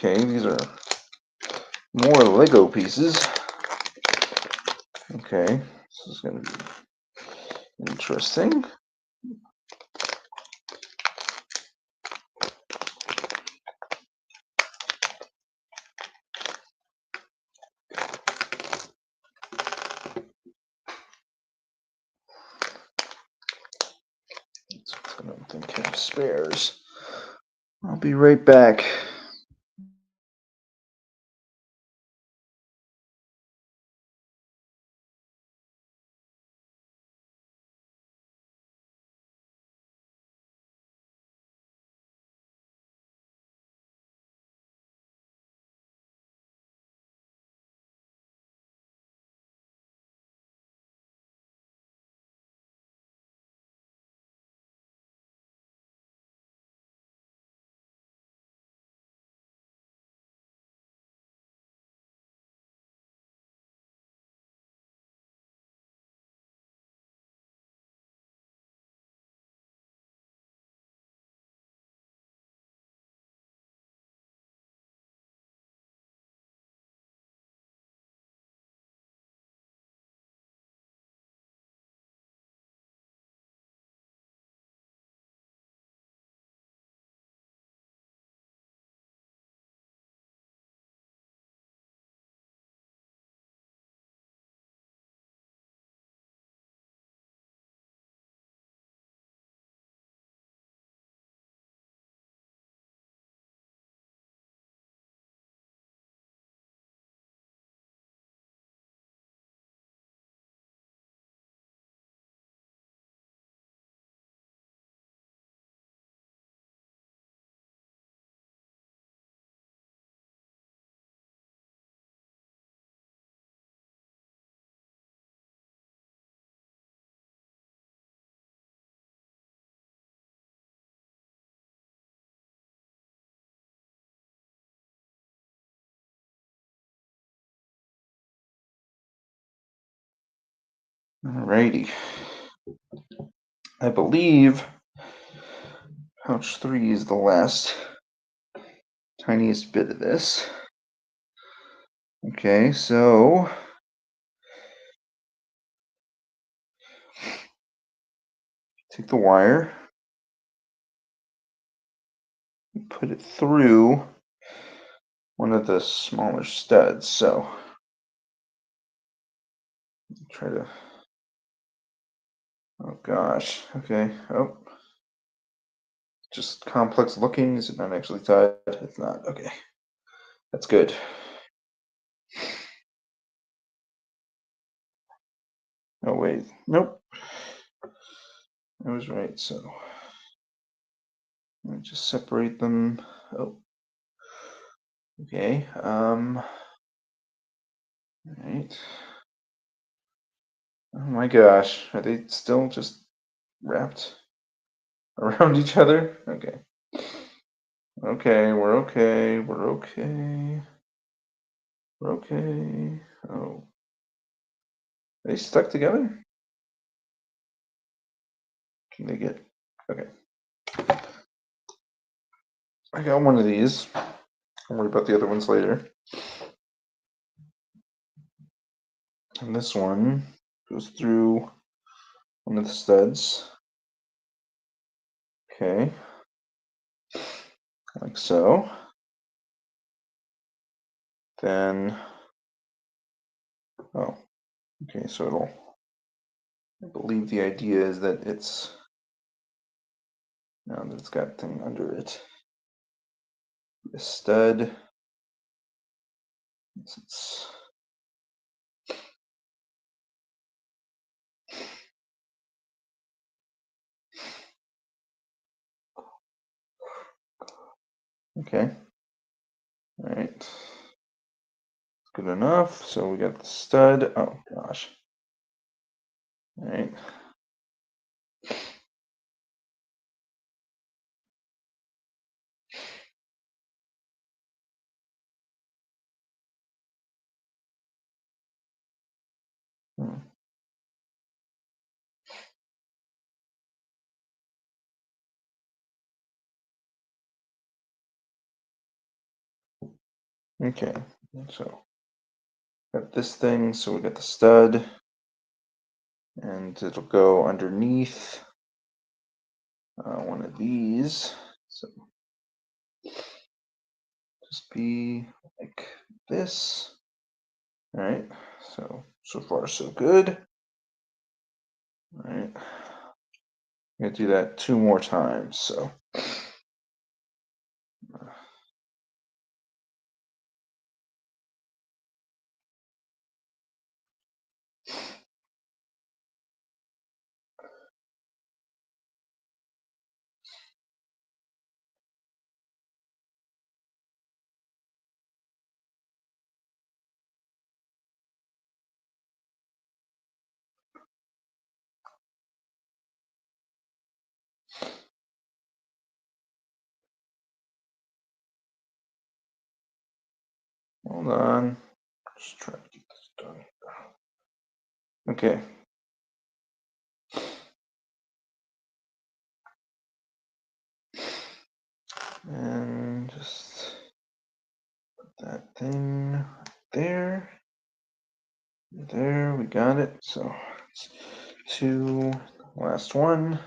S1: Okay, these are more Lego pieces. Okay, this is going to be interesting. I don't think I have spares. I'll be right back. Alrighty. I believe pouch 3 is the last tiniest bit of this. Okay, so take the wire, put it through one of the smaller studs. So try to. Oh gosh. Okay. Oh, just complex looking. Is it not actually tied? It's not. Okay. That's good. Oh wait. Nope. I was right. So let me just separate them. Oh. Okay. All right. Oh my gosh. Are they still just wrapped around each other? Okay. Okay, we're okay. We're okay. We're okay. Oh. Are they stuck together? Can they get. Okay. I got one of these. I'll worry about the other ones later. And this one goes through one of the studs. Okay, like so. Then, oh, okay, so I believe the idea is that now that it's got thing under it. The stud, it's, okay, all right. Good enough. So we got the stud. Oh gosh. All right. Hmm. Okay. So got this thing. So we got the stud, and it'll go underneath one of these. So just be like this. All right. So far so good. All right. I'm gonna do that 2 more times. So. Hold on. Just trying to get this done. Okay. And just put that thing there. There, we got it. So it's 2, last one.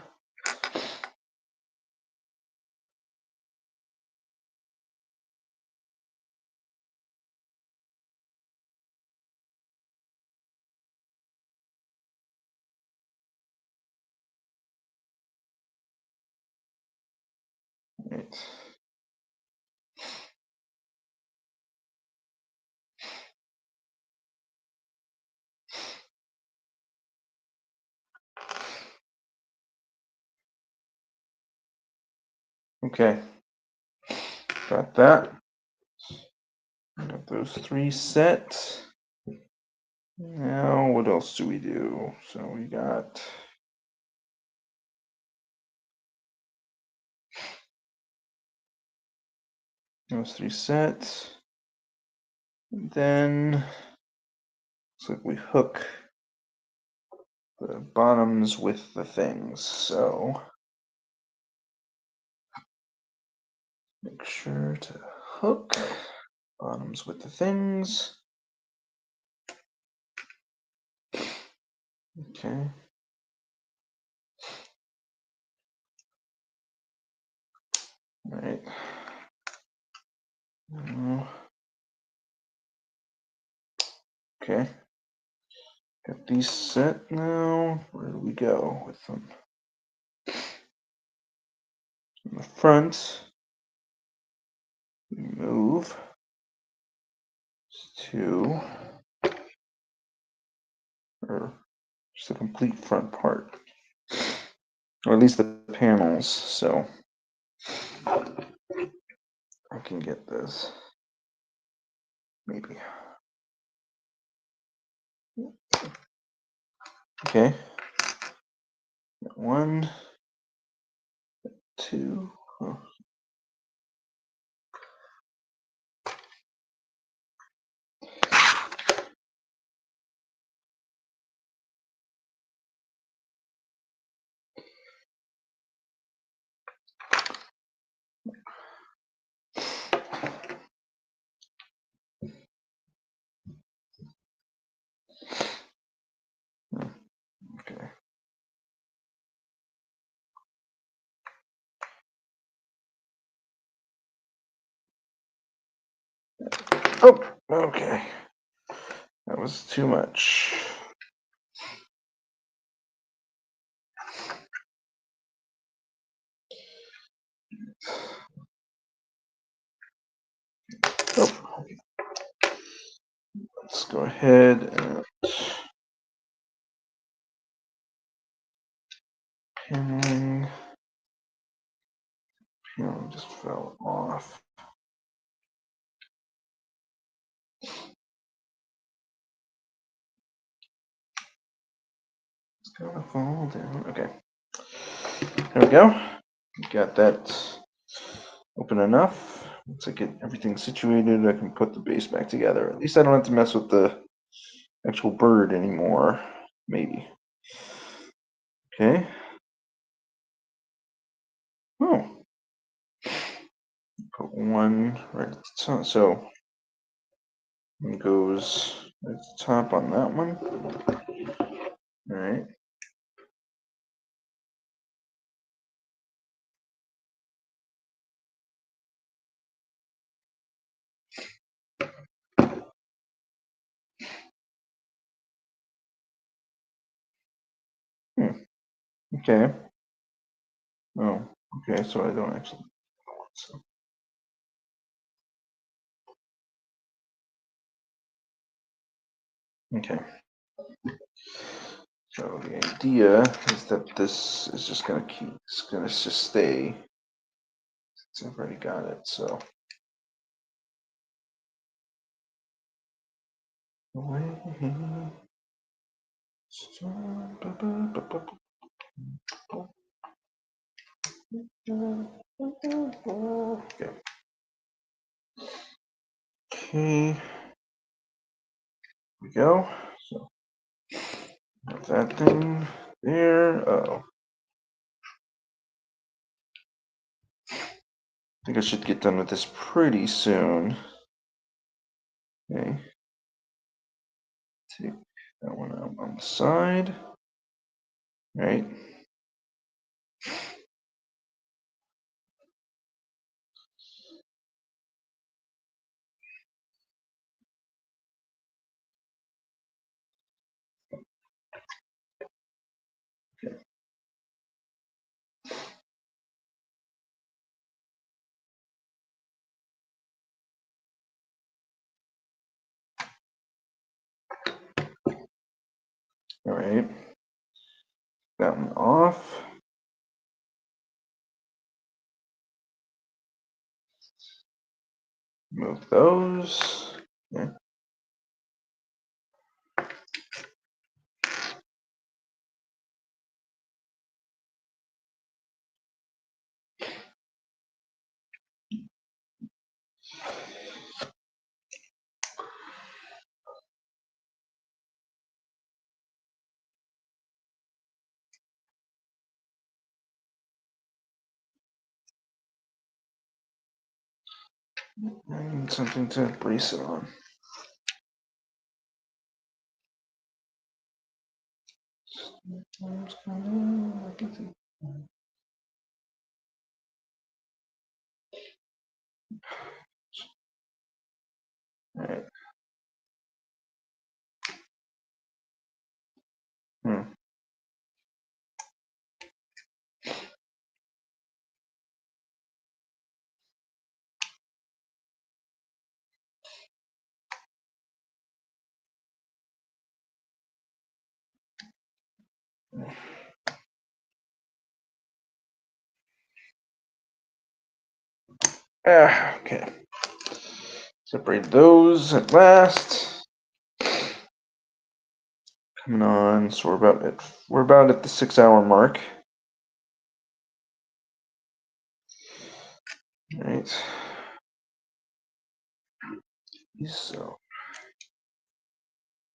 S1: Right. Okay, got that. Got those 3 set. Now, what else do we do? So we got those 3 sets. And then looks like we hook the bottoms with the things. So make sure to hook bottoms with the things. Okay. All right. Okay. Got these set now. Where do we go with them? In the front, we move to, or just the complete front part, or at least the panels. So I can get this, maybe. Okay. 1, 2. Oh. Oh, okay. That was too much. Oh, let's go ahead and paneling. Paneling just fell off. It's gonna fall down. Okay. There we go. Got that open enough. Once I get everything situated, I can put the base back together. At least I don't have to mess with the actual bird anymore. Maybe. Okay. Oh. Put one right at the top. So it goes right at the top on that one. All right. Okay. Oh, okay. So I don't actually. So, okay. So the idea is that this is just gonna keep. It's gonna just stay. Since I've already got it. So. Okay. Okay. We go. So put that thing there. Oh, I think I should get done with this pretty soon. Okay. Take that one out on the side. Right. All right. That one off. Move those. Okay. I need something to brace it on. All right. Hmm. Ah, okay. Separate those at last. Coming on, so we're about at the 6 hour mark. All right. So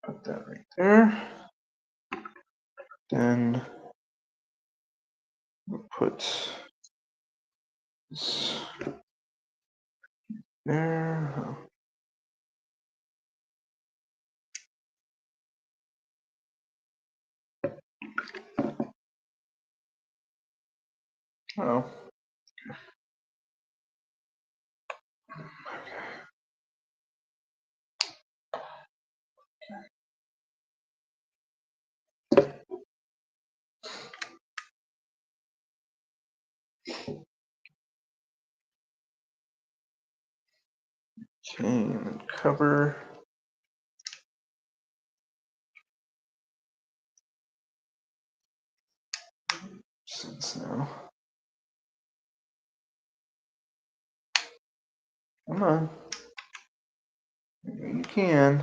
S1: put that right there. Then we'll put this there. Oh. Okay, and then cover. Since now. Come on. You can.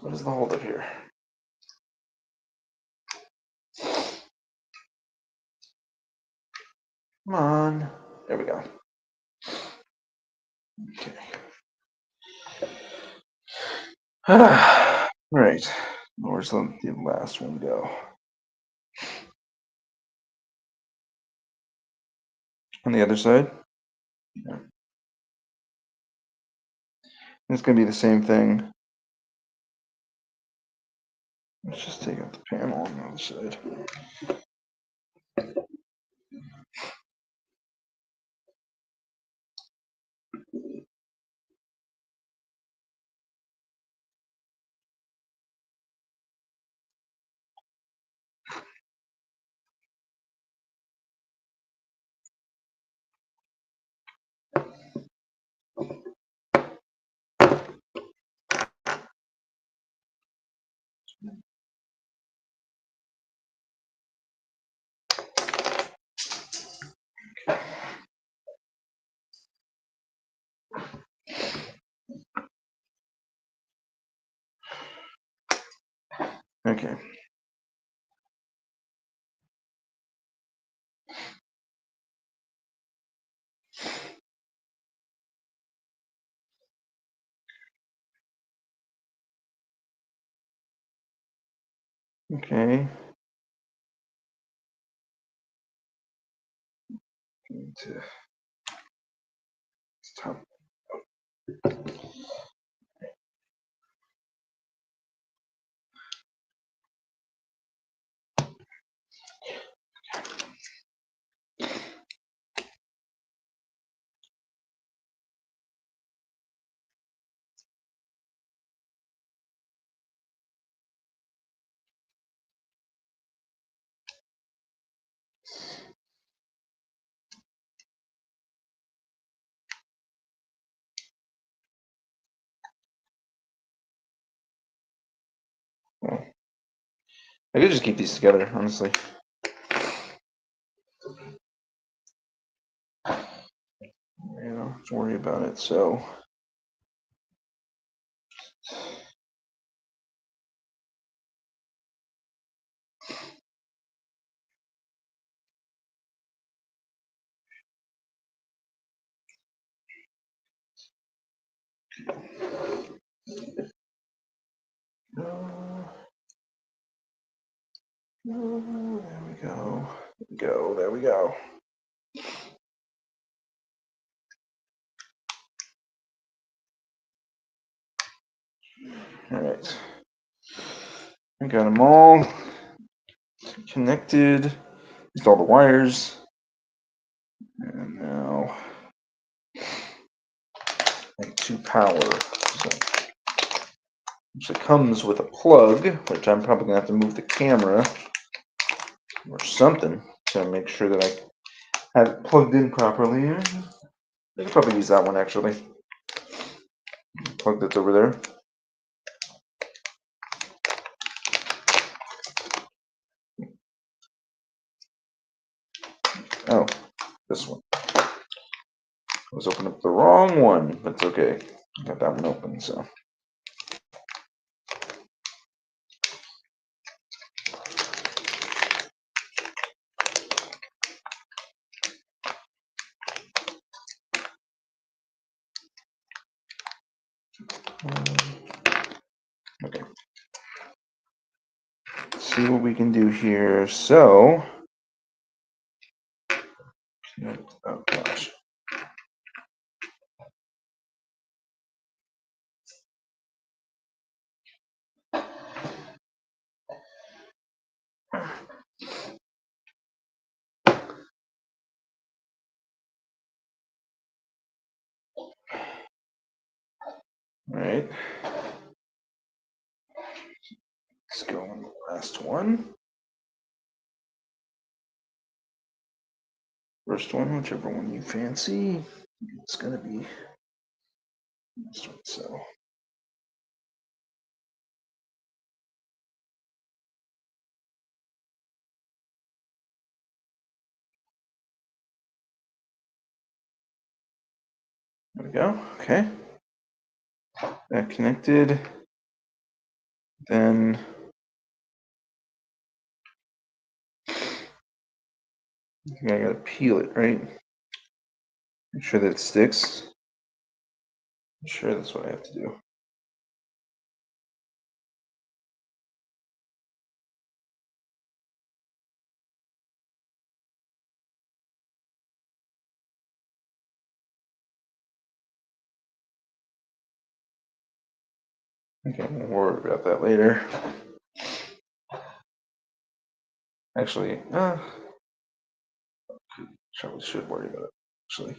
S1: What is the holdup here? Come on. There we go. Okay. Right. Where's the last one go? On the other side? Yeah. It's going to be the same thing. Let's just take out the panel on the other side. Okay. Okay. To top. Well, I could just keep these together, honestly. Don't worry about it. So. There we go. There we go. All right. I got them all connected. Just all the wires. And now to power. So it comes with a plug, which I'm probably gonna have to move the camera or something to make sure that I have it plugged in properly. I could probably use that one actually. Plug that's over there. Oh, this one. I was opening up the wrong one, but it's okay. I got that one open, so. Okay. Let's see what we can do here. So, oh gosh. All right. Let's go on the last one. First one, whichever one you fancy. It's gonna be this one. So. There we go. Okay. That connected. Then I gotta peel it, right? Make sure that it sticks. I'm sure that's what I have to do. Okay, we'll worry about that later. Actually, probably should worry about it. Actually.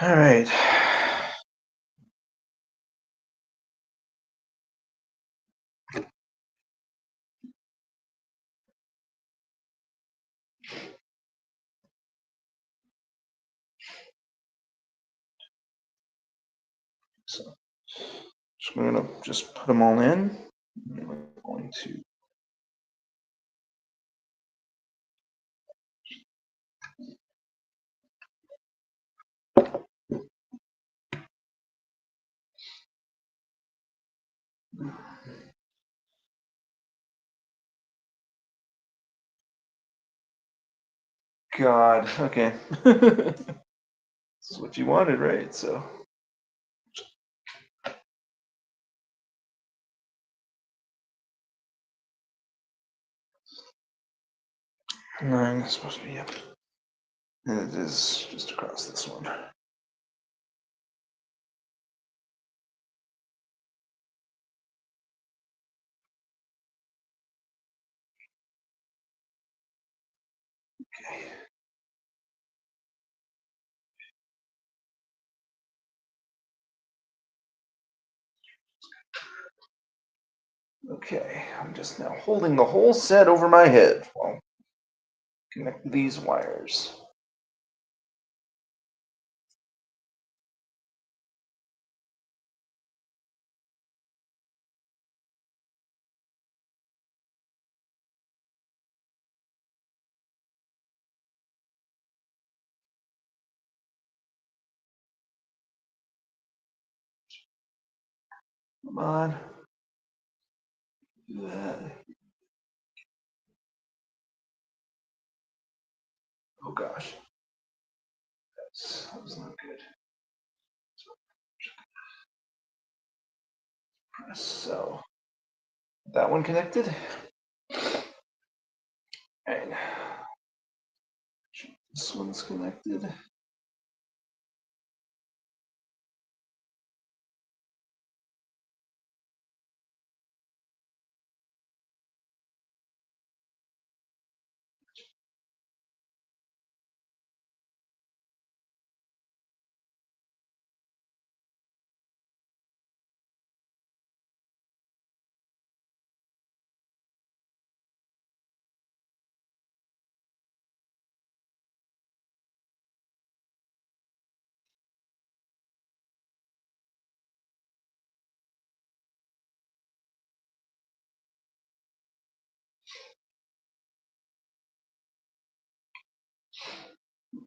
S1: All right. So I'm gonna just put them all in. I'm going to. God, okay. This is what you wanted, right? So. 9 is supposed to be up. And it is just across this one. Okay. Okay, I'm just now holding the whole set over my head while connect these wires. Come on. Do that. Oh gosh. That was not good. So, that one connected. And this one's connected.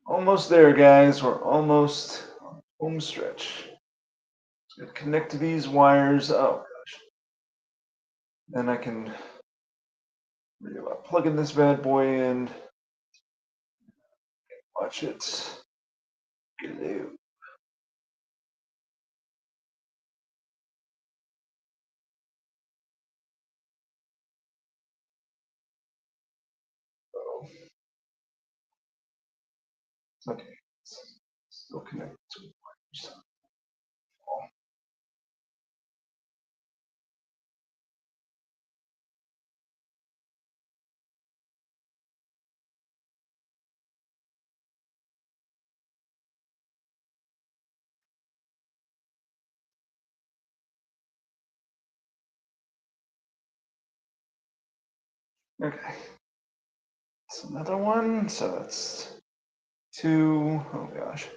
S1: Almost there, guys. We're almost home stretch. Just connect these wires. Oh gosh. Then I can worry about plugging this bad boy in. Watch it. Get it out. Okay. Still connected to wires. Okay. That's another one. So that's two. Oh gosh.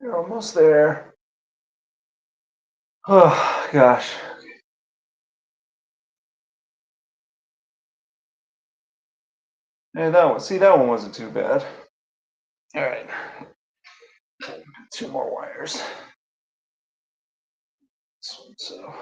S1: You're almost there. Oh gosh. Hey, that one. See, that one wasn't too bad. All right. Two more wires. So.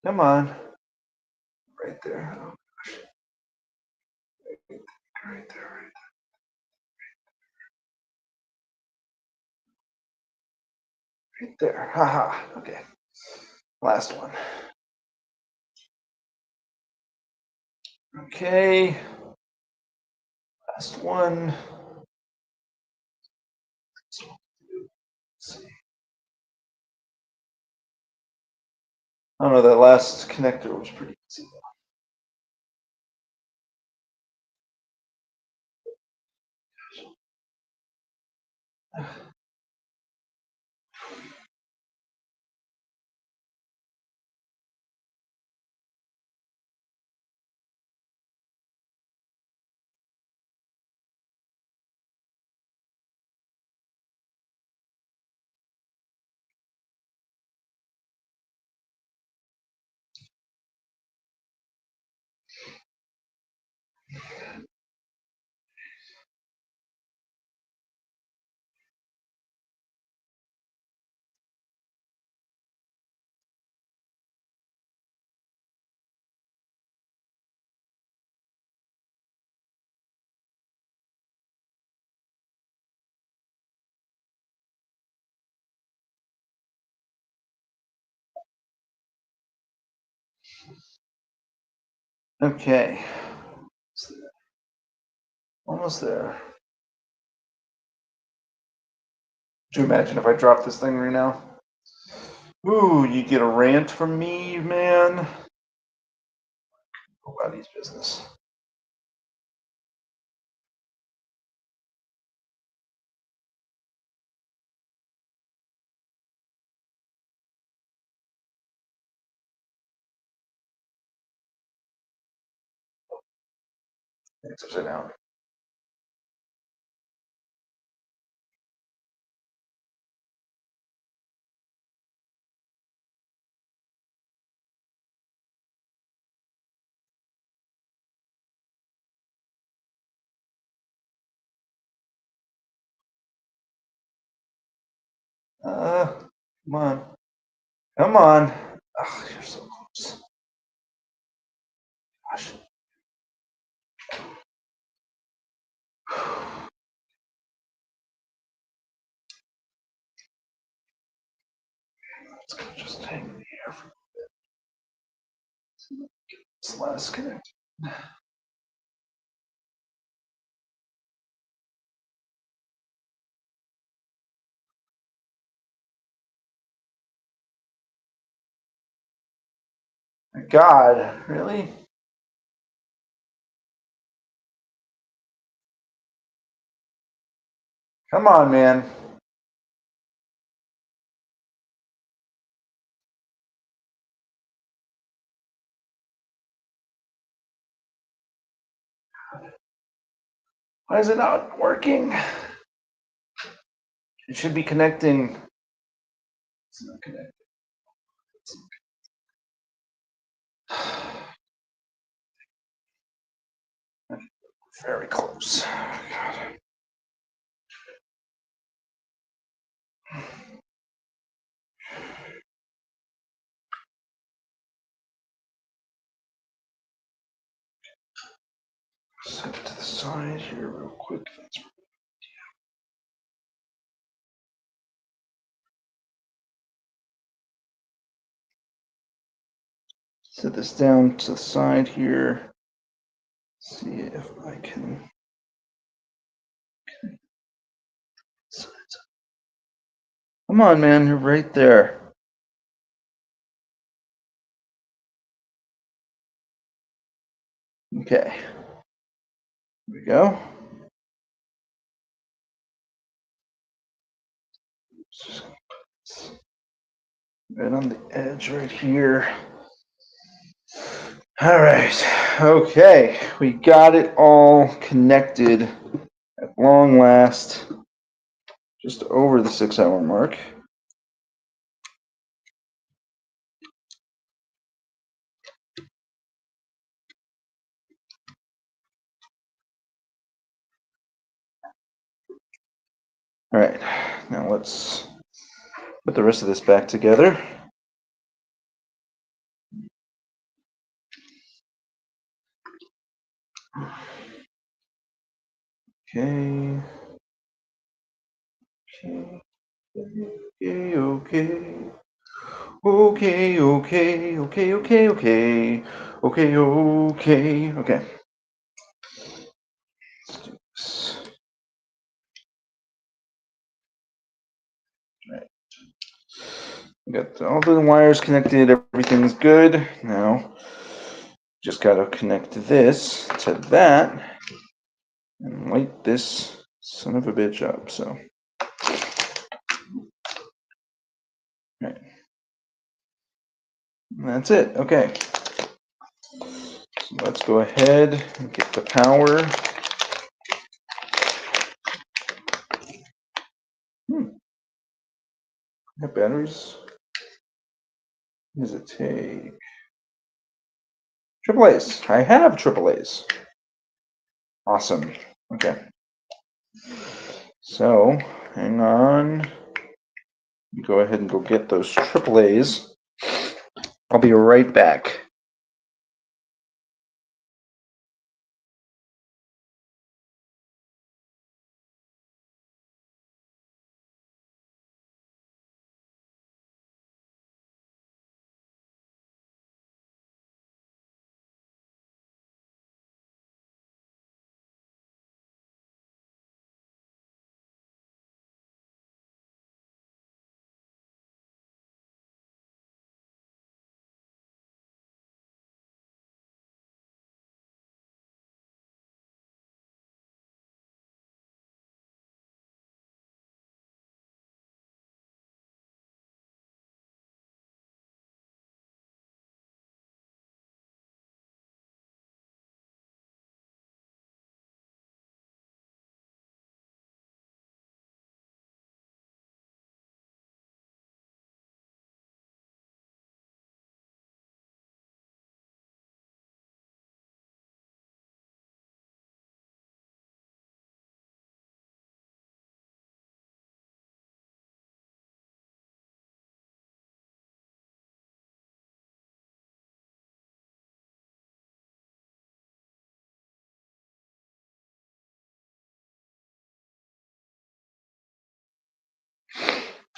S1: Come on. Right there. Oh, right there. Right there. Haha. Okay. Last one. Okay. Last one. Let's see. I don't know. That last connector was pretty easy. Okay. Almost there. Could you imagine if I drop this thing right now? Ooh, you get a rant from me, man. Nobody's business. It's upside down. Come on. Come on. Ugh, you're so close. Gosh. It's gonna just hang in the air for this last connect. My God, really? Come on, man. Why is it not working? It should be connecting. It's not connecting. Very close. Oh, God. Set it to the side here real quick. Set this down to the side here. See if I can. Come on, man, you're right there. Okay. Here we go. Right on the edge right here. All right. Okay. We got it all connected at long last. Just over the 6 hour mark. All right. Now let's put the rest of this back together. Okay. Okay. Okay. Okay, okay, okay, okay, okay, okay, okay, okay. Let's do this. Right. We got all the wires connected, everything's good. Now, just gotta connect this to that and light this son of a bitch up, so. Right. And that's it, okay. So let's go ahead and get the power. Have batteries? What does it take? Triple A's. I have triple A's. Awesome. Okay. So, hang on. Go ahead and go get those triple A's. I'll be right back.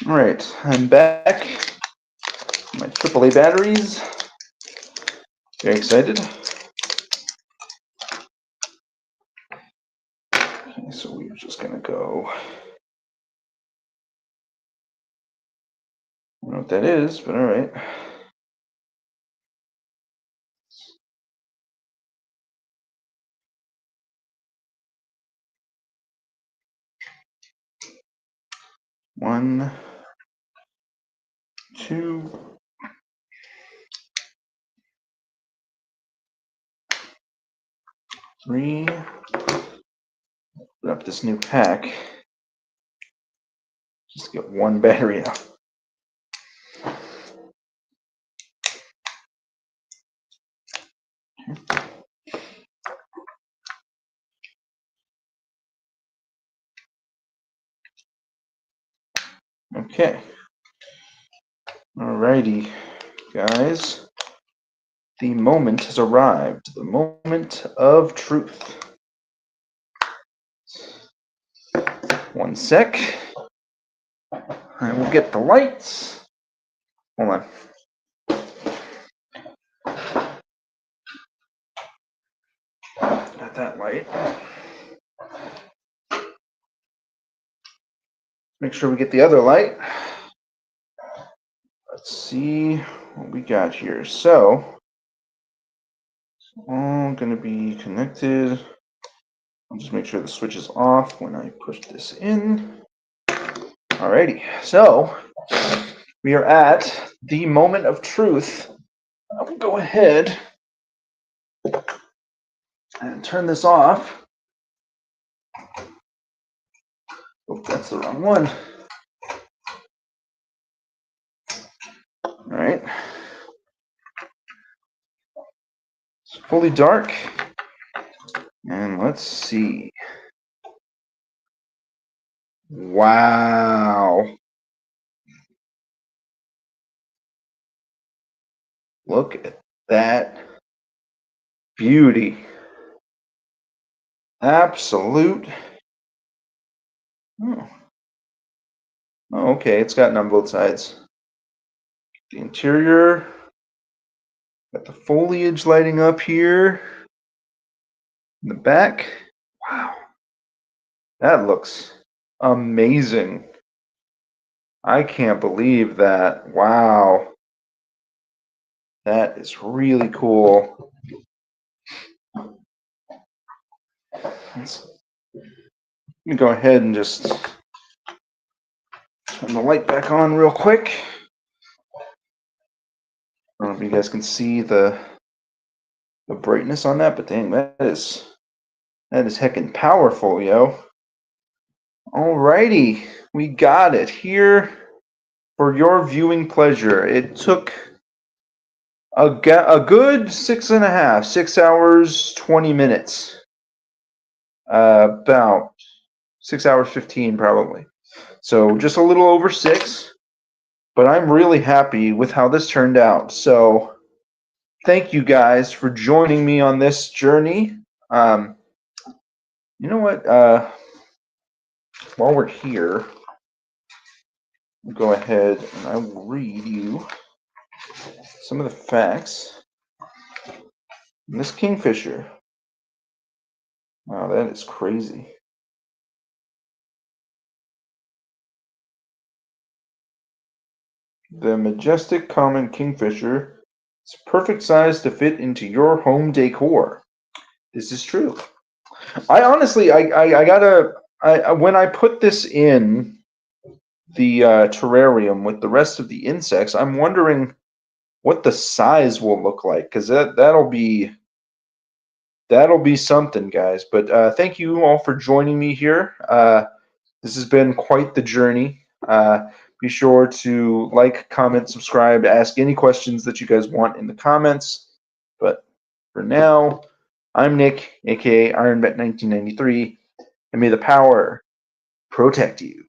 S1: All right, I'm back. My AAA batteries. Very excited. Okay, so we're just gonna go. I don't know what that is, but all right. 1, 2, 3. Put up this new pack. Just get one battery out. Okay. Alrighty, guys. The moment has arrived. The moment of truth. 1 sec. I will get the lights. Hold on. Got that light. Make sure we get the other light. Let's see what we got here. So, all going to be connected. I'll just make sure the switch is off when I push this in. Alrighty, so we are at the moment of truth. I will go ahead and turn this off. Oh, that's the wrong one. Alright. It's fully dark. And let's see. Wow. Look at that beauty. Absolute. Oh. Oh, okay, it's gotten on both sides. The interior. Got the foliage lighting up here. In the back. Wow. That looks amazing. I can't believe that. Wow. That is really cool. Let me go ahead and just turn the light back on real quick. I don't know if you guys can see the brightness on that, but dang, that is heckin' powerful, yo. Alrighty, we got it here for your viewing pleasure. It took a good 6 hours, 20 minutes. About 6 hours, 15 probably. So just a little over 6. But I'm really happy with how this turned out. So thank you guys for joining me on this journey. You know what? While we're here, I'll go ahead and I will read you some of the facts. This Kingfisher. Wow, that is crazy. The majestic common Kingfisher is perfect size to fit into your home decor. This is true. I honestly, I gotta, when I put this in the terrarium with the rest of the insects, I'm wondering what the size will look like, because that'll be something, guys. But thank you all for joining me here. This has been quite the journey. Be sure to like, comment, subscribe, ask any questions that you guys want in the comments. But for now, I'm Nick, aka IronBet1993, and may the power protect you.